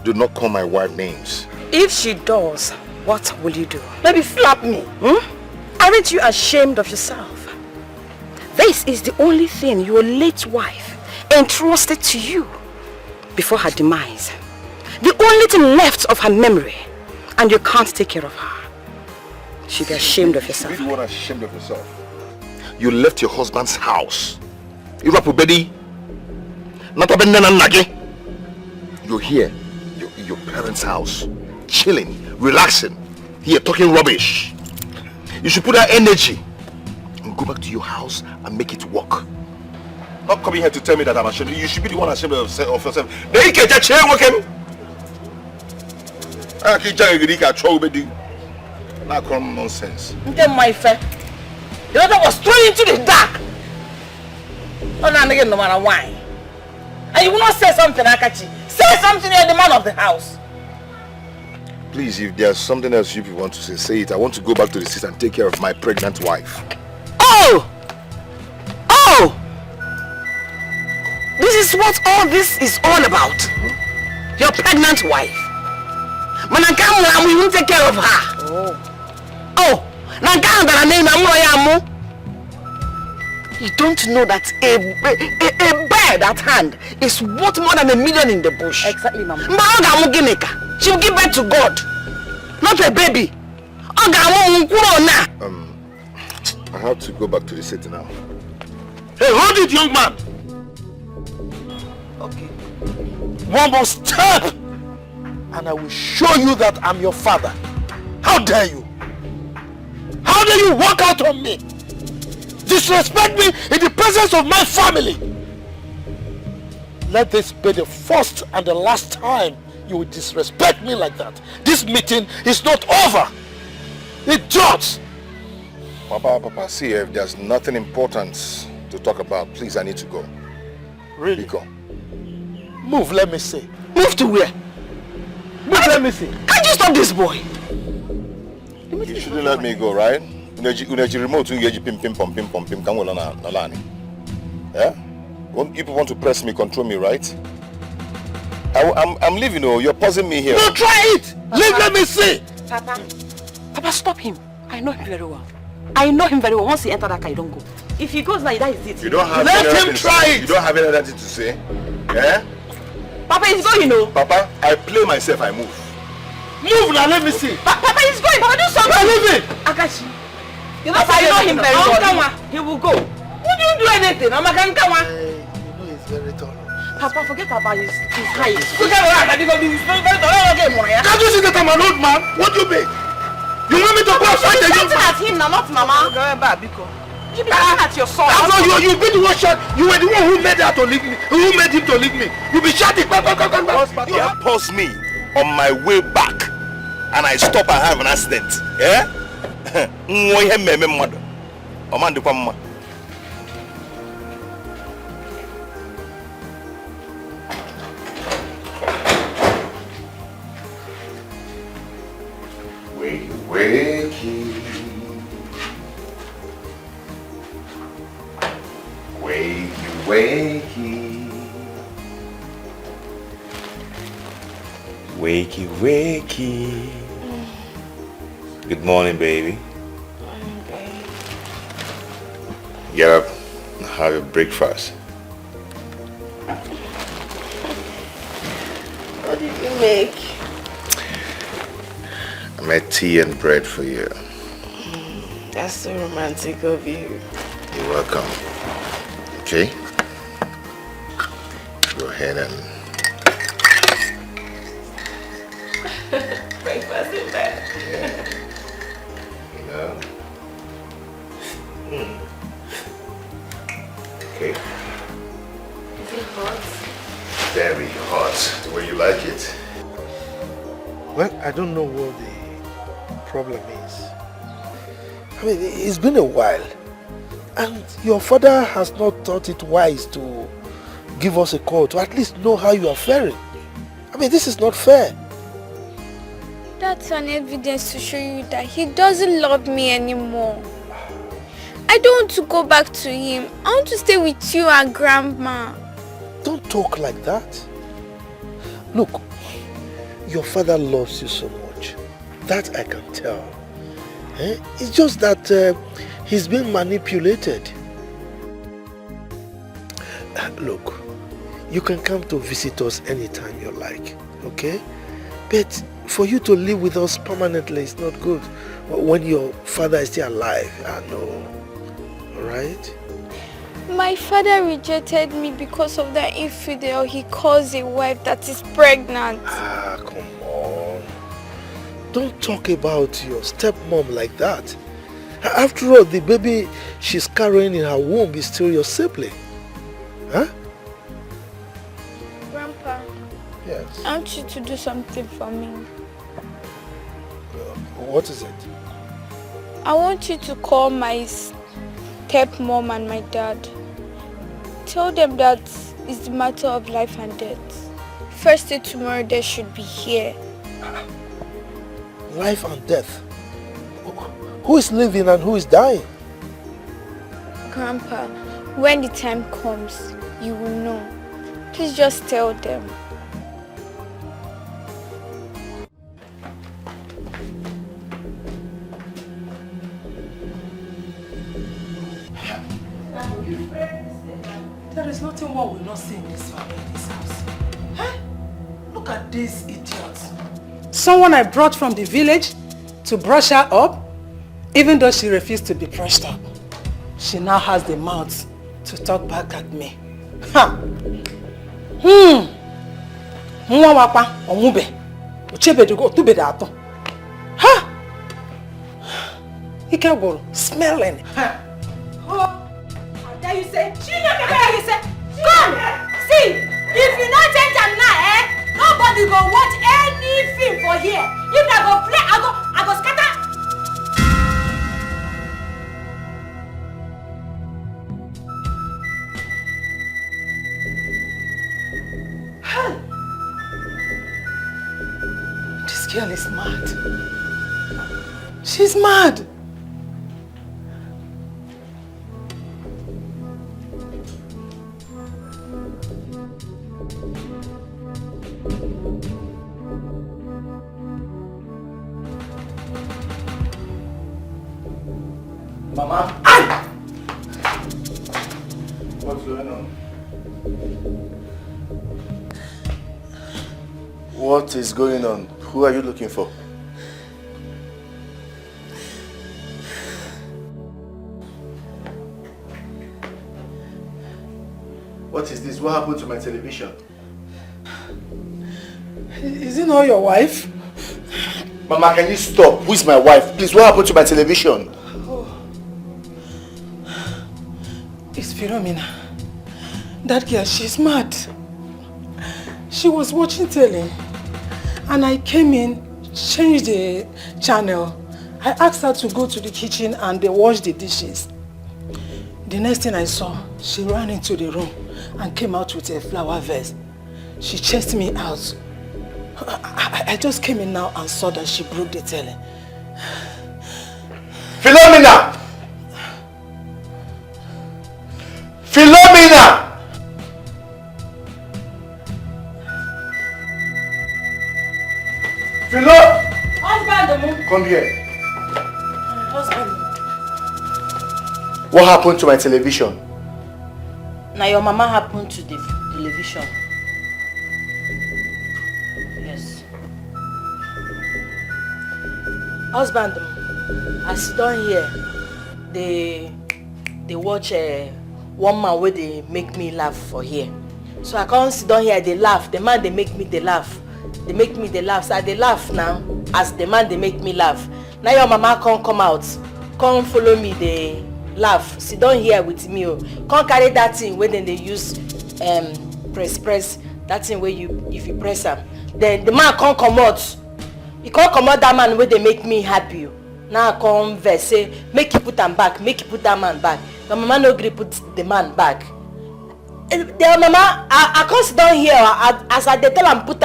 A: do not call my wife names.
G: If she does, what will you do?
C: Maybe slap me.
G: Aren't you ashamed of yourself? This is the only thing your late wife entrusted to you before her demise. The only thing left of her memory, and you can't take care of her. You should be ashamed of yourself.
A: You are ashamed of yourself. You left your husband's house. You're here, your parents' house, chilling, relaxing, here talking rubbish. You should put that energy and go back to your house and make it work. Not coming here to tell me that I'm ashamed. You should be the one ashamed of yourself. They can't change working. I can't change. Not come nonsense.
C: My friend, the other was thrown into the dark. No matter why. And you will not say something, Akachi. Say something, you're the man of the house.
A: Please, if there's something else you want to say it. I want to go back to the city and take care of my pregnant wife.
C: Oh! This is what all this is all about. Your pregnant wife. Manakamu, we won't take care of her. Oh! You don't know that a bird at hand is worth more than $1 million in the bush.
G: Exactly, Mama.
C: She will give birth to God, not a baby.
A: I have to go back to the city now.
D: Hey, hold it, young man! Okay. One more step, and I will show you that I'm your father. How dare you? How dare you walk out on me? Disrespect me in the presence of my family. Let this be the first and the last time you will disrespect me like that. This meeting is not over. Idiots!
A: Papa, see, if there's nothing important to talk about, please, I need to go.
D: Really?
A: Go.
D: Move, let me see. Move to where? Move, let me see.
C: Can't you stop this boy?
A: You shouldn't let me go, right? Uneji remote pim yeah? You people want to press me, control me, right? I'm leaving, you're pausing me here.
D: No, try it! Leave, let me see!
C: Papa, stop him. I know him very well. I know him very well. Once he enters that car, you don't go. If he goes now, that is it.
A: You don't have
D: Let him try it!
A: You don't have anything to say? Yeah?
C: Papa, he's going,
A: Papa, I play myself, I move.
D: Move now, let me see.
C: Papa, he's going. Papa, do something.
D: Papa, leave it!
C: Akashi. Papa, you know him very well. He will go. Who didn't do anything? I'm a gankawa.
D: You know he's very tall.
C: Papa, forget about his height.
D: Can't you see that I'm an old man? What do you mean? You want me to go outside the young man?
C: At him now, not Mama. You be shouting at your son.
D: You be the one shot. You were the one who made her to leave me. Who made him to leave me? You be shouting.
A: You have paused me on my way back, and I stop and have an accident. Yeah? Wakey. Good morning, baby.
B: Morning, baby.
A: Get up and have your breakfast.
B: What did you make?
A: I made tea and bread for you.
B: That's so romantic of you.
A: You're welcome. Okay? Go ahead and...
B: Breakfast in bed.
A: Yeah. You know? Okay.
B: Is it hot?
A: Very hot. The way you like it.
D: Well, I don't know what the problem is. I mean, it's been a while. And your father has not thought it wise to give us a call to at least know how you are faring. I mean, this is not fair.
B: That's an evidence to show you that he doesn't love me anymore. I don't want to go back to him. I want to stay with you and Grandma.
D: Don't talk like that. Look, your father loves you so much. That I can tell. It's just that he's been manipulated. Look, you can come to visit us anytime you like, okay? But for you to live with us permanently is not good. When your father is still alive, I know. Alright?
B: My father rejected me because of that infidel he calls a wife that is pregnant.
D: Ah, come on. Don't talk about your stepmom like that. After all, the baby she's carrying in her womb is still your sibling. Huh?
B: Grandpa.
D: Yes.
B: I want you to do something for me.
D: What is it?
B: I want you to call my stepmom and my dad. Tell them that it's a matter of life and death. First day tomorrow they should be here.
D: Life and death? Who is living and who is dying?
B: Grandpa, when the time comes, you will know. Please just tell them.
L: There is nothing one will not see in this family, in this house. Huh? Look at these idiots. Someone I brought from the village to brush her up, even though she refused to be brushed up. She now has the mouth to talk back at me. Ha! Mwa wapa omube. Uchebe dugo tubede ato. Ha! Ikegoro smelling. Ha!
Q: There you say, come, see, if you not change am now, nobody go watch for here. If I go play, I go scatter.
C: This girl is mad. She's mad.
H: Mama? What's going on? What is going on? Who are you looking for? What is this? What happened to my television?
C: Is it not your wife?
H: Mama, can you stop? Who is my wife? Please, what happened to my television?
C: It's Philomena. That girl, she's mad. She was watching telly and I came in, changed the channel. I asked her to go to the kitchen and wash the dishes. The next thing I saw, she ran into the room and came out with a flower vase. She chased me out. I just came in now and saw that she broke the telly.
H: Philomena! Philomena! Philo!
Q: Husband,
H: come here.
C: Husband.
H: What happened to my television?
P: Now your mama happened to the television. Yes. Husband, as you don't hear, they watch one man where they make me laugh for here. So I can't sit down here, they laugh. The man they make me they laugh. They make me they laugh. So they laugh now. As the man they make me laugh. Now your mama can't come out. Come follow me, they laugh. Sit down here with me. Can't carry that thing where then they use press. That thing where you if you press them. Then the man can't come out. He can't come out that man where they make me happy. Now I come verse say, make you put them back, make you put that man back. My mama no agree put the man back. The mama, I can't sit down here as I tell him put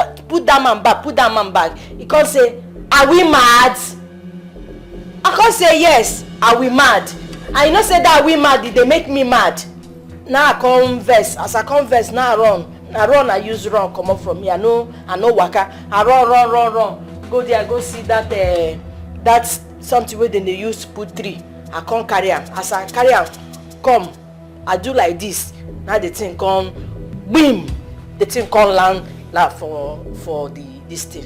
P: that man back, put that man back. He can't say, are we mad? I can't say yes, are we mad? I know say that we mad, they make me mad. Now I come verse, as I come verse, now I run, I use run, come up from here. I know waka. I run. Go there, go see that that's something where they use to put 3. I can't carry am. As I carry am, come, I do like this. Now the thing come, boom, the thing come land for this thing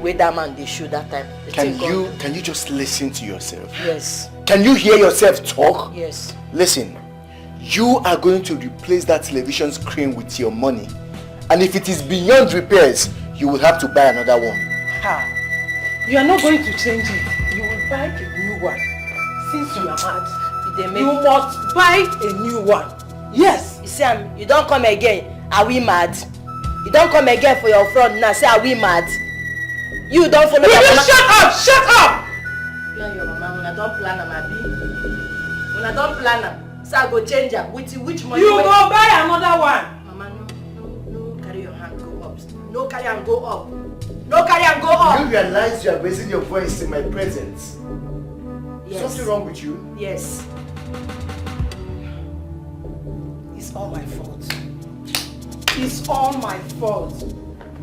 P: where that man they shoot that time.
H: Can you just listen to yourself?
P: Yes.
H: Can you hear yourself talk?
P: Yes.
H: Listen, you are going to replace that television screen with your money, and if it is beyond repairs, you will have to buy another one.
C: Ha! You are not going to change it. You will buy a new one. Since you are mad, you must buy a new one. Yes.
P: You see, you don't come again. Are we mad? You don't come again for your front now. Say, are we mad? You don't follow.
C: Will you shut up? Shut up!
P: You and your mama, when I don't plan them, Abi. When I don't plan them, so I go change them. With which money?
C: You go buy another one.
P: Mama, no, carry your hand, go up. No carry and go up. No carry and go up.
H: You realize you are raising your voice in my presence?
P: Yes.
H: Something wrong with you?
P: Yes.
C: It's all my fault. It's all my fault.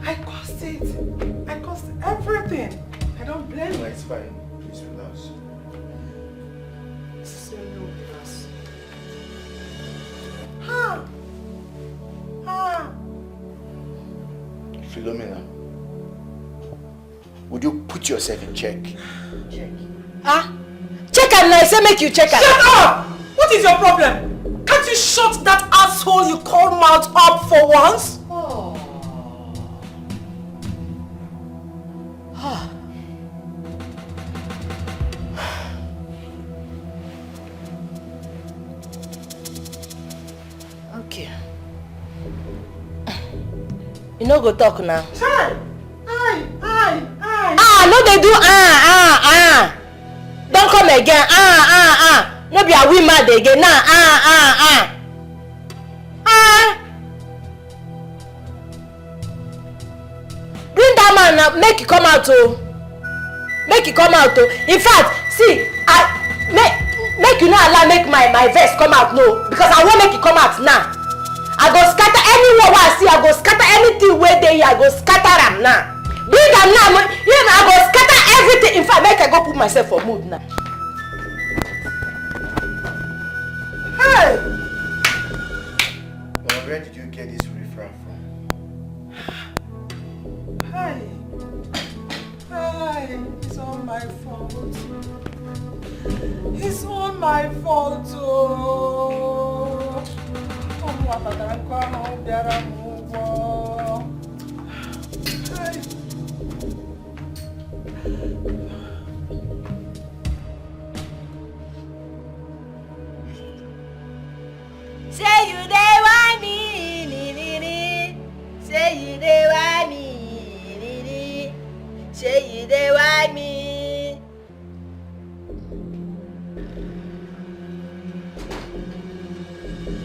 C: I caused it. I caused everything. I don't blame you.
H: It's fine. Please relax. Philomena, would you put yourself in check?
P: Check. Check and I say make you check.
C: Shut up! What is your problem? Can't you shut that asshole you call mouth up for once?
P: Okay. You no go talk now.
C: Hi!
P: dey do Don't come again. No be a we mad again. Bring that man now, make it come out oh. Make it come out oh. In fact, see, make you not allow make my verse come out no, because I won't make it come out now. I go scatter anyone I see, I go scatter anything where they I go scatter them now. Bring them now, I go scatter everything. In fact, make I go put myself for mood now. Hey!
H: Well, where did you get this riffraff from?
L: Hi. It's all my fault. It's all my fault. Oh.
Q: Say you dey want me, say you dey want me, say you dey want me.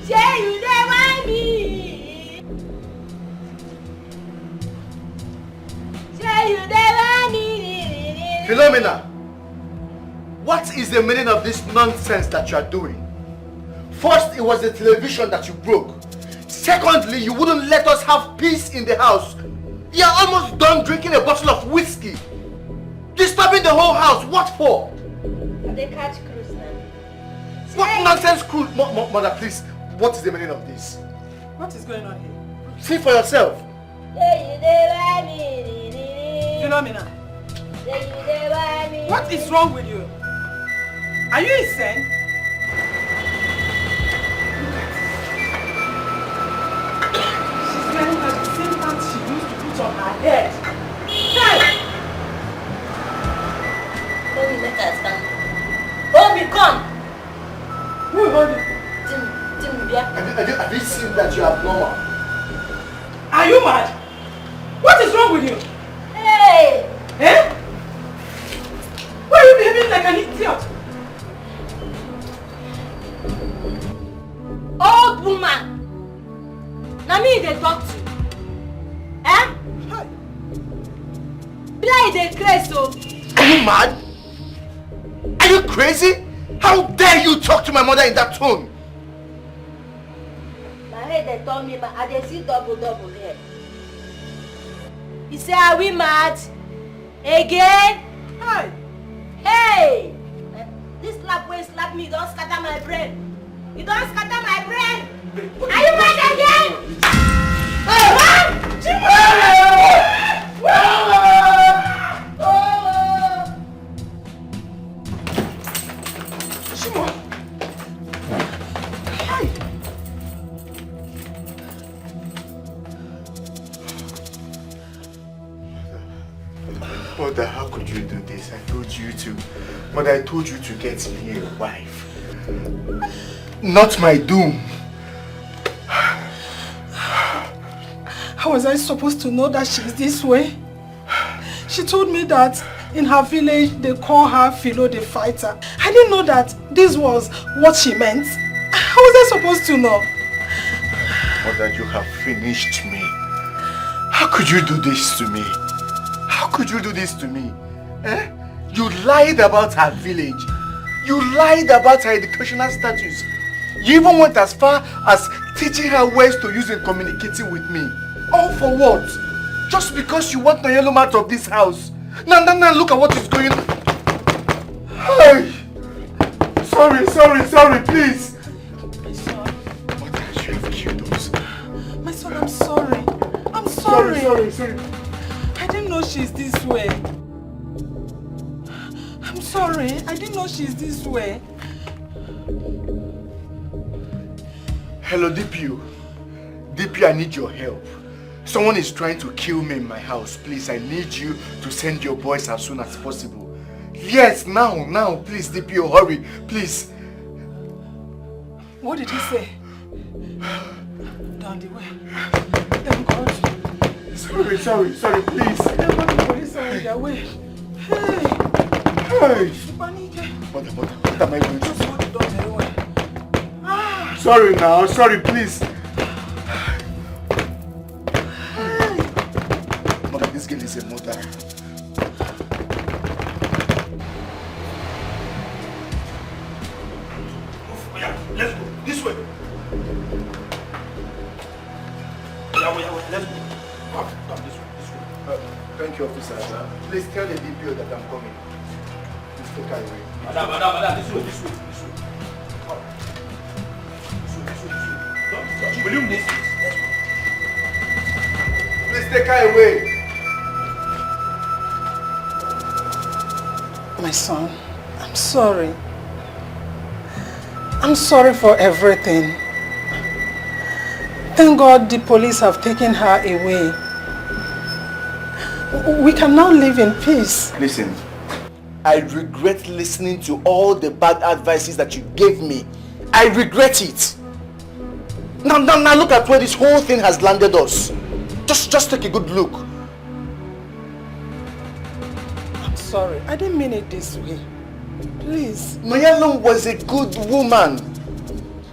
Q: Say you dey want me, say you dey want me.
H: Philomena, what is the meaning of this nonsense that you are doing? First, it was the television that you broke. Secondly, you wouldn't let us have peace in the house. You're almost done drinking a bottle of whiskey. Disturbing the whole house, what for?
Q: They catch cruise now.
H: What nonsense cruise? Mother, please, what is the meaning of this?
L: What is going on here?
H: See for yourself.
L: Philomena, what is wrong with you? Are you insane? She's wearing the same pants she used to put on her head. Hey!
Q: Mommy, make her stand. Mommy, come!
L: Who is holding?
H: Have you seen that you are abnormal?
L: Are you mad? What is wrong with you?
Q: Hey!
L: Eh? Why are you behaving like an idiot?
Q: Old woman! Now me they talk to. Eh? Blind they crazy so.
H: Are you mad? Are you crazy? How dare you talk to my mother in that tone?
Q: My head they told me, I they see double here. He say, are we mad? Again?
L: Hi.
Q: Hey! This slap way slap me, don't scatter my brain. You don't scatter my brain. Are you mad again?
H: Mother, how could you do this? I told you to. Mother, I told you to get me a wife. Not my doom.
L: How was I supposed to know that she's this way? She told me that in her village they call her Philo the fighter. I didn't know that this was what she meant. How was I supposed to know?
H: Mother, you have finished me. How could you do this to me? How could you do this to me? Eh? You lied about her village. You lied about her educational status. You even went as far as teaching her ways to use in communicating with me. All for what? Just because you want Nayelum out of this house. Now, look at what is going on. Hey! Sorry, please.
L: My son.
H: What has you have killed us?
L: My son, I'm sorry. I'm sorry.
H: Sorry.
L: I didn't know she's this way. I'm sorry. I didn't know she's this way.
H: Hello, DPO. DPO, I need your help. Someone is trying to kill me in my house. Please, I need you to send your boys as soon as possible. Yes, now, please, DPO, hurry, please.
L: What did he say? Down the way. Thank God.
H: Sorry, please.
L: Thank God the police are on their way.
H: Hey! What am I doing? Sorry now, sorry, please. Mother, this girl is a mother.
D: Let's go. This way. Yeah, let's go. Come this way.
H: Thank you, officer. Please tell the DPO that I'm coming. Please take her away.
D: Madam, this way. Come. This way. Will you miss this?
H: Please take her away.
L: My son, I'm sorry. I'm sorry for everything. Thank God the police have taken her away. We can now live in peace.
H: Listen, I regret listening to all the bad advices that you gave me. I regret it. Now look at where this whole thing has landed us. Just take a good look.
L: I'm sorry. I didn't mean it this way. Please.
H: Mayalum was a good woman.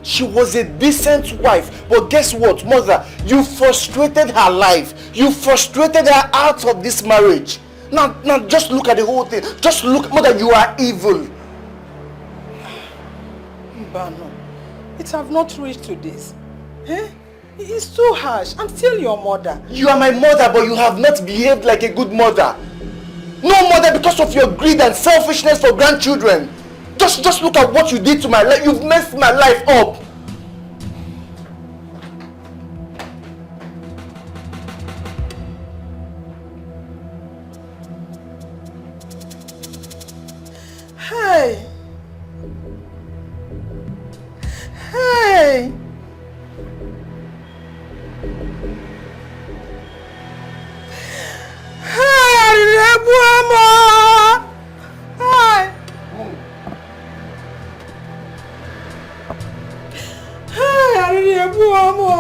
H: She was a decent wife. But guess what, mother? You frustrated her life. You frustrated her out of this marriage. Now just look at the whole thing. Just look, mother, you are evil.
L: Mbano, it have not reached to this. Eh? It's too harsh. I'm still your mother.
H: You are my mother, but you have not behaved like a good mother. No mother, because of your greed and selfishness for grandchildren. Just look at what you did to my life. You've messed my life up.
L: Hey! Hey! Hey, Mama! Hey! Hey, Mama!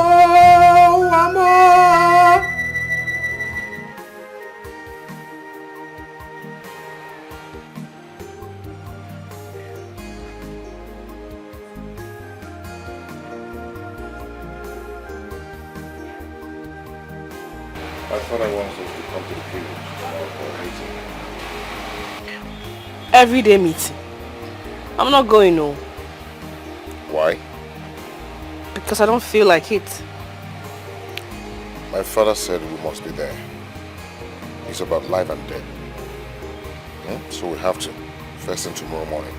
A: My father wants us to come to the village for a meeting.
P: Everyday meeting. I'm not going, no.
A: Why?
P: Because I don't feel like it.
A: My father said we must be there. It's about life and death. So we have to. First thing tomorrow morning.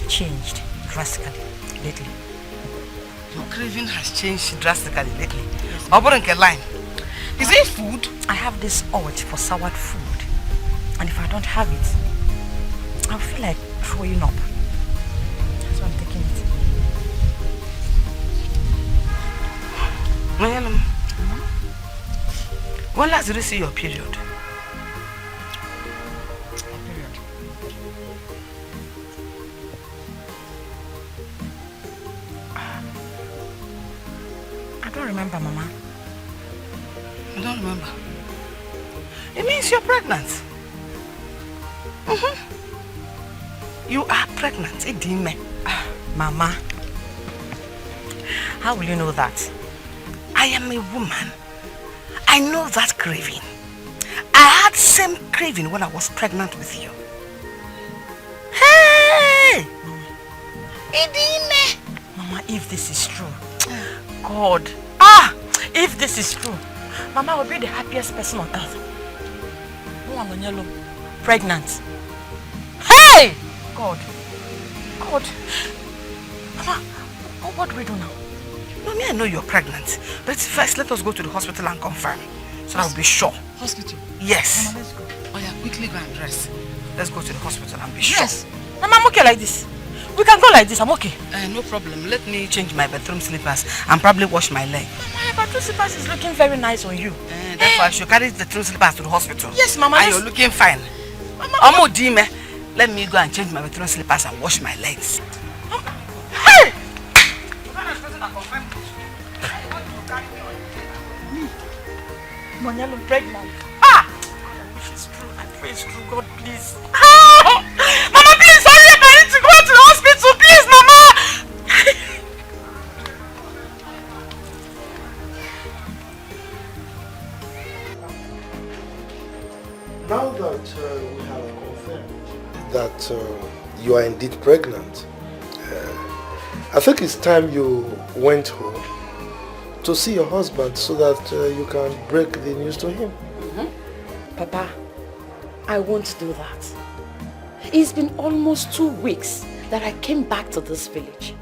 M: Changed drastically lately. Line. Is it food?
G: I have this urge for soured food. And if I don't have it, I'll feel like throwing up. That's why I'm taking it.
M: Mayalum, when last did you see your period? don't remember, Mama. I don't remember. It means you're pregnant. You are pregnant, Idime.
C: Mama, how will you know that?
M: I am a woman. I know that craving. I had same craving when I was pregnant with you. Hey! Idime!
C: Mama, if this is true, God, if this is true, Mama will be the happiest person on earth. Pregnant. Hey! God. Mama, what do we do now?
M: No, I know you're pregnant. But first, let us go to the hospital and confirm. So I'll be sure.
L: Hospital?
M: Yes.
L: Mama, let's go. Oh yeah, quickly go and dress.
M: Let's go to the hospital and be sure.
C: Yes. Mama, I'm okay like this. We can go like this, I'm okay.
M: No problem. Let me change my bedroom slippers and probably wash my leg.
C: Mama, your bedroom slippers is looking very nice on you.
M: Therefore, I should carry the bedroom slippers to the hospital.
C: Yes, Mama.
M: And you're looking fine. Mama, let me go and change my bedroom slippers and wash my legs.
C: Hey! Monyalo pregnant. If it's true, I pray it's true. God, please. Mama, please, hurry up. I need to go to the hospital. Please, Mama.
D: Now that we have confirmed that you are indeed pregnant, I think it's time you went home to see your husband so that you can break the news to him.
G: Papa, I won't do that. It's been almost 2 weeks that I came back to this village.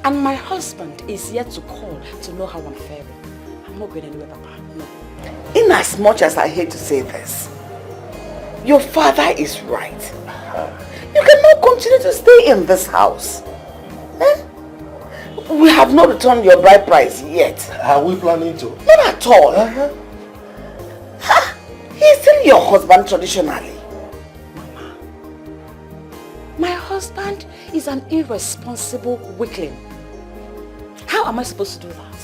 G: And my husband is yet to call to know how I'm faring. I'm not going anywhere, Papa. No.
C: In as much as I hate to say this, your father is right. You cannot continue to stay in this house. We have not returned your bride price yet.
D: Are we planning to?
C: Not at all. He's still your husband traditionally.
G: Mama, my husband is an irresponsible weakling. How am I supposed to do that?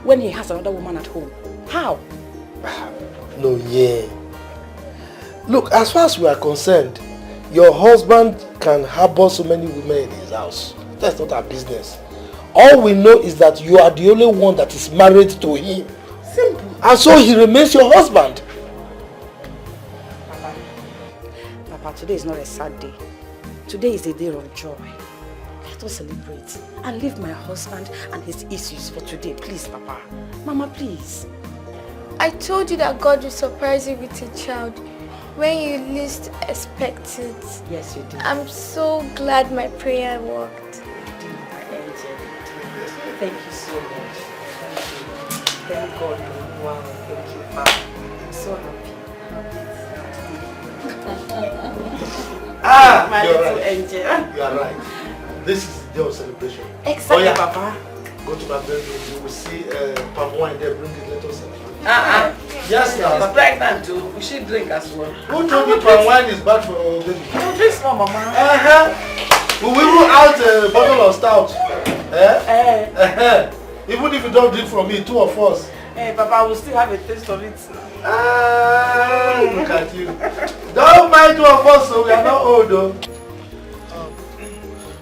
G: When he has another woman at home? How?
D: No, yeah. Look, as far as we are concerned, your husband can harbor so many women in his house. That's not our business. All we know is that you are the only one that is married to him.
C: Simple.
D: And so he remains your husband.
G: Papa, today is not a sad day. Today is a day of joy. Let us celebrate and leave my husband and his issues for today. Please, Papa. Mama, please.
B: I told you that God will surprise you with a child when you least expect it.
G: Yes, you did.
B: I'm so glad my prayer worked.
G: Thank you so much. Thank God. Wow, thank you, Papa. I'm so happy. My
D: you're
G: little
D: right.
G: angel.
D: You are right. This is the day of celebration.
G: Exactly, Papa.
D: Go to my bedroom. You will see palm wine there. Bring it. Let us celebrate.
C: Yes, now. She's pregnant too. We should drink as well.
D: Who told you palm wine is bad for baby?
C: You drink small, Mama.
D: We will rule out a bottle of stout. Even if you don't drink from me, 2 of us.
C: Hey, Papa, we'll still have a taste of it.
D: Look at you. Don't mind 2 of us, so we are not old though.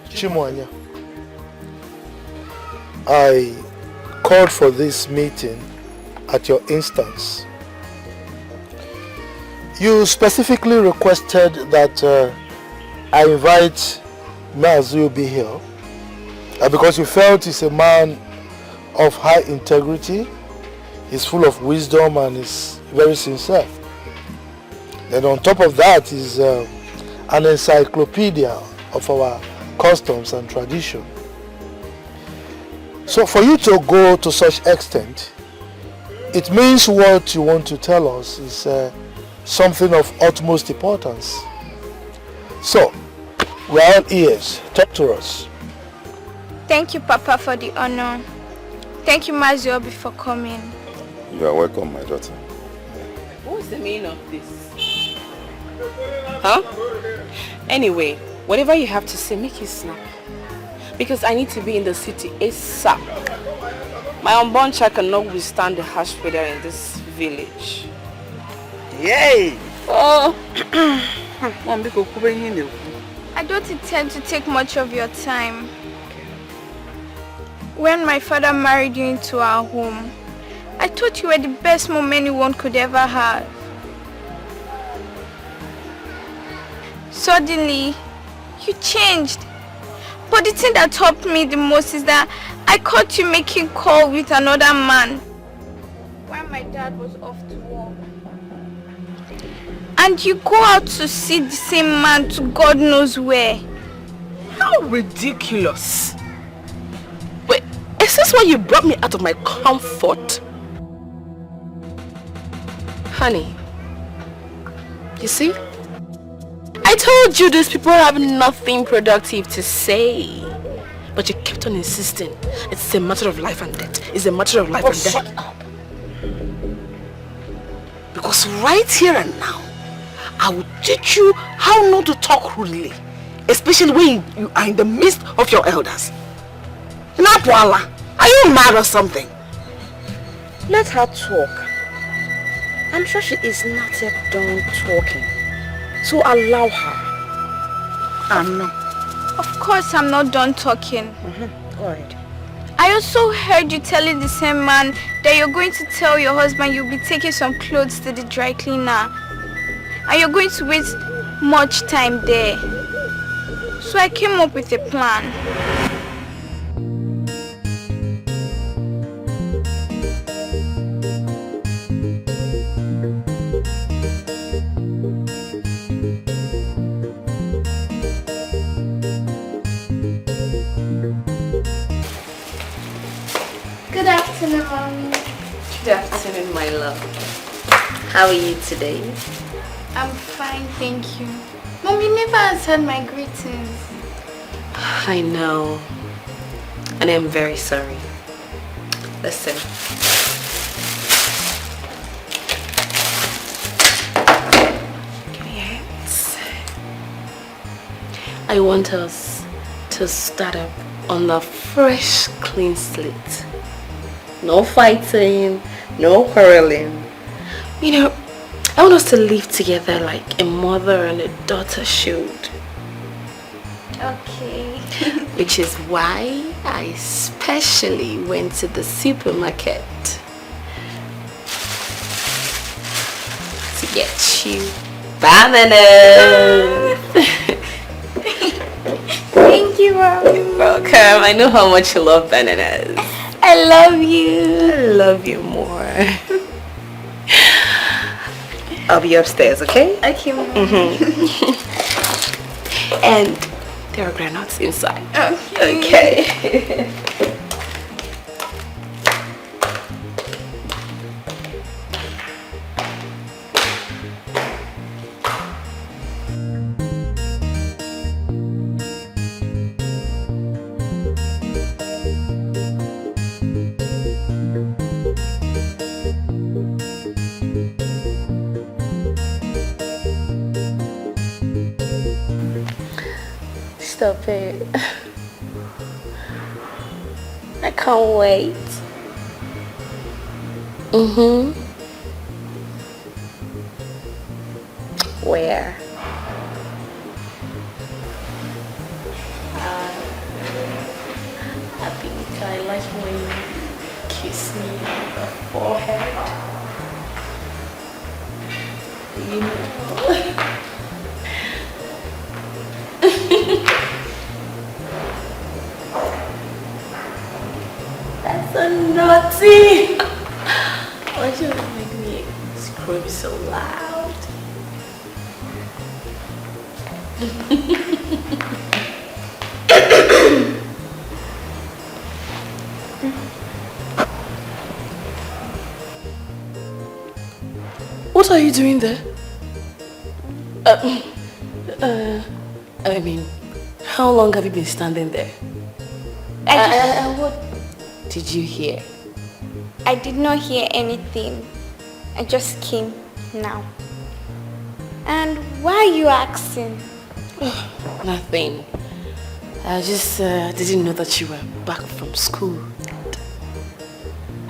D: Chimwanya, I called for this meeting at your instance. You specifically requested that I invite Mazubi here because you felt he's a man of high integrity, he's full of wisdom and is very sincere. Then on top of that, he's an encyclopedia of our customs and tradition. So for you to go to such extent, it means what you want to tell us is something of utmost importance. So, we're all ears. Talk to us.
B: Thank you, Papa, for the honor. Thank you, Maziobi, for coming.
A: You are welcome, my daughter.
L: What's the meaning of this? Huh? Anyway, whatever you have to say, make it snap. Because I need to be in the city ASAP.
F: My unborn child cannot withstand the harsh weather in this village.
C: Yay!
F: Oh!
B: I don't intend to take much of your time. When my father married you into our home, I thought you were the best mom anyone could ever have. Suddenly, you changed. But the thing that helped me the most is that I caught you making call with another man while my dad was off to work. And you go out to see the same man to God knows where.
F: How ridiculous. Wait, is this why you brought me out of my comfort? Honey, you see? I told you these people have nothing productive to say. But you kept on insisting. It's a matter of life and death. It's a matter of life and death. Shut up. Because right here and now, I will teach you how not to talk rudely. Especially when you are in the midst of your elders. Napwala, are you mad or something?
G: Let her talk. I'm sure she is not yet done talking. So allow her.
B: No. Of course I'm not done talking.
G: Go ahead.
B: I also heard you telling the same man that you're going to tell your husband you'll be taking some clothes to the dry cleaner. And you're going to waste much time there. So I came up with a plan. Good afternoon, Mommy.
F: Good afternoon, my love. How are you today?
B: I'm fine, thank you. Mom, you never answered my greetings.
F: I know. And I'm very sorry. Listen. Yes. I want us to start up on a fresh, clean slate. No fighting, no quarreling. You know, I want us to live together like a mother and a daughter should.
B: Okay.
F: Which is why I especially went to the supermarket to get you bananas.
B: Thank you, Mom.
F: You're welcome. I know how much you love bananas.
B: I love you.
F: I love you more. I'll be upstairs, okay?
B: Okay, Mom.
F: And there are granules inside.
B: Okay.
F: Okay. Stop it. I can't wait. Where? I think I like when you kiss me on the forehead. You know. That's so naughty. Why should you make me scream so loud? What are you doing there? I mean, how long have you been standing there? What did you hear?
B: I did not hear anything. I just came now. And why are you asking?
F: Nothing. I just didn't know that you were back from school.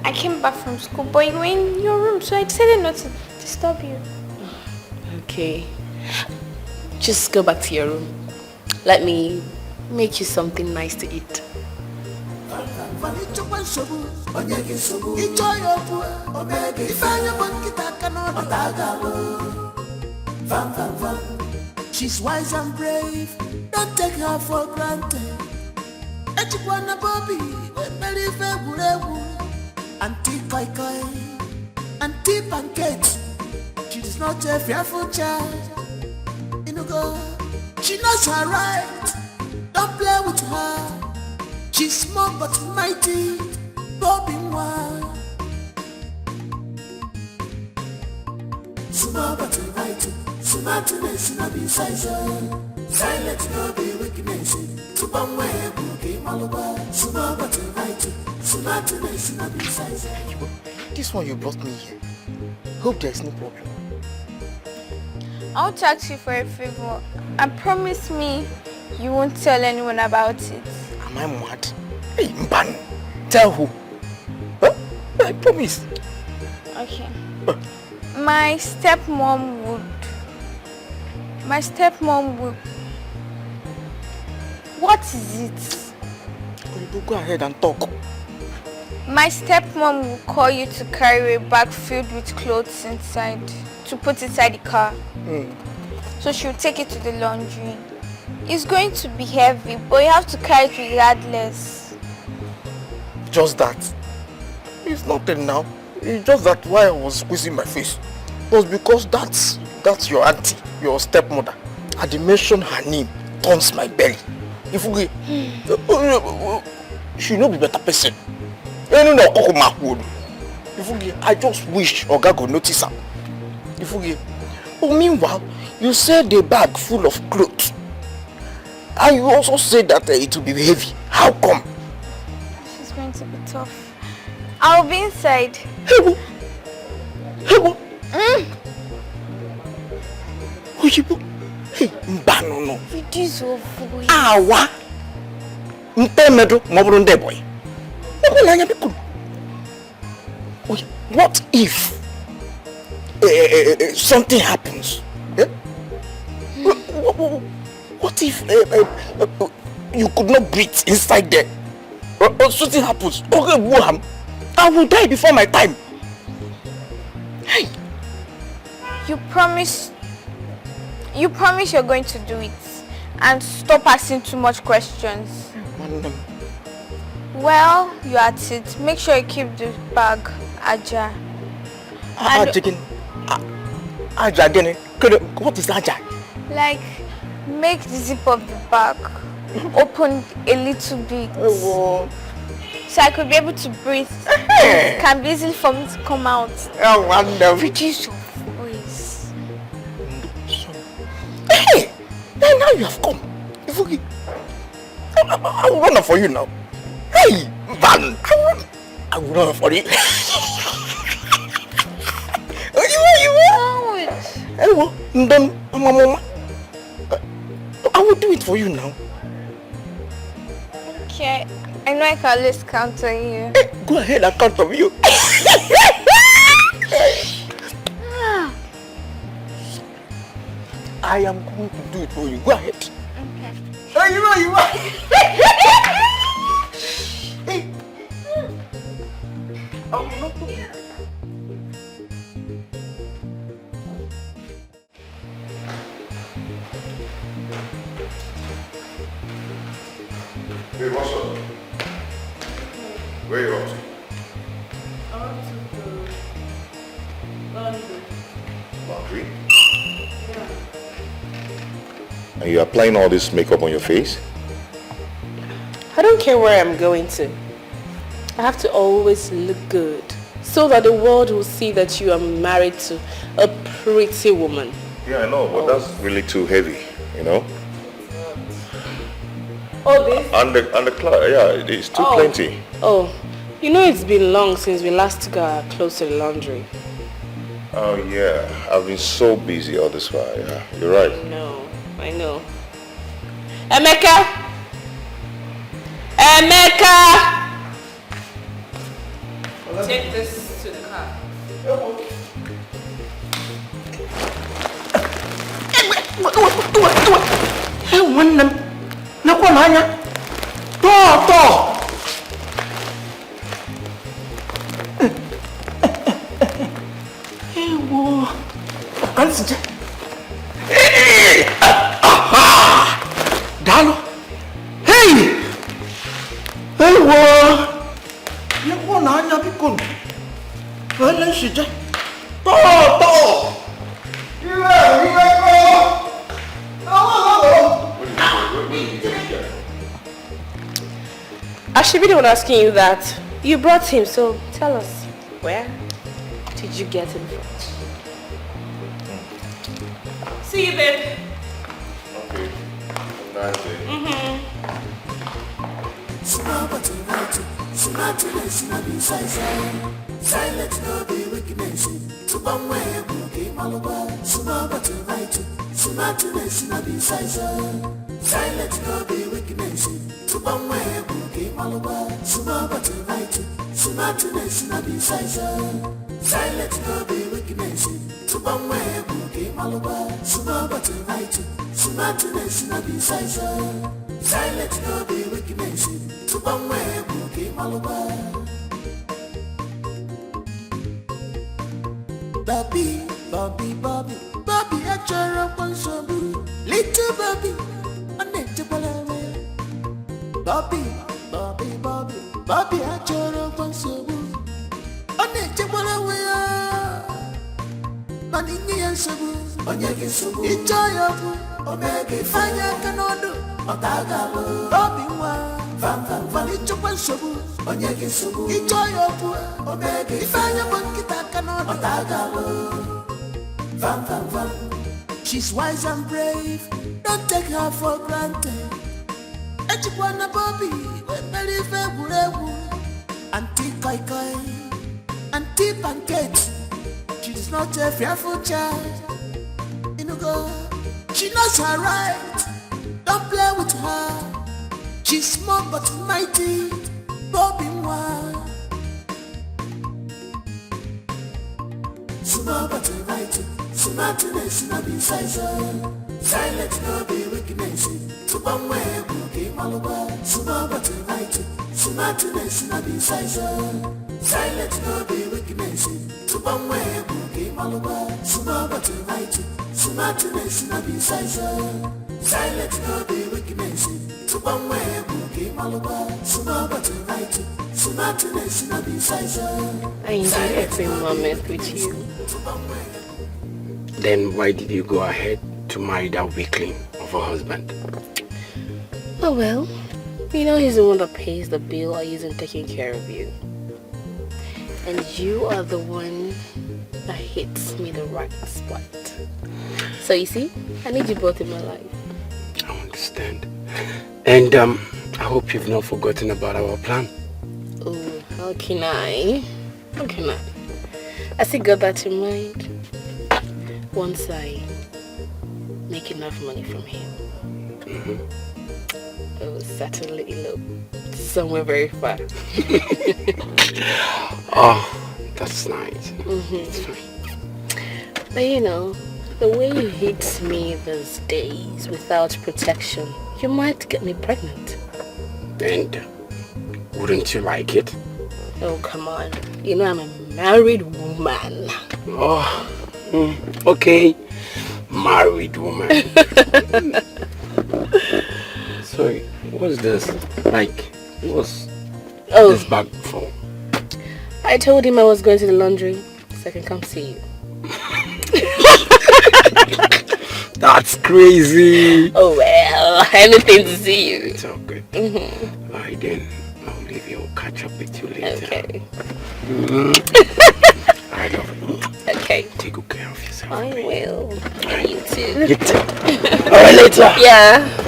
B: I came back from school, but you were in your room, so I decided not to disturb you.
J: Okay. Just go back to your room. Let me make you something nice to eat.
I: She's wise and brave, don't take her for granted. Echikwana Bobby, very favorable. Auntie Koi Koi, Auntie Pancake. She is not a fearful child. She knows her right, don't play with her. She's small but mighty, Bobby One. Small but mighty, smartness no be size. Silent no be weakness. Small but mighty, smartness no be size.
H: This one you brought me here. Hope there's no problem.
B: I want to ask you for a favor, and promise me you won't tell anyone about it.
H: Am I mad? Hey, Mban, tell who? Huh? I promise.
B: Okay. My stepmom would... What is it?
H: Go ahead and talk.
B: My stepmom will call you to carry a bag filled with clothes inside, to put inside the car. So she'll take it to the laundry. It's going to be heavy, but you have to carry it regardless.
H: Just that. It's nothing now. It's just that why I was squeezing my face was because that's your auntie, your stepmother. And they mention her name turns my belly. If we she no be better person. I just wish Oga could notice her. But meanwhile, you said the bag full of clothes. And you also said that it will be heavy. How come?
B: She's going to be tough. I'll be inside.
H: Hey, no.
B: Reduce your voice.
H: What if something happens? What if you could not breathe inside there? Something happens. Okay, I will die before my time. Hey.
B: You promise you're going to do it and stop asking too much questions. Well, you're at it. Make sure you keep the bag ajar.
H: What is ajar?
B: Like, make the zip of the bag open a little bit. So I could be able to breathe. It can be easy for me to come out. Reduce your voice.
H: Hey! Now you have come. I will run for you now. Hey! Van! I will run for you. I will do it for you now.
B: Okay. I know I can always count on you.
H: Hey, go ahead and count on you. I am going to do it for you. Go ahead.
B: Okay.
H: Oh, you are. Hey. I will not do it.
A: Hey, what's up? Where are you up to?
J: I want to go laundry.
A: Laundry?
J: Yeah.
A: And you are applying all this makeup on your face?
J: I don't care where I'm going to. I have to always look good so that the world will see that you are married to a pretty woman.
A: Yeah, I know, but that's really too heavy, you know?
J: Oh, this?
A: And the cloth, yeah, it's too plenty.
J: Oh, you know it's been long since we last got close to the laundry.
A: Oh, yeah. I've been so busy all this while, yeah. You're right.
J: I know. Emeka! Emeka! Take
H: n'anya. Tonto. Ewo. Kansi. Aha. Dalo. Hey. Ewo. Ewo n'anya biko. Ele shije. Tonto.
J: I should be the one asking you that. You brought him, so tell us, where did you get him from? See you, babe.
A: Okay. Nice day.
I: Silence no be weakness. To bang way cookie malabar. Sumaba to right. Sumatulation no be size. Silence no be weakness. To bang way cookie malabar. Sumaba to right. Sumatulation no be size. Silence no be weakness. To bang way cookie malabar. Sumaba to right. Sumatulation no be size. Silence no be weakness. To bang way cookie malabar. Bobby, Bobby, Bobby, Bobby, I try up on some little Bobby, unnectable away. Bobby, Bobby, Bobby, Bobby, I try up on some unnectable away. Manini and Sabu, Onyaki Sabu, it's a Omega, Fire cannot do, Otaga, Bobby, Van Ichuan Sabu, Onyaki Sabu, it's a Omega, Fire Monkey cannot Otaga. Van. She's wise and brave, don't take her for granted. Echikwana Bobby, when Mary Feburebu, Auntie Koi Koi, Auntie Pancake. She's not a fearful child. Inugo, she knows her right. Don't play with her. She's small but mighty. Bobby Mwa. Small but mighty. Smartness no be size. Silence no be weakness. To bang way cookie malabar. Small but mighty. Smartness no be size. Silence no be weakness. To bang way cookie malabar. Small but mighty. Smartness no be size. Silence no be weakness. To bang way cookie malabar. Small but mighty. Smartness no be size.
J: I enjoy every moment with you.
E: Then why did you go ahead to marry that weakling of a husband?
J: Oh well, you know he's the one that pays the bill I use in taking care of you. And you are the one that hits me the right spot. So you see, I need you both in my life.
E: I understand. And I hope you've not forgotten about our plan.
J: Oh, how can I? I still got that in mind. Once I make enough money from him, I will certainly elope somewhere very far.
E: Oh, that's nice. It's fine.
J: But you know, the way you hit me these days without protection, you might get me pregnant.
E: And wouldn't you like it?
J: Oh, come on. You know I'm a married woman.
E: Oh. Okay, married woman. Sorry, what's this? Like, what's this bag for?
J: I told him I was going to the laundry so I can come see you.
E: That's crazy.
J: Oh well, anything to see you.
E: It's all good. Alright then, I'll leave you. I'll catch up with you later.
J: Okay.
E: I love you.
J: Okay.
E: Take good care of yourself.
J: I will. And you too.
E: You too. Alright, later.
J: Yeah.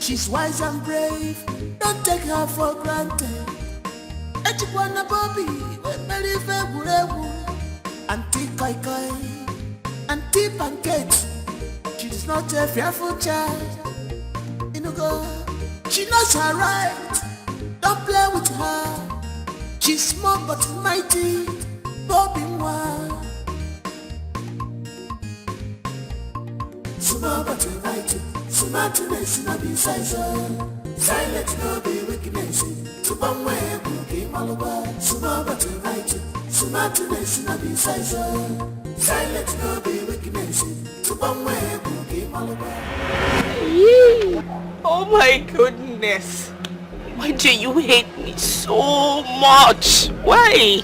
I: She's wise and brave, don't take her for granted. Echikwana Bobby, when Mary Feburebu, Auntie Koi Koi, and tip and gate. She's not a fearful child. She knows her right. Don't play with her. She's small but mighty. Bobbing wild. Small but mighty. Smartness no be size. Silent no be weakness. Small but mighty. Smartness no be size. Silent no be weakness.
C: Oh my goodness. Why do you hate me so much? Why?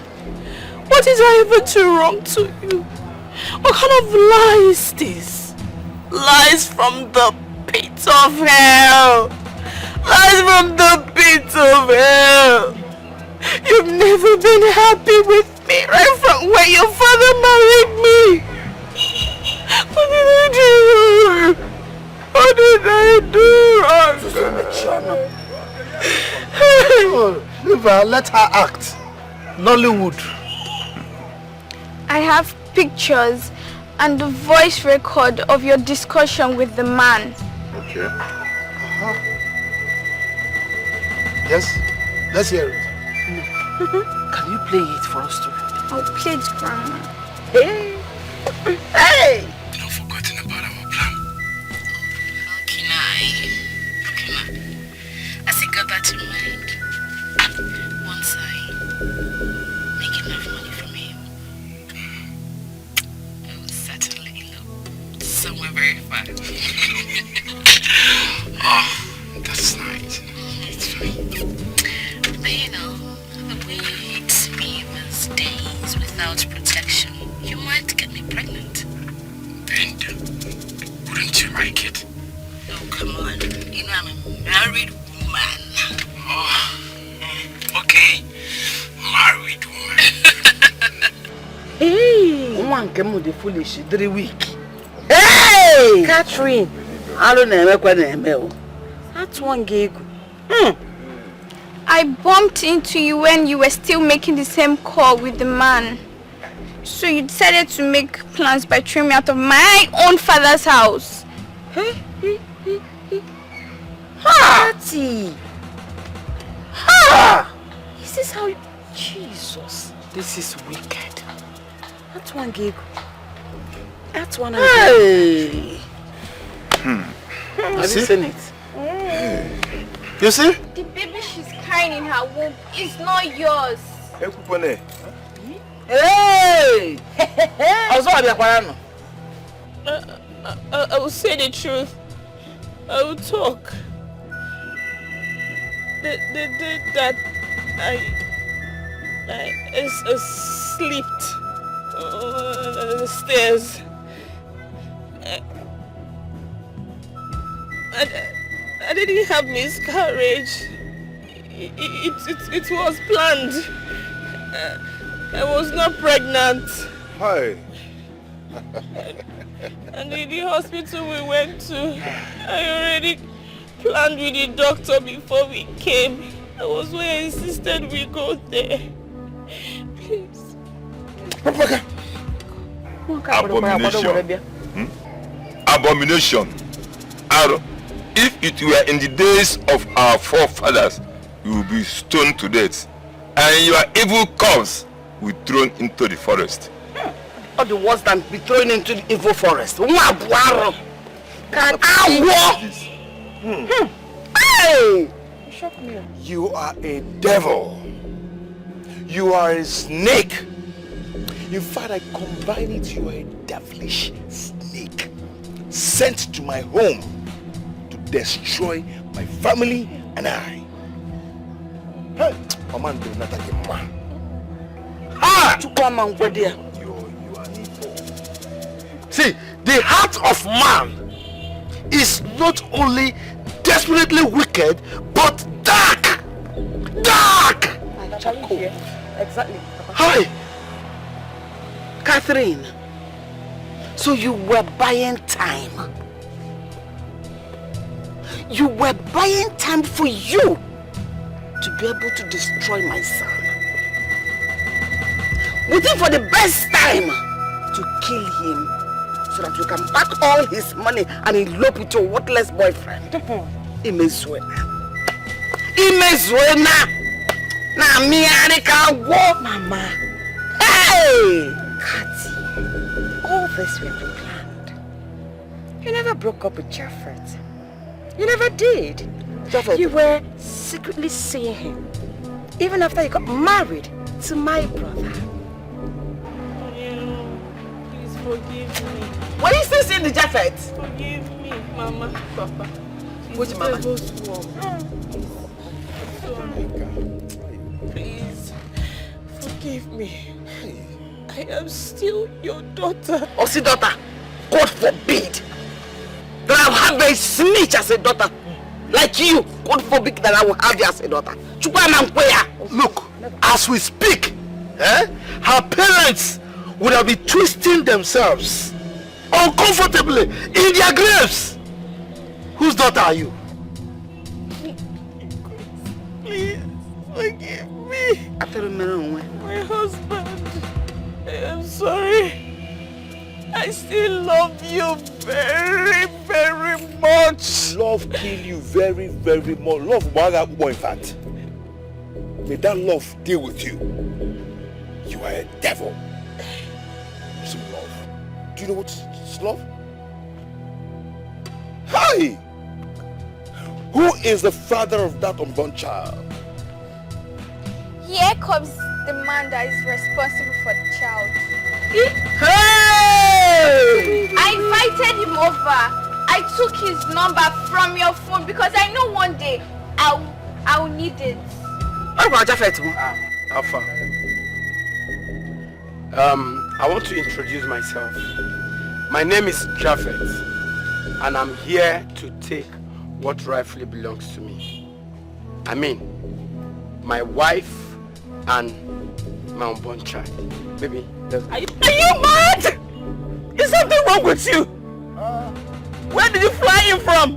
C: What did I ever do wrong to you? What kind of lie is this? Lies from the pit of hell. Lies from the pit of hell. You've never been happy with me right from when your father married me. What did I do? What did I do wrong?
D: Leave her, let her act. Nollywood.
B: I have pictures and the voice record of your discussion with the man.
A: Okay.
D: Yes, let's hear it.
C: Can you play it for us too?
B: I'll play it, Grandma.
C: Hey! Hey!
E: Not forgotten about our plan.
G: How can I? As I got that in mind, once I make enough money from him, I will certainly elope somewhere very far.
E: Oh, that's nice.
G: It's fine. But you know, the way you hit me was days without protection. You might get me pregnant.
E: And wouldn't you like it?
G: Oh, come on. You know I'm a married woman.
E: Oh, okay. Married woman.
C: Hey! One came with the foolish 3 weeks. Hey! Catherine! I don't know. That's one gig.
B: I bumped into you when you were still making the same call with the man. So you decided to make plans by throwing me out of my own father's house.
C: Party! Ha! Is this how you... Jesus, this is wicked. That's one gig. That's one. Hey! Have you seen it?
D: You see?
B: The baby she's carrying in her womb is not yours.
C: Hey!
R: I will say the truth. I will talk. The day that I slept on the stairs, I didn't have miscarriage. It was planned. I was not pregnant.
A: Hi.
R: And in the hospital we went to, I already planned with the doctor before we came. That was why I insisted we go there. Please.
A: Abomination. Abomination. If it were in the days of our forefathers, you would be stoned to death, and your evil cubs will be thrown into the forest.
C: Or the worse than be thrown into the evil forest. Hey!
H: You are a devil. You are a snake. In fact, I combine it, you are a devilish snake sent to my home to destroy my family and I. Hey, man, do not take a man.
C: Ah! To come and go there.
H: See, the heart of man is not only desperately wicked, but dark. Dark!
C: Exactly.
H: Hi!
C: Catherine, so you were buying time. You were buying time for you to be able to destroy my son. Waiting for the best time to kill him so that you can pack all his money and elope with your worthless boyfriend. Imezuena. Na miarika wo.
P: Mama.
C: Hey!
P: Kati, all this we have planned. You never broke up with Jaffet. You never did.
C: Jaffet.
P: You were secretly seeing him, even after you got married to my brother.
R: Please forgive me.
C: Were you still seeing the Jaffet?
R: Forgive me, Mama, Papa.
C: Which mama?
R: Please, forgive me. I am still your daughter.
C: Osi daughter, God forbid that I will have a snitch as a daughter. Like you, God forbid that I will have you as a daughter.
D: Look, as we speak, her parents would have been twisting themselves uncomfortably in their graves. Whose daughter are you?
R: Please, forgive me. My husband. I am sorry. I still love you very, very much.
D: Love kill you very, very much. Love more, in fact. May that love deal with you. You are a devil. Some love. Do you know what is love? Hi! Who is the father of that unborn child?
B: Here comes the man that is responsible for the child.
C: Hey!
B: I invited him over. I took his number from your phone because I know one day I'll need it.
E: Alpha. I want to introduce myself. My name is Jaffet, and I'm here to take what rightfully belongs to me. I mean, my wife and my unborn child. Baby,
C: are you mad? Is something wrong with you? Where did you fly in from?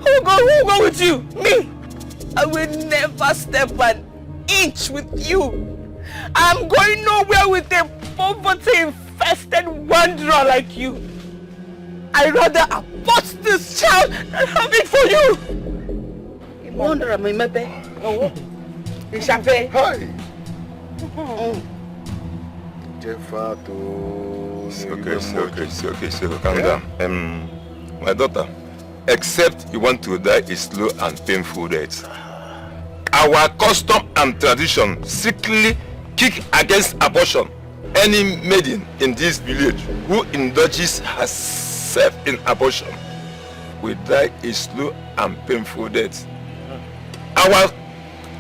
C: Who go with you? Me? I will never step an inch with you. I'm going nowhere with a poverty-infested wanderer like you. I'd rather abort this child than have it for you. Wanderer, my maybe. No. Ishape.
A: Hi. Okay, calm down. My daughter, except you want to die a slow and painful death. Our custom and tradition strictly kick against abortion. Any maiden in this village who indulges herself in abortion will die a slow and painful death. Our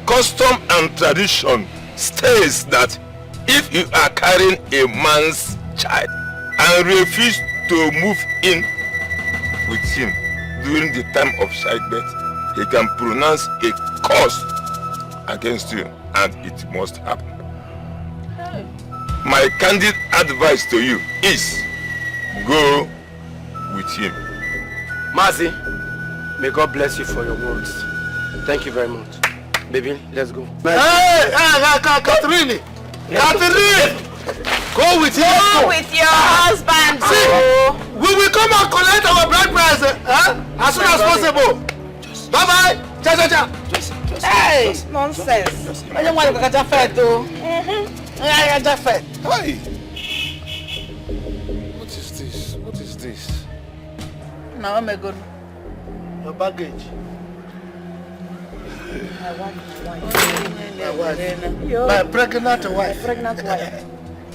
A: custom and tradition states that if you are carrying a man's child and refuse to move in with him during the time of childbirth, he can pronounce a curse against you, and it must happen. My candid advice to you is go with him.
E: Mazi, may God bless you for your words. Thank you very much. Baby, let's go.
D: Hey, Catherine! Catherine! Go with him.
C: Go with your husband.
D: See, we will come and collect our bride price as soon as possible. Bye-bye. Cha.
C: Hey, nonsense. I don't want to get a fed though. I got a fed.
A: Hey! What is this?
C: Now I'm good.
D: Your baggage.
C: My wife.
D: My pregnant wife.
C: My pregnant wife.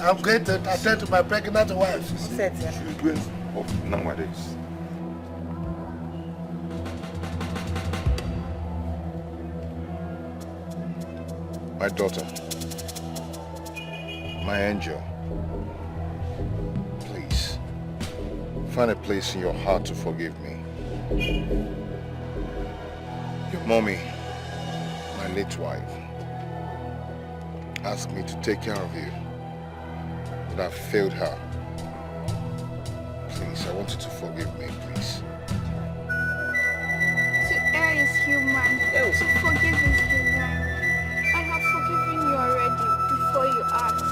D: I'm going to attend to my pregnant wife.
A: Nowadays. My daughter, my angel, please, find a place in your heart to forgive me. Your mommy, my late wife, asked me to take care of you, but I failed her. Please, I want you to forgive me, please.
B: To err is human. To forgive is divine. I have forgiven you already before you ask.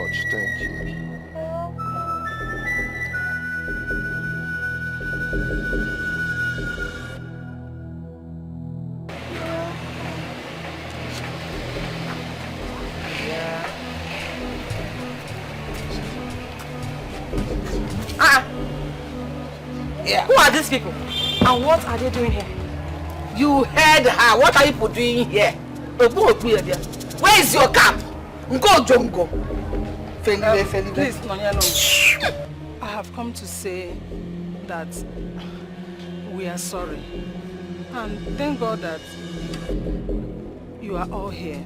A: much. Thank you.
C: Yeah. Who are these people? And what are they doing here? You heard her. What are you doing here? Where is your cap? Go, Jongo.
L: Please, Nonyalo. I have come to say that we are sorry. And thank God that you are all here.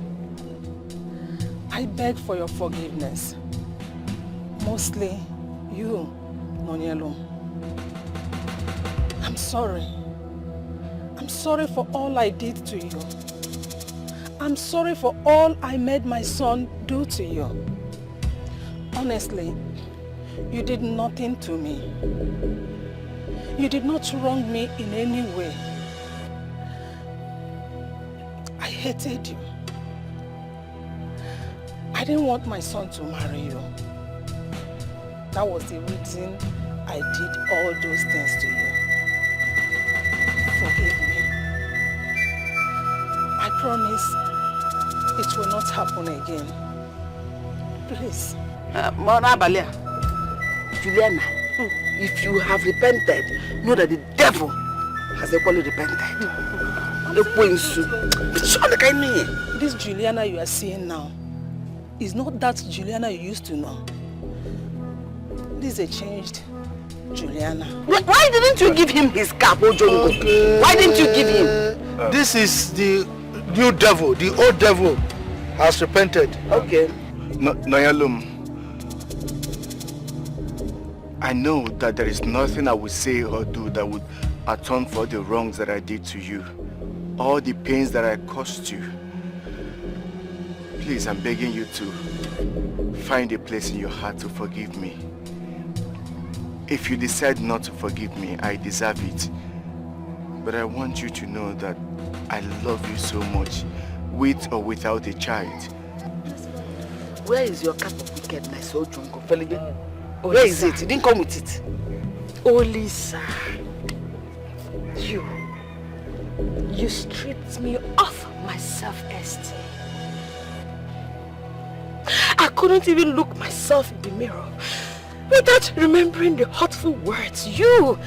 L: I beg for your forgiveness. Mostly you, Nonyalo. I'm sorry. I'm sorry for all I did to you. I'm sorry for all I made my son do to you. Honestly, you did nothing to me. You did not wrong me in any way. I hated you. I didn't want my son to marry you. That was the reason I did all those things to you. Forgive me. I promise it will not happen again. Please.
C: Mona Balia, Juliana, if you have repented, know that the devil has equally repented.
L: This Juliana you are seeing now is not that Juliana you used to know. This is a changed Juliana.
C: Why didn't you give him his cap, Ojongo? Okay. Why didn't you give him?
D: This is the new devil. The old devil has repented.
C: Okay.
H: Noyalum, I know that there is nothing I would say or do that would atone for the wrongs that I did to you. All the pains that I caused you. Please, I'm begging you to find a place in your heart to forgive me. If you decide not to forgive me, I deserve it. But I want you to know that I love you so much, with or without a child.
C: Where is your cap of wickedness, Ojongo? Where is it? You didn't come with it.
G: Olisa, you stripped me of my self-esteem. I couldn't even look myself in the mirror without remembering the hurtful words you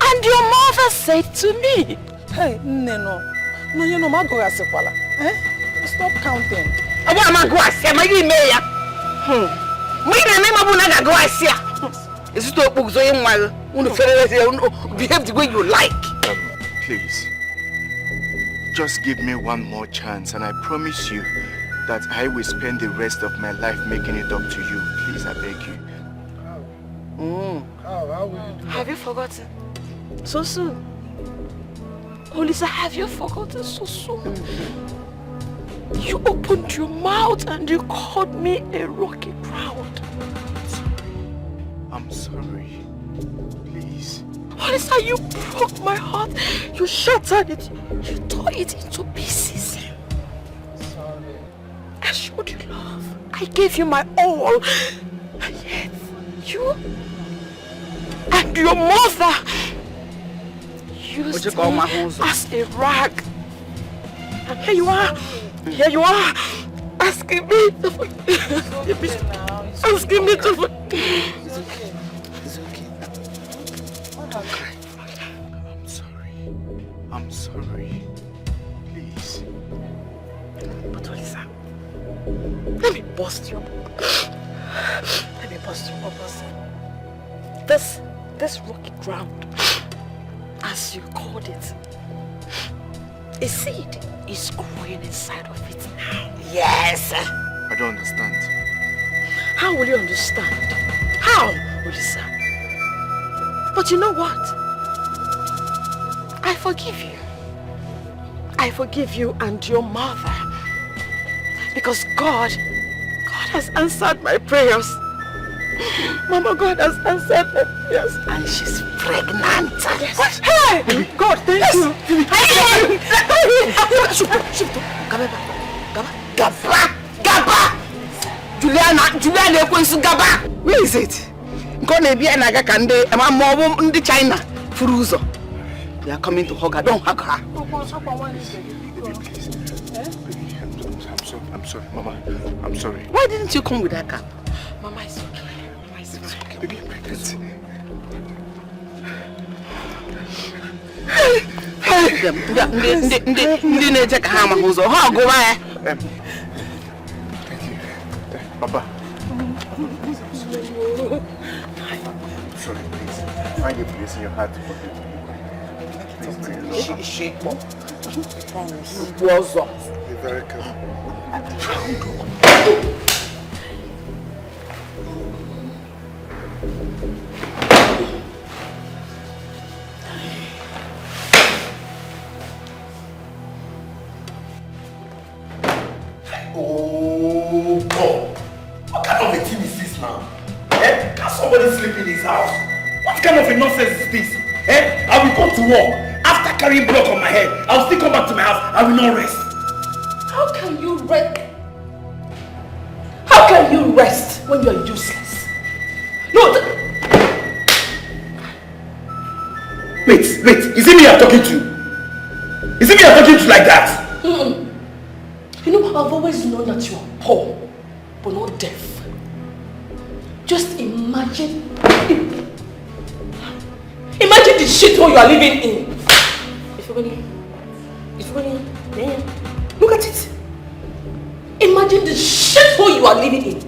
G: and your mother said to me.
L: Hey, no, you know, my girl, stop counting.
C: Is it behave the way you like?
H: Please, just give me one more chance and I promise you that I will spend the rest of my life making it up to you. Please, I beg you.
G: How will you do that? Have you forgotten? So soon? Olisa, have you forgotten so soon? You opened your mouth and you called me a rocky ground.
H: I'm sorry. Please.
G: Olisa, you broke my heart. You shattered it. You tore it into pieces.
L: Sorry.
G: I showed you love. I gave you my all. And yet, you and your mother used me as a rag. And here you are. Here you are. Asking me to forgive me. Asking me to forgive.
C: It's okay.
H: Don't cry. I'm sorry. I'm sorry. Please.
G: But Olisa, let me bust your bubbles. This rocky ground, as you called it, a seed is growing inside of it now.
C: Yes.
H: I don't understand.
G: How will you understand? How, Olisa? But you know what? I forgive you. I forgive you and your mother. Because God has answered my prayers. Mama, God has answered my prayers.
C: And she's pregnant.
G: Yes. What? Hey! God, thank you.
C: Gaba. Juliana Ekwensu Gaba. Where is it? Gonna be an Agakande, and my mom in the China. Furuzo. They are coming to hug her. Don't hug her.
A: I'm sorry, Mama. I'm sorry.
C: Why didn't you come with that cap?
P: Mama, it's okay. Mama, it's okay.
A: Baby, I'm pregnant. Thank you. Papa. I'm sorry, please. Find a place in your heart to forgive me.
C: She
P: promise.
C: Was up.
A: Be very careful.
H: Oh God! What kind of a team is this now? Eh? Can somebody sleep in his house? What kind of a nonsense is this? Eh? I will go to work. After carrying block on my head, I will still come back to my house. I will not rest.
J: How can you rest? How can you rest when you are useless? No.
H: Wait. Is it me you're talking to? Is it me you're talking to like that?
J: You know, I've always known that you are poor, but not deaf. Just imagine the shithole you are living in. If you're going, look at it. Imagine the shithole you are living in.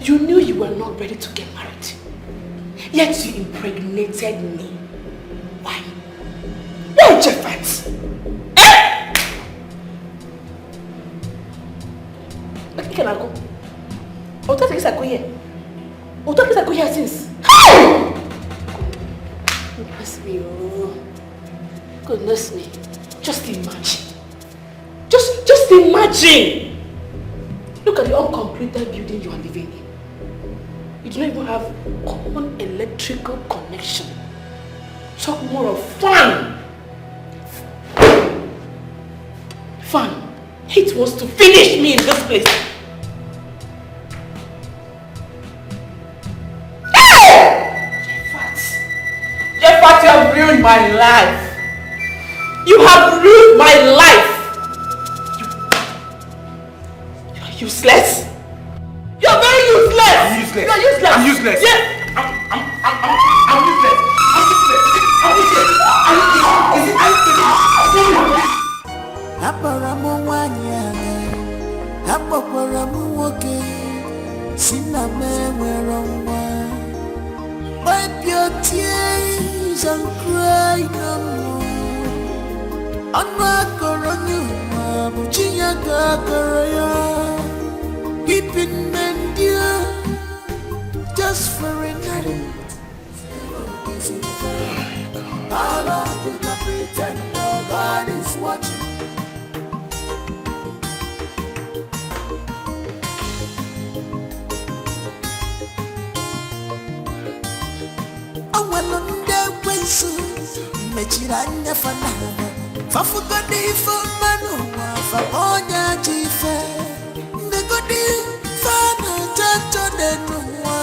J: You knew you were not ready to get married. Yet you impregnated me. Why? Why, Jeffat? Eh? Can I go? I'll tell you I go here. I'll tell you I go here since. Goodness me, oh. Goodness me. Just imagine. Just imagine. Look at the uncompleted building you are living in. You do not even have common electrical connection. Talk more of fun. Fun. Hate wants to finish me in this place. Jeffat, you have ruined my life. You have ruined my life. You are useless. You are very useless.
H: I'm useless.
J: You are useless.
H: I'm useless.
J: Yes.
H: I'm useless.
I: Wipe your tears and cry no more. Anwakoronyuma buchinya gagaraya. Keeping men dear just for a night. How long will I pretend God is watching? Mechiranya fanana Fafugodi famano Famonya jife Negodi fana jato denua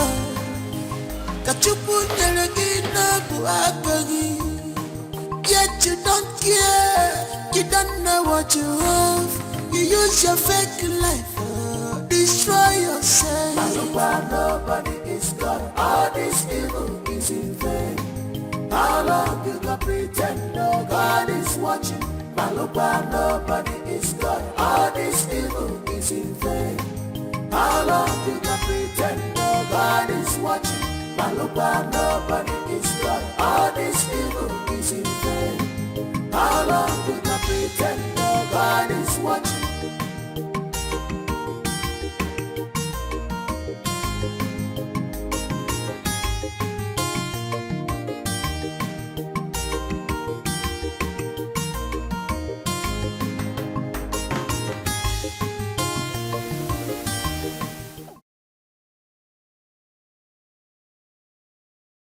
I: Kachupu nyeragina buagagi Yet you don't care You don't know what you have You use your fake life Destroy yourself Nobody is God All this evil is in vain. How long you gonna pretend no God is watching? Malupa, nobody is God. All this evil is in vain. How long you gonna pretend no God is watching? Malupa, nobody is God. All this evil is in vain. How long you gonna pretend no God is watching?